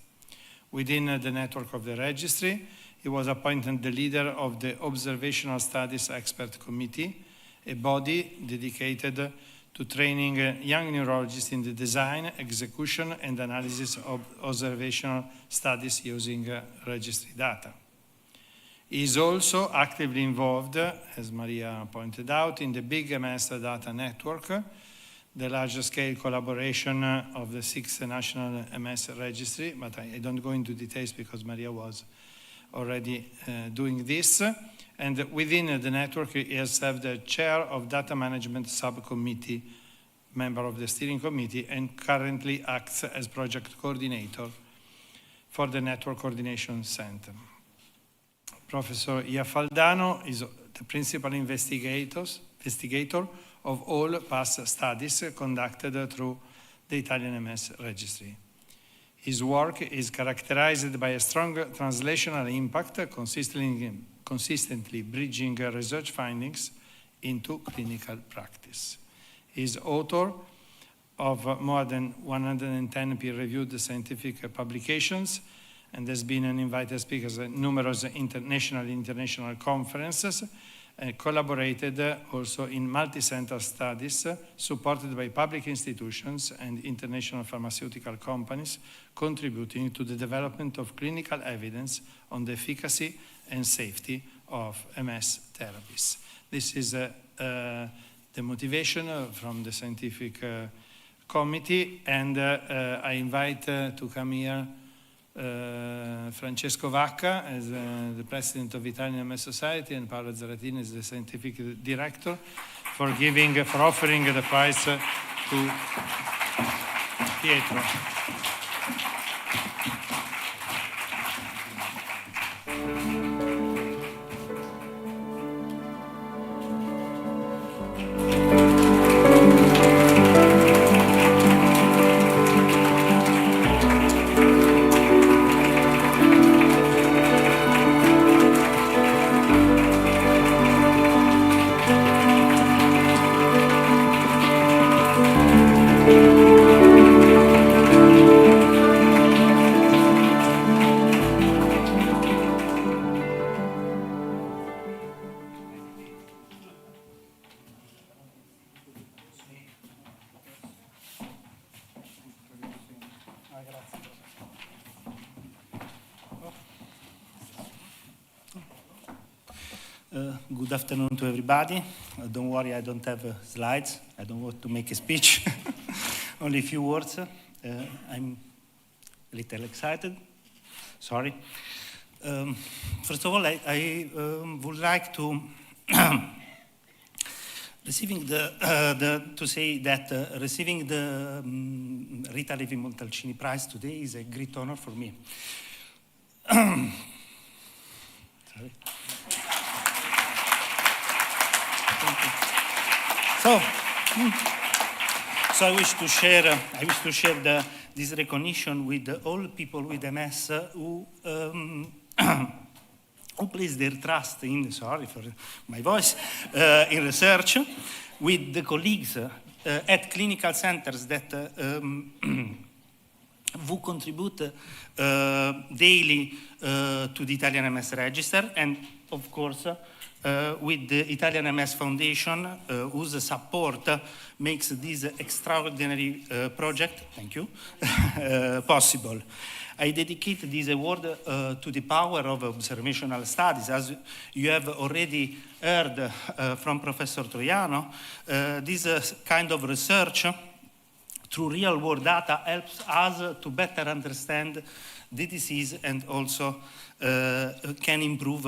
Within the network of the registry, he was appointed the leader of the Observational Studies Expert Committee, a body dedicated to training young neurologists in the design, execution, and analysis of observational studies using registry data. He is also actively involved, as Maria pointed out, in the Big MS Data Network, the large-scale collaboration of the 6 national MS registry, but I don't go into details because Maria was already doing this. And within the network, he has served as chair of Data Management Subcommittee, member of the steering committee, and currently acts as project coordinator for the Network Coordination Center. Professor Iafaldano is the principal investigator of all past studies conducted through the Italian MS registry. His work is characterized by a strong translational impact, consistently bridging research findings into clinical practice. He is author of more than 110 peer-reviewed scientific publications and has been an invited speaker at numerous international conferences, collaborated also in multi-center studies supported by public institutions and international pharmaceutical companies, contributing to the development of clinical evidence on the efficacy and safety of MS therapies. This is the motivation from the scientific committee, and I invite to come here Francesco Vacca as the president of Italian MS Society, and Paolo Zaratini as the scientific director, for offering the prize to Pietro. Good afternoon to everybody. Don't worry, I don't have slides. I don't want to make a speech. Only a few words. I'm a little excited. Sorry. First of all, I would like to receiving to say that receiving the Rita Levi-Montalcini Prize today is a great honor for me. Sorry. So I wish to share this recognition with all people with MS who place their trust in, sorry for my voice, in research, with the colleagues at clinical centers that who contribute daily to the Italian MS Register, and of course with the Italian MS Foundation, whose support makes this extraordinary project, thank you, possible. I dedicate this award to the power of observational studies. As you have already heard from Professor Troiano, this kind of research through real-world data helps us to better understand the disease and also can improve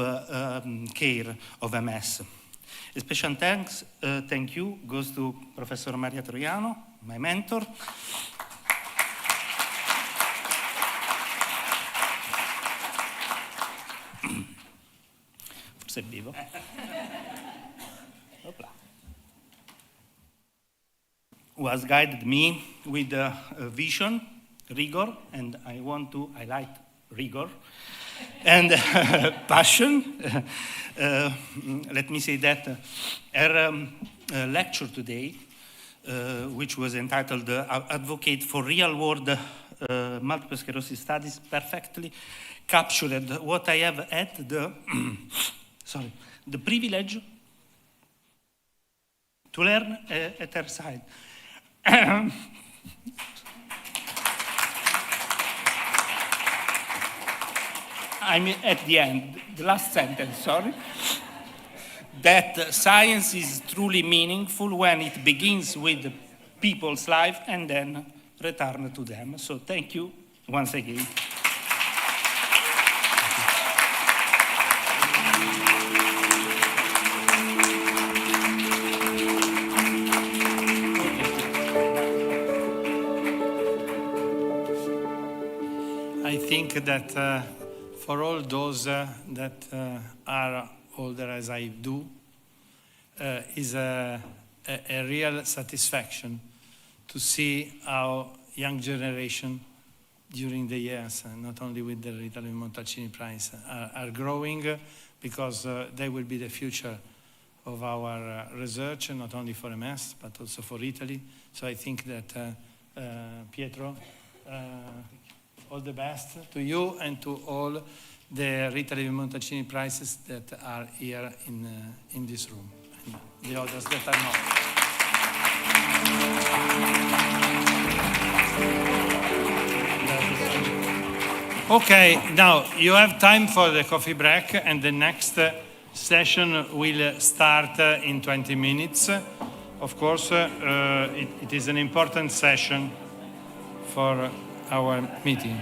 care of MS. A special thank you goes to Professor Maria Troiano, my mentor, se vivo. Who has guided me with vision, rigor, and I want to highlight rigor, and passion. Let me say that her lecture today, which was entitled Advocate for Real-World Multiple Sclerosis Studies, perfectly captured what I have had the privilege to learn at her side. I'm at the end, the last sentence, sorry. That science is truly meaningful when it begins with people's life and then return to them. So thank you once again. I think that for all those that are older as I do, is a real satisfaction to see how young generation during the years, not only with the Rita Levi-Montalcini Prize, are growing because they will be the future of our research, not only for MS, but also for Italy. So I think that, Pietro, all the best to you and to all the Rita Levi-Montalcini Prizes that are here in this room, and the others that are not. Okay, now you have time for the coffee break, and the next session will start in 20 minutes. Of course, it is an important session for our meeting.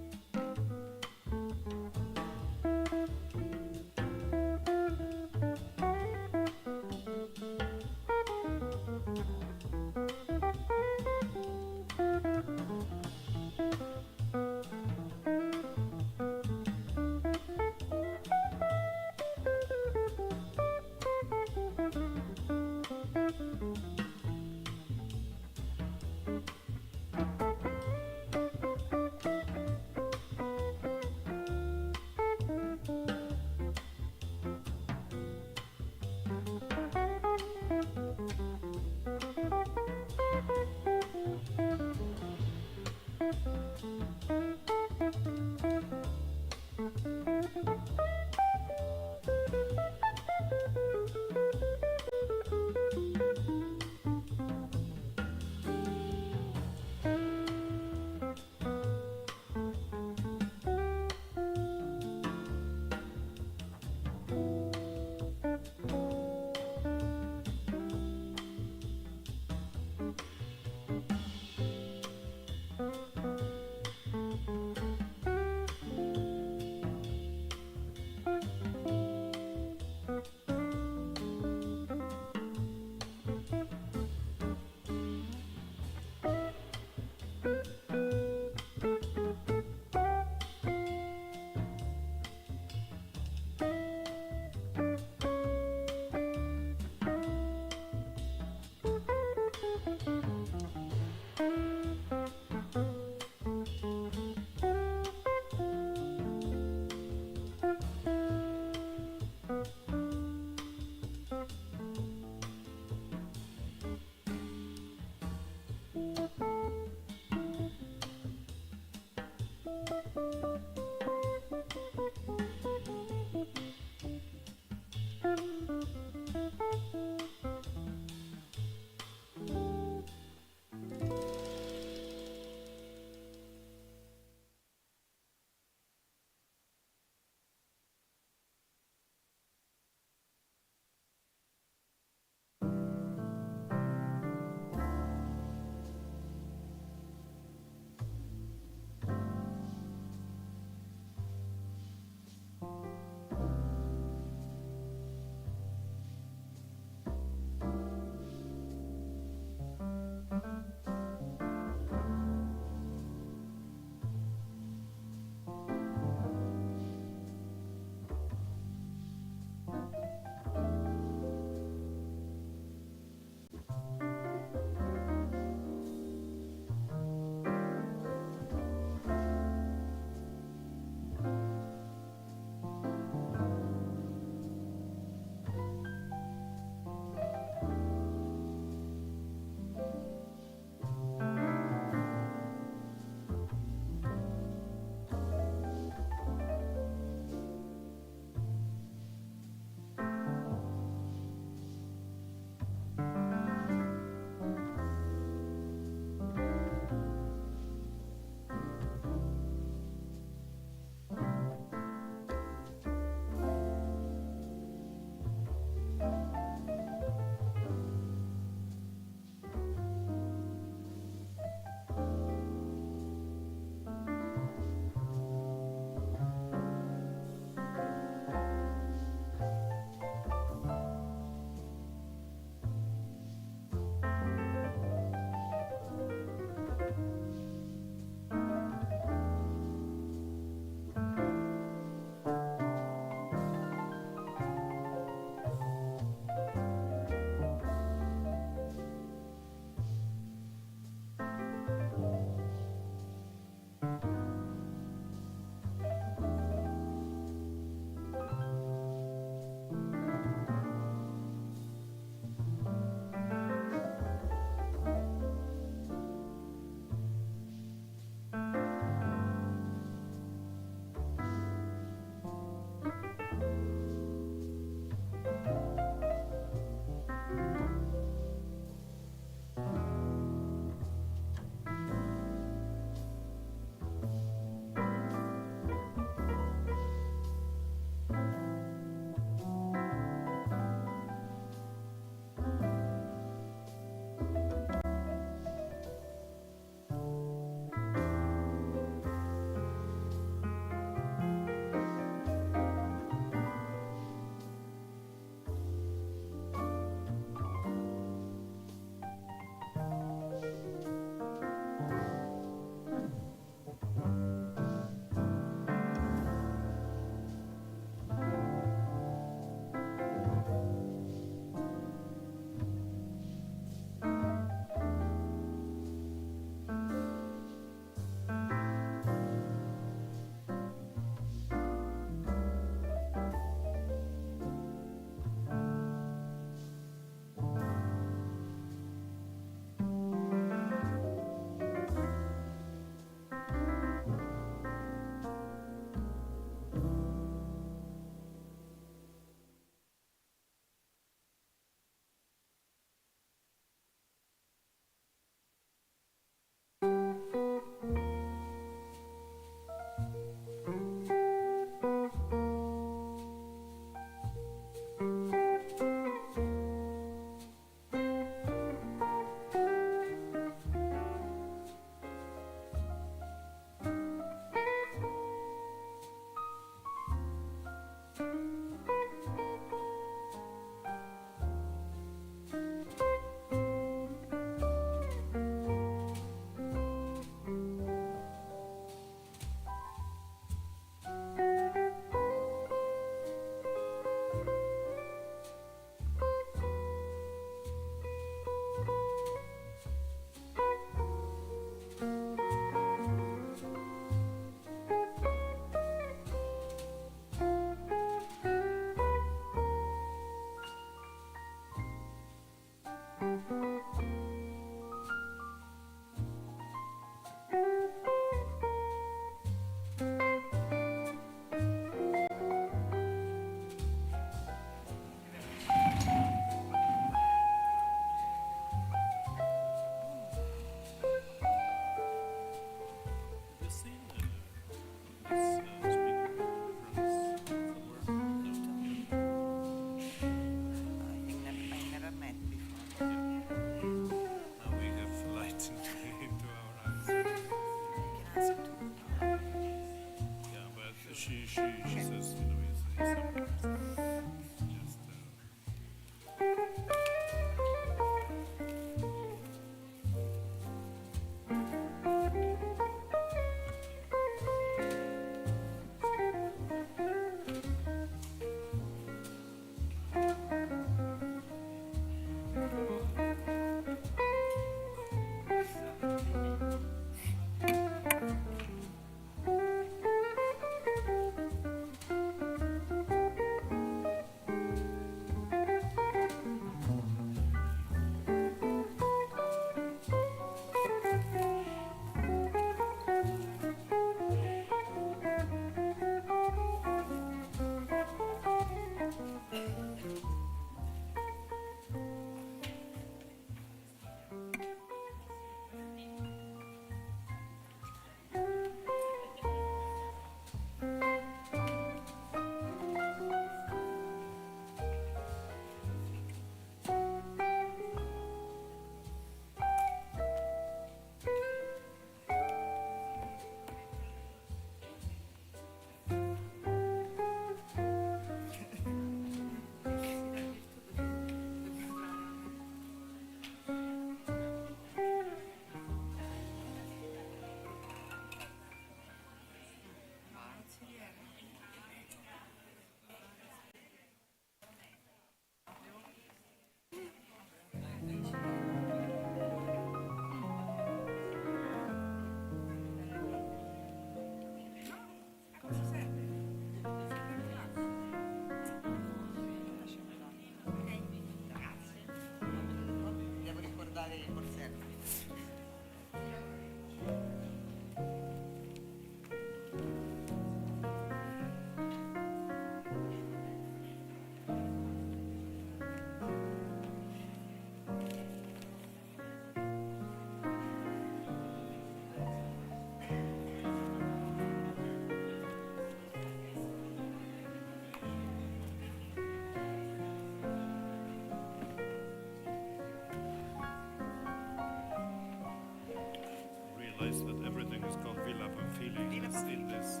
realized that everything is called Villa Pamphili is in this,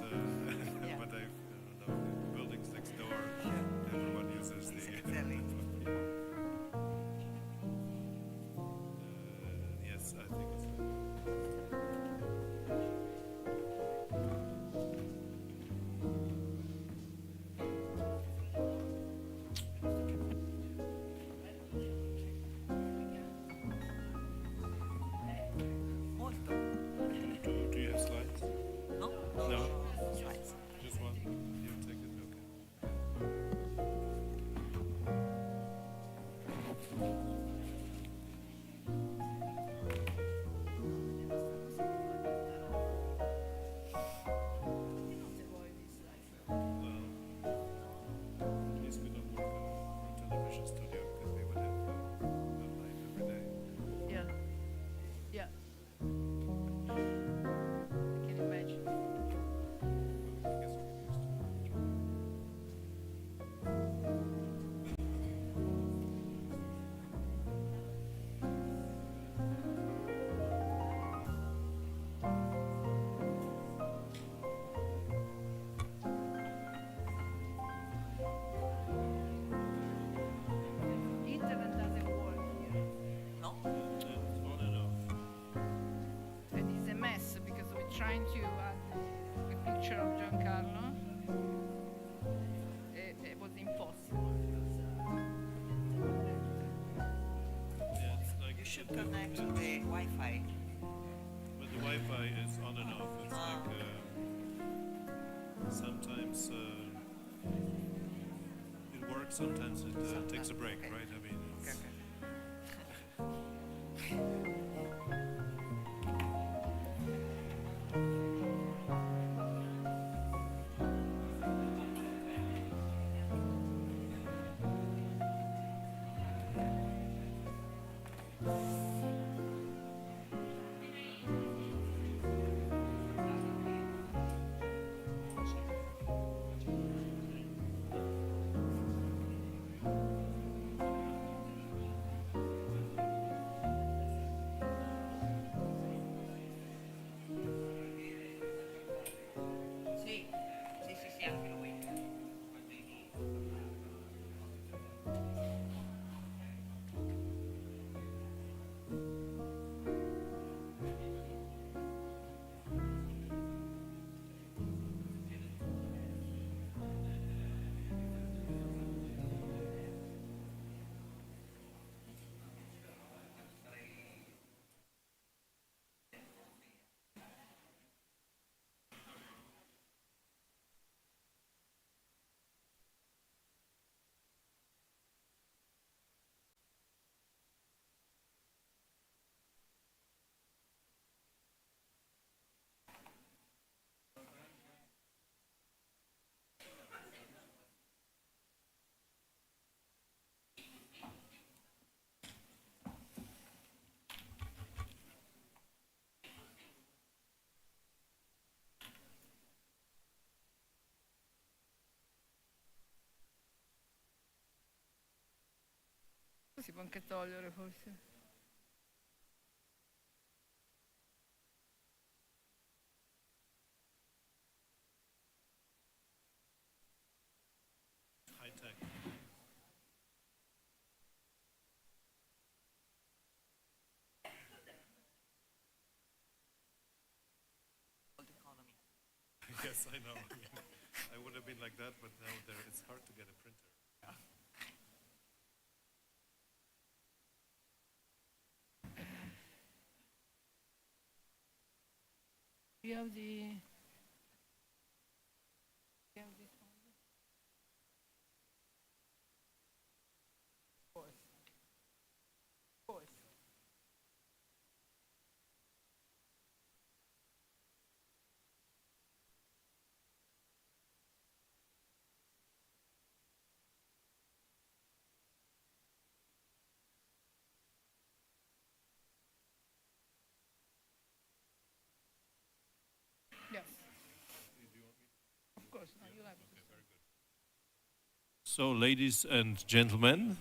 but the buildings next door, everyone uses the. Yes, I think it's. Do you have slides? No. No. Slides. Just one. You take it. Okay. At least we don't work in a television studio because we would have live every day. Yeah. Yeah. I can imagine. Internet doesn't work here. No? It's on and off. And it's a mess because we're trying to add a picture of Giancarlo. It was impossible. Yeah, it's like You should connect to the Wi-Fi. But the Wi-Fi is on and off. It's like sometimes it works, sometimes it takes a break, right? I mean, it's, Sì, sì, anche lui. Si può anche togliere forse. high tech. Yes, I know. I mean, I would have been like that, but now it's hard to get a printer. You have the. You have this one. Of course. Of course. Yes. Of course, no, you have it. So, ladies and gentlemen,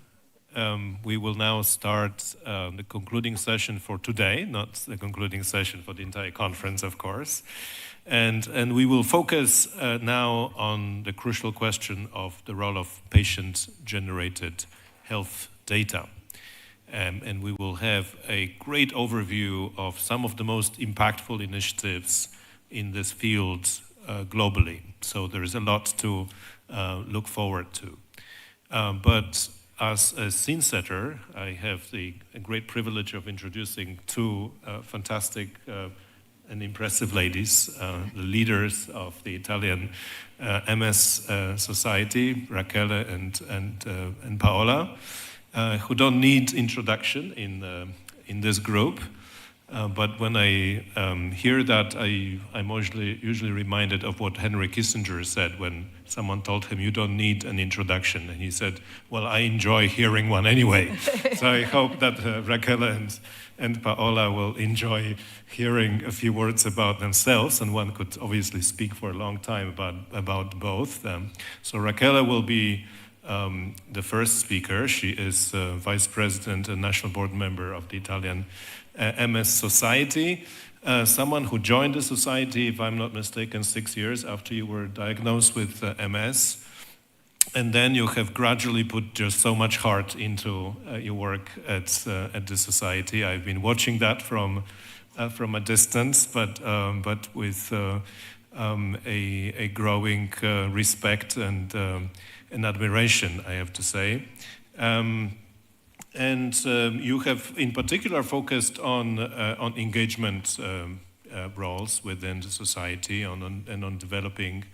we will now start the concluding session for today, not the concluding session for the entire conference, of course. And we will focus now on the crucial question of the role of patient-generated health data. And we will have a great overview of some of the most impactful initiatives in this field globally. So there is a lot to look forward to. But as a scene setter, I have the great privilege of introducing two fantastic and impressive ladies, the leaders of the Italian MS Society, Rachele and Paola, who don't need introduction in this group. But when I hear that, I'm usually reminded of what Henry Kissinger said when someone told him, "You don't need an introduction." And he said, "Well, I enjoy hearing one anyway." So I hope that Rachele and Paola will enjoy hearing a few words about themselves, and one could obviously speak for a long time about both. So Rachele will be the first speaker. She is Vice President and National Board Member of the Italian MS Society, someone who joined the society, if I'm not mistaken, 6 years after you were diagnosed with MS. And then you have gradually put just so much heart into your work at the society. I've been watching that from a distance, but with a growing respect and admiration, I have to say. And you have, in particular, focused on engagement roles within the society and on developing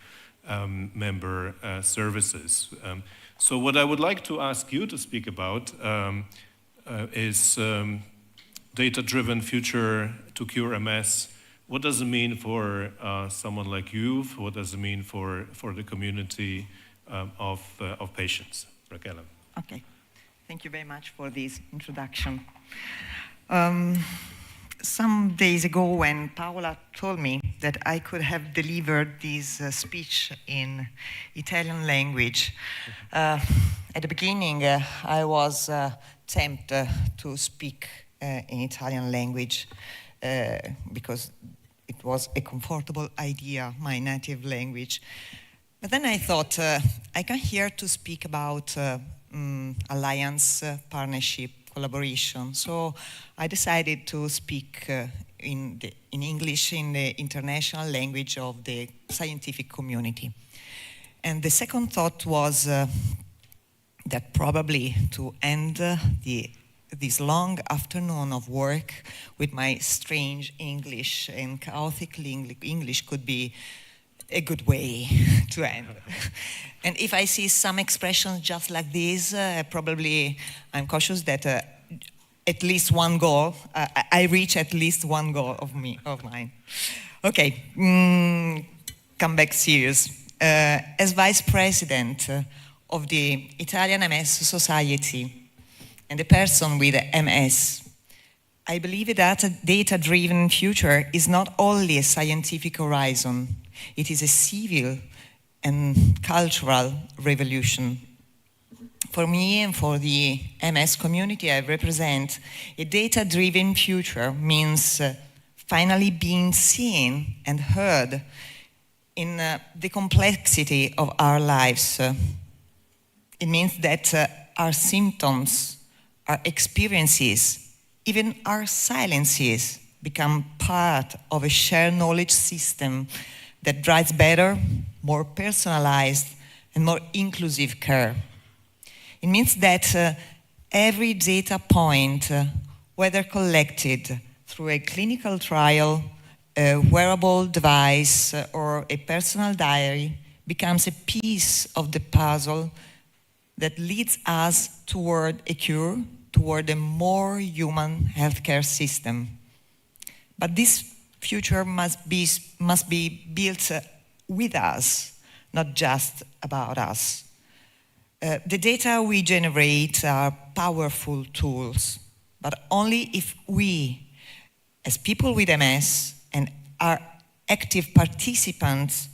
member services. So what I would like to ask you to speak about is data-driven future to cure MS. What does it mean for someone like you? What does it mean for the community of patients? Rachele. Okay. Thank you very much for this introduction. Some days ago, when Paola told me that I could have delivered this speech in Italian language, at the beginning I was tempted to speak in Italian language because it was a comfortable idea, my native language. But then I thought, I come here to speak about alliance, partnership, collaboration. So I decided to speak in English, in the international language of the scientific community. And the second thought was that probably to end this long afternoon of work with my strange English and chaotic English could be a good way to end. And if I see some expressions just like this, probably I'm cautious that at least one goal, I reach at least one goal of mine. Okay, come back serious. As Vice President of the Italian MS Society and a person with MS, I believe that a data-driven future is not only a scientific horizon, it is a civil and cultural revolution. For me and for the MS community I represent, a data-driven future means finally being seen and heard in the complexity of our lives. It means that our symptoms, our experiences, even our silences become part of a shared knowledge system that drives better, more personalized, and more inclusive care. It means that every data point, whether collected through a clinical trial, a wearable device, or a personal diary, becomes a piece of the puzzle that leads us toward a cure, toward a more human healthcare system. But this future must be built with us, not just about us. The data we generate are powerful tools, but only if we, as people with MS, and are active participants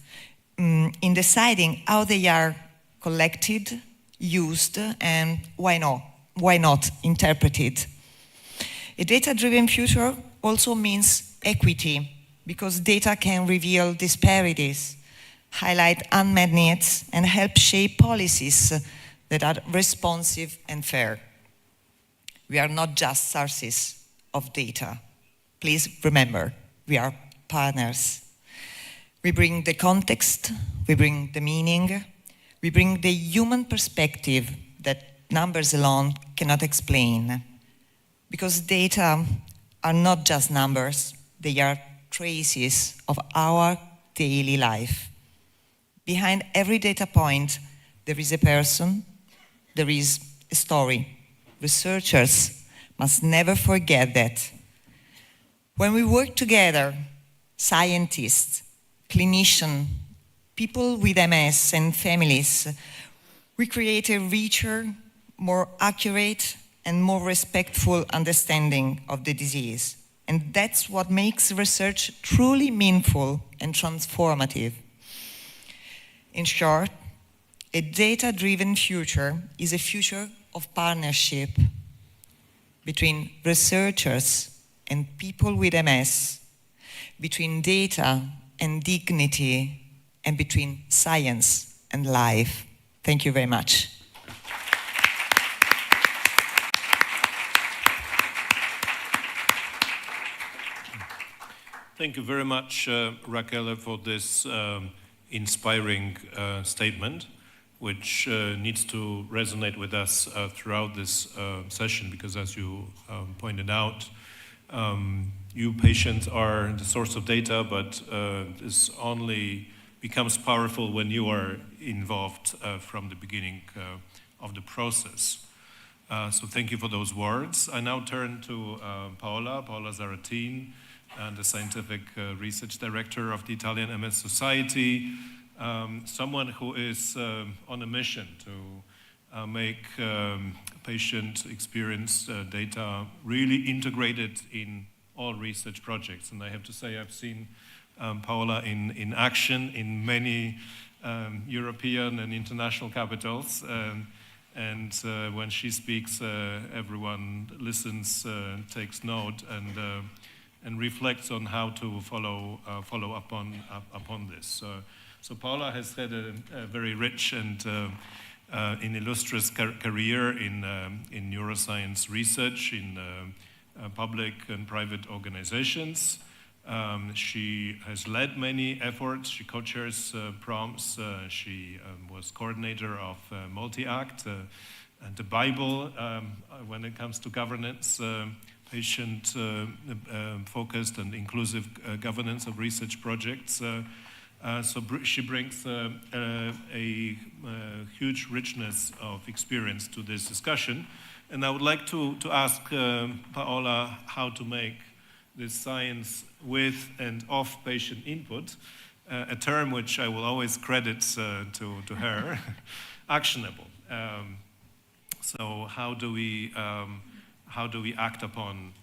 in deciding how they are collected, used, and why why not interpreted? A data-driven future also means equity, because data can reveal disparities, highlight unmet needs, and help shape policies that are responsive and fair. We are not just sources of data. Please remember, we are partners. We bring the context, we bring the meaning, we bring the human perspective that numbers alone cannot explain. Because data are not just numbers, they are traces of our daily life. Behind every data point, there is a person, there is a story. Researchers must never forget that. When we work together, scientists, clinicians, people with MS and families, we create a richer, more accurate, and more respectful understanding of the disease. And that's what makes research truly meaningful and transformative. In short, a data-driven future is a future of partnership between researchers and people with MS, between data and dignity, and between science and life. Thank you very much. Thank you very much, Rachele, for this inspiring statement, which needs to resonate with us throughout this session, because as you pointed out, you patients are the source of data, but this only becomes powerful when you are involved from the beginning of the process. So thank you for those words. I now turn to Paola Zaratin, the Scientific Research Director of the Italian MS Society, someone who is on a mission to make patient experience data really integrated in all research projects. And I have to say, I've seen Paola in action in many European and international capitals. And when she speaks, everyone listens, takes note, and reflects on how to follow up on this. So Paola has had a very rich and illustrious career in neuroscience research in public and private organizations. She has led many efforts. She co-chairs PROMS. She was coordinator of Multi-Act and the Bible when it comes to governance, patient-focused and inclusive governance of research projects. So she brings a huge richness of experience to this discussion. And I would like to ask Paola how to make this science with and of patient input, a term which I will always credit to her, actionable. So how do we act upon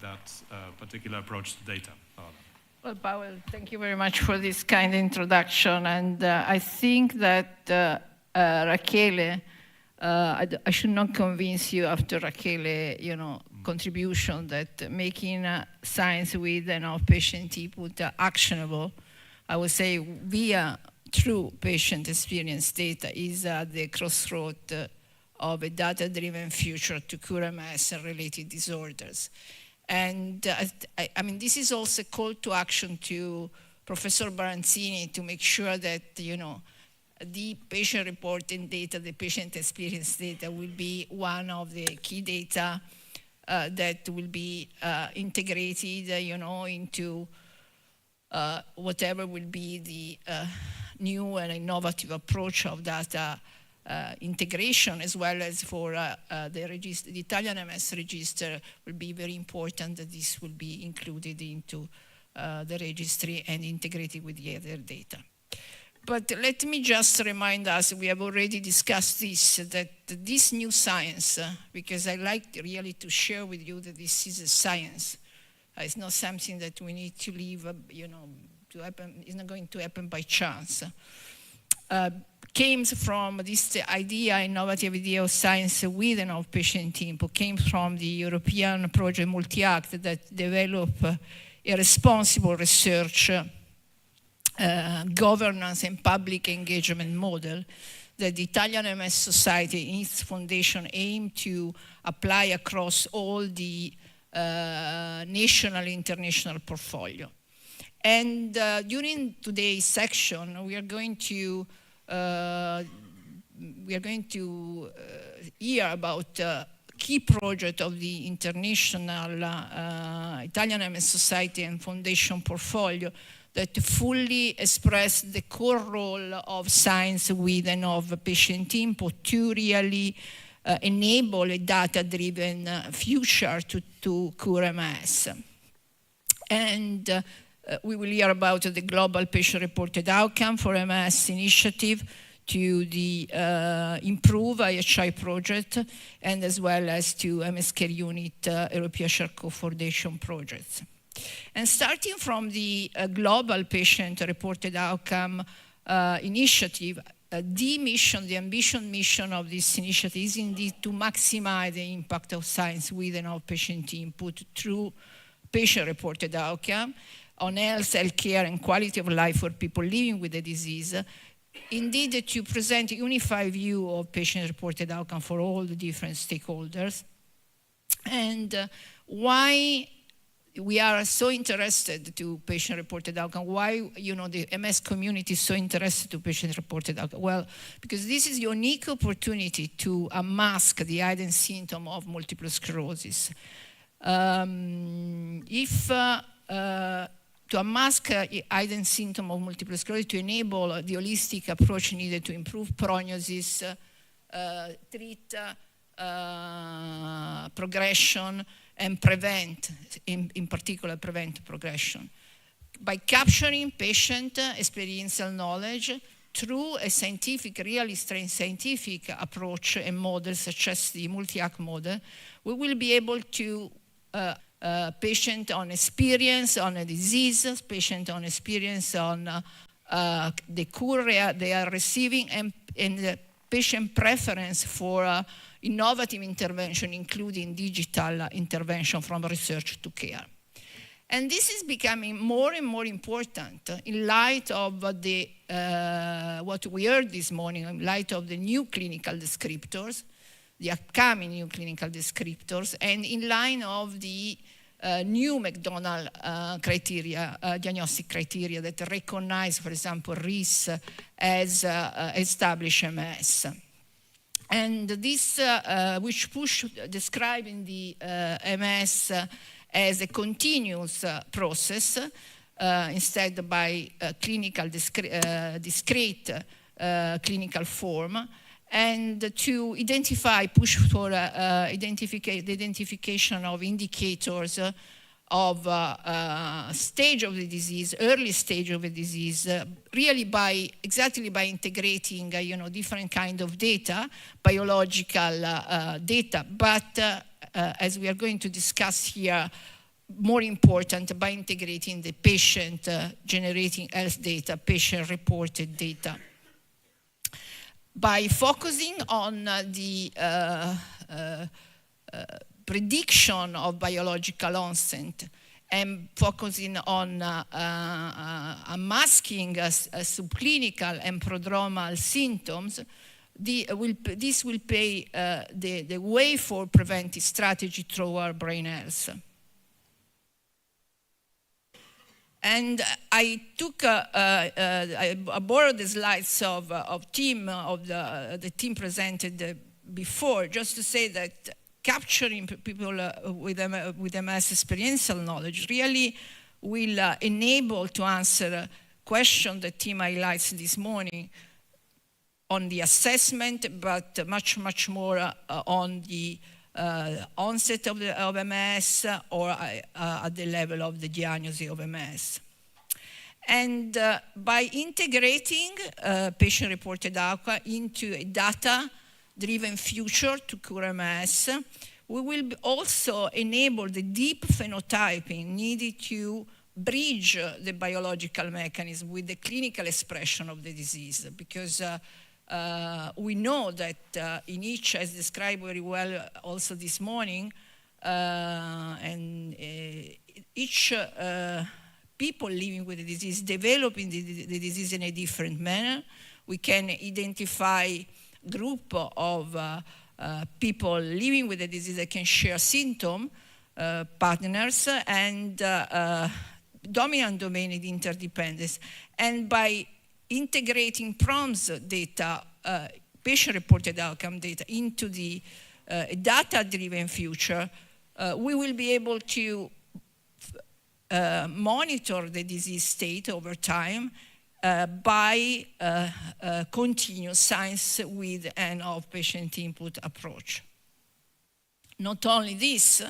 that particular approach to data, Paola? Well, Paolo, thank you very much for this kind introduction. And I think that Rachele, I should not convince you after Rachele, contribution that making science with and of patient input actionable, I would say via true patient experience data is at the crossroad of a data-driven future to cure MS and related disorders. And I mean, this is also a call to action to Professor Baranzini to make sure that, the patient reporting data, the patient experience data will be one of the key data that will be integrated, into whatever will be the new and innovative approach of data integration, as well as for the Italian MS register will be very important that this will be included into the registry and integrated with the other data. But let me just remind us, we have already discussed this, that this new science, because I like really to share with you that this is a science. It's not something that we need to leave, to happen. It's not going to happen by chance. came from this innovative idea of science with and of patient input, came from the European project Multi-Act that developed a responsible research, governance and public engagement model that the Italian MS Society in its foundation aimed to apply across all the national and international portfolio. And during today's section, we are going to hear about key project of the international Italian MS Society and Foundation portfolio that fully express the core role of science with and of patient input to really enable a data-driven future to cure MS. And we will hear about the Global Patient-Reported Outcome for MS initiative to the Improve IHI project, and as well as to MS Care Unit European Charcot Foundation projects. And starting from the Global Patient-Reported Outcome initiative, the ambition mission of this initiative is indeed to maximize the impact of science with and of patient input through patient-reported outcome on health, healthcare, and quality of life for people living with the disease. Indeed, to present a unified view of patient-reported outcome for all the different stakeholders, and why we are so interested to patient-reported outcome, why the MS community is so interested to patient-reported outcome. Well, because this is a unique opportunity to unmask the hidden symptom of multiple sclerosis. To unmask hidden symptom of multiple sclerosis, to enable the holistic approach needed to improve prognosis, treat progression, and prevent, in particular, prevent progression. By capturing patient experiential knowledge through a scientific, really trained scientific approach and model, such as the Multi-Act model, we will be able to patient on experience on a disease, patient on experience on the cure they are receiving, and the patient preference for innovative intervention, including digital intervention from research to care. And this is becoming more and more important in light of the what we heard this morning, in light of the new clinical descriptors, the upcoming new clinical descriptors, and in line of the new McDonald criteria, diagnostic criteria that recognize, for example, RIS as established MS. And this, which push describing the MS as a continuous process, instead by clinical discrete clinical form, and to identify, push for the identification of indicators of stage of the disease, early stage of the disease, really exactly by integrating, different kind of data, biological data, but as we are going to discuss here, more important, by integrating the patient generating health data, patient reported data. By focusing on the prediction of biological onset and focusing on unmasking subclinical and prodromal symptoms, this will pave the way for preventive strategy toward brain health. And I took, I borrowed the slides of team, the team presented before, just to say that capturing people with MS experiential knowledge really will enable to answer a question that team highlights this morning on the assessment, but much, much more on the onset of MS or at the level of the diagnosis of MS. And by integrating patient-reported outcome into a data-driven future to cure MS, we will also enable the deep phenotyping needed to bridge the biological mechanism with the clinical expression of the disease, because we know that in each, as described very well also this morning, and each people living with the disease developing the disease in a different manner. We can identify group of people living with the disease that can share symptoms, partners, and dominant domain of interdependence. And by integrating PROMS data, patient-reported outcome data, into the data-driven future, we will be able to monitor the disease state over time by continuous science with an of-patient input approach. Not only this,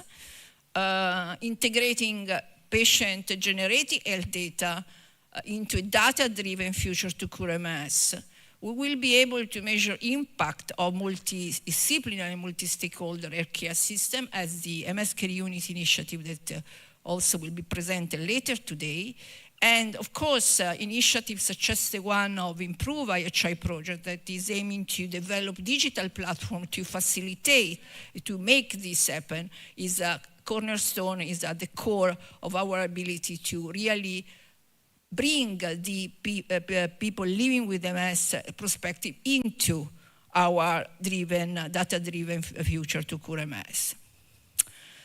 integrating patient-generated health data into a data-driven future to cure MS, we will be able to measure impact of multidisciplinary and multi-stakeholder healthcare system, as the MS Care Unit initiative that also will be presented later today. And of course, initiatives such as the one of Improve IHI project that is aiming to develop digital platform to facilitate, to make this happen, is a cornerstone, is at the core of our ability to really bring the people living with MS perspective into our data-driven future to cure MS.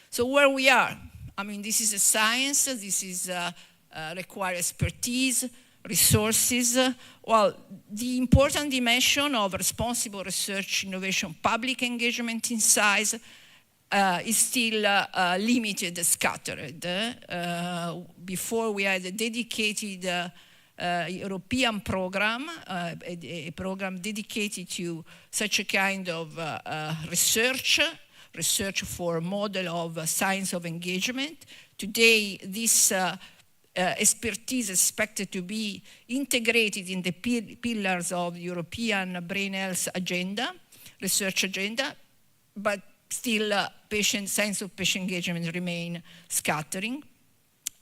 So where we are, I mean, this is a science, this is require expertise, resources. Well, the important dimension of responsible research, innovation, public engagement in size is still limited, scattered. Before we had a dedicated European program, a program dedicated to such a kind of research for model of science of engagement. Today, this expertise is expected to be integrated in the pillars of the European Brain Health Agenda, research agenda, but still science of patient engagement remain scattering.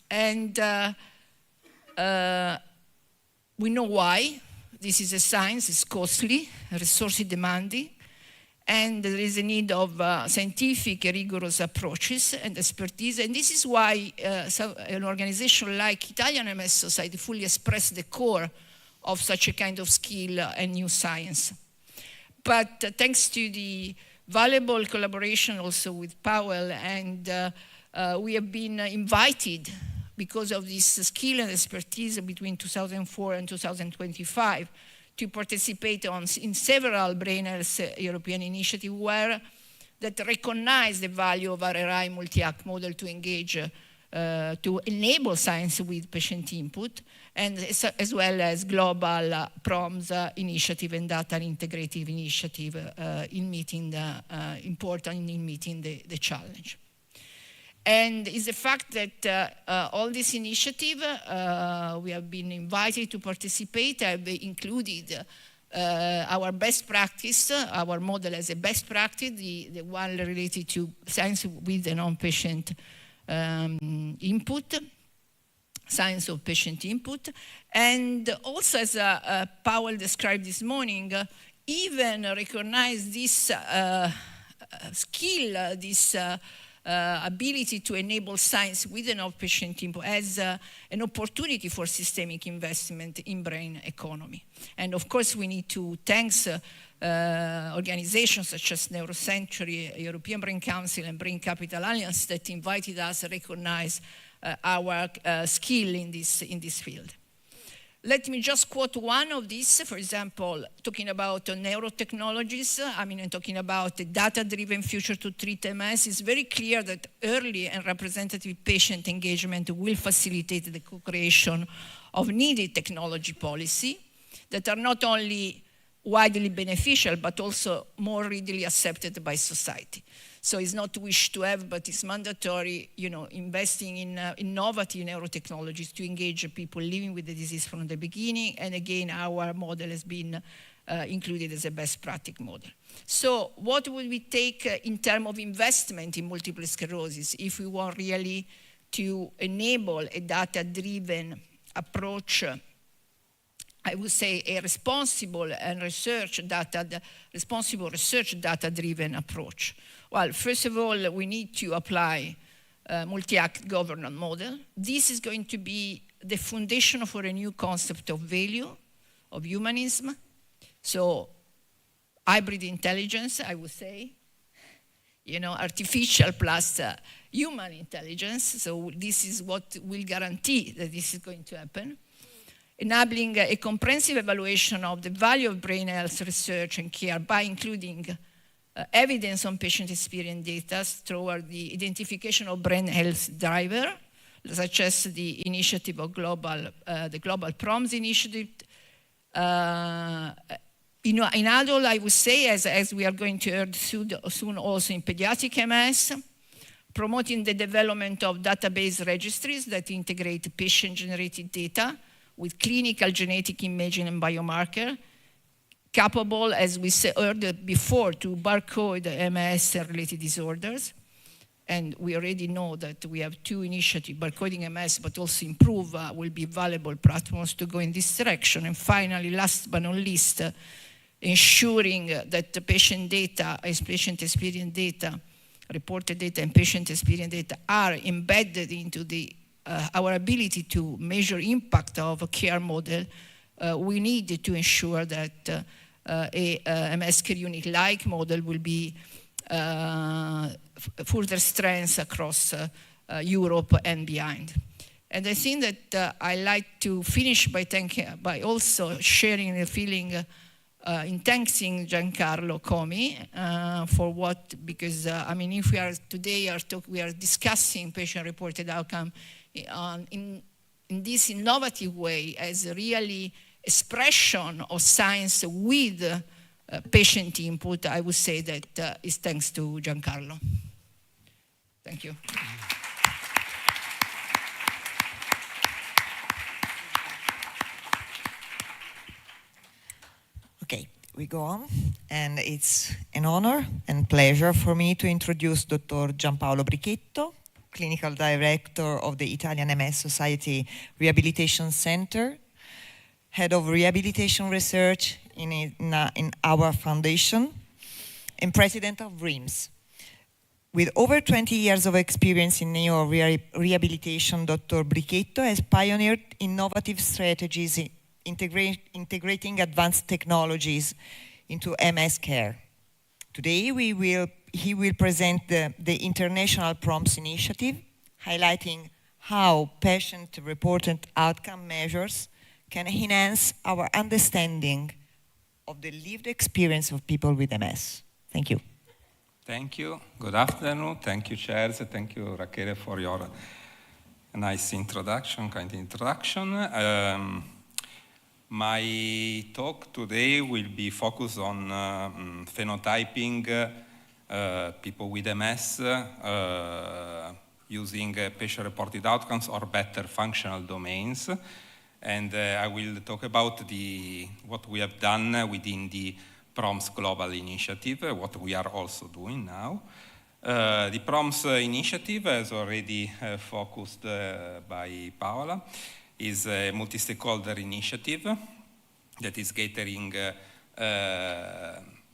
And we know why. This is a science, it's costly, resource demanding, and there is a need of scientific, rigorous approaches and expertise. And this is why an organization like Italian MS Society fully expressed the core of such a kind of skill and new science. But thanks to the valuable collaboration also with Powell, and we have been invited because of this skill and expertise between 2004 and 2025 to participate in several Brain Health European initiatives that recognize the value of RRI multi-act model to engage, to enable science with patient input, and as well as global PROMS initiative and data integrative initiative in meeting the challenge. And it's the fact that all this initiative, we have been invited to participate, have included our best practice, our model as a best practice, the one related to science with the non-patient input, science of patient input, and also as Powell described this morning, even recognize this skill, this ability to enable science with an outpatient input as an opportunity for systemic investment in brain economy. And of course, we need to thank organizations such as Neurocentury, European Brain Council, and Brain Capital Alliance that invited us to recognize our skill in this field. Let me just quote one of these, for example, talking about neurotechnologies, talking about the data-driven future to treat MS, it's very clear that early and representative patient engagement will facilitate the co-creation of needed technology policy that are not only widely beneficial, but also more readily accepted by society. So it's not wish to have, but it's mandatory, investing in innovative neurotechnologies to engage people living with the disease from the beginning. And again, our model has been included as a best practice model. So what will we take in terms of investment in multiple sclerosis if we want really to enable a data-driven approach, I would say a responsible research data-driven approach. Well, first of all, we need to apply a multi-act governance model. This is going to be the foundation for a new concept of value, of humanism. So hybrid intelligence, I would say, artificial plus human intelligence. So this is what will guarantee that this is going to happen. Enabling a comprehensive evaluation of the value of brain health research and care by including evidence on patient experience data toward the identification of brain health driver, such as the initiative of the Global PROMS initiative. In adult, I would say, as we are going to hear soon also in pediatric MS, promoting the development of database registries that integrate patient-generated data with clinical genetic imaging and biomarker, capable, as we heard before, to barcode MS-related disorders. And we already know that we have two initiatives, barcoding MS, but also improve will be valuable platforms to go in this direction. And finally, last but not least, ensuring that the patient data, patient experience data, reported data and patient experience data are embedded into our ability to measure impact of a care model. We need to ensure that a MS Care Unit-like model will be further strengths across Europe and beyond. And I think that I like to finish by also sharing the feeling in thanking Giancarlo Comi for because if we are today we are discussing patient-reported outcome in this innovative way as a really expression of science with patient input, I would say that is thanks to Giancarlo. Thank you. Okay, we go on, and it's an honor and pleasure for me to introduce Dr. Giampaolo Brichetto, Clinical Director of the Italian MS Society Rehabilitation Center, Head of Rehabilitation Research in our foundation, and President of RIMS. With over 20 years of experience in neo-rehabilitation, Dr. Brichetto has pioneered innovative strategies integrating advanced technologies into MS care. Today, he will present the International PROMS initiative, highlighting how patient-reported outcome measures can enhance our understanding of the lived experience of people with MS. Thank you. Thank you. Good afternoon. Thank you, chairs. Thank you, Rachele, for your nice introduction, kind introduction. My talk today will be focused on phenotyping people with MS using patient-reported outcomes or better functional domains. And I will talk about what we have done within the PROMS Global Initiative, what we are also doing now. The PROMS initiative, as already focused by Paola, is a multi-stakeholder initiative that is catering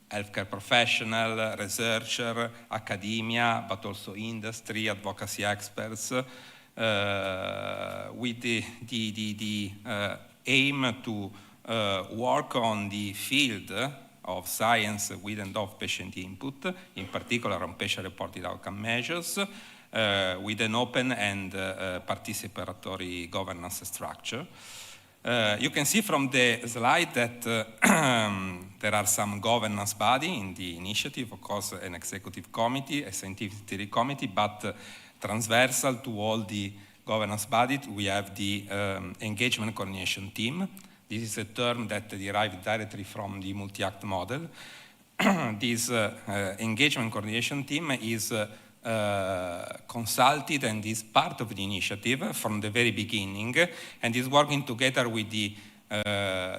healthcare professional, researcher, academia, but also industry, advocacy experts, with the aim to work on the field of science with and of patient input, in particular on patient-reported outcome measures, with an open and participatory governance structure. You can see from the slide that there are some governance bodies in the initiative, of course, an executive committee, a scientific steering committee, but transversal to all the governance bodies, we have the engagement coordination team. This is a term that derived directly from the multi-act model. This engagement coordination team is consulted and is part of the initiative from the very beginning, and is working together with the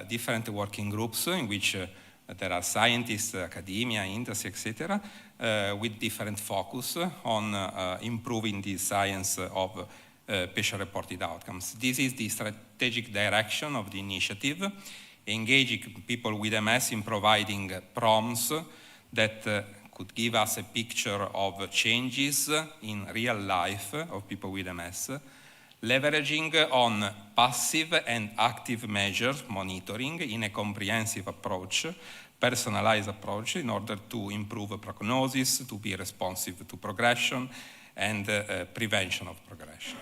different working groups in which there are scientists, academia, industry, etc., with different focus on improving the science of patient-reported outcomes. This is the strategic direction of the initiative, engaging people with MS in providing prompts that could give us a picture of changes in real life of people with MS, leveraging on passive and active measure monitoring in a comprehensive approach, personalized approach, in order to improve prognosis, to be responsive to progression, and prevention of progression.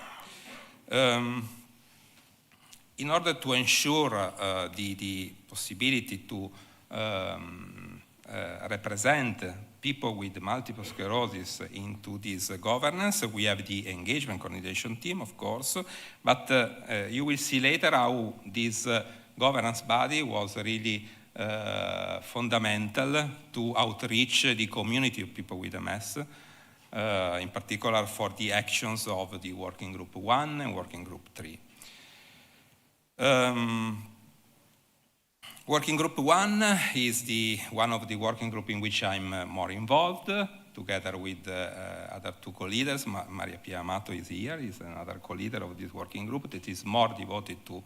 In order to ensure the possibility to represent people with multiple sclerosis into this governance, we have the engagement coordination team, of course, but you will see later how this governance body was really fundamental to outreach the community of people with MS, in particular for the actions of the Working Group 1 and Working Group 3. Working Group 1 is one of the working groups in which I'm more involved, together with other two co-leaders. Maria Pia Amato is here, is another co-leader of this working group that is more devoted to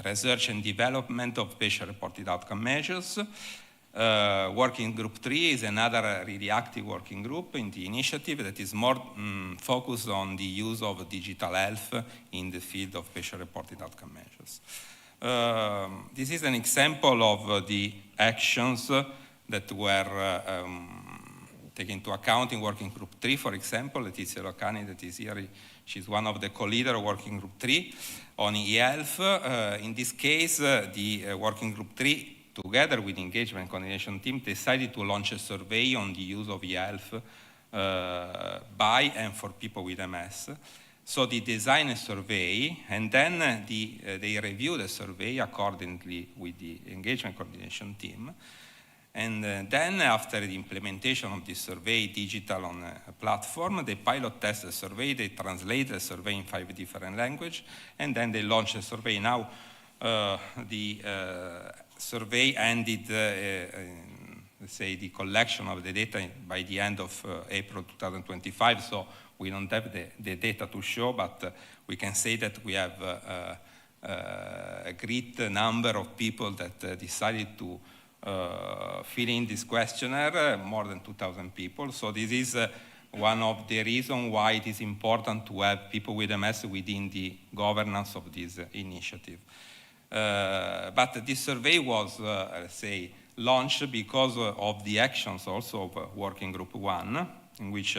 research and development of patient-reported outcome measures. Working Group 3 is another really active working group in the initiative that is more focused on the use of digital health in the field of patient-reported outcome measures. This is an example of the actions that were taken into account in Working Group 3. For example, Letizia Locani, that is here, she's one of the co-leaders of Working Group 3 on e-health. In this case, the Working Group 3, together with the engagement coordination team, decided to launch a survey on the use of e-health by and for people with MS. So they design a survey, and then they review the survey accordingly with the engagement coordination team. And then after the implementation of this survey digital on a platform, they pilot test the survey, they translate the survey in 5 different languages, and then they launch the survey. Now the survey ended, let's say, the collection of the data by the end of April 2025, so we don't have the data to show, but we can say that we have a great number of people that decided to fill in this questionnaire, more than 2,000 people. So this is one of the reasons why it is important to have people with MS within the governance of this initiative. But this survey was, let's say, launched because of the actions also of Working Group 1, in which,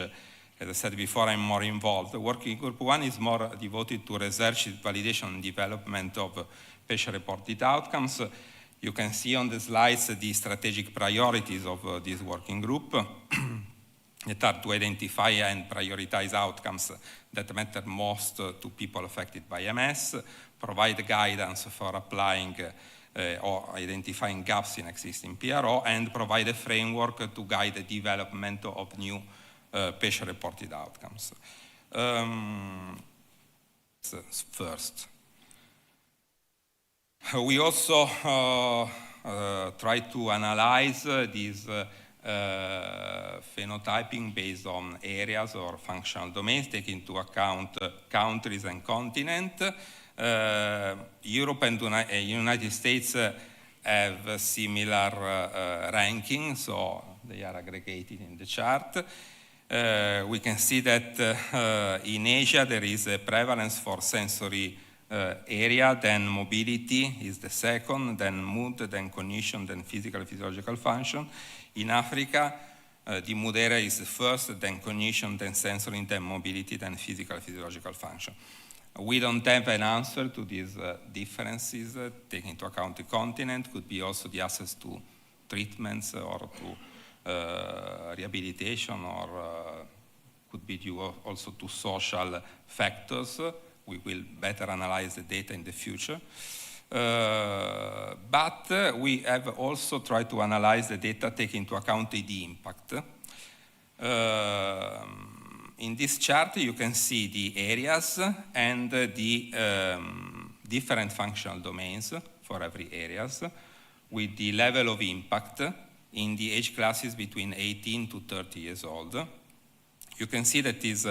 as I said before, I'm more involved. Working Group 1 is more devoted to research, validation, and development of patient-reported outcomes. You can see on the slides the strategic priorities of this working group that are to identify and prioritize outcomes that matter most to people affected by MS, provide guidance for applying or identifying gaps in existing PRO, and provide a framework to guide the development of new patient-reported outcomes. First. We also try to analyze this phenotyping based on areas or functional domains, taking into account countries and continent. Europe and United States have similar rankings, so they are aggregated in the chart. We can see that in Asia there is a prevalence for sensory area, then mobility is the second, then mood, then cognition, then physical and physiological function. In Africa, the mood area is the first, then cognition, then sensory, then mobility, then physical and physiological function. We don't have an answer to these differences, taking into account the continent, could be also the access to treatments or to rehabilitation, or could be due also to social factors. We will better analyze the data in the future. But we have also tried to analyze the data taking into account the impact. In this chart, you can see the areas and the different functional domains for every areas with the level of impact in the age classes between 18 to 30 years old. You can see that is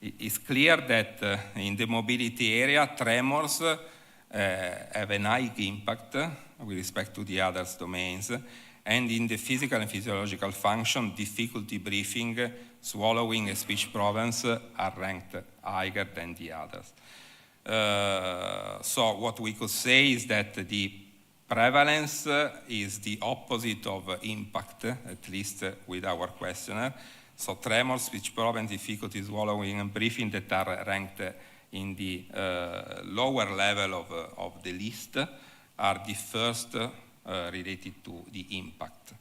It's clear that in the mobility area, tremors have a high impact with respect to the other domains, and in the physical and physiological function, difficulty breathing, swallowing, and speech problems are ranked higher than the others. So what we could say is that the prevalence is the opposite of impact, at least with our questionnaire. So tremors, speech problems, difficulty swallowing and breathing that are ranked in the lower level of the list are the first related to the impact.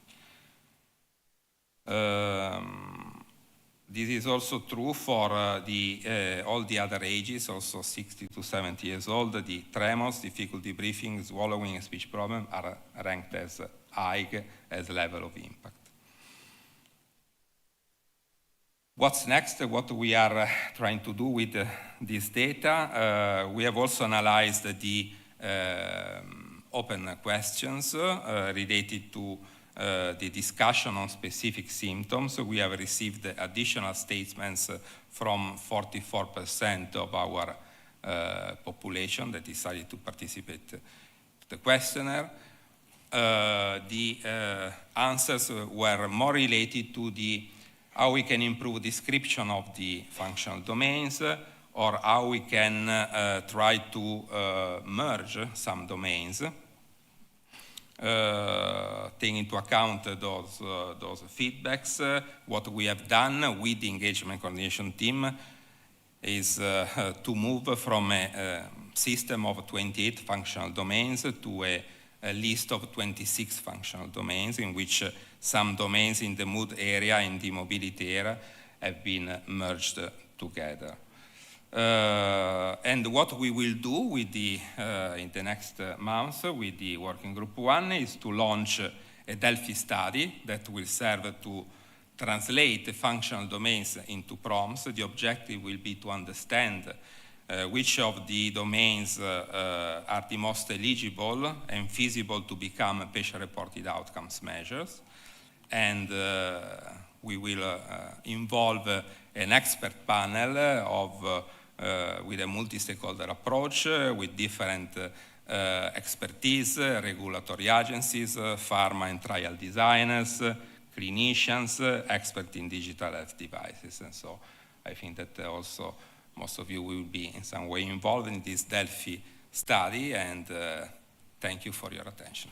This is also true for all the other ages, also 60 to 70 years old. The tremors, difficulty breathing, swallowing, and speech problem are ranked as high as level of impact. What's next? What we are trying to do with this data? We have also analyzed the open questions related to the discussion on specific symptoms. We have received additional statements from 44% of our population that decided to participate in the questionnaire. The answers were more related to how we can improve description of the functional domains, or how we can try to merge some domains, taking into account those feedbacks. What we have done with the engagement coordination team is to move from a system of 28 functional domains to a list of 26 functional domains, in which some domains in the mood area and the mobility area have been merged together. And what we will do with in the next month with the working group 1 is to launch a Delphi study that will serve to translate the functional domains into prompts. The objective will be to understand which of the domains are the most eligible and feasible to become patient-reported outcomes measures. And we will involve an expert panel with a multi-stakeholder approach, with different expertise, regulatory agencies, pharma and trial designers, clinicians, experts in digital health devices. And so I think that also most of you will be in some way involved in this Delphi study, and thank you for your attention.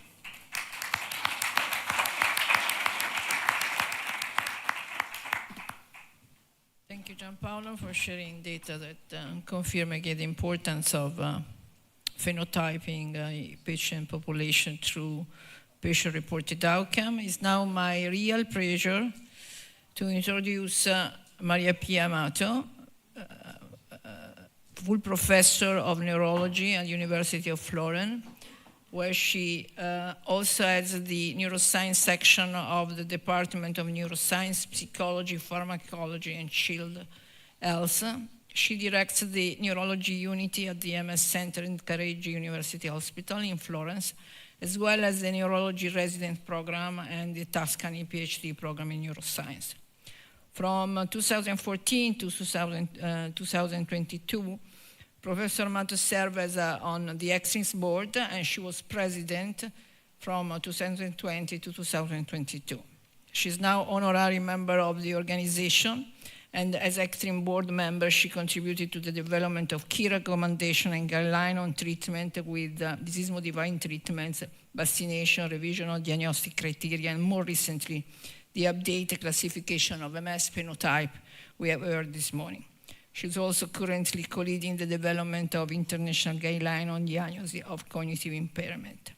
Thank you, Gianpaolo, for sharing data that confirm again the importance of phenotyping a patient population through patient-reported outcome. It's now my real pleasure to introduce Maria Pia Amato, full professor of neurology at the University of Florence, where she also heads the neuroscience section of the Department of Neuroscience, Psychology, Pharmacology, and Child Health. She directs the neurology unity at the MS Center in Careggi University Hospital in Florence, as well as the neurology resident program and the Tuscany PhD program in neuroscience. From 2014 to 2022, Professor Amato served on the ECTRIMS board, and she was president from 2020 to 2022. She's now honorary member of the organization, and as ECTRIMS board member, she contributed to the development of key recommendation and guideline on treatment with disease-modifying treatments, vaccination, revision of diagnostic criteria, and more recently, the updated classification of MS phenotype we have heard this morning. She's also currently co-leading the development of international guidelines on diagnosis of cognitive impairment.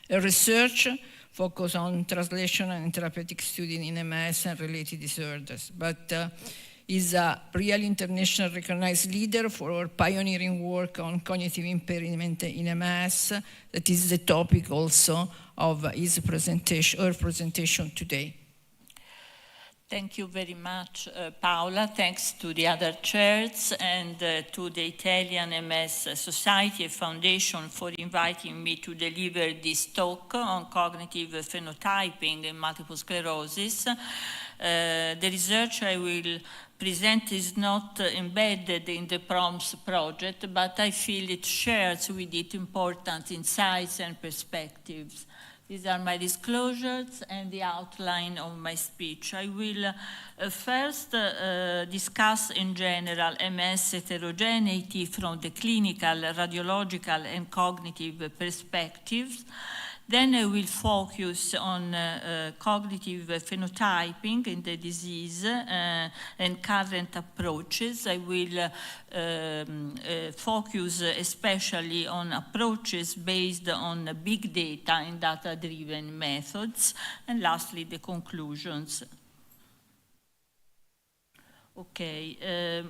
Her research focuses on translation and therapeutic studies in MS and related disorders, but is a real international recognized leader for her pioneering work on cognitive impairment in MS. That is the topic also of her presentation today. Thank you very much, Paola. Thanks to the other chairs and to the Italian MS Society and Foundation for inviting me to deliver this talk on cognitive phenotyping in multiple sclerosis. The research I will present is not embedded in the PROMS project, but I feel it shares with it important insights and perspectives. These are my disclosures and the outline of my speech. I will first discuss in general MS heterogeneity from the clinical, radiological, and cognitive perspectives. Then I will focus on cognitive phenotyping in the disease and current approaches. I will focus especially on approaches based on big data and data-driven methods. And lastly, the conclusions. Okay.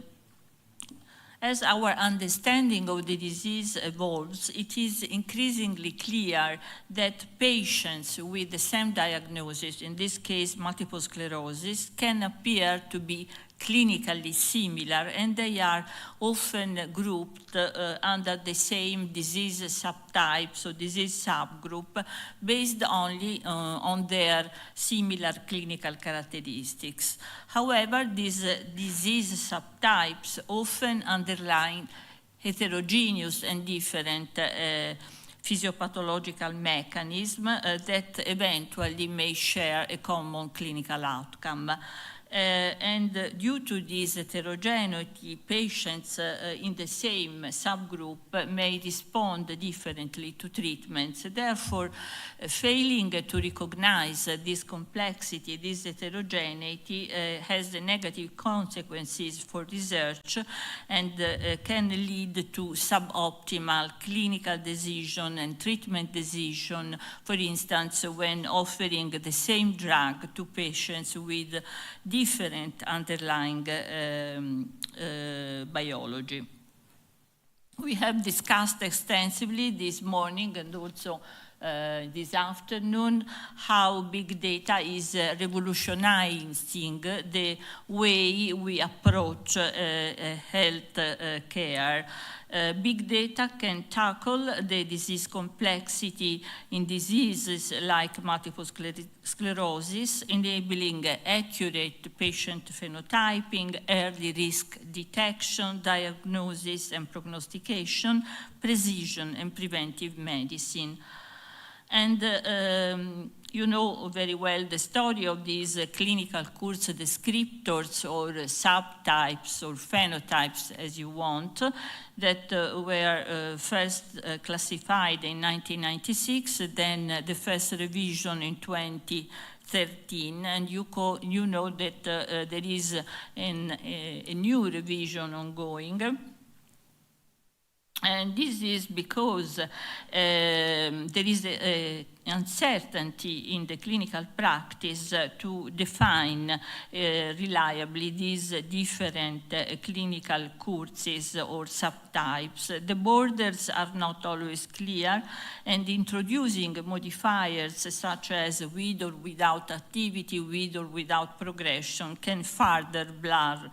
As our understanding of the disease evolves, it is increasingly clear that patients with the same diagnosis, in this case multiple sclerosis, can appear to be clinically similar, and they are often grouped under the same disease subtype, so disease subgroup, based only on their similar clinical characteristics. However, these disease subtypes often underline heterogeneous and different physiopathological mechanisms that eventually may share a common clinical outcome. And due to this heterogeneity, patients in the same subgroup may respond differently to treatments. Therefore, failing to recognize this complexity, this heterogeneity, has negative consequences for research and can lead to suboptimal clinical decision and treatment decision, for instance, when offering the same drug to patients with different underlying biology. We have discussed extensively this morning and also this afternoon how big data is revolutionizing the way we approach health care. Big data can tackle the disease complexity in diseases like multiple sclerosis, enabling accurate patient phenotyping, early risk detection, diagnosis and prognostication, precision and preventive medicine. And you know very well the story of these clinical course descriptors or subtypes or phenotypes, as you want, that were first classified in 1996, then the first revision in 2013, and you know that there is a new revision ongoing. And this is because there is uncertainty in the clinical practice to define reliably these different clinical courses or subtypes. The borders are not always clear, and introducing modifiers such as with or without activity, with or without progression can further blur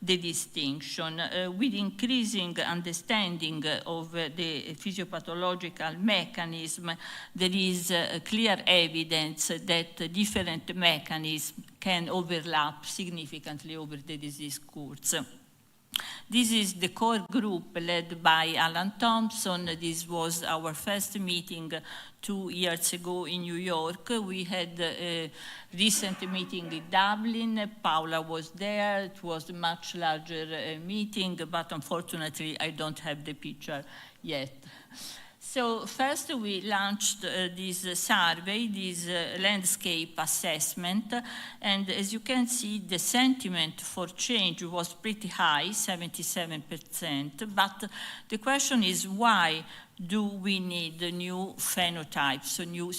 the distinction. With increasing understanding of the physiopathological mechanism, there is clear evidence that different mechanisms can overlap significantly over the disease course. This is the core group led by Alan Thompson. This was our first meeting 2 years ago in New York. We had a recent meeting in Dublin. Paula was there. It was a much larger meeting, but unfortunately, I don't have the picture yet. So first we launched this survey, this landscape assessment, and as you can see, the sentiment for change was pretty high, 77%, but the question is why do we need new phenotypes, new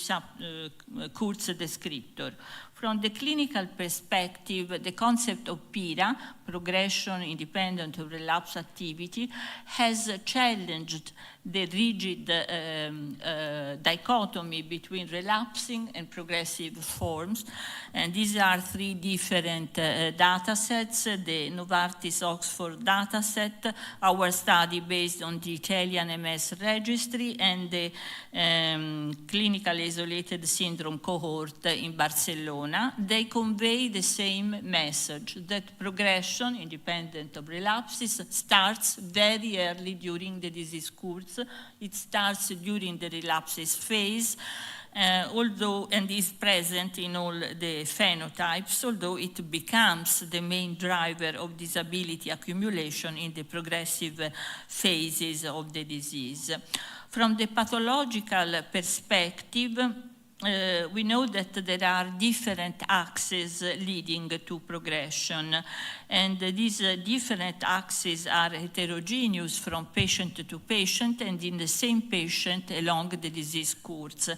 Kurz descriptor? From the clinical perspective, the concept of PIRA, progression independent of relapse activity, has challenged the rigid dichotomy between relapsing and progressive forms. And these are three different data sets: the Novartis Oxford data set, our study based on the Italian MS registry, and the clinical isolated syndrome cohort in Barcelona. They convey the same message, that progression, independent of relapses, starts very early during the disease course. It starts during the relapses phase, and is present in all the phenotypes, although it becomes the main driver of disability accumulation in the progressive phases of the disease. From the pathological perspective, we know that there are different axes leading to progression, and these different axes are heterogeneous from patient to patient and in the same patient along the disease course.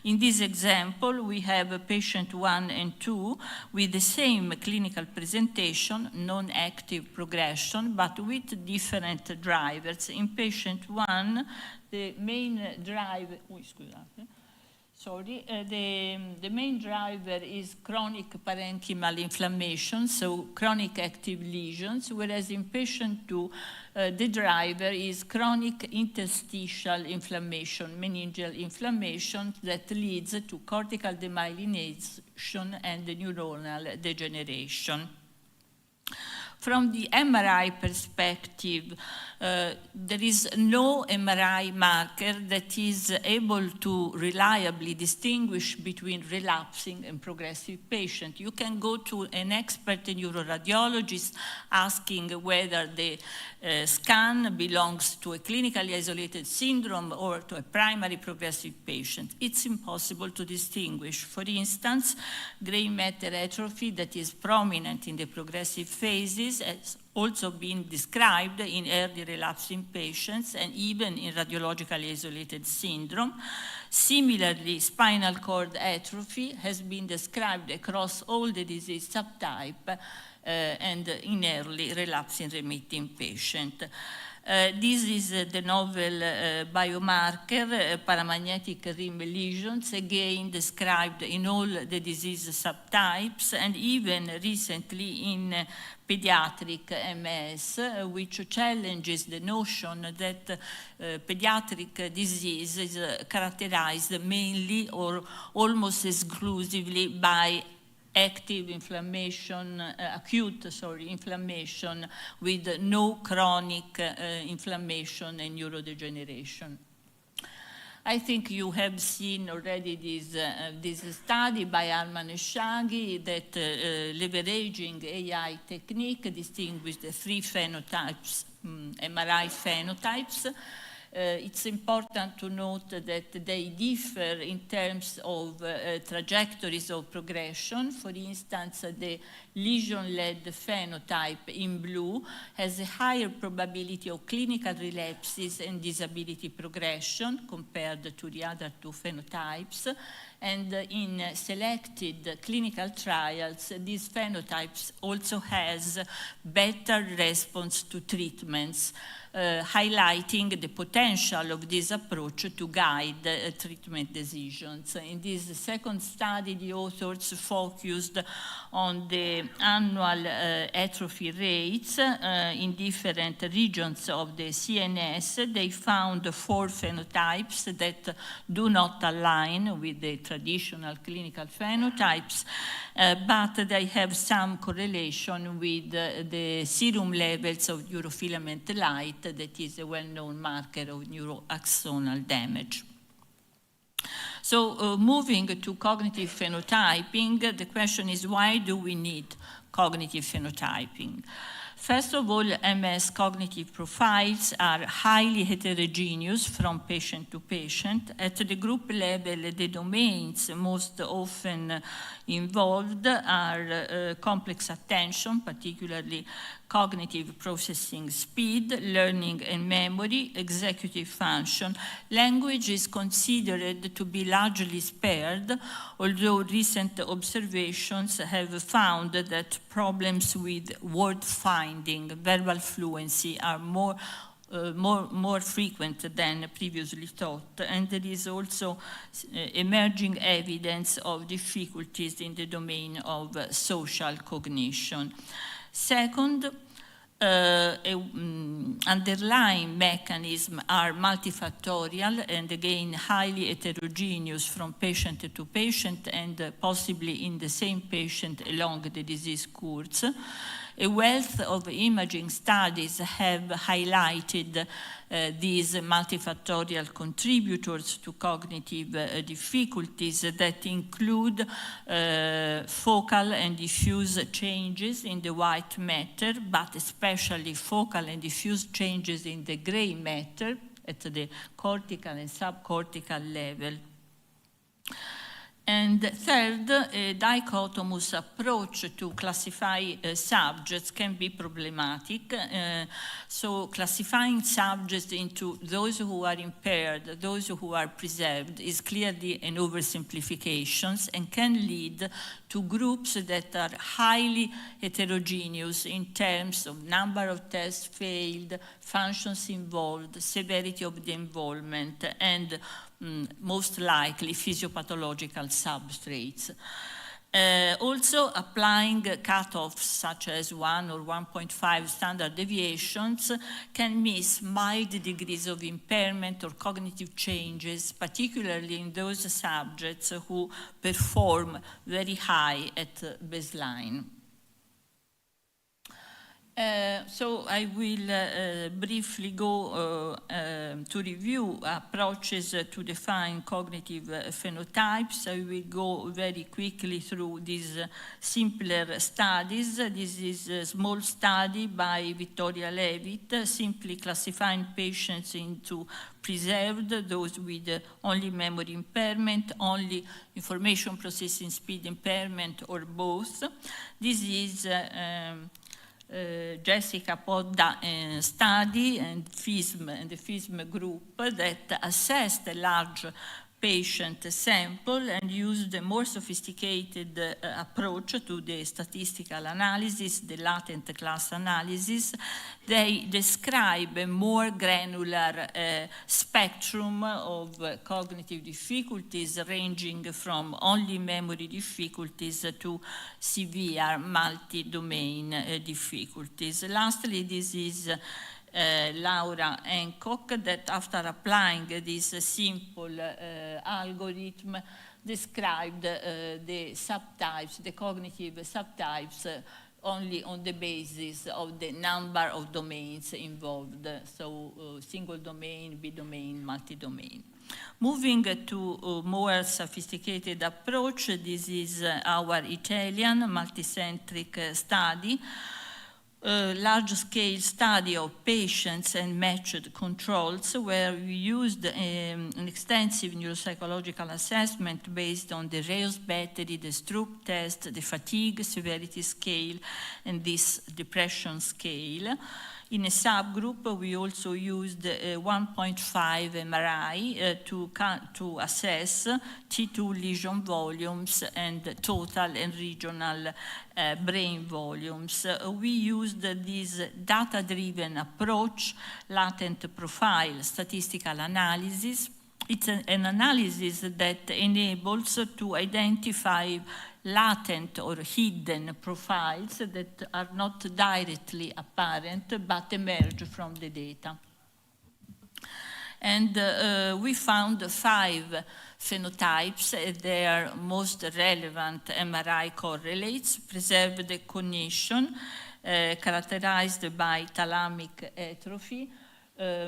In this example, we have patient 1 and 2 with the same clinical presentation, non-active progression, but with different drivers. In patient 1, the main driver, the main driver is chronic parenchymal inflammation, so chronic active lesions, whereas in patient 2, the driver is chronic interstitial inflammation, meningeal inflammation that leads to cortical demyelination and neuronal degeneration. From the MRI perspective, there is no MRI marker that is able to reliably distinguish between relapsing and progressive patient. You can go to an expert neuroradiologist asking whether the scan belongs to a clinically isolated syndrome or to a primary progressive patient. It's impossible to distinguish. For instance, gray matter atrophy that is prominent in the progressive phases has also been described in early relapsing patients and even in radiologically isolated syndrome. Similarly, spinal cord atrophy has been described across all the disease subtype and in early relapsing remitting patient. This is the novel biomarker, paramagnetic rim lesions, again described in all the disease subtypes, and even recently in pediatric MS, which challenges the notion that pediatric disease is characterized mainly or almost exclusively by active inflammation, acute inflammation with no chronic inflammation and neurodegeneration. I think you have seen already this study by Arman Eshagi that leveraging AI technique distinguished the three phenotypes, MRI phenotypes. It's important to note that they differ in terms of trajectories of progression. For instance, the lesion-led phenotype in blue has a higher probability of clinical relapses and disability progression compared to the other two phenotypes. And in selected clinical trials, these phenotypes also has better response to treatments, highlighting the potential of this approach to guide treatment decisions. In this second study, the authors focused on the annual atrophy rates in different regions of the CNS. They found 4 phenotypes that do not align with the traditional clinical phenotypes, but they have some correlation with the serum levels of neurofilament light that is a well-known marker of neuroaxonal damage. So moving to cognitive phenotyping, the question is, why do we need cognitive phenotyping? First of all, MS cognitive profiles are highly heterogeneous from patient to patient. At the group level, the domains most often involved are complex attention, particularly cognitive processing speed, learning and memory, executive function. Language is considered to be largely spared, although recent observations have found that problems with word finding, verbal fluency are more frequent than previously thought, and there is also emerging evidence of difficulties in the domain of social cognition. Second, underlying mechanisms are multifactorial and again highly heterogeneous from patient to patient and possibly in the same patient along the disease course. A wealth of imaging studies have highlighted these multifactorial contributors to cognitive difficulties that include focal and diffuse changes in the white matter, but especially focal and diffuse changes in the gray matter at the cortical and subcortical level. And third, a dichotomous approach to classify subjects can be problematic. So classifying subjects into those who are impaired, those who are preserved, is clearly an oversimplification and can lead to groups that are highly heterogeneous in terms of number of tests failed, functions involved, severity of the involvement, and most likely physiopathological substrates. Also, applying cutoffs such as 1 or 1.5 standard deviations can miss mild degrees of impairment or cognitive changes, particularly in those subjects who perform very high at baseline. So I will briefly go to review approaches to define cognitive phenotypes. I will go very quickly through these simpler studies. This is a small study by Vittoria Levitt, simply classifying patients into preserved, those with only memory impairment, only information processing speed impairment, or both. This is Jessica Podda study and the FISM group that assessed a large patient sample and used a more sophisticated approach to the statistical analysis, the latent class analysis. They describe a more granular spectrum of cognitive difficulties ranging from only memory difficulties to severe multi-domain difficulties. Lastly, this is Laura Hancock, that after applying this simple algorithm described the subtypes, the cognitive subtypes, only on the basis of the number of domains involved, so single domain, B-domain, multi-domain. Moving to a more sophisticated approach, this is our Italian multicentric study, a large-scale study of patients and matched controls where we used an extensive neuropsychological assessment based on the Reus battery, the Stroop test, the fatigue severity scale, and this depression scale. In a subgroup, we also used 1.5 MRI to assess T2 lesion volumes and total and regional brain volumes. We used this data-driven approach, latent profile statistical analysis. It's an analysis that enables to identify latent or hidden profiles that are not directly apparent but emerge from the data. And we found 5 phenotypes. Their most relevant MRI correlates: preserved cognition, characterized by thalamic atrophy,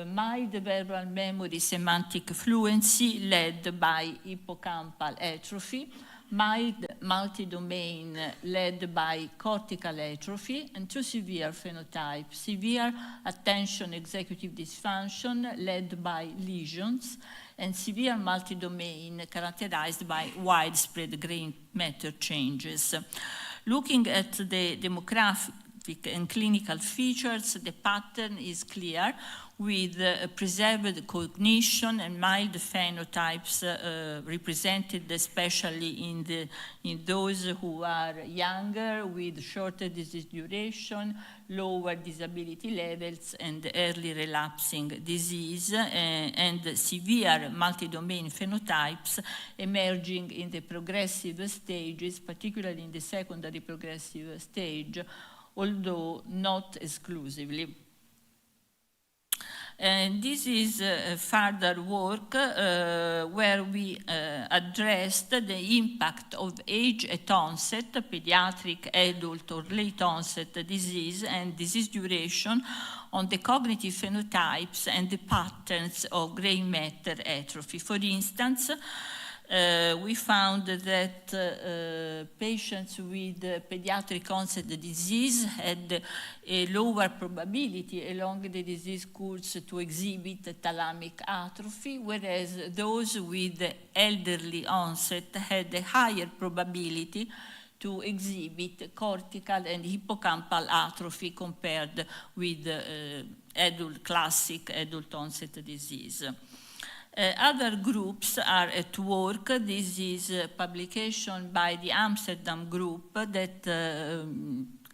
mild verbal memory semantic fluency led by hippocampal atrophy, mild multi-domain led by cortical atrophy, and two severe phenotypes, severe attention executive dysfunction led by lesions, and severe multi-domain characterized by widespread gray matter changes. Looking at the demographic and clinical features, the pattern is clear, with preserved cognition and mild phenotypes represented especially in those who are younger, with shorter disease duration, lower disability levels, and early relapsing disease, and severe multi-domain phenotypes emerging in the progressive stages, particularly in the secondary progressive stage, although not exclusively. And this is further work where we addressed the impact of age at onset, pediatric, adult, or late onset disease and disease duration on the cognitive phenotypes and the patterns of gray matter atrophy. For instance, we found that patients with pediatric onset disease had a lower probability along the disease course to exhibit thalamic atrophy, whereas those with elderly onset had a higher probability to exhibit cortical and hippocampal atrophy compared with classic adult onset disease. Other groups are at work. This is a publication by the Amsterdam group that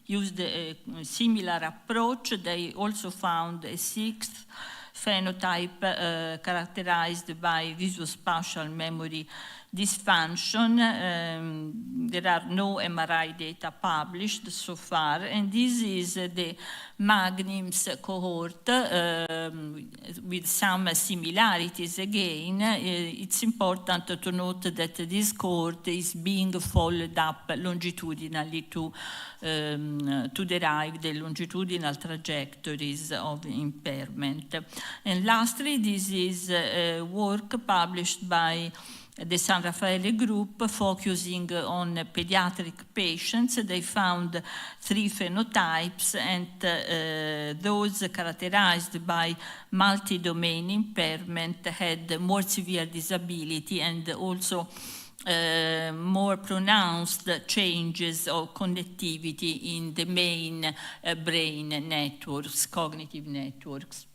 used a similar approach. They also found a sixth phenotype characterized by visuospatial memory dysfunction. There are no MRI data published so far, and this is the MAGNIMS cohort with some similarities again. It's important to note that this cohort is being followed up longitudinally to derive the longitudinal trajectories of impairment. And lastly, this is work published by the San Raffaele group focusing on pediatric patients. They found 3 phenotypes, and those characterized by multi-domain impairment had more severe disability and also more pronounced changes of connectivity in the main brain networks, cognitive networks.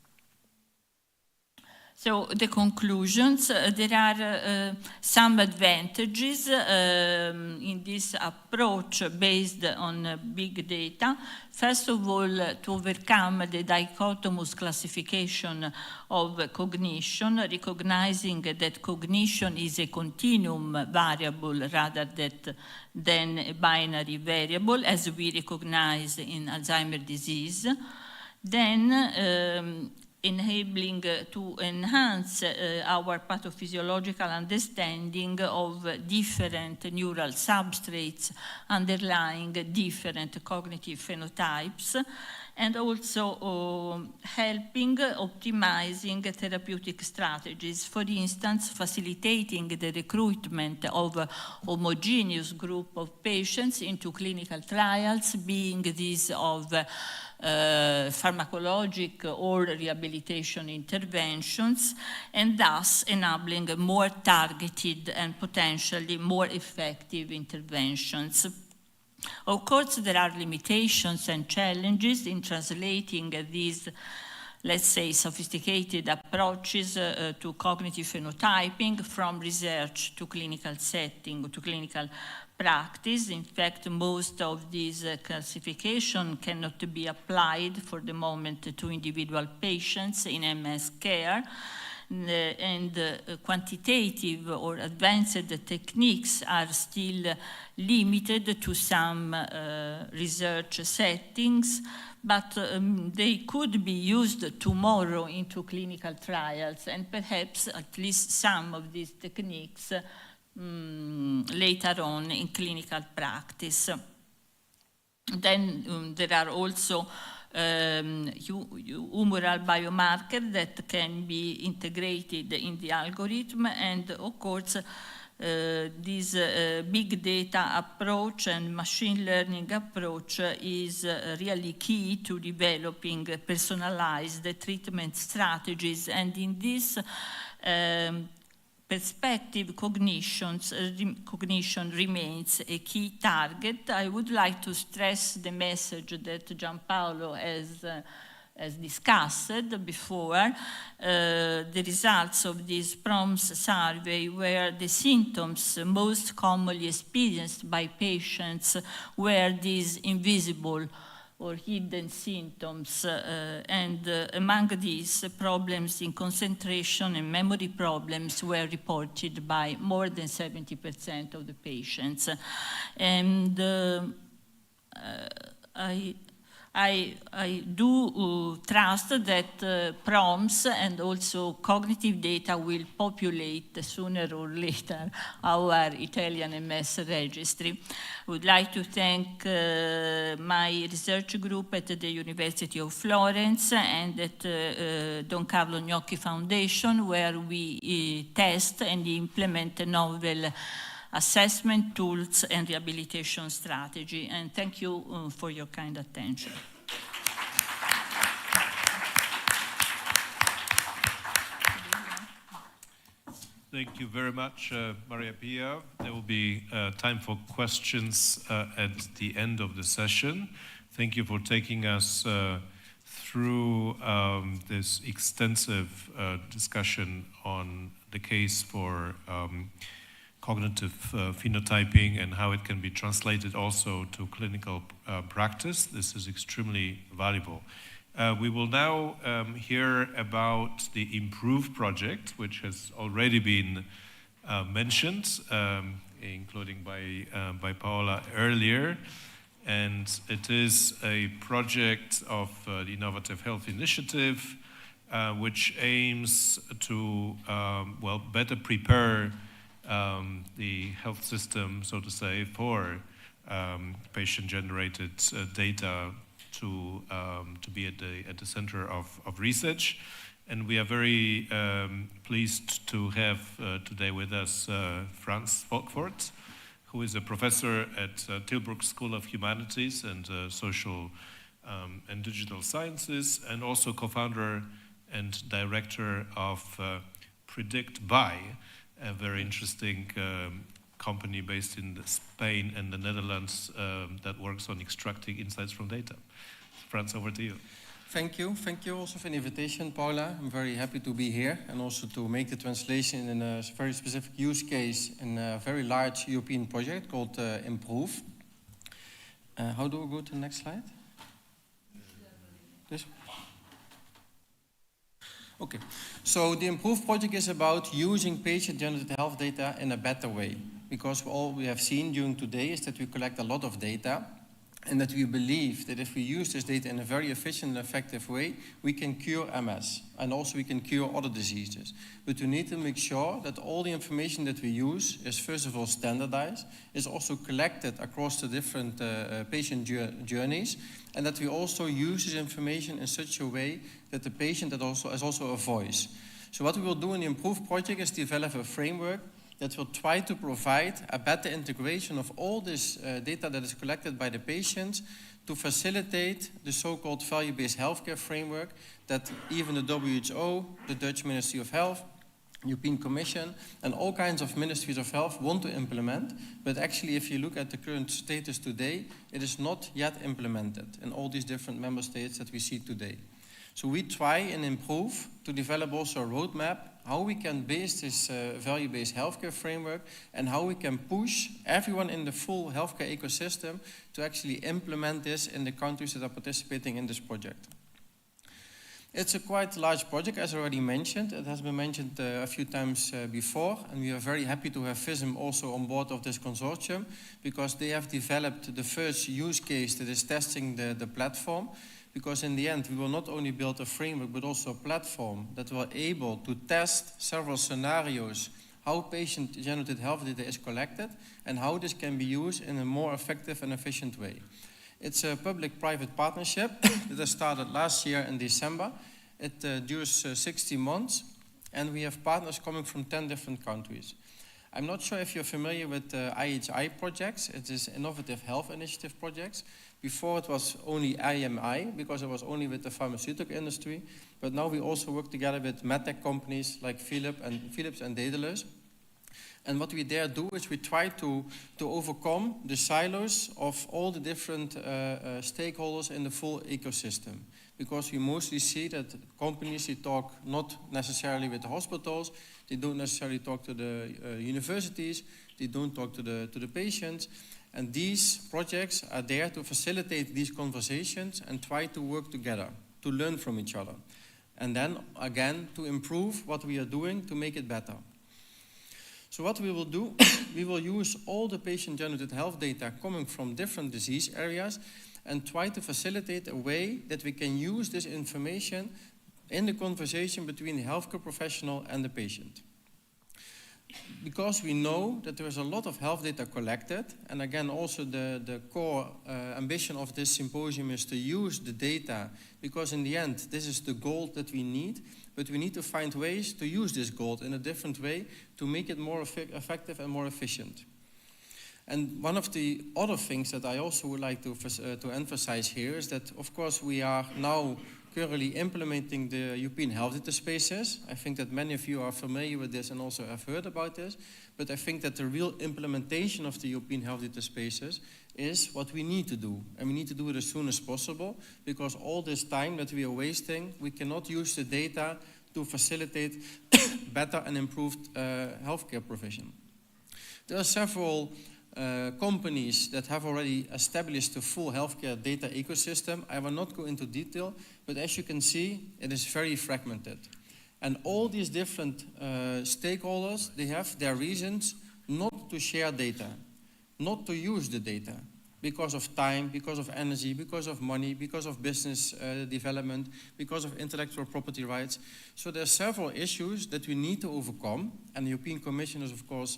So the conclusions, there are some advantages in this approach based on big data. First of all, to overcome the dichotomous classification of cognition, recognizing that cognition is a continuum variable rather than a binary variable, as we recognize in Alzheimer's disease. Then, enabling to enhance our pathophysiological understanding of different neural substrates underlying different cognitive phenotypes, and also helping optimizing therapeutic strategies. For instance, facilitating the recruitment of a homogeneous group of patients into clinical trials, being these of pharmacologic or rehabilitation interventions, and thus enabling more targeted and potentially more effective interventions. Of course, there are limitations and challenges in translating these, let's say, sophisticated approaches to cognitive phenotyping from research to clinical setting, to clinical practice. In fact, most of these classification cannot be applied for the moment to individual patients in MS care. And quantitative or advanced techniques are still limited to some research settings, but they could be used tomorrow into clinical trials, and perhaps at least some of these techniques later on in clinical practice. Then there are also humoral biomarkers that can be integrated in the algorithm, and of course this big data approach and machine learning approach is really key to developing personalized treatment strategies. And in this perspective, cognition remains a key target. I would like to stress the message that Gianpaolo has discussed before. The results of this PROMS survey were the symptoms most commonly experienced by patients were these invisible or hidden symptoms, and among these, problems in concentration and memory problems were reported by more than 70% of the patients. And I do trust that PROMS and also cognitive data will populate sooner or later our Italian MS registry. I would like to thank my research group at the University of Florence and at Don Carlo Gnocchi Foundation, where we test and implement novel assessment tools and rehabilitation strategy. And thank you for your kind attention. Thank you very much, Maria Pia. There will be time for questions at the end of the session. Thank you for taking us through this extensive discussion on the case for cognitive phenotyping and how it can be translated also to clinical practice. This is extremely valuable. We will now hear about the IMPROVE project, which has already been mentioned, including by Paola earlier. And it is a project of the Innovative Health Initiative, which aims to, better prepare the health system, so to say, for patient-generated data to be at the center of research. And we are very pleased to have today with us Frans Volkvoort, who is a professor at Tilburg School of Humanities and Social and Digital Sciences, and also co-founder and director of PredictBy, a very interesting company based in Spain and the Netherlands that works on extracting insights from data. Frans, over to you. Thank you. Thank you also for the invitation, Paula. I'm very happy to be here and also to make the translation in a very specific use case in a very large European project called IMPROVE. How do we go to the next slide? This one? Okay, so the IMPROVE project is about using patient-generated health data in a better way, because all we have seen during today is that we collect a lot of data, and that we believe that if we use this data in a very efficient and effective way, we can cure MS, and also we can cure other diseases. But we need to make sure that all the information that we use is first of all standardized, is also collected across the different patient journeys, and that we also use this information in such a way that the patient has also a voice. So what we will do in the IMPROVE project is develop a framework that will try to provide a better integration of all this data that is collected by the patients to facilitate the so-called value-based healthcare framework that even the WHO, the Dutch Ministry of Health, European Commission, and all kinds of ministries of health want to implement. But actually, if you look at the current status today, it is not yet implemented in all these different member states that we see today. So we try and improve to develop also a roadmap how we can base this value-based healthcare framework and how we can push everyone in the full healthcare ecosystem to actually implement this in the countries that are participating in this project. It's a quite large project, as already mentioned. It has been mentioned a few times before, and we are very happy to have FISM also on board of this consortium, because they have developed the first use case that is testing the platform. Because in the end, we will not only build a framework, but also a platform that will able to test several scenarios, how patient-generated health data is collected, and how this can be used in a more effective and efficient way. It's a public-private partnership that has started last year in December. It dures 60 months, and we have partners coming from 10 different countries. I'm not sure if you're familiar with IHI projects. It is Innovative Health Initiative projects. Before it was only IMI, because it was only with the pharmaceutical industry. But now we also work together with medtech companies like Philips and Daedalus. And what we there do is we try to overcome the silos of all the different stakeholders in the full ecosystem. Because we mostly see that companies, they talk not necessarily with the hospitals, they don't necessarily talk to the universities, they don't talk to the patients. And these projects are there to facilitate these conversations and try to work together, to learn from each other. And then, again, to improve what we are doing to make it better. So what we will do, we will use all the patient-generated health data coming from different disease areas and try to facilitate a way that we can use this information in the conversation between the healthcare professional and the patient. Because we know that there is a lot of health data collected, and again also the core ambition of this symposium is to use the data, because in the end this is the gold that we need, but we need to find ways to use this gold in a different way to make it more effective and more efficient. And one of the other things that I also would like to emphasize here is that, of course, we are now currently implementing the European Health Data Spaces. I think that many of you are familiar with this and also have heard about this. But I think that the real implementation of the European Health Data Spaces is what we need to do. And we need to do it as soon as possible, because all this time that we are wasting, we cannot use the data to facilitate better and improved healthcare provision. There are several companies that have already established a full healthcare data ecosystem. I will not go into detail, but as you can see, it is very fragmented. And all these different stakeholders, they have their reasons not to share data, not to use the data, because of time, because of energy, because of money, because of business development, because of intellectual property rights. So there are several issues that we need to overcome, and the European Commission is, of course,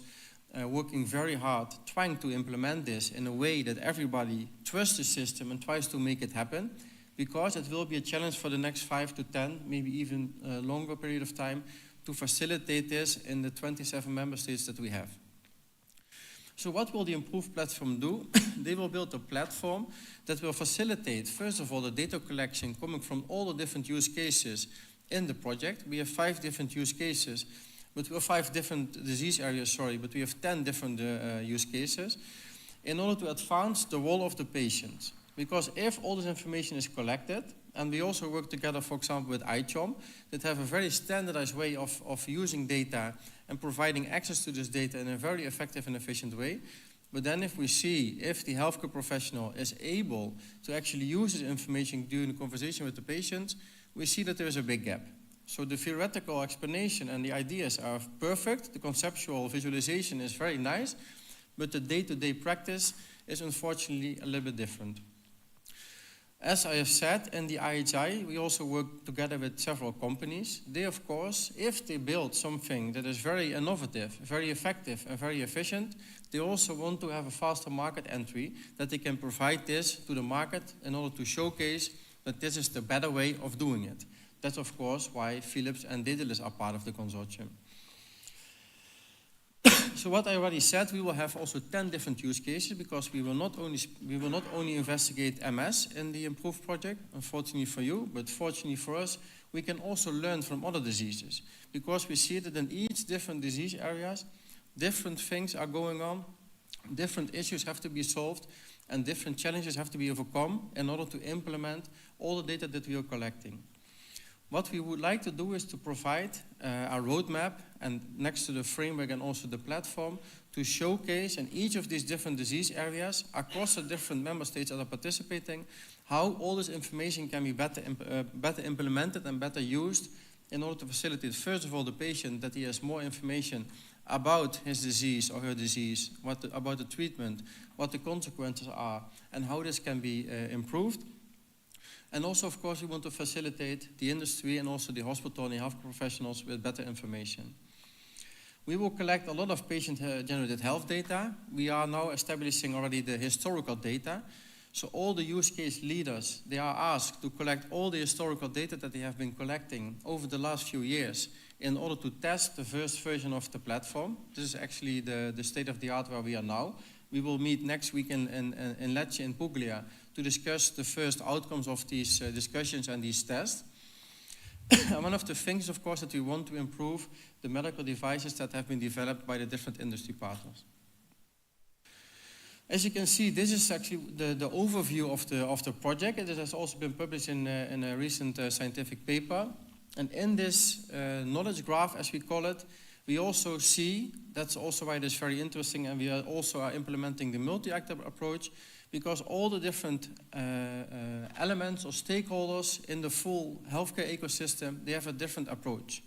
working very hard, trying to implement this in a way that everybody trusts the system and tries to make it happen, because it will be a challenge for the next 5 to 10, maybe even a longer period of time, to facilitate this in the 27 member states that we have. So what will the improved platform do? They will build a platform that will facilitate, first of all, the data collection coming from all the different use cases in the project. We have 5 different use cases. But we have 5 different disease areas, sorry, but we have 10 different use cases in order to advance the role of the patient. Because if all this information is collected, and we also work together, for example, with ICHOM, that have a very standardized way of using data and providing access to this data in a very effective and efficient way. But then if we see if the healthcare professional is able to actually use this information during the conversation with the patient, we see that there is a big gap. So the theoretical explanation and the ideas are perfect, the conceptual visualization is very nice, but the day-to-day practice is unfortunately a little bit different. As I have said, in the IHI, we also work together with several companies. They, of course, if they build something that is very innovative, very effective, and very efficient, they also want to have a faster market entry, that they can provide this to the market in order to showcase that this is the better way of doing it. That's, of course, why Philips and Daedalus are part of the consortium. So what I already said, we will have also 10 different use cases, because we will not only investigate MS in the improved project, unfortunately for you, but fortunately for us, we can also learn from other diseases, because we see that in each different disease areas, different things are going on, different issues have to be solved, and different challenges have to be overcome in order to implement all the data that we are collecting. What we would like to do is to provide a roadmap, and next to the framework and also the platform, to showcase in each of these different disease areas across the different member states that are participating, how all this information can be better implemented and better used in order to facilitate, first of all, the patient, that he has more information about his disease or her disease, about the treatment, what the consequences are, and how this can be improved. And also, of course, we want to facilitate the industry and also the hospital and the health professionals with better information. We will collect a lot of patient-generated health data. We are now establishing already the historical data. So all the use case leaders, they are asked to collect all the historical data that they have been collecting over the last few years in order to test the first version of the platform. This is actually the state of the art where we are now. We will meet next week in Lecce in Puglia to discuss the first outcomes of these discussions and these tests. And one of the things, of course, that we want to improve the medical devices that have been developed by the different industry partners. As you can see, this is actually the overview of the project. It has also been published in a recent scientific paper. And in this knowledge graph, as we call it, we also see, that's also why it is very interesting, and we are also implementing the multi-actor approach, because all the different elements or stakeholders in the full healthcare ecosystem, they have a different approach.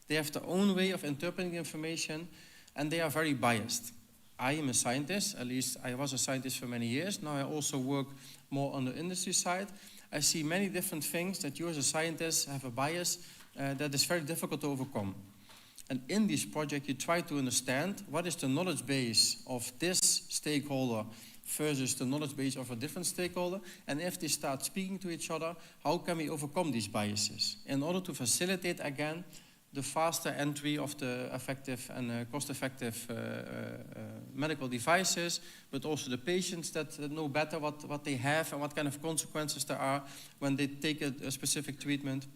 They have their own way of interpreting information, and they are very biased. I am a scientist, at least I was a scientist for many years. Now I also work more on the industry side. I see many different things that you as a scientist have a bias that is very difficult to overcome. And in this project, you try to understand what is the knowledge base of this stakeholder versus the knowledge base of a different stakeholder. And if they start speaking to each other, how can we overcome these biases in order to facilitate, again, the faster entry of the effective and cost-effective medical devices, but also the patients that know better what they have and what kind of consequences there are when they take a specific treatment.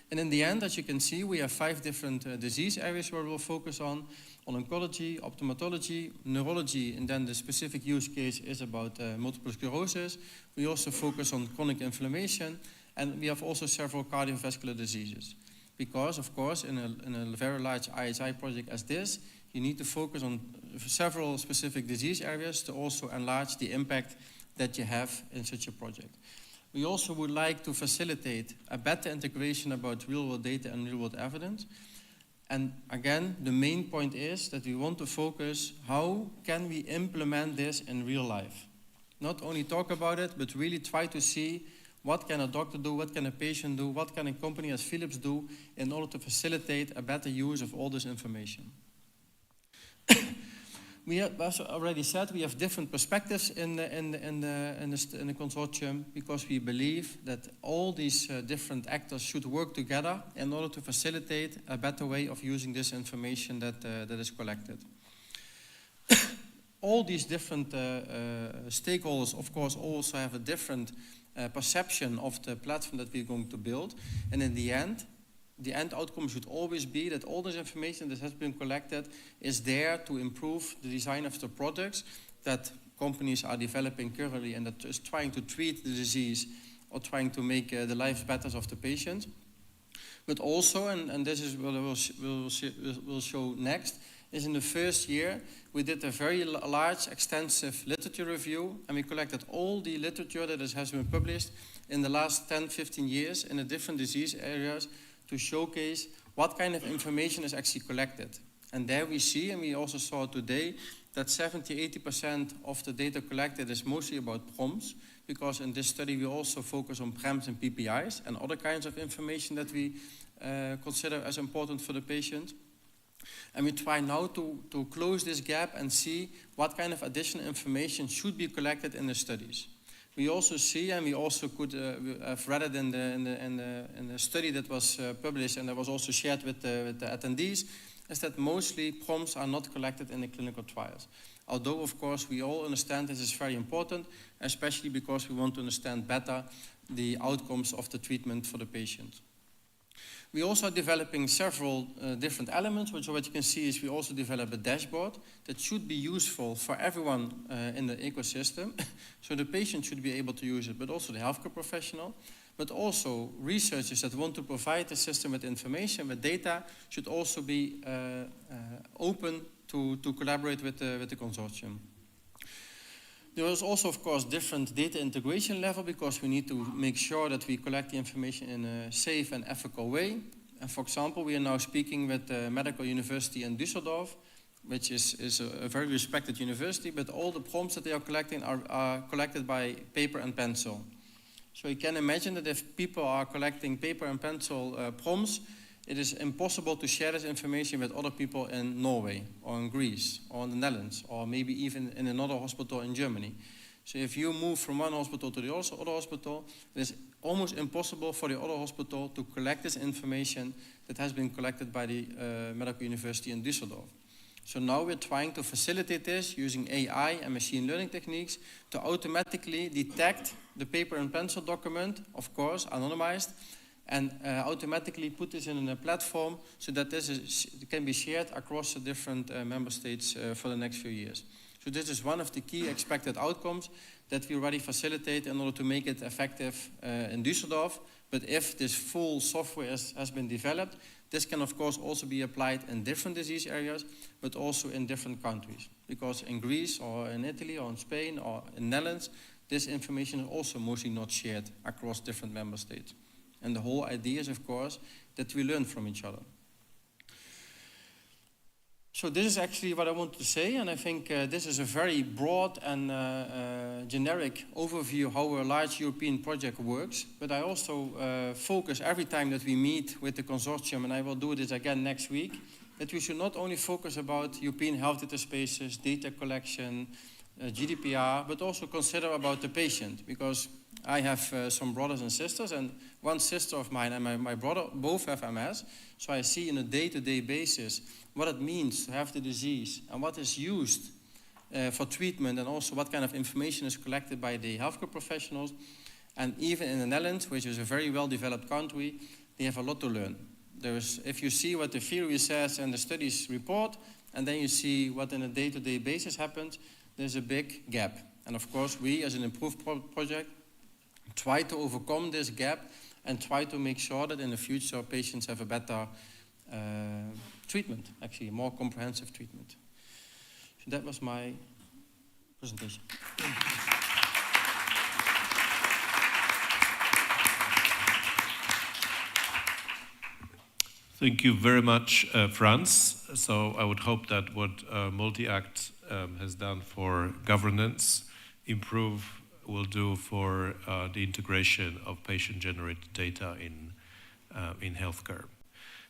And in the end, as you can see, we have 5 different disease areas where we'll focus on oncology, ophthalmology, neurology, and then the specific use case is about multiple sclerosis. We also focus on chronic inflammation, and we have also several cardiovascular diseases. Because, of course, in a very large IHI project as this, you need to focus on several specific disease areas to also enlarge the impact that you have in such a project. We also would like to facilitate a better integration about real-world data and real-world evidence. And again, the main point is that we want to focus how can we implement this in real life. Not only talk about it, but really try to see what can a doctor do, what can a patient do, what can a company as Philips do in order to facilitate a better use of all this information. We have, as already said, we have different perspectives in the consortium because we believe that all these different actors should work together in order to facilitate a better way of using this information that is collected. All these different stakeholders, of course, also have a different perception of the platform that we're going to build. And in the end outcome should always be that all this information that has been collected is there to improve the design of the products that companies are developing currently and that is trying to treat the disease or trying to make the lives better of the patient. But also, and this is what we'll show next, is in the first year we did a very large, extensive literature review, and we collected all the literature that has been published in the last 10, 15 years in the different disease areas to showcase what kind of information is actually collected. And there we see, and we also saw today, that 70-80% of the data collected is mostly about PROMs, because in this study we also focus on PREMs and PPIs and other kinds of information that we consider as important for the patient. And we try now to close this gap and see what kind of additional information should be collected in the studies. We also see, and we also could have read it in the study that was published and that was also shared with the attendees, is that mostly PROMs are not collected in the clinical trials. Although, of course, we all understand this is very important, especially because we want to understand better the outcomes of the treatment for the patient. We also are developing several different elements, which what you can see is we also develop a dashboard that should be useful for everyone in the ecosystem. So the patient should be able to use it, but also the healthcare professional. But also researchers that want to provide the system with information, with data, should also be open to collaborate with the consortium. There is also, of course, different data integration level because we need to make sure that we collect the information in a safe and ethical way. And for example, we are now speaking with the Medical University in Düsseldorf, which is a very respected university, but all the PROMs that they are collecting are collected by paper and pencil. So you can imagine that if people are collecting paper and pencil PROMs, it is impossible to share this information with other people in Norway or in Greece or in the Netherlands or maybe even in another hospital in Germany. So if you move from one hospital to the other hospital, it is almost impossible for the other hospital to collect this information that has been collected by the Medical University in Düsseldorf. So now we're trying to facilitate this using AI and machine learning techniques to automatically detect the paper and pencil document, of course, anonymized, and automatically put this in a platform so that this can be shared across the different member states for the next few years. So this is one of the key expected outcomes that we already facilitate in order to make it effective in Düsseldorf. But if this full software has been developed, this can of course also be applied in different disease areas, but also in different countries. Because in Greece or in Italy or in Spain or in Netherlands, this information is also mostly not shared across different member states. And the whole idea is, of course, that we learn from each other. So this is actually what I wanted to say, and I think this is a very broad and generic overview of how a large European project works. But I also focus every time that we meet with the consortium, and I will do this again next week, that we should not only focus about European health data spaces, data collection, GDPR, but also consider about the patient, because I have some brothers and sisters, and one sister of mine and my brother both have MS, so I see on a day-to-day basis what it means to have the disease and what is used for treatment, and also what kind of information is collected by the healthcare professionals. And even in the Netherlands, which is a very well-developed country, they have a lot to learn. If you see what the theory says and the studies report, and then you see what on a day-to-day basis happens, there's a big gap. And of course, we as an improved project try to overcome this gap and try to make sure that in the future patients have a better treatment, actually a more comprehensive treatment. So that was my presentation. Thank you very much, Franz. So I would hope that what Multi-Act has done for governance, Improve will do for the integration of patient-generated data in healthcare.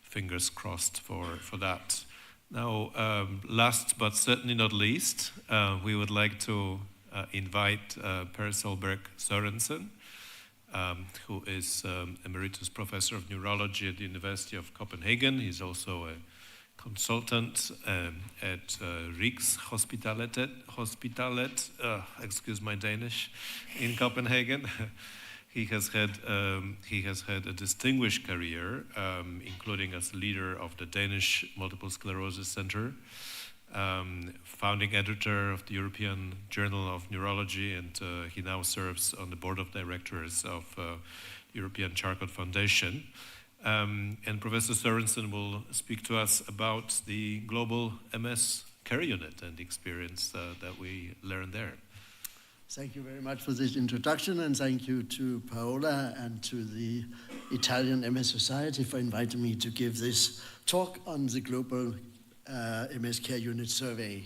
Fingers crossed for that. Now, last but certainly not least, we would like to invite Per Solberg Sørensen, who is Emeritus Professor of Neurology at the University of Copenhagen. He's also a consultant at Rigshospitalet, excuse my Danish, in Copenhagen. He has had a distinguished career, including as leader of the Danish Multiple Sclerosis Center, founding editor of the European Journal of Neurology, and he now serves on the board of directors of European Charcot Foundation. And Professor Sørensen will speak to us about the Global MS Care Unit and the experience that we learned there. Thank you very much for this introduction, and thank you to Paola and to the Italian MS Society for inviting me to give this talk on the Global MS Care Unit survey.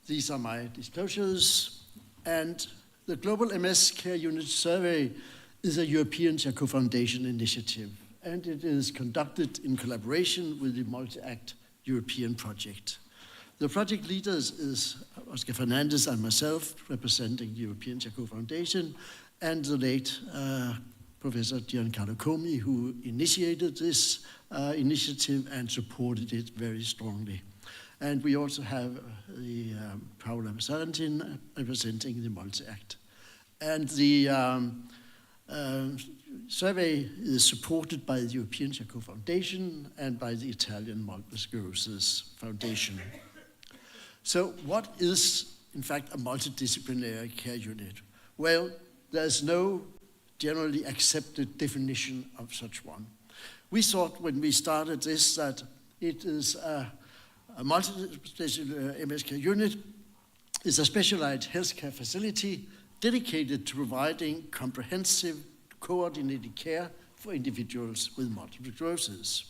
These are my disclosures, and the Global MS Care Unit survey is a European Charcot Foundation initiative, and it is conducted in collaboration with the Multi-Act European project. The project leaders is Oscar Fernandez and myself, representing the European Charcot Foundation, and the late Professor Giancarlo Comi, who initiated this initiative and supported it very strongly. And we also have the Paola Sarrazin representing the Multi-Act. And the survey is supported by the European Charcot Foundation and by the Italian Multiple Sclerosis Foundation. So what is, in fact, a multidisciplinary care unit? Well, there's no generally accepted definition of such one. We thought when we started this that it is a multidisciplinary MS care unit is a specialized healthcare facility dedicated to providing comprehensive, coordinated care for individuals with multiple sclerosis.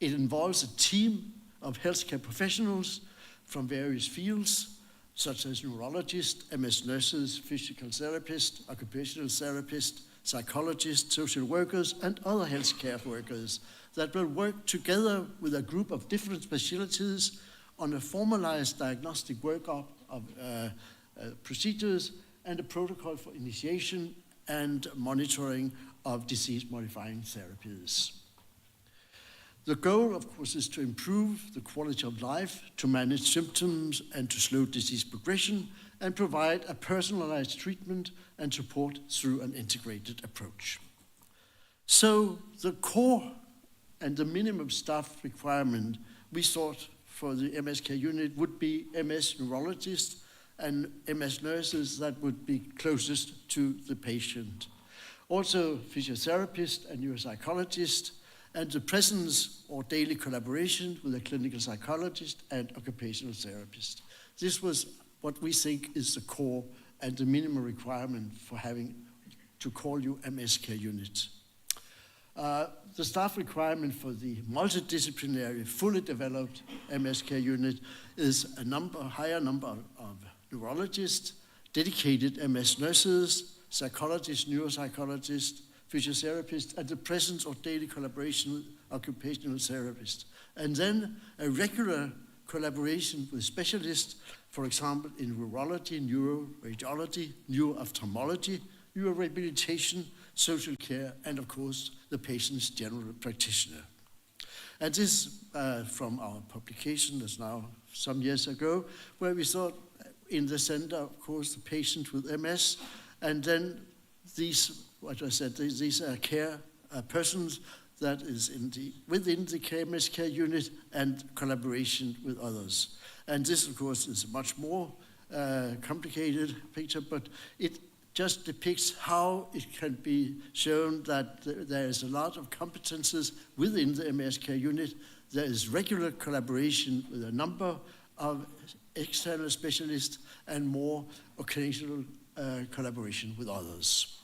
It involves a team of healthcare professionals from various fields, such as neurologists, MS nurses, physical therapists, occupational therapists, psychologists, social workers, and other healthcare workers that will work together with a group of different specialties on a formalized diagnostic workup of procedures and a protocol for initiation and monitoring of disease-modifying therapies. The goal, of course, is to improve the quality of life, to manage symptoms and to slow disease progression, and provide a personalized treatment and support through an integrated approach. So the core and the minimum staff requirement we thought for the MS care unit would be MS neurologists and MS nurses that would be closest to the patient. Also physiotherapists and neuropsychologists, and the presence or daily collaboration with a clinical psychologist and occupational therapist. This was what we think is the core and the minimum requirement for having to call you MS care unit. The staff requirement for the multidisciplinary, fully developed MS care unit is a higher number of neurologists, dedicated MS nurses, psychologists, neuropsychologists, physiotherapists, and the presence of daily collaboration with occupational therapists. And then a regular collaboration with specialists, for example, in neurology, neuroradiology, neuro-ophthalmology, neurorehabilitation, social care, and of course, the patient's general practitioner. And this from our publication that's now some years ago, where we thought in the center, of course, the patient with MS, and then these, what I said, these are care persons that is within the MS care unit and collaboration with others. And this, of course, is a much more complicated picture, but it just depicts how it can be shown that there is a lot of competences within the MS care unit. There is regular collaboration with a number of external specialists and more occasional collaboration with others.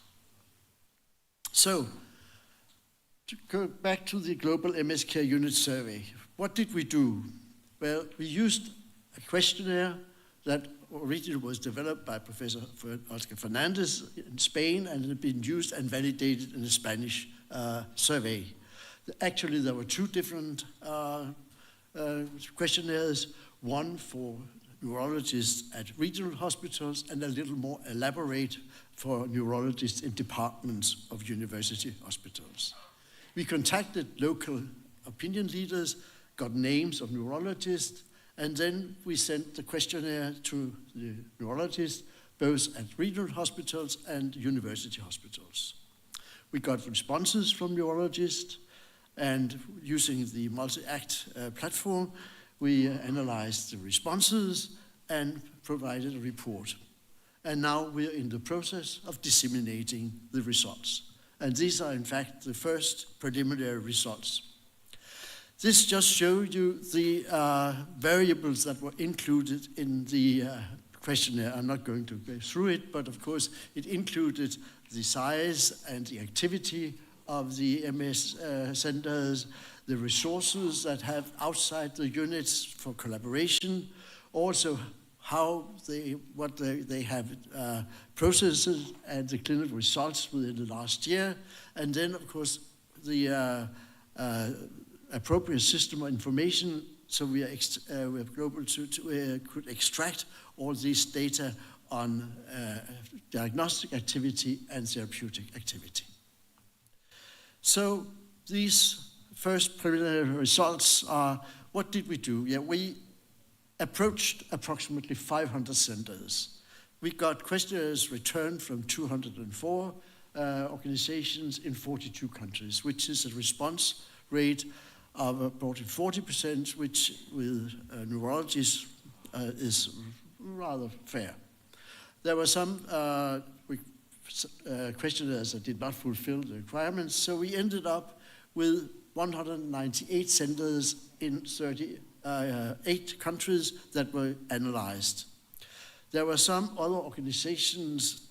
So, to go back to the Global MS Care Unit Survey, what did we do? Well, we used a questionnaire that originally was developed by Professor Oscar Fernandez in Spain and had been used and validated in a Spanish survey. Actually, there were two different questionnaires, one for neurologists at regional hospitals and a little more elaborate for neurologists in departments of university hospitals. We contacted local opinion leaders, got names of neurologists, and then we sent the questionnaire to the neurologists, both at regional hospitals and university hospitals. We got responses from neurologists, and using the Multi-Act platform, we analyzed the responses and provided a report. And now we're in the process of disseminating the results. And these are, in fact, the first preliminary results. This just shows you the variables that were included in the questionnaire. I'm not going to go through it, but of course, it included the size and the activity of the MS centers, the resources that have outside the units for collaboration, also what they have processes and the clinical results within the last year, and then of course the appropriate system of information, so we are global could extract all this data on diagnostic activity and therapeutic activity. So these first preliminary results are, what did we do? Yeah, we approached approximately 500 centers. We got questionnaires returned from 204 organizations in 42 countries, which is a response rate of about 40%, which with neurologists is rather fair. There were some questionnaires that did not fulfill the requirements, so we ended up with 198 centers in 38 countries that were analyzed. There were some other organizations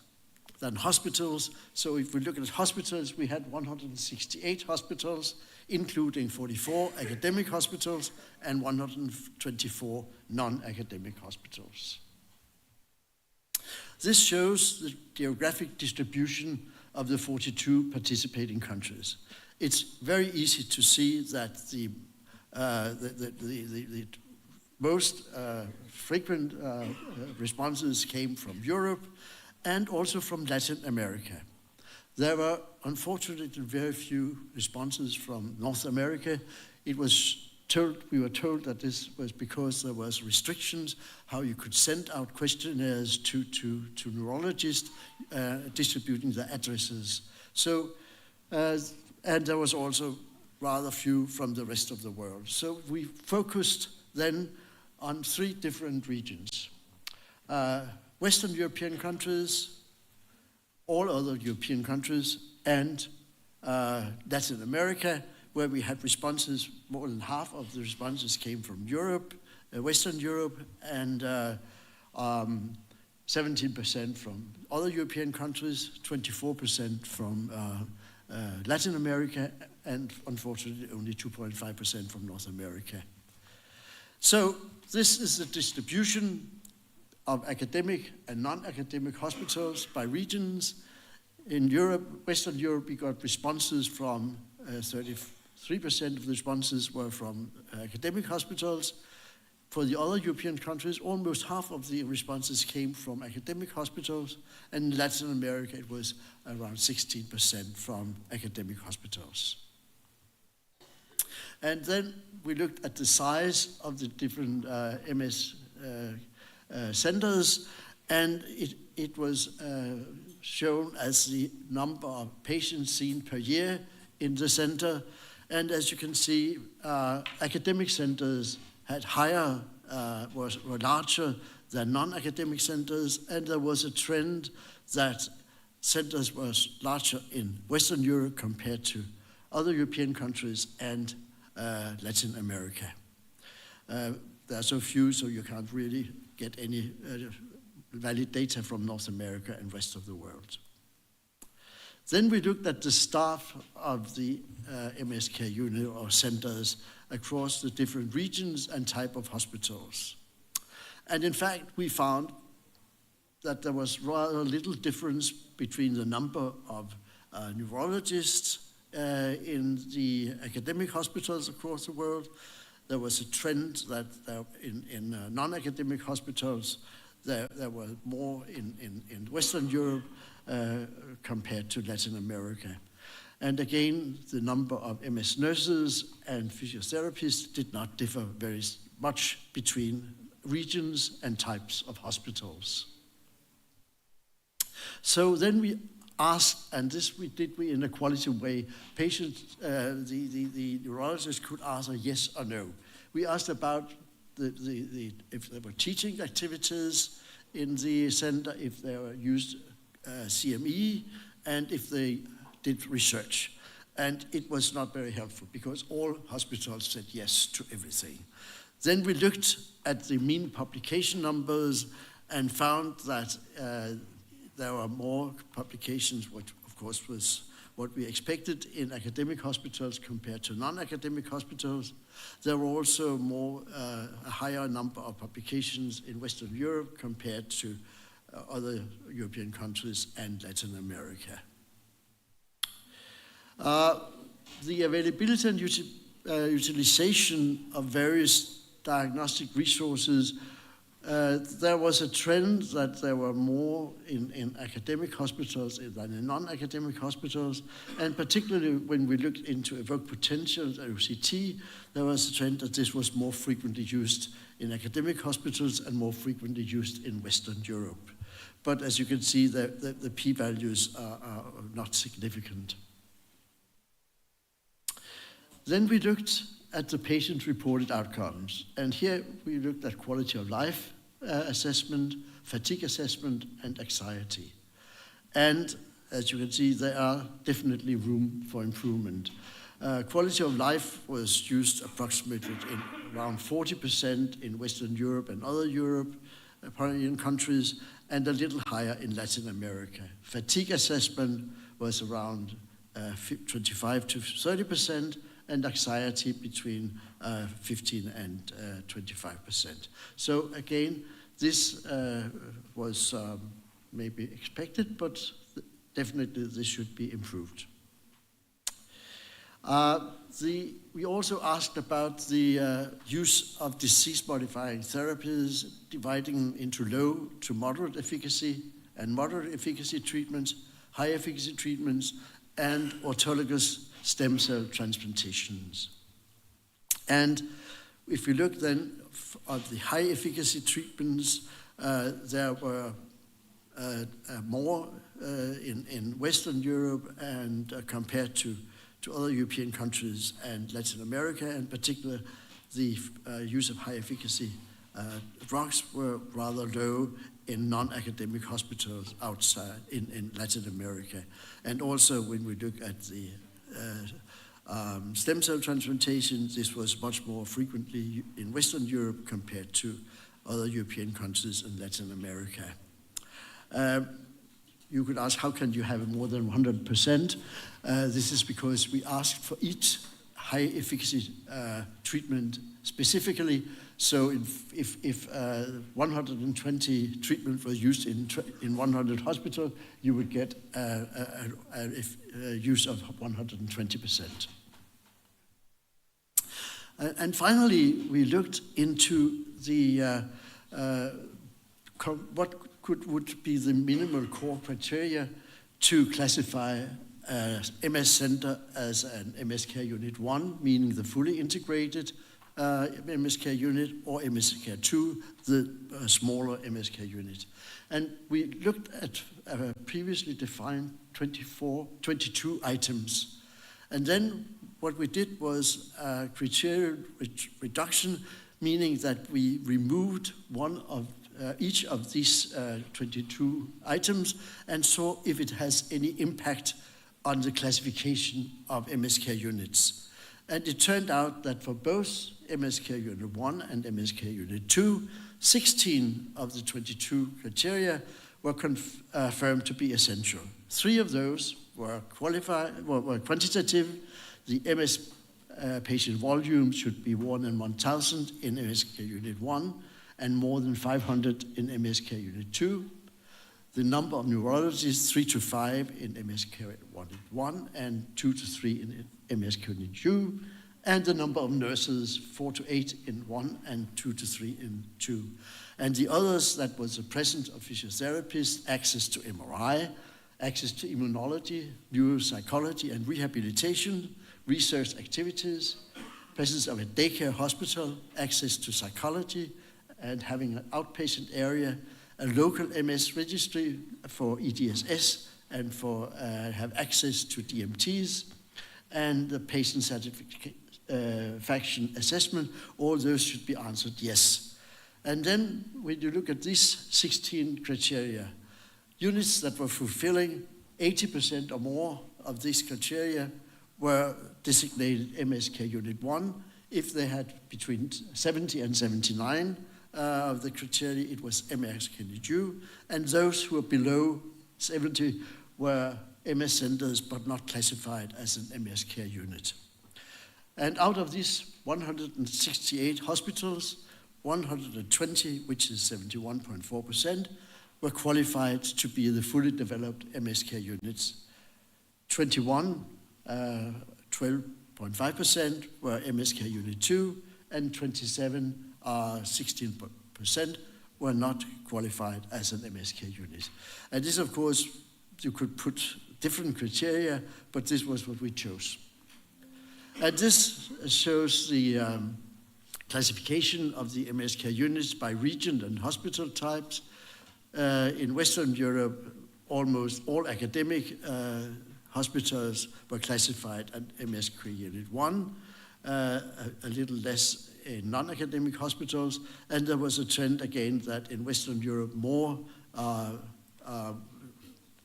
than hospitals, so if we look at hospitals, we had 168 hospitals, including 44 academic hospitals and 124 non-academic hospitals. This shows the geographic distribution of the 42 participating countries. It's very easy to see that the most frequent responses came from Europe and also from Latin America. There were unfortunately very few responses from North America. We were told that this was because there was restrictions how you could send out questionnaires to neurologists, distributing the addresses. So, and there was also rather few from the rest of the world. So we focused then on 3 different regions. Western European countries, all other European countries, and Latin America, where we had responses, more than half of the responses came from Europe, Western Europe, and 17% from other European countries, 24% from Latin America, and unfortunately only 2.5% from North America. So this is the distribution of academic and non-academic hospitals by regions. In Europe, Western Europe, we got responses from 33% of the responses were from academic hospitals. For the other European countries, almost half of the responses came from academic hospitals, and in Latin America it was around 16% from academic hospitals. And then we looked at the size of the different MS centers, and it was shown as the number of patients seen per year in the center. And as you can see, academic centers had higher, were larger than non-academic centers, and there was a trend that centers were larger in Western Europe compared to other European countries and Latin America. There are so few, so you can't really get any valid data from North America and rest of the world. Then we looked at the staff of the MSK unit or centers across the different regions and type of hospitals. And in fact, we found that there was rather little difference between the number of neurologists in the academic hospitals across the world. There was a trend that in non-academic hospitals, there were more in Western Europe compared to Latin America. And again, the number of MS nurses and physiotherapists did not differ very much between regions and types of hospitals. So then we asked, and this we did in a qualitative way, patients, the neurologists could answer yes or no. We asked about if there were teaching activities in the center, if they were used CME, and if they did research. And it was not very helpful because all hospitals said yes to everything. Then we looked at the mean publication numbers and found that there were more publications, which of course was what we expected in academic hospitals compared to non-academic hospitals. There were also a higher number of publications in Western Europe compared to other European countries and Latin America. The availability and utilization of various diagnostic resources, there was a trend that there were more in academic hospitals than in non-academic hospitals, and particularly when we looked into evoked potential, OCT, there was a trend that this was more frequently used in academic hospitals and more frequently used in Western Europe. But as you can see, the p-values are not significant. Then we looked at the patient-reported outcomes. And here we looked at quality of life assessment, fatigue assessment, and anxiety. And as you can see, there are definitely room for improvement. Quality of life was used approximately in around 40% in Western Europe and other European countries, and a little higher in Latin America. Fatigue assessment was around 25 to 30%, and anxiety between 15 and 25%. So again, this was maybe expected, but definitely this should be improved. We also asked about the use of disease-modifying therapies, dividing into low to moderate efficacy and moderate efficacy treatments high-efficacy treatments, and autologous stem cell transplantations. And if we look then at the high-efficacy treatments, there were more in Western Europe and compared to other European countries and Latin America, in particular, the use of high-efficacy drugs were rather low in non-academic hospitals outside in Latin America. And also when we look at the stem cell transplantation, this was much more frequently in Western Europe compared to other European countries in Latin America. You could ask, how can you have more than 100%? This is because we asked for each high-efficacy treatment specifically. So if 120 treatment was used in 100 hospitals, you would get a use of 120%. And finally, we looked into the what would be the minimal core criteria to classify MS Center as an MS Care Unit 1, meaning the fully integrated MS Care Unit, or MS Care 2, the smaller MS Care Unit. And we looked at previously defined 22 items. And then what we did was criteria reduction, meaning that we removed one of each of these 22 items and saw if it has any impact on the classification of MS Care units. And it turned out that for both MS Care Unit 1 and MS Care Unit 2, 16 of the 22 criteria were confirmed to be essential. 3 of those were quantitative. The MS patient volume should be more than 1,000 in MS Care Unit 1 and more than 500 in MS Care Unit 2. The number of neurologists, 3 to 5 in MS Care Unit 1 and 2 to 3 in MS Care Unit 2. And the number of nurses, 4 to 8 in 1 and 2 to 3 in 2. And the others, that was the presence of physiotherapists, access to MRI, access to immunology, neuropsychology and rehabilitation, research activities, presence of a daycare hospital, access to psychology, and having an outpatient area, a local MS registry for EDSS, and for have access to DMTs, and the patient satisfaction assessment. All those should be answered yes. And then when you look at these 16 criteria, units that were fulfilling 80% or more of these criteria were designated MS Care Unit 1. If they had between 70 and 79 of the criteria, it was MS Care Unit 2. And those who were below 70 were MS centers, but not classified as an MS Care Unit. And out of these 168 hospitals, 120, which is 71.4%, were qualified to be the fully developed MS Care Units. 21, 12.5%, were MS Care Unit 2, and 27, 16%, were not qualified as an MS Care Unit. And this, of course, you could put different criteria, but this was what we chose. And this shows the classification of the MS Care units by region and hospital types. In Western Europe, almost all academic hospitals were classified at MS Care Unit 1, a little less in non-academic hospitals, and there was a trend again that in Western Europe more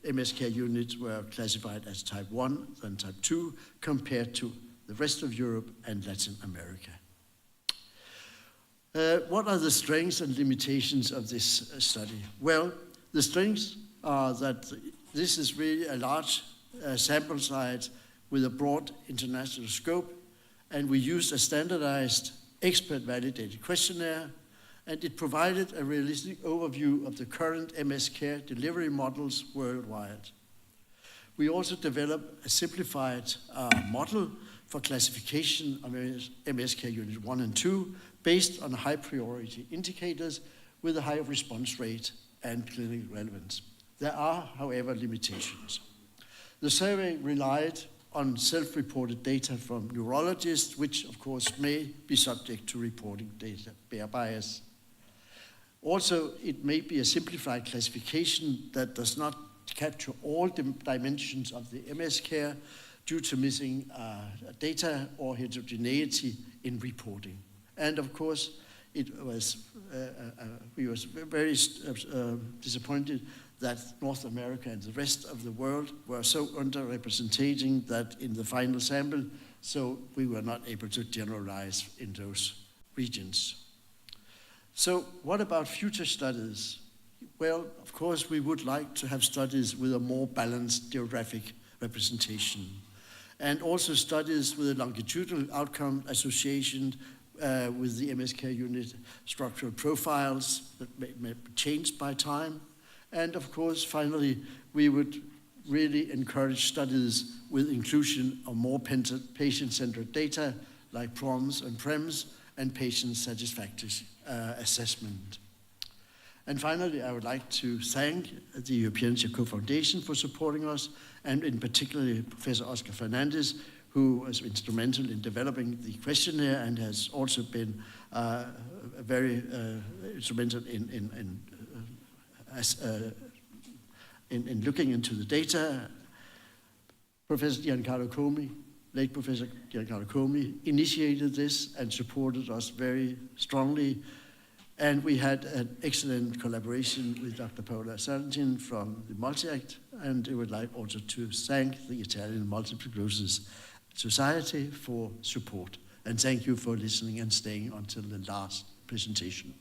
MS Care units were classified as type 1 than type 2 compared to the rest of Europe and Latin America. What are the strengths and limitations of this study? Well, the strengths are that this is really a large sample size with a broad international scope, and we used a standardized expert-validated questionnaire, and it provided a realistic overview of the current MS Care delivery models worldwide. We also developed a simplified model for classification of MS Care Unit 1 and 2 based on high priority indicators with a high response rate and clinical relevance. There are, however, limitations. The survey relied on self-reported data from neurologists, which of course may be subject to reporting data bias. Also, it may be a simplified classification that does not capture all dimensions of the MS care due to missing data or heterogeneity in reporting. And of course, it was, we were very disappointed that North America and the rest of the world were so underrepresented that in the final sample, so we were not able to generalize in those regions. So what about future studies? Well, of course, we would like to have studies with a more balanced geographic representation, and also studies with a longitudinal outcome association with the MS Care unit structural profiles that may be changed by time. And of course, finally, we would really encourage studies with inclusion of more patient-centered data like PROMs and PREMs and patient satisfactory assessment. And finally, I would like to thank the European Charcot Foundation for supporting us, and in particular, Professor Oscar Fernandez, who was instrumental in developing the questionnaire and has also been very instrumental in looking into the data. Professor Giancarlo Comi, late Professor Giancarlo Comi, initiated this and supported us very strongly. And we had an excellent collaboration with Dr. Paola Sargentin from the Multi-Act, and I would like also to thank the Italian Multiple Sclerosis Society for support. And thank you for listening and staying until the last presentation.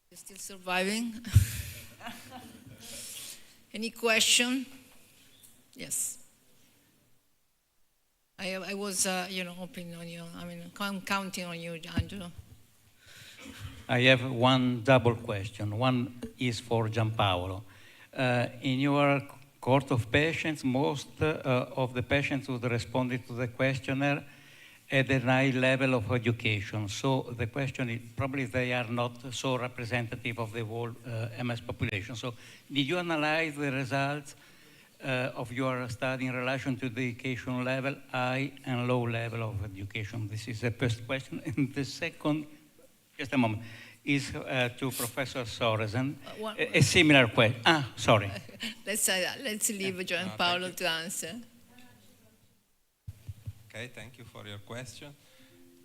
You're still surviving? Any question? Yes. I was, hoping on you. I'm counting on you, Angelo. I have one double question. One is for Giampaolo. In your cohort of patients, most of the patients who responded to the questionnaire had a high level of education. So the question is, probably they are not so representative of the whole MS population. So did you analyze the results of your study in relation to the education level, high and low level of education? This is the first question. And the second, just a moment, is to Professor Sorensen. A similar question. Sorry. Let's leave Gianpaolo to answer. Okay, thank you for your question.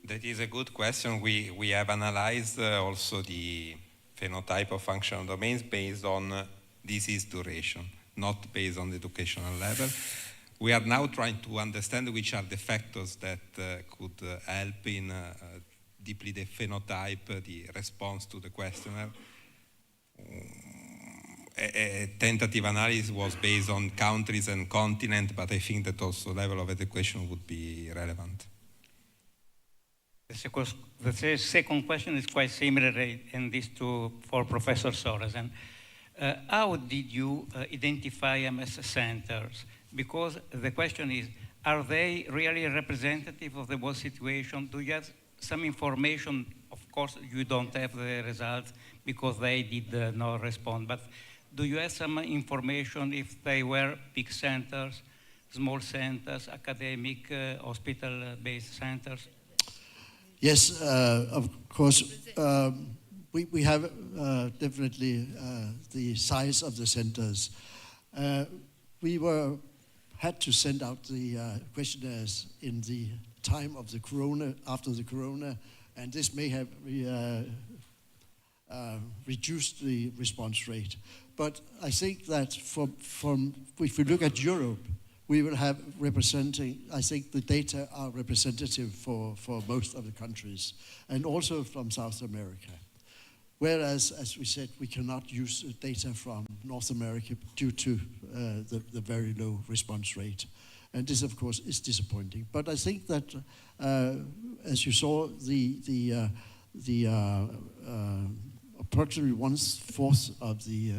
That is a good question. We have analyzed also the phenotype of functional domains based on disease duration, not based on the educational level. We are now trying to understand which are the factors that could help in deeply the phenotype, the response to the questionnaire. A tentative analysis was based on countries and continent, but I think that also level of education would be relevant. The second question is quite similar, and this for Professor Sorensen. How did you identify MS centers? Because the question is, are they really representative of the whole situation? Do you have some information? Of course, you don't have the results because they did not respond, but do you have some information if they were big centers, small centers, academic, hospital-based centers? Yes, of course. We have definitely the size of the centers. We had to send out the questionnaires in the time of the corona, after the corona, and this may have reduced the response rate. But I think that if we look at Europe, we will have representing, I think the data are representative for most of the countries, and also from South America. Whereas, as we said, we cannot use data from North America due to the very low response rate. And this, of course, is disappointing. But I think that, as you saw, the approximately 1/4 of the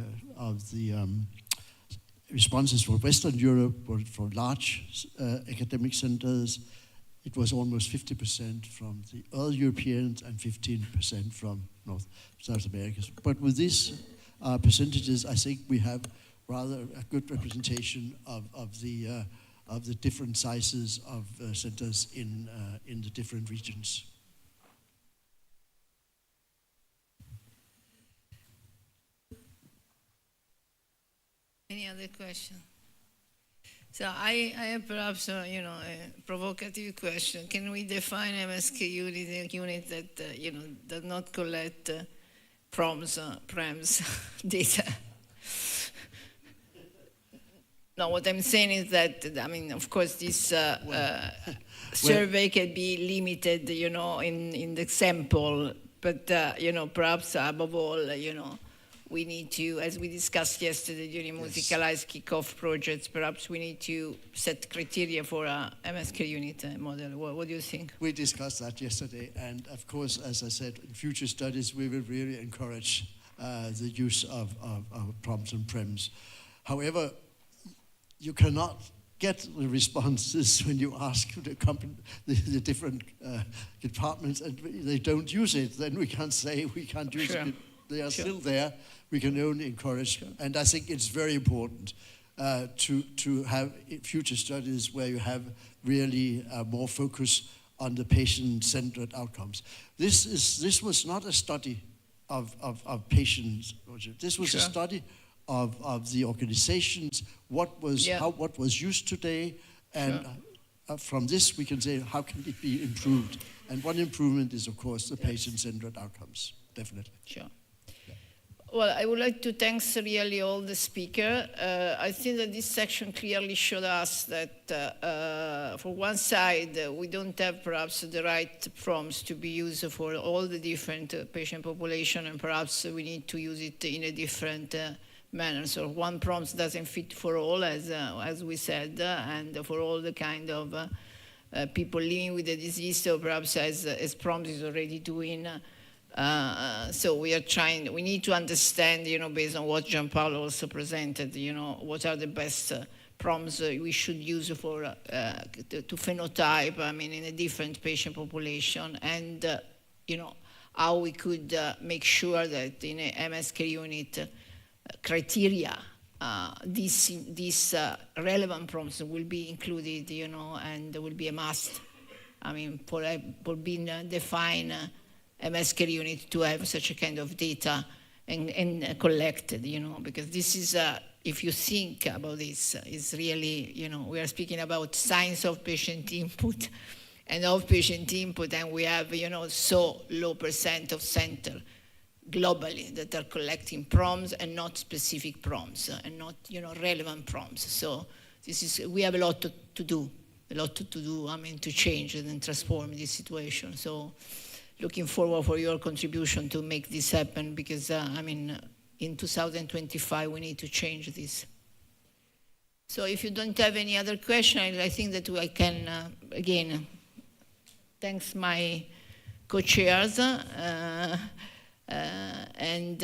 responses for Western Europe were for large academic centers, it was almost 50% from the other Europeans and 15% from South America. But with these percentages, I think we have rather a good representation of the different sizes of centers in the different regions. Any other question? So I have perhaps a provocative question. Can we define MSK unit a unit that does not collect PREMS data? No, what I'm saying is that of course this survey can be limited, in the sample, but perhaps above all, we need to, as we discussed yesterday during Musicalized Kickoff projects, perhaps we need to set criteria for a MSK unit model. What do you think? We discussed that yesterday, and of course, as I said, in future studies, we will really encourage the use of PROMS and PREMS. However, you cannot get the responses when you ask the different departments and they don't use it. Then we can't say we can't use it. They are still there. We can only encourage. And I think it's very important to have future studies where you have really more focus on the patient-centered outcomes. This was not a study of patients. This was a study of the organizations, what was used today, and from this we can say how can it be improved. And one improvement is, of course, the patient-centered outcomes, definitely. Sure. Well, I would like to thank really all the speakers. I think that this section clearly showed us that for one side, we don't have perhaps the right prompts to be used for all the different patient population, and perhaps we need to use it in a different manner. So one prompt doesn't fit for all, as we said, and for all the kind of people living with the disease, so perhaps as prompt is already doing. So we need to understand, based on what Gianpaolo also presented, what are the best prompts we should use for to phenotype, in a different patient population, and, how we could make sure that in a MSK unit criteria, these relevant prompts will be included, and will be a must, for being defined MSK unit to have such a kind of data and collected, because this is, if you think about this, is really, we are speaking about science of patient input and of patient input, and we have, so low % of center globally that are collecting prompts and not specific prompts and not, relevant prompts. So we have a lot to do, to change and transform this situation. So looking forward for your contribution to make this happen, because, in 2025, we need to change this. So if you don't have any other question, I think that I can, again, thanks my co-chairs and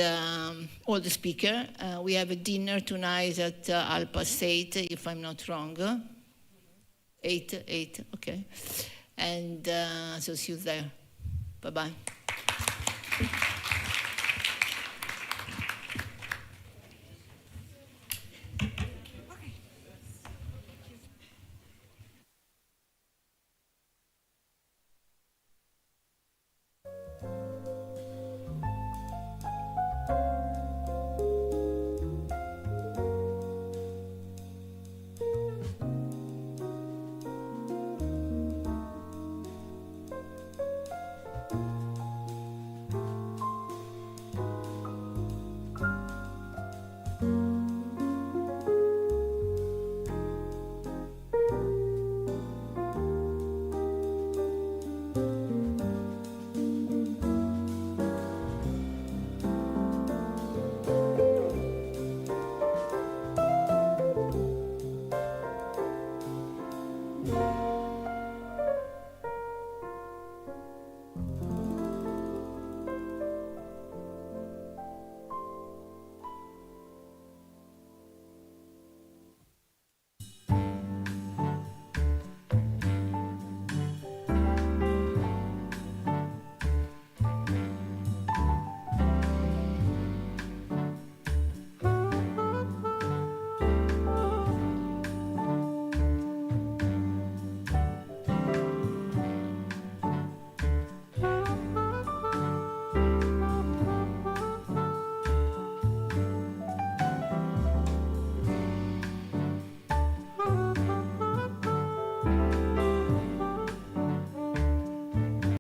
all the speakers. We have a dinner tonight at 8:30, if I'm not wrong. 8, okay. And so see you there. Bye-bye.